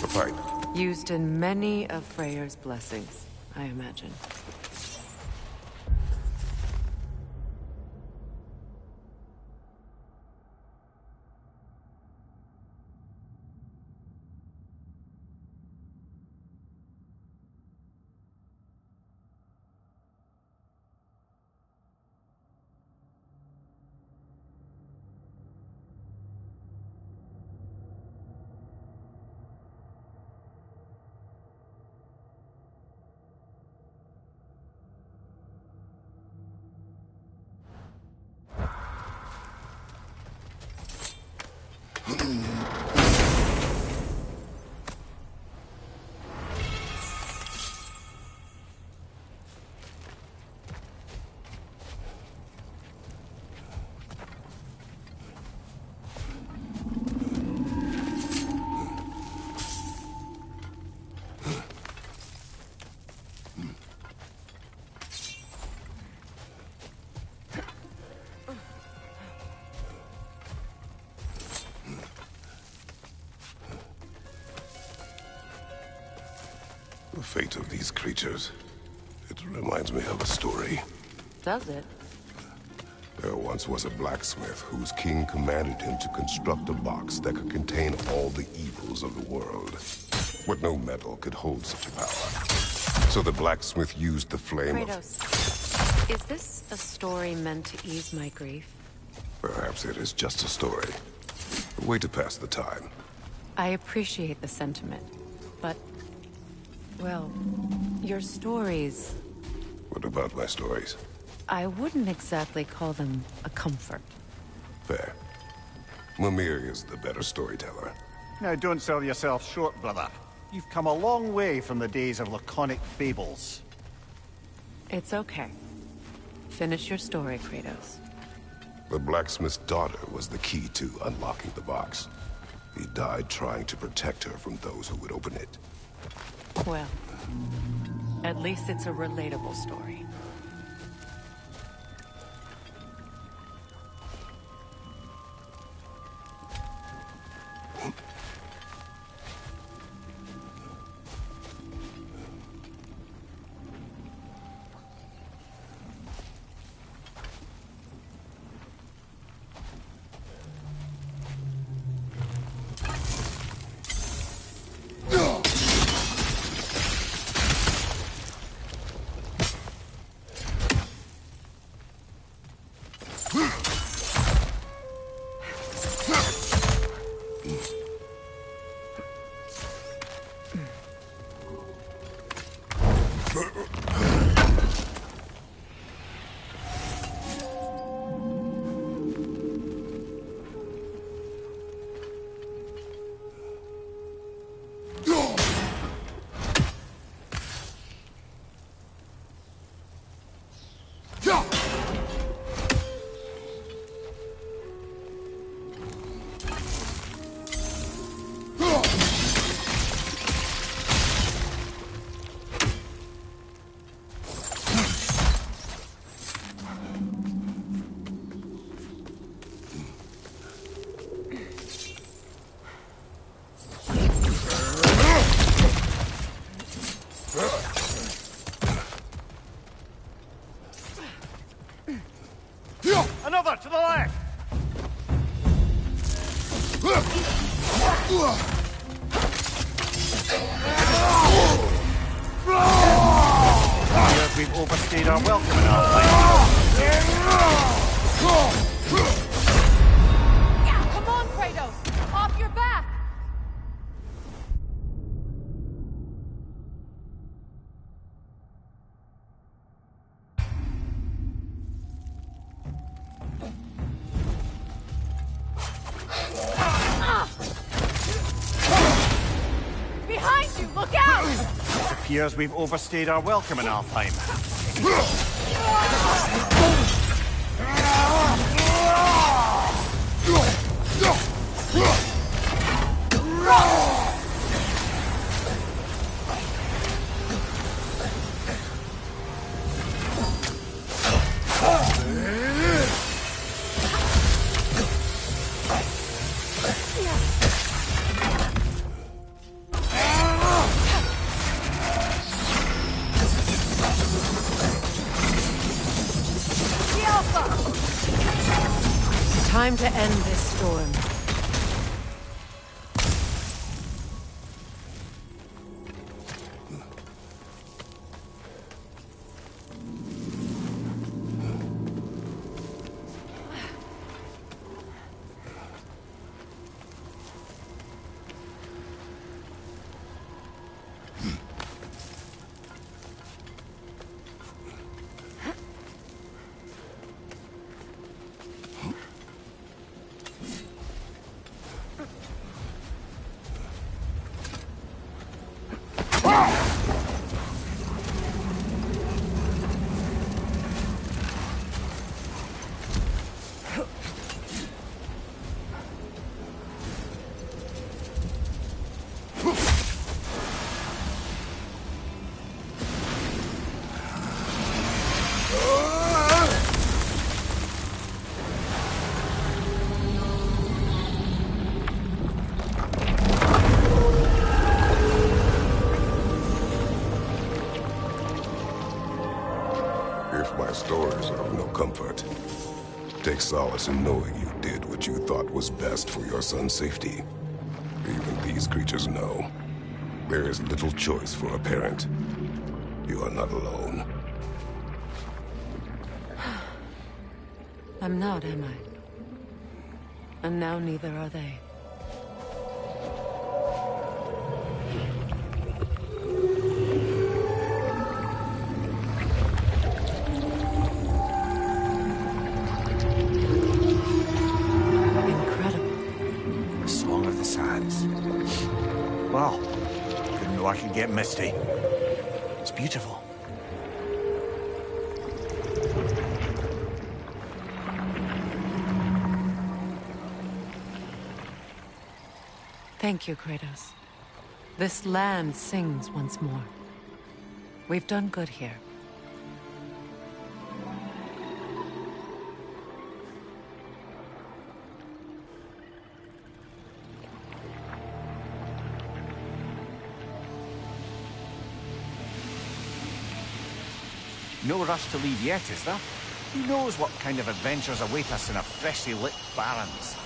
The pipe. Used in many of Freyr's blessings, I imagine. The fate of these creatures. It reminds me of a story. Does it? There once was a blacksmith whose king commanded him to construct a box that could contain all the evils of the world. But no metal could hold such a power. So the blacksmith used the flame of... Kratos, is this a story meant to ease my grief? Perhaps it is just a story. A way to pass the time. I appreciate the sentiment, but... well, your stories... What about my stories? I wouldn't exactly call them a comfort. Fair. Mimir is the better storyteller. Now don't sell yourself short, brother. You've come a long way from the days of laconic fables. It's okay. Finish your story, Kratos. The blacksmith's daughter was the key to unlocking the box. He died trying to protect her from those who would open it. Well, at least it's a relatable story. Another to the left! Appears we've overstayed our welcome in our life. Come on, Kratos! Off your back! Behind you! Look out! It appears we've overstayed our welcome in our time. Time to end this storm. If my stories are of no comfort, take solace in knowing you did what you thought was best for your son's safety. Even these creatures know. There is little choice for a parent. You are not alone. I'm not, am I? And now neither are they. A song of the sands. Wow. Didn't know I could get misty. It's beautiful. Thank you, Kratos. This land sings once more. We've done good here. No rush to leave yet, is there? Who knows what kind of adventures await us in a freshly lit Barrens?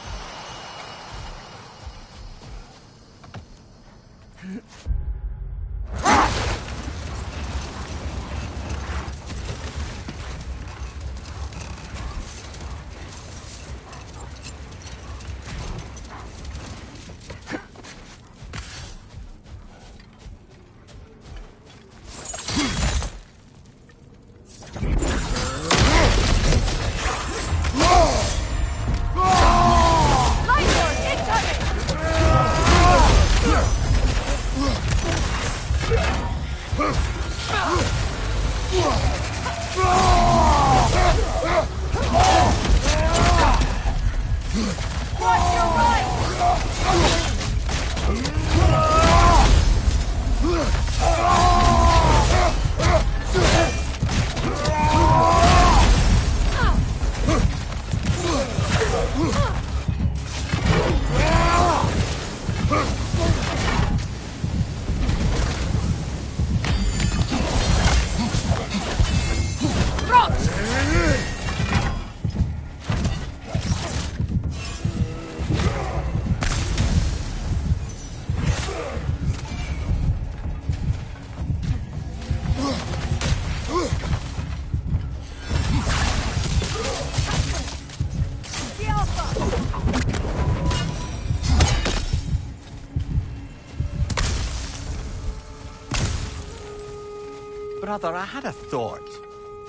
Brother, I had a thought.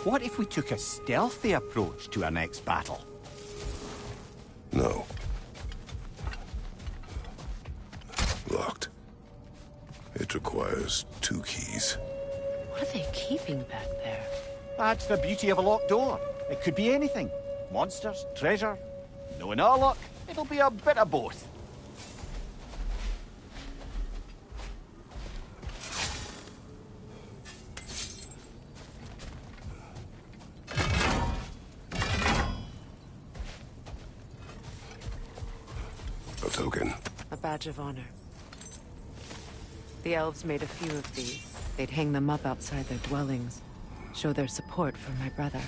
What if we took a stealthy approach to our next battle? No. Locked. It requires 2 keys. What are they keeping back there? That's the beauty of a locked door. It could be anything. Monsters, treasure. Knowing our luck, it'll be a bit of both. A token. A badge of honor. The elves made a few of these. They'd hang them up outside their dwellings. Show their support for my brother.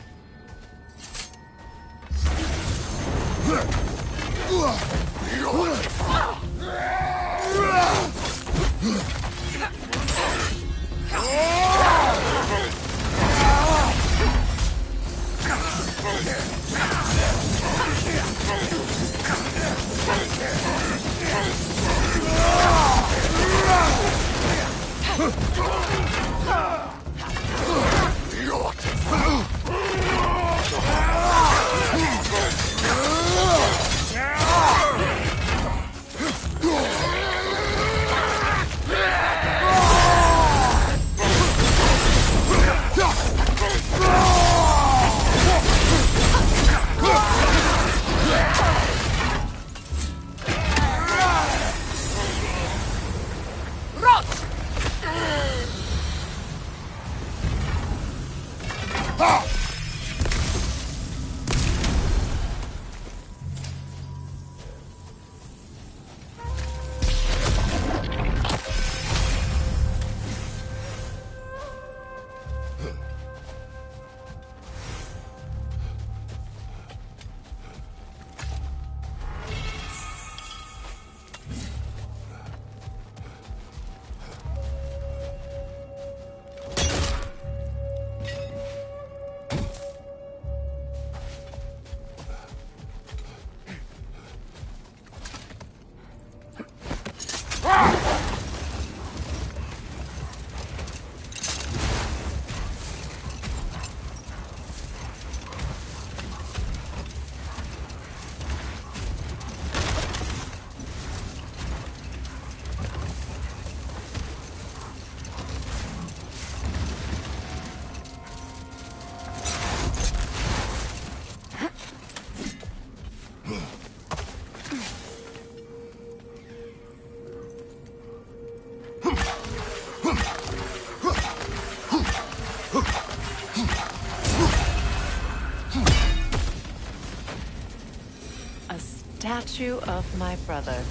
statue of my brother.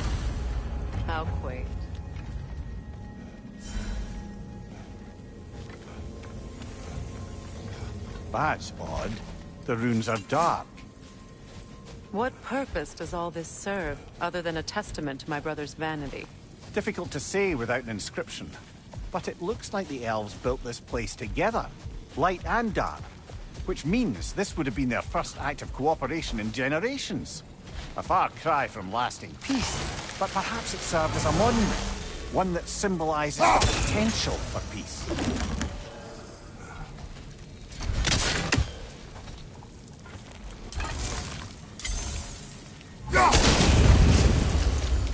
How quaint. That's odd. The runes are dark. What purpose does all this serve, other than a testament to my brother's vanity? Difficult to say without an inscription. But it looks like the elves built this place together, light and dark. Which means this would have been their first act of cooperation in generations. A far cry from lasting peace, but perhaps it served as a monument. One that symbolizes the potential for peace.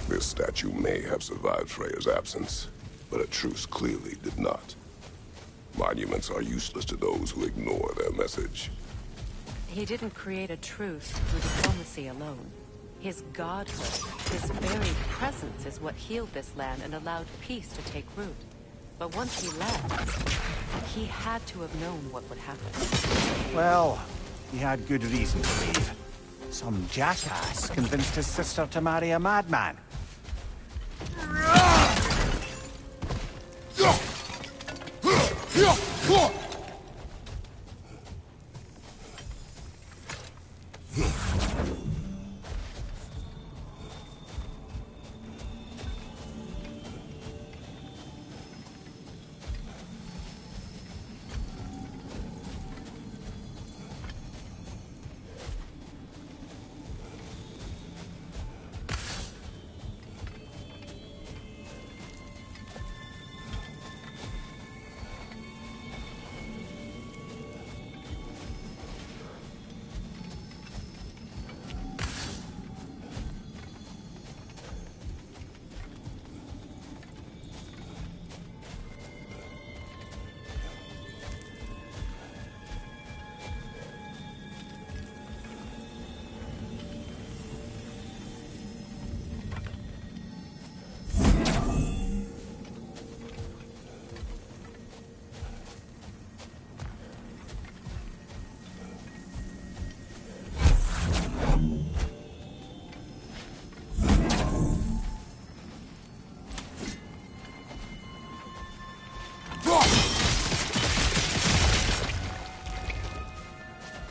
This statue may have survived Freya's absence, but a truce clearly did not. Monuments are useless to those who ignore their message. He didn't create a truce through diplomacy alone. His godhood, his very presence is what healed this land and allowed peace to take root. But once he left, he had to have known what would happen. Well, he had good reason to leave. Some jackass convinced his sister to marry a madman.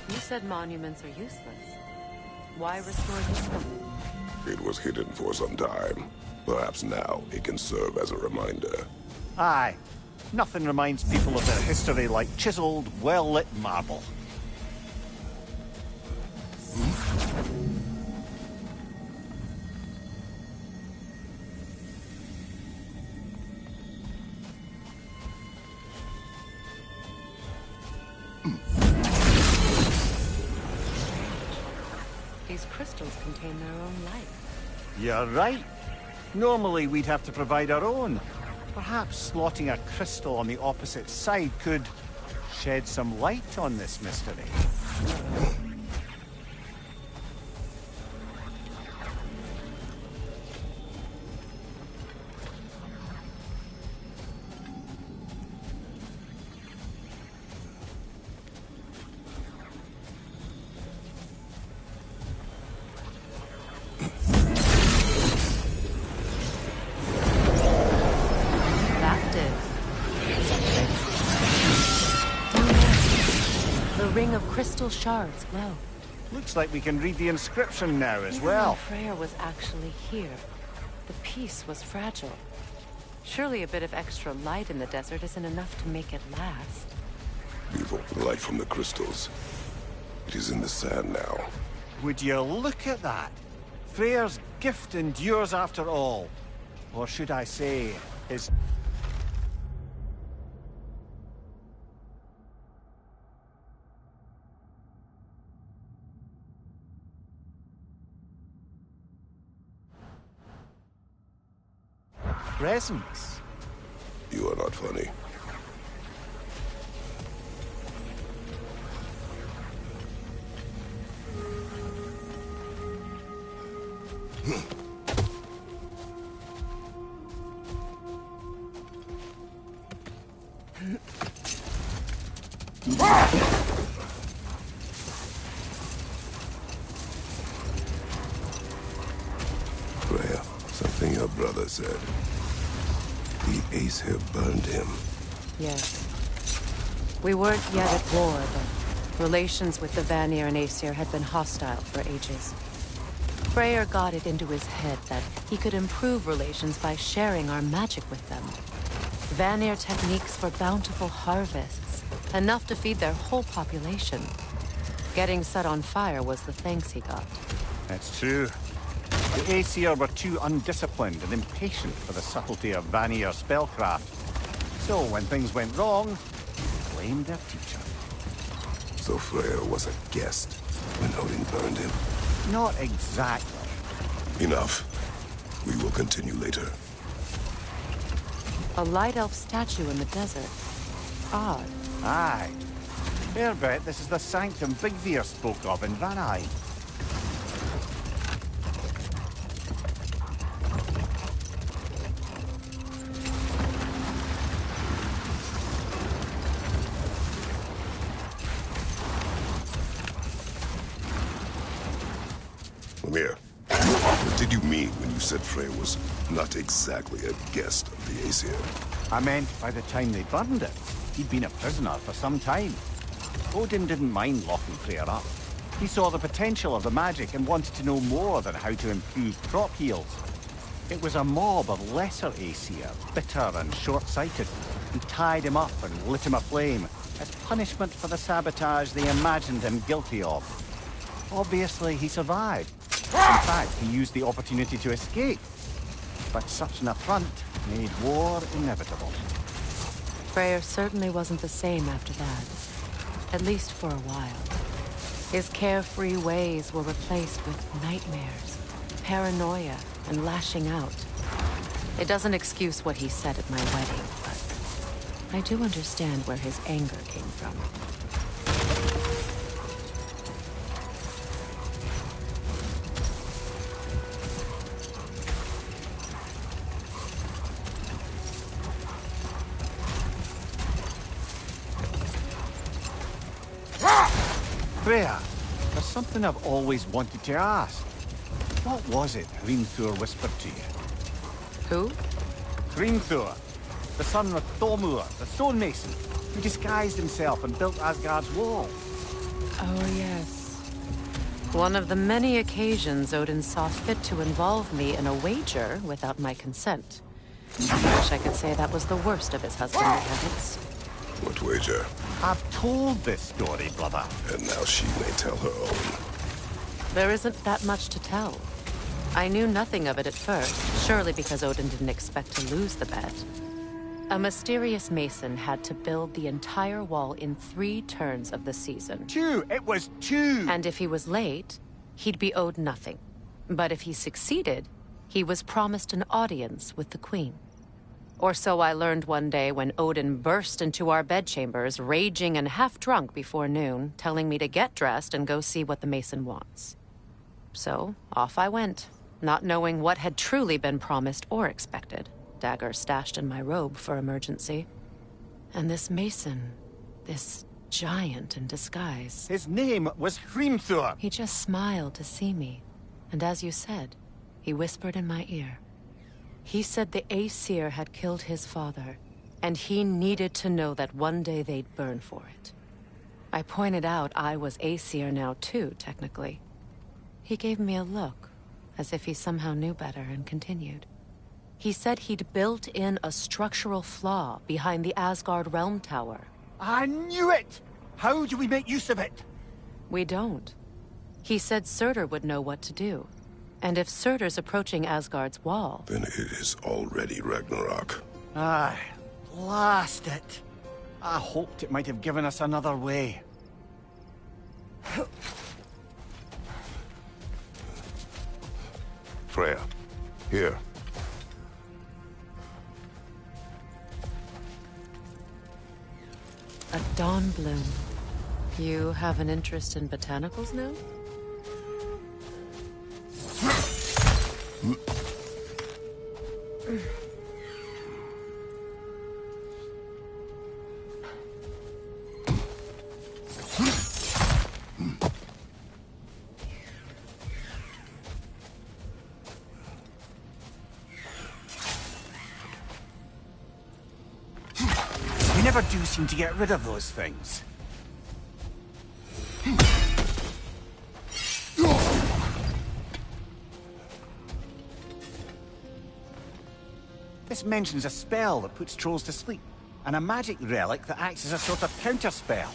You said monuments are useless. Why restore this one? It was hidden for some time. Perhaps now it can serve as a reminder. Aye. Nothing reminds people of their history like chiseled, well-lit marble. These crystals contain their own light. You're right. Normally we'd have to provide our own. Perhaps slotting a crystal on the opposite side could shed some light on this mystery. Crystal shards glow. Looks like we can read the inscription now as Even well. when Freya was actually here, the peace was fragile. Surely a bit of extra light in the desert isn't enough to make it last. The light from the crystals. It is in the sand now. Would you look at that? Freya's gift endures after all. Or should I say, is... presence. You are not funny. said. The Aesir burned him. Yes. We weren't yet at war, but relations with the Vanir and Aesir had been hostile for ages. Freyr got it into his head that he could improve relations by sharing our magic with them. Vanir techniques for bountiful harvests, enough to feed their whole population. Getting set on fire was the thanks he got. That's true. The Aesir were too undisciplined and impatient for the subtlety of Vanir spellcraft. So when things went wrong, they blamed their teacher. So Freyr was a guest when Odin burned him? Not exactly. Enough. We will continue later. A light elf statue in the desert. Odd. Aye. Fair bet this is the sanctum Bigvir spoke of in Vanheim. Lemire, what did you mean when you said Freyr was not exactly a guest of the Aesir? I meant by the time they burned it, he'd been a prisoner for some time. Odin didn't mind locking Freyr up. He saw the potential of the magic and wanted to know more than how to improve crop yields. It was a mob of lesser Aesir, bitter and short-sighted, who tied him up and lit him aflame as punishment for the sabotage they imagined him guilty of. Obviously, he survived. In fact, he used the opportunity to escape. But such an affront made war inevitable. Freyr certainly wasn't the same after that. At least for a while. His carefree ways were replaced with nightmares, paranoia, and lashing out. It doesn't excuse what he said at my wedding, but I do understand where his anger came from. Freya, there's something I've always wanted to ask. What was it Hrimthur whispered to you? Who? Hrimthur, the son of Thormur, the stonemason, who disguised himself and built Asgard's wall. Oh, yes. One of the many occasions Odin saw fit to involve me in a wager without my consent. I wish I could say that was the worst of his husbandly habits. What wager? I've told this story, brother. And now she may tell her own. There isn't that much to tell. I knew nothing of it at first, surely because Odin didn't expect to lose the bet. A mysterious mason had to build the entire wall in 3 turns of the season. 2! It was 2! And if he was late, he'd be owed nothing. But if he succeeded, he was promised an audience with the queen. Or so I learned one day when Odin burst into our bedchambers, raging and half-drunk before noon, telling me to get dressed and go see what the mason wants. So, off I went, not knowing what had truly been promised or expected, dagger stashed in my robe for emergency. And this mason, this giant in disguise... His name was Hrimthur! He just smiled to see me, and as you said, he whispered in my ear. He said the Aesir had killed his father, and he needed to know that one day they'd burn for it. I pointed out I was Aesir now too, technically. He gave me a look, as if he somehow knew better, and continued. He said he'd built in a structural flaw behind the Asgard Realm Tower. I knew it! How do we make use of it? We don't. He said Surtur would know what to do. And if Surtur's approaching Asgard's wall... Then it is already Ragnarok. Aye, blast it. I hoped it might have given us another way. Freya, here. A dawn bloom. You have an interest in botanicals now? never do seem to get rid of those things. This mentions a spell that puts trolls to sleep, and a magic relic that acts as a sort of counterspell.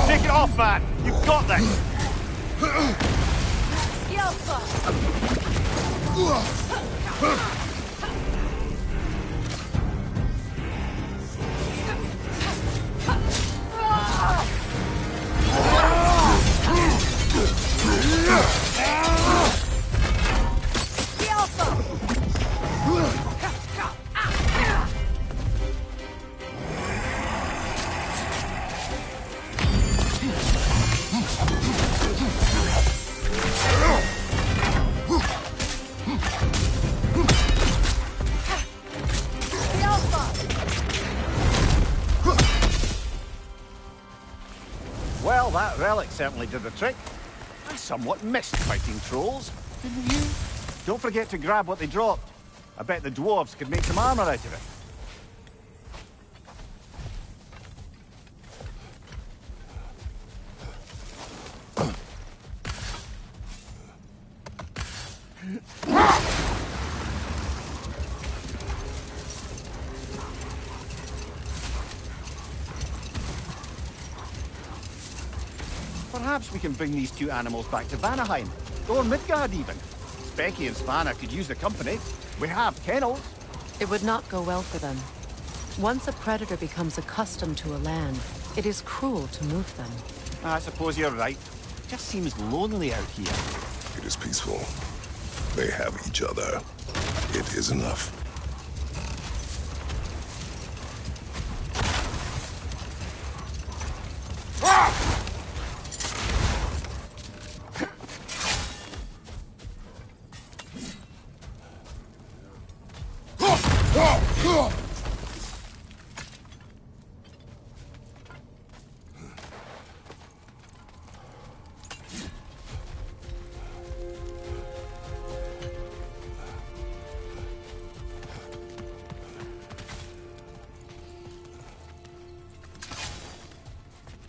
Take it off, man! You've got this! Well, that relic certainly did the trick. I somewhat missed fighting trolls, didn't you? Don't forget to grab what they dropped. I bet the dwarves could make some armor out of it. Perhaps we can bring these two animals back to Vanaheim, or Midgard even. Specky and Spanna could use the company. We have kennels. It would not go well for them. Once a predator becomes accustomed to a land, it is cruel to move them. I suppose you're right. It just seems lonely out here. It is peaceful. They have each other. It is enough.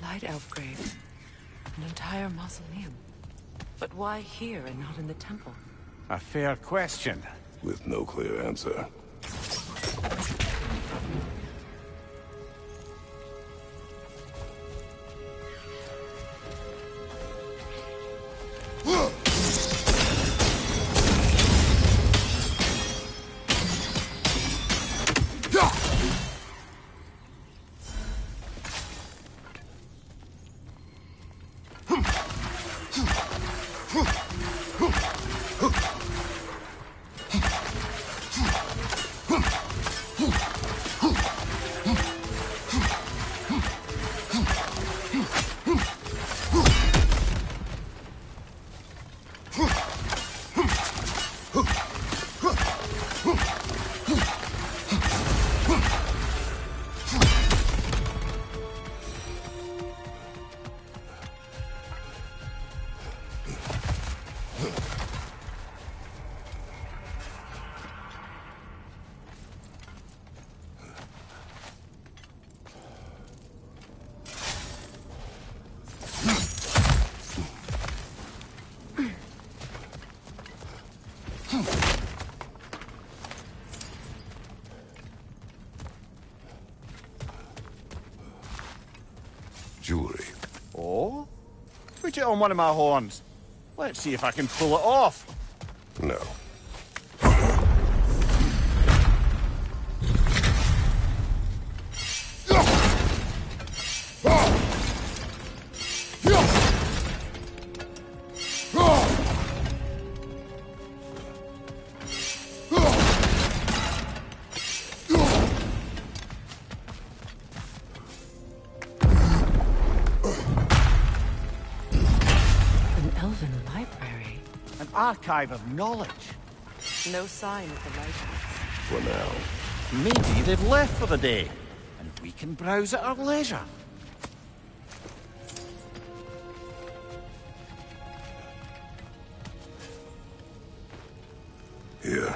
Light elf grave. An entire mausoleum. But why here and not in the temple? A fair question. With no clear answer. Jewelry. Oh? Put it on one of my horns. Let's see if I can pull it off. No. Archive of knowledge. No sign of the lighthouse. For now. Maybe they've left for the day, and we can browse at our leisure. Here.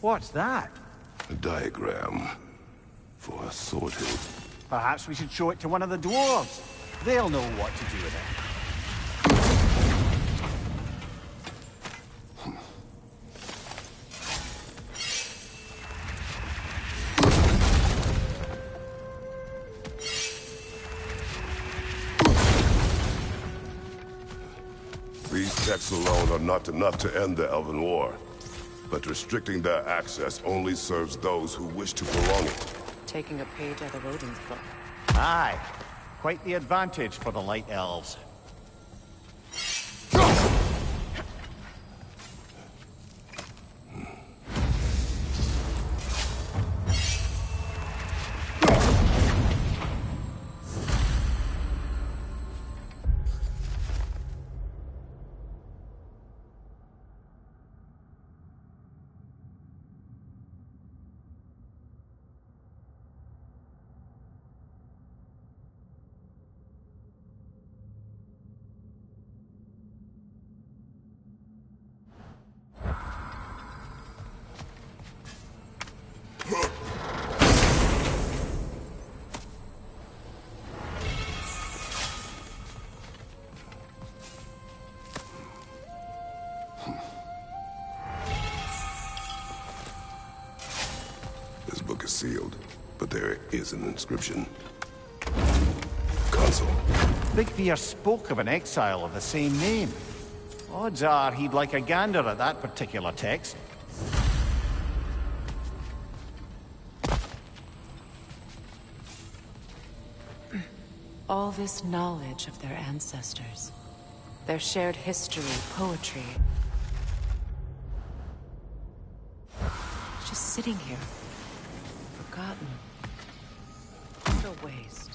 What's that? A diagram for a sorted. Perhaps we should show it to one of the dwarves. They'll know what to do with it. These texts alone are not enough to end the Elven War. But restricting their access only serves those who wish to prolong it. Taking a page out of Odin's book. Aye. Quite the advantage for the Light Elves. This book is sealed, but there is an inscription. Consul. Big Veer spoke of an exile of the same name. Odds are he'd like a gander at that particular text. All this knowledge of their ancestors, their shared history, poetry, just sitting here, forgotten. What a waste.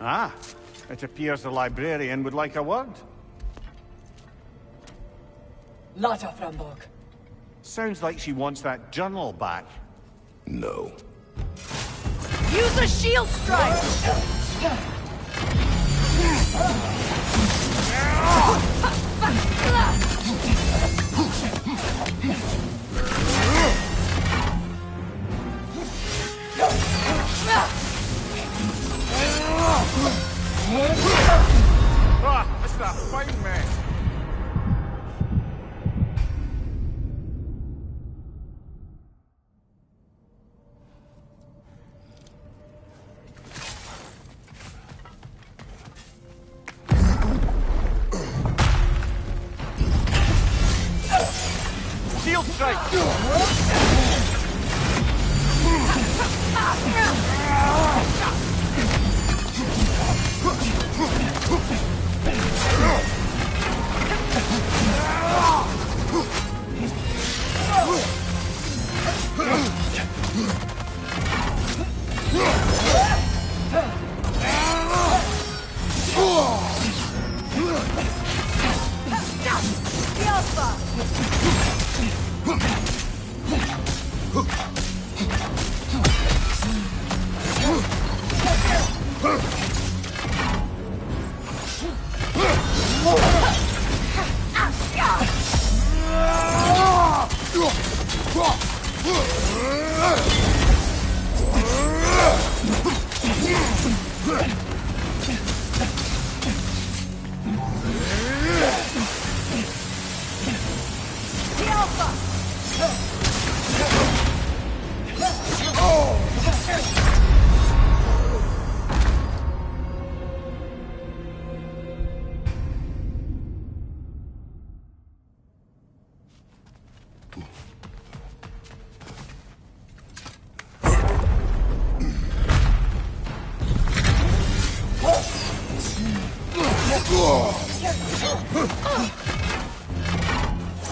Ah, it appears the librarian would like a word. Lotta Framborg. Sounds like she wants that journal back. No. Use a shield strike! Ah, that's that fine mess. Shield strike!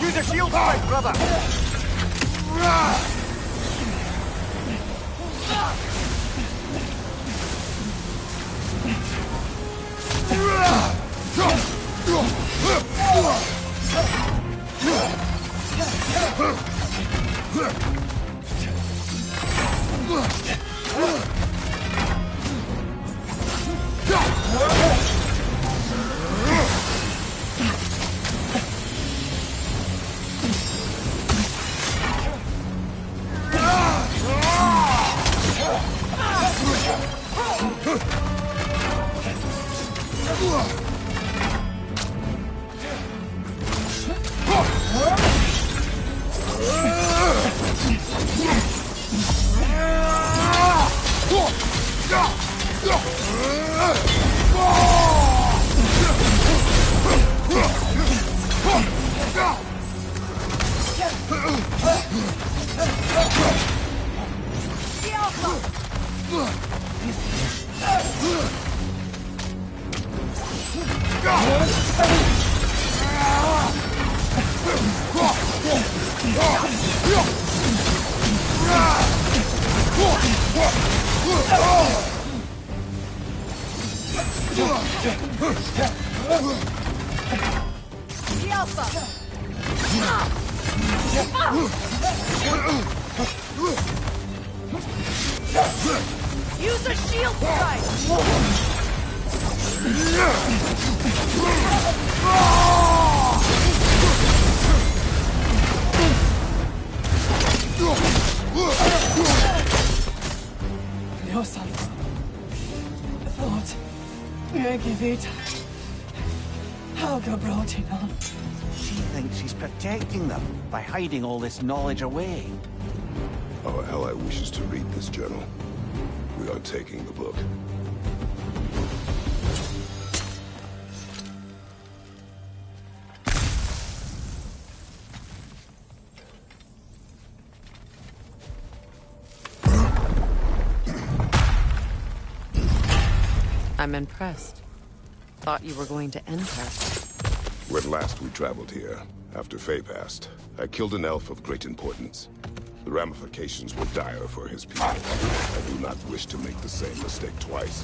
Use a shield strike, brother! Use a shield strike! Yourself. Thought. Megivita. G.O.W.Ragnarok. She thinks she's protecting them by hiding all this knowledge away. Our ally wishes to read this journal. We are taking the book. I'm impressed. Thought you were going to end her. When last we traveled here, after Faye passed, I killed an elf of great importance. The ramifications were dire for his people. I do not wish to make the same mistake twice.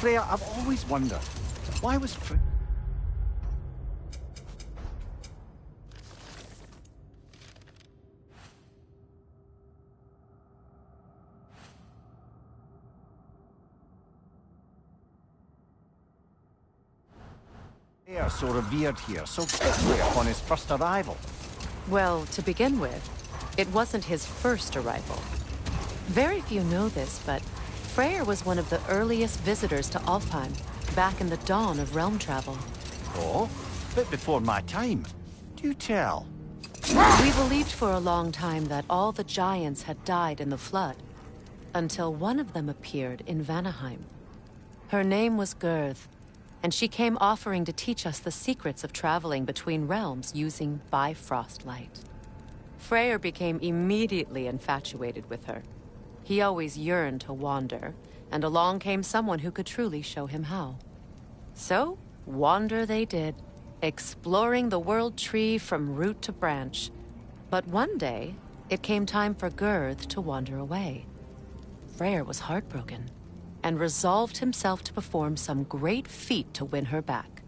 Freya, I've always wondered, why was Freya so revered here so quickly upon his first arrival? Well, to begin with, it wasn't his first arrival. Very few know this, but Freyr was one of the earliest visitors to Alfheim, back in the dawn of realm travel. Oh, bit before my time. Do tell. We believed for a long time that all the giants had died in the flood, until one of them appeared in Vanaheim. Her name was Gerd, and she came offering to teach us the secrets of traveling between realms using Bifrost light. Freyr became immediately infatuated with her. He always yearned to wander, and along came someone who could truly show him how. So, wander they did, exploring the world tree from root to branch. But one day, it came time for Gerd to wander away. Freyr was heartbroken, and resolved himself to perform some great feat to win her back.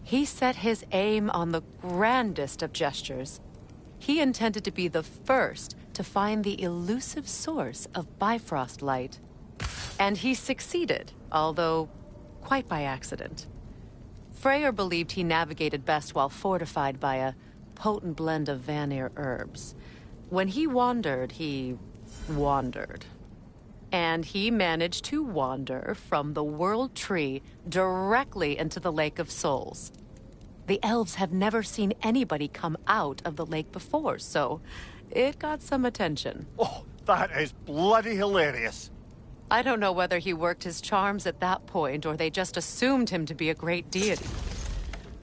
He set his aim on the grandest of gestures. He intended to be the first to find the elusive source of Bifrost light. And he succeeded, although quite by accident. Freyr believed he navigated best while fortified by a potent blend of Vanir herbs. When he wandered, he wandered. And he managed to wander from the World Tree directly into the Lake of Souls. The elves have never seen anybody come out of the lake before, so it got some attention. Oh, that is bloody hilarious. I don't know whether he worked his charms at that point or they just assumed him to be a great deity.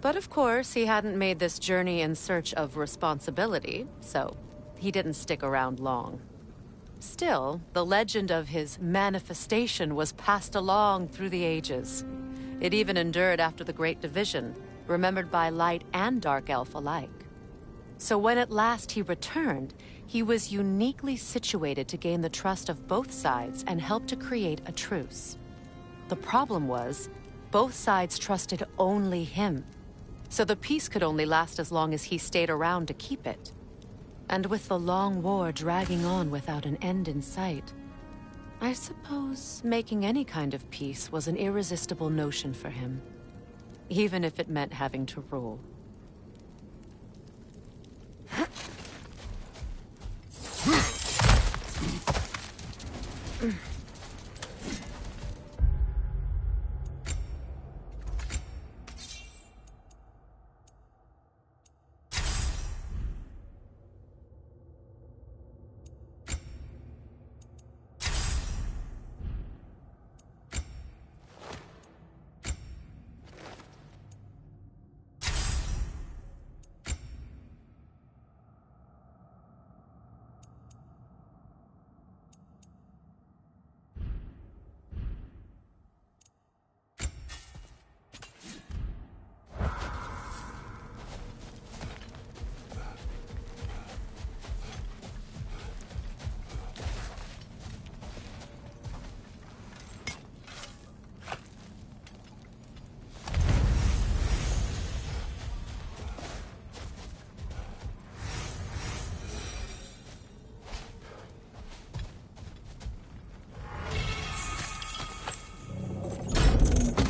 But of course, he hadn't made this journey in search of responsibility, so he didn't stick around long. Still, the legend of his manifestation was passed along through the ages. It even endured after the Great Division, remembered by Light and Dark Elf alike. So when at last he returned, he was uniquely situated to gain the trust of both sides and help to create a truce. The problem was, both sides trusted only him, so the peace could only last as long as he stayed around to keep it. And with the long war dragging on without an end in sight, I suppose making any kind of peace was an irresistible notion for him, even if it meant having to rule.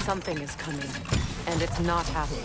Something is coming, and it's not happy.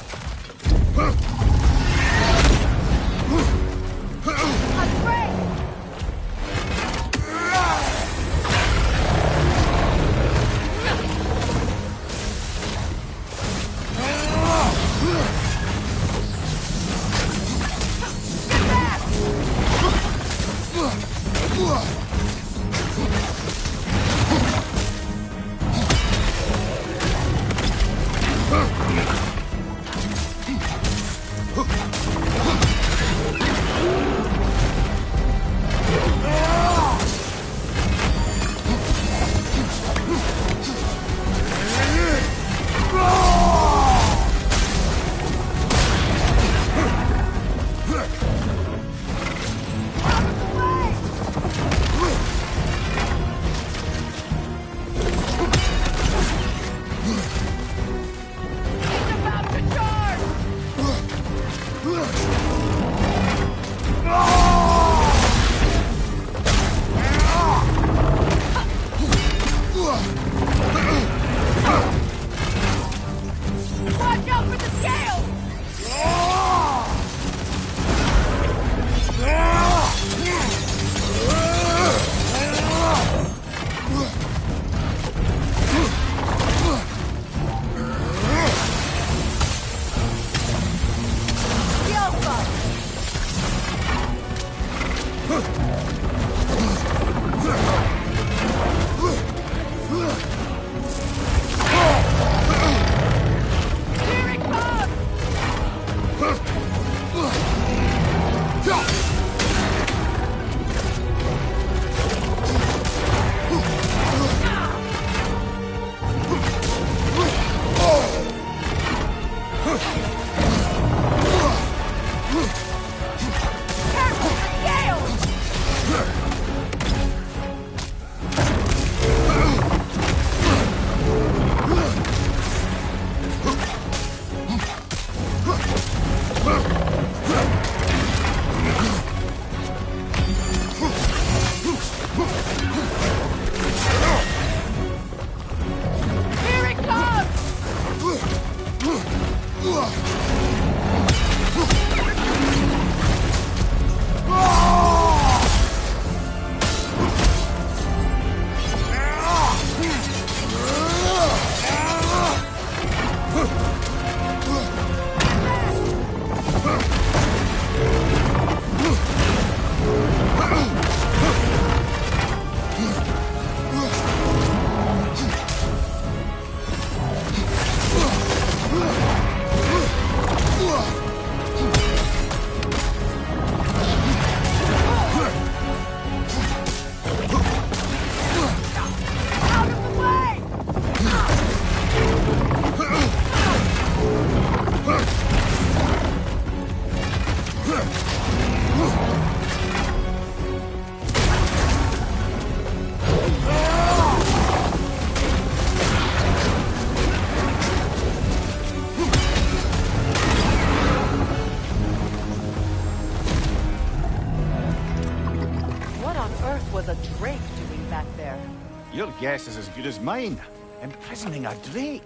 guess is as good as mine. Imprisoning a Drake.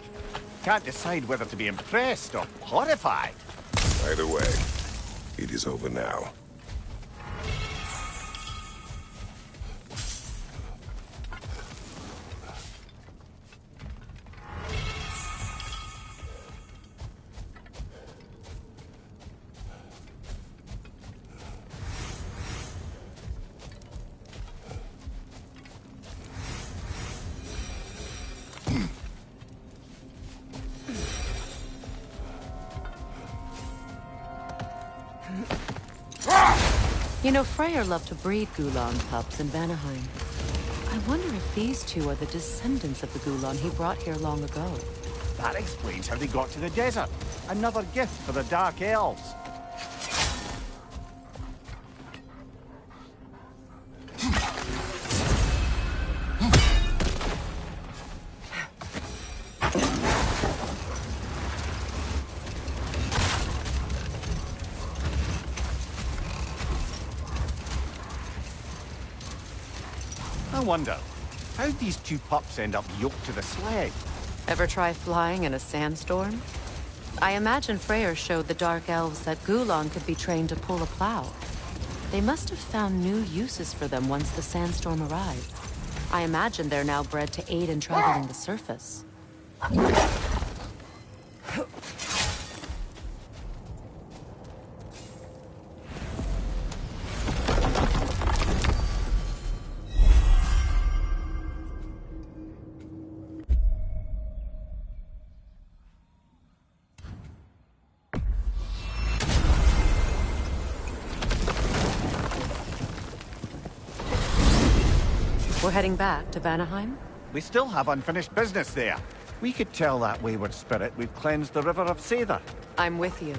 Can't decide whether to be impressed or horrified. Either way, it is over now. You know, Freyr loved to breed Gulan pups in Vanaheim. I wonder if these two are the descendants of the Gulan he brought here long ago. That explains how they got to the desert. Another gift for the Dark Elves. I wonder, how'd these two pups end up yoked to the sled? Ever try flying in a sandstorm? I imagine Freyr showed the Dark Elves that Gulan could be trained to pull a plow. They must have found new uses for them once the sandstorm arrived. I imagine they're now bred to aid in traveling the surface. We're heading back to Vanaheim? We still have unfinished business there. We could tell that wayward spirit we've cleansed the river of Seither. I'm with you.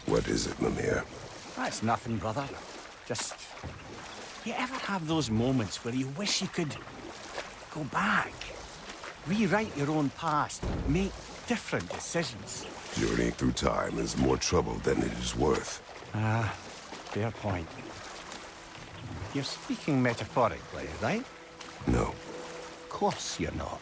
What is it, Mimir? That's nothing, brother. Just... You ever have those moments where you wish you could... go back? Rewrite your own past, make different decisions? Journeying through time is more trouble than it is worth. Fair point. You're speaking metaphorically, right? No. Of course you're not.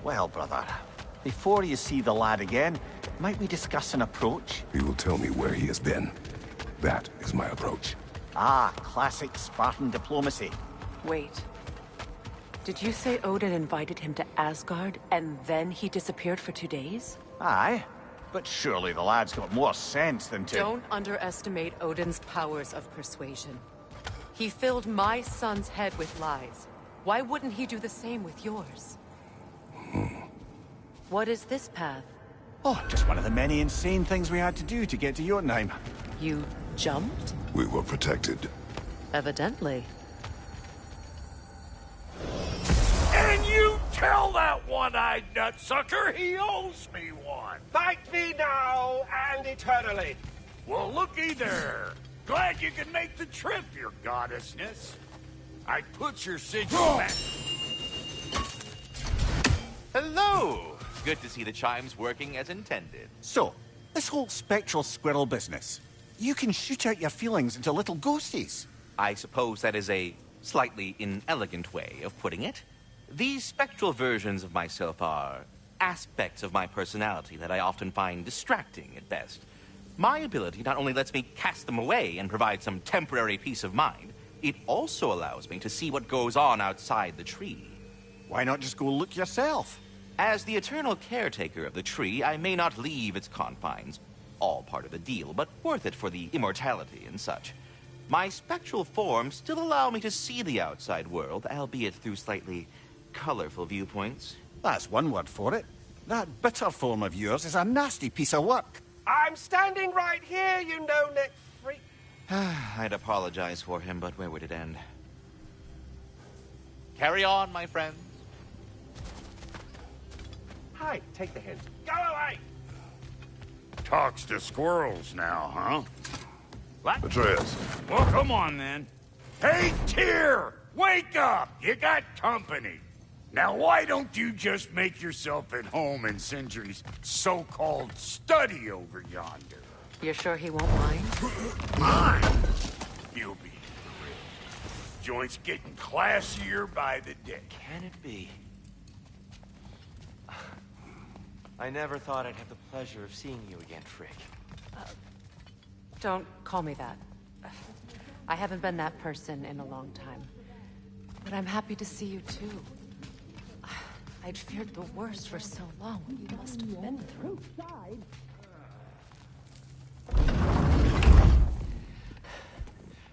Well, brother, before you see the lad again, might we discuss an approach? He will tell me where he has been. That is my approach. Ah, classic Spartan diplomacy. Wait. Did you say Odin invited him to Asgard, and then he disappeared for 2 days? Aye, but surely the lad's got more sense than to... Don't underestimate Odin's powers of persuasion. He filled my son's head with lies. Why wouldn't he do the same with yours? What is this path? Oh, just one of the many insane things we had to do to get to Jotunheim. You jumped? We were protected. Evidently. And you Tell that one-eyed nutsucker he owes me one. Thank me now and eternally. Well, looky there. Glad you could make the trip, your goddessness. I put your sigil back. Hello. Good to see the chimes working as intended. So, this whole spectral squirrel business. You can shoot out your feelings into little ghosties. I suppose that is a slightly inelegant way of putting it. These spectral versions of myself are aspects of my personality that I often find distracting at best. My ability not only lets me cast them away and provide some temporary peace of mind, it also allows me to see what goes on outside the tree. Why not just go look yourself? As the eternal caretaker of the tree, I may not leave its confines. All part of the deal, but worth it for the immortality and such. My spectral forms still allow me to see the outside world, albeit through slightly colorful viewpoints. That's one word for it. That bitter form of yours is a nasty piece of work. I'm standing right here, you no-neck freak. I'd apologize for him, but where would it end? Carry on, my friends. Hi, take the hint. Go away! Talks to squirrels now, huh? What? Atreus. Well, come on, then. Hey, Tyr! Wake up! You got company. Now, why don't you just make yourself at home in Sindri's so-called study over yonder? You're sure he won't mind? Mine? You'll be thrilled. Joint's getting classier by the day. Can it be? I never thought I'd have the pleasure of seeing you again, Frick. Don't call me that. I haven't been that person in a long time. But I'm happy to see you, too. I'd feared the worst for so long. What you must have been through.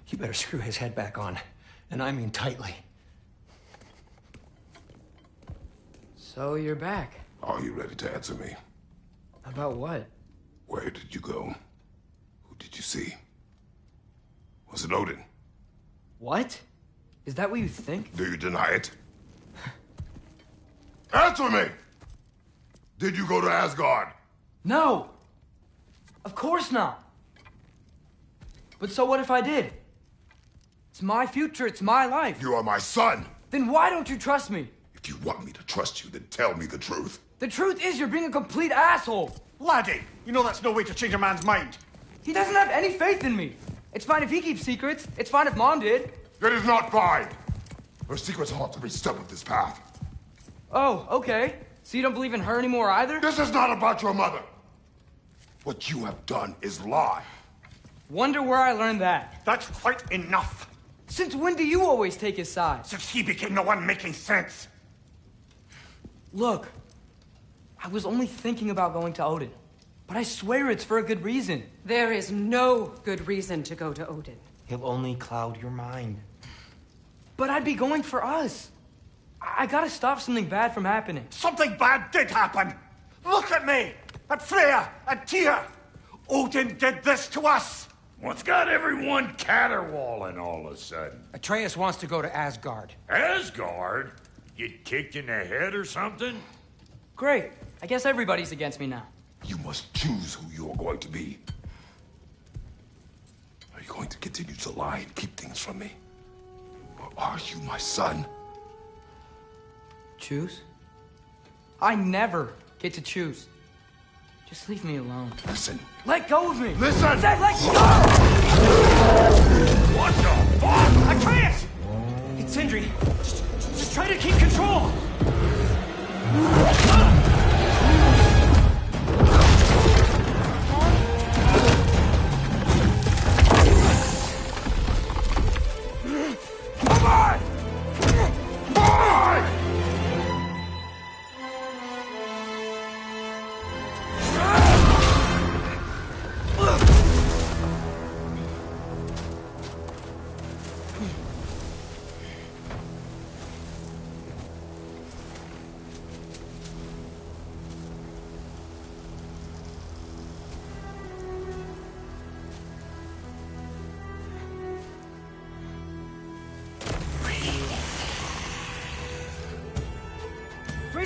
You better screw his head back on. And I mean tightly. So you're back. Are you ready to answer me? About what? Where did you go? Who did you see? Was it Odin? What? Is that what you think? Do you deny it? Answer me! Did you go to Asgard? No! Of course not! But so what if I did? It's my future, it's my life. You are my son! Then why don't you trust me? If you want me to trust you, then tell me the truth. The truth is you're being a complete asshole! Laddie, you know that's no way to change a man's mind. He doesn't have any faith in me. It's fine if he keeps secrets. It's fine if Mom did. It is not fine! Her secrets haunt every step of this path. Oh, okay. So you don't believe in her anymore either? This is not about your mother! What you have done is lie. Wonder where I learned that. That's quite enough. Since when do you always take his side? Since he became the one making sense. Look, I was only thinking about going to Odin. But I swear it's for a good reason. There is no good reason to go to Odin. He'll only cloud your mind. But I'd be going for us. I gotta stop something bad from happening. Something bad did happen. Look at me, at Freya, and Tyr. Odin did this to us. What's got everyone caterwauling all of a sudden? Atreus wants to go to Asgard. Asgard? Get kicked in the head or something? Great. I guess everybody's against me now. You must choose who you are going to be. Are you going to continue to lie and keep things from me? Or are you my son? Choose? I never get to choose. Just leave me alone. Listen. Let go of me! Listen! I said let go! What the fuck? Atreus! It's Sindri. Just try to keep control. Come on! Come on!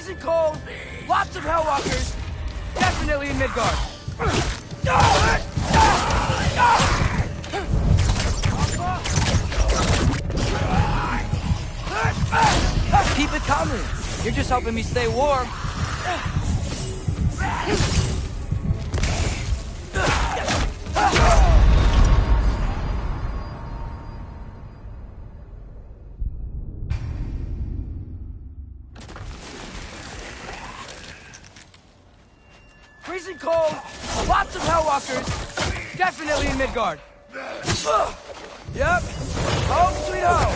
Freezing cold, lots of Hellwalkers, definitely in Midgard. Keep it coming. You're just helping me stay warm. Freezing cold, lots of Hellwalkers, definitely in Midgard. Yep, home sweet home.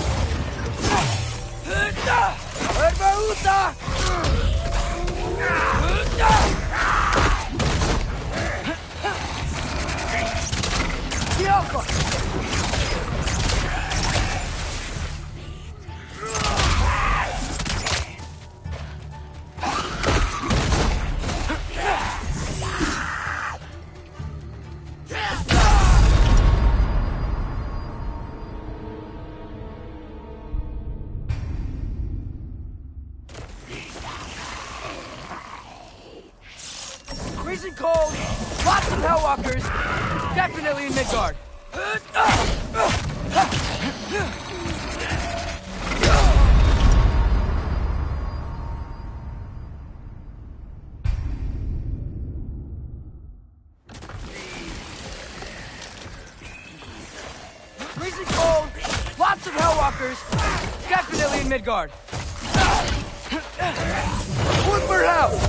Freezing cold, lots of Hellwalkers, definitely in Midgard. Freezing cold, lots of Hellwalkers, definitely in Midgard. One for house.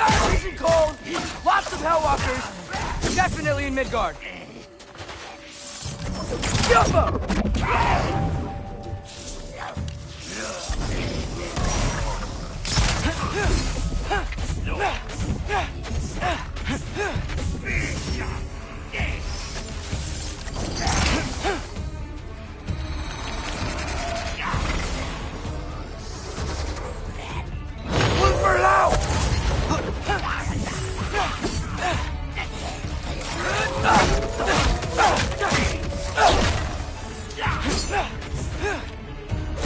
Freezing cold, lots of Hellwalkers, definitely in Midgard. Jump up! One for loud!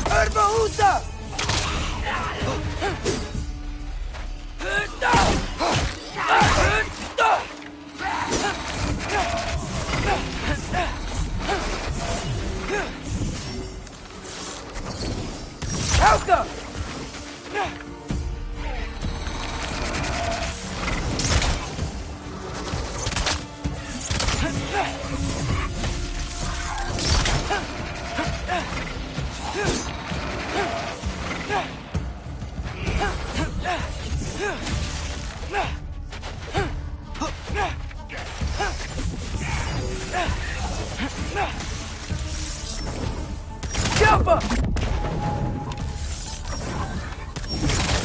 Herbahuta! Helka! Jump up!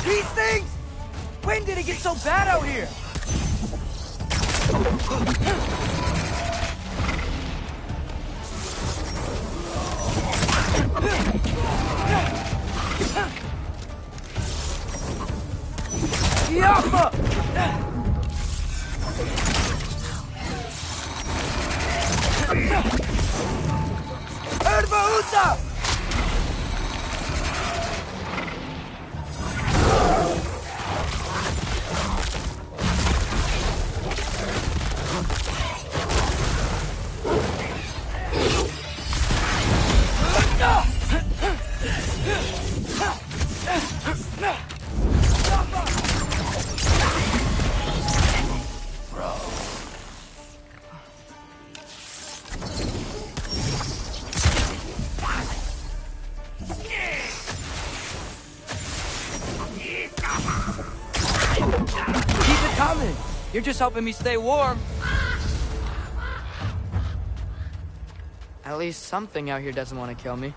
These things? When did it get so bad out here? You're just helping me stay warm. At least something out here doesn't want to kill me.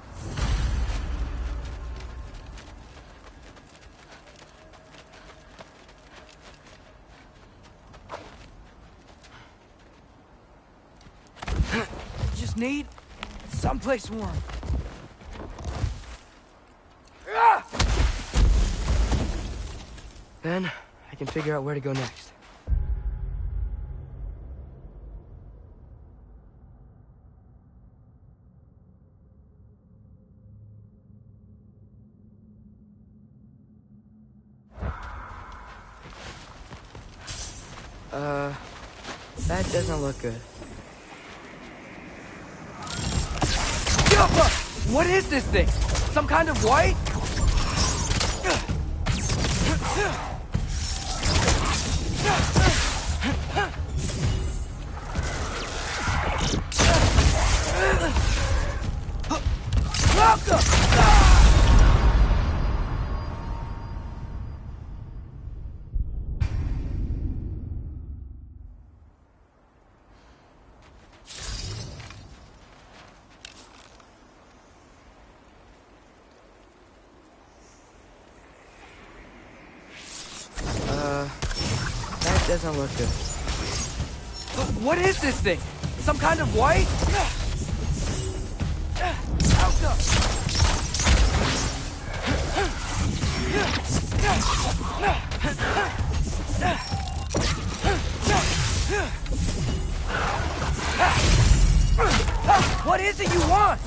Just need someplace warm. Then I can figure out where to go next. That doesn't look good. What is this thing? Some kind of white? That doesn't look good. What is this thing? Some kind of white? What is it you want?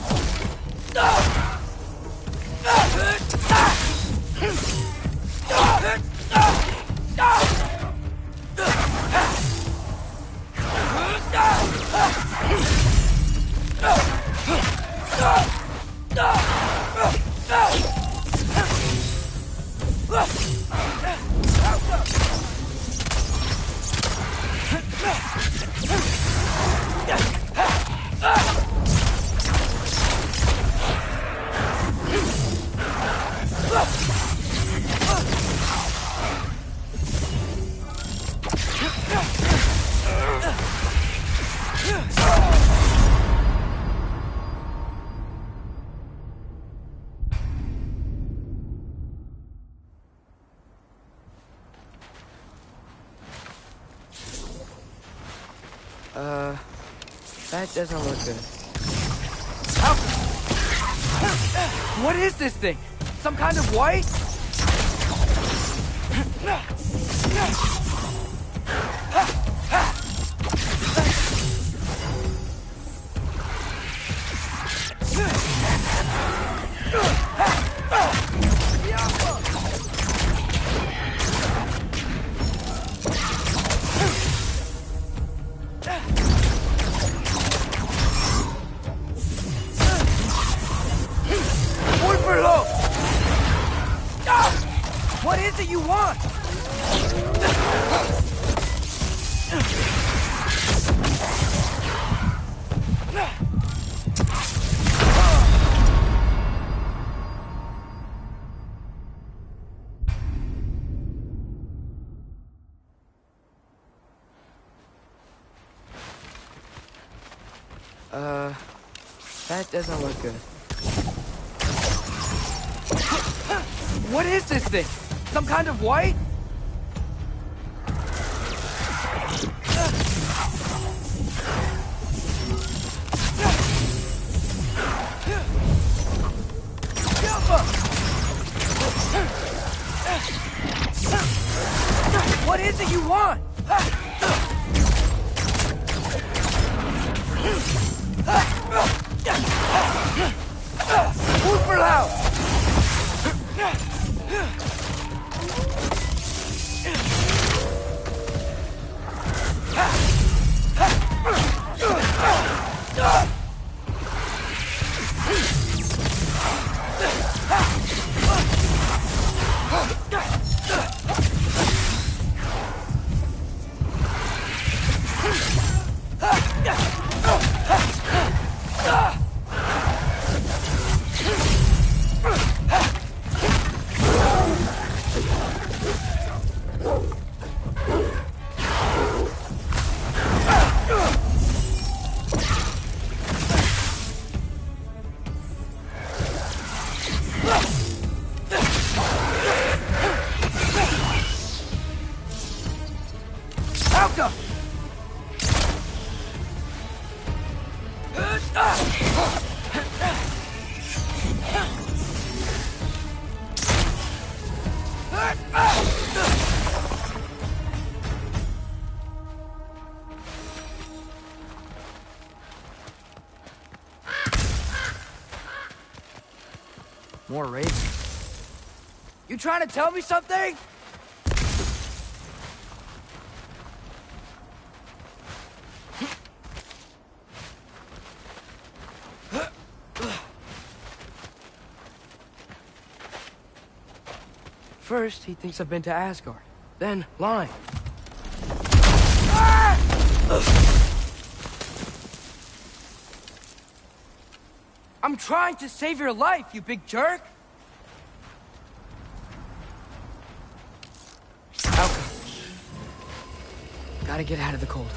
That doesn't look good. What is this thing? Some kind of white? What is it you want? That doesn't look good. What is this thing? Some kind of white? What is it you want? Move for loud! More raids. You trying to tell me something? First, he thinks I've been to Asgard. Then, lying. I'm trying to save your life, you big jerk! Alka. Gotta get out of the cold.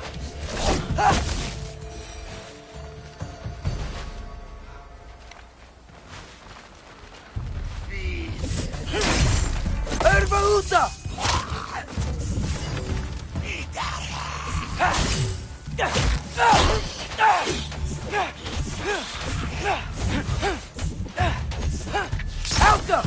Ervaluta! Alka!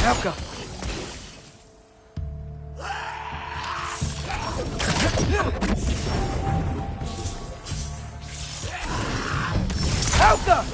Helka! Helka!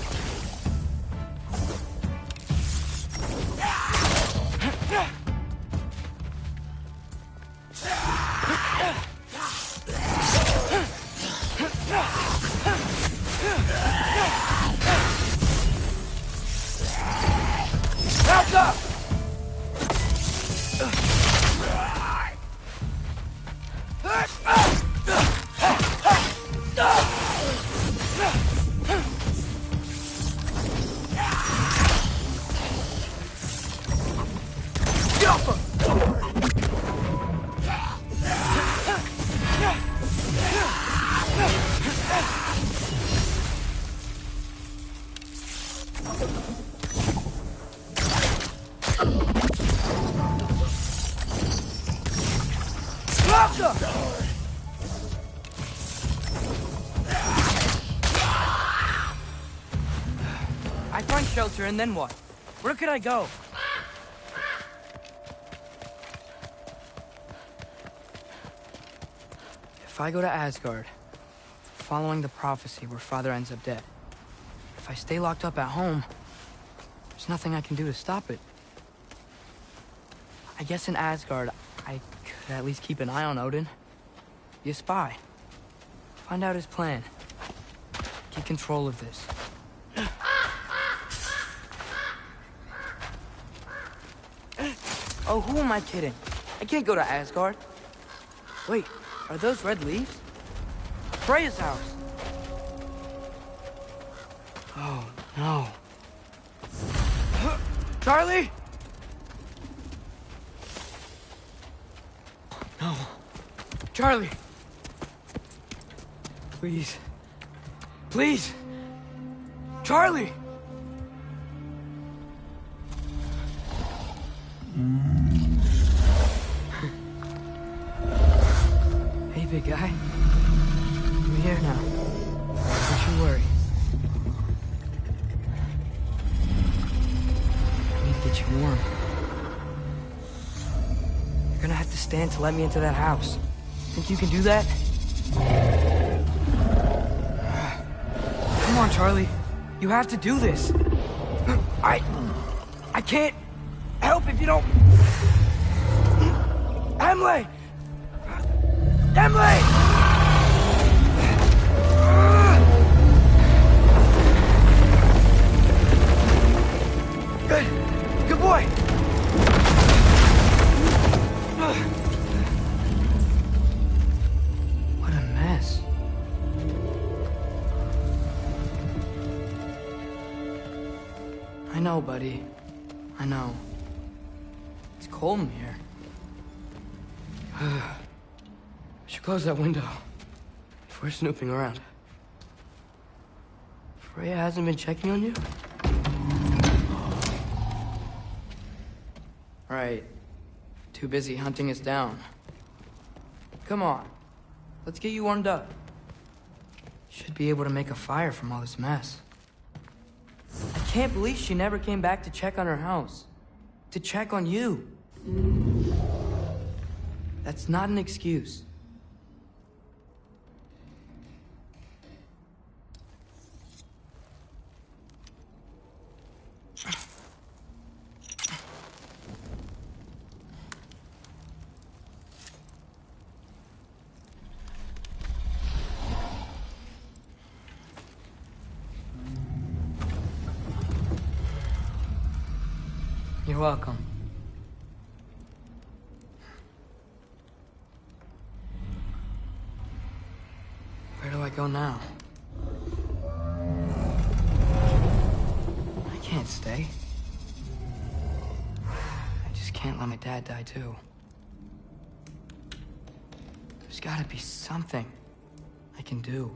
I find shelter and then what? Where could I go? If I go to Asgard, following the prophecy where Father ends up dead, if I stay locked up at home, there's nothing I can do to stop it. I guess in Asgard, I could at least keep an eye on Odin. Be a spy. Find out his plan. Get control of this. Oh, who am I kidding? I can't go to Asgard. Wait, are those red leaves? Freya's house! Oh, no. Charlie? No. Charlie! Please. Please! Charlie! Hey, big guy. I'm here now. Don't you worry. I need to get you warm. You're gonna have to stand to let me into that house. Think you can do that? Come on, Charlie. You have to do this. I can't help if you don't... Emily! Emily! Good boy! What a mess. I know, buddy. I know. It's cold in here. Should close that window if we're snooping around. Freya hasn't been checking on you? Right. Too busy hunting us down. Come on. Let's get you warmed up. Should be able to make a fire from all this mess. I can't believe she never came back to check on her house. To check on you. That's not an excuse. You're welcome. Where do I go now? I can't stay. I just can't let my dad die too. There's gotta be something I can do.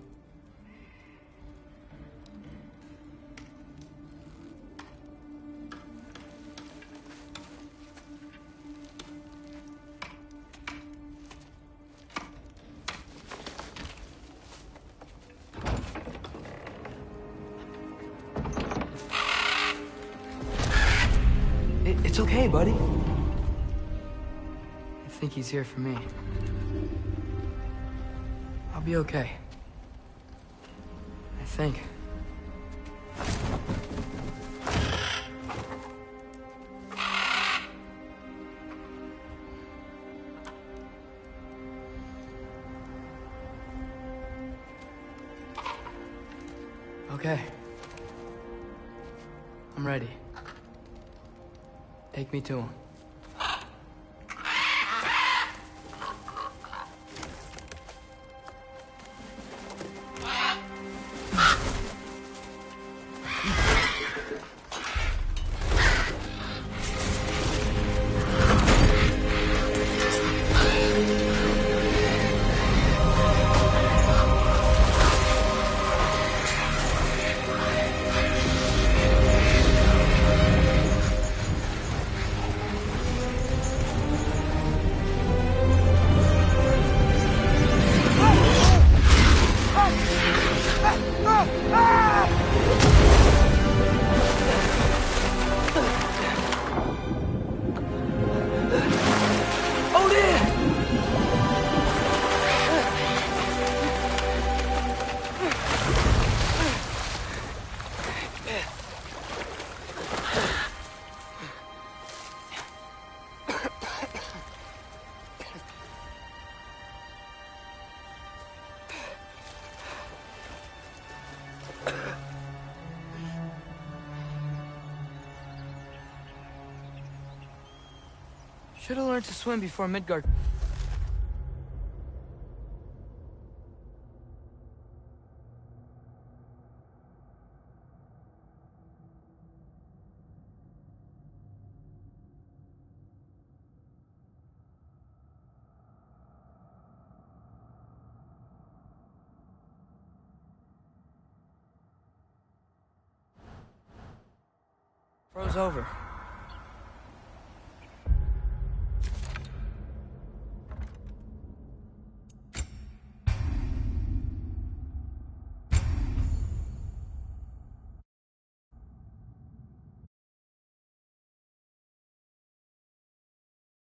It's okay, buddy. I think he's here for me. I'll be okay. I think. Okay. I'm ready. Take me to him. Should have learned to swim before Midgard. Froze over.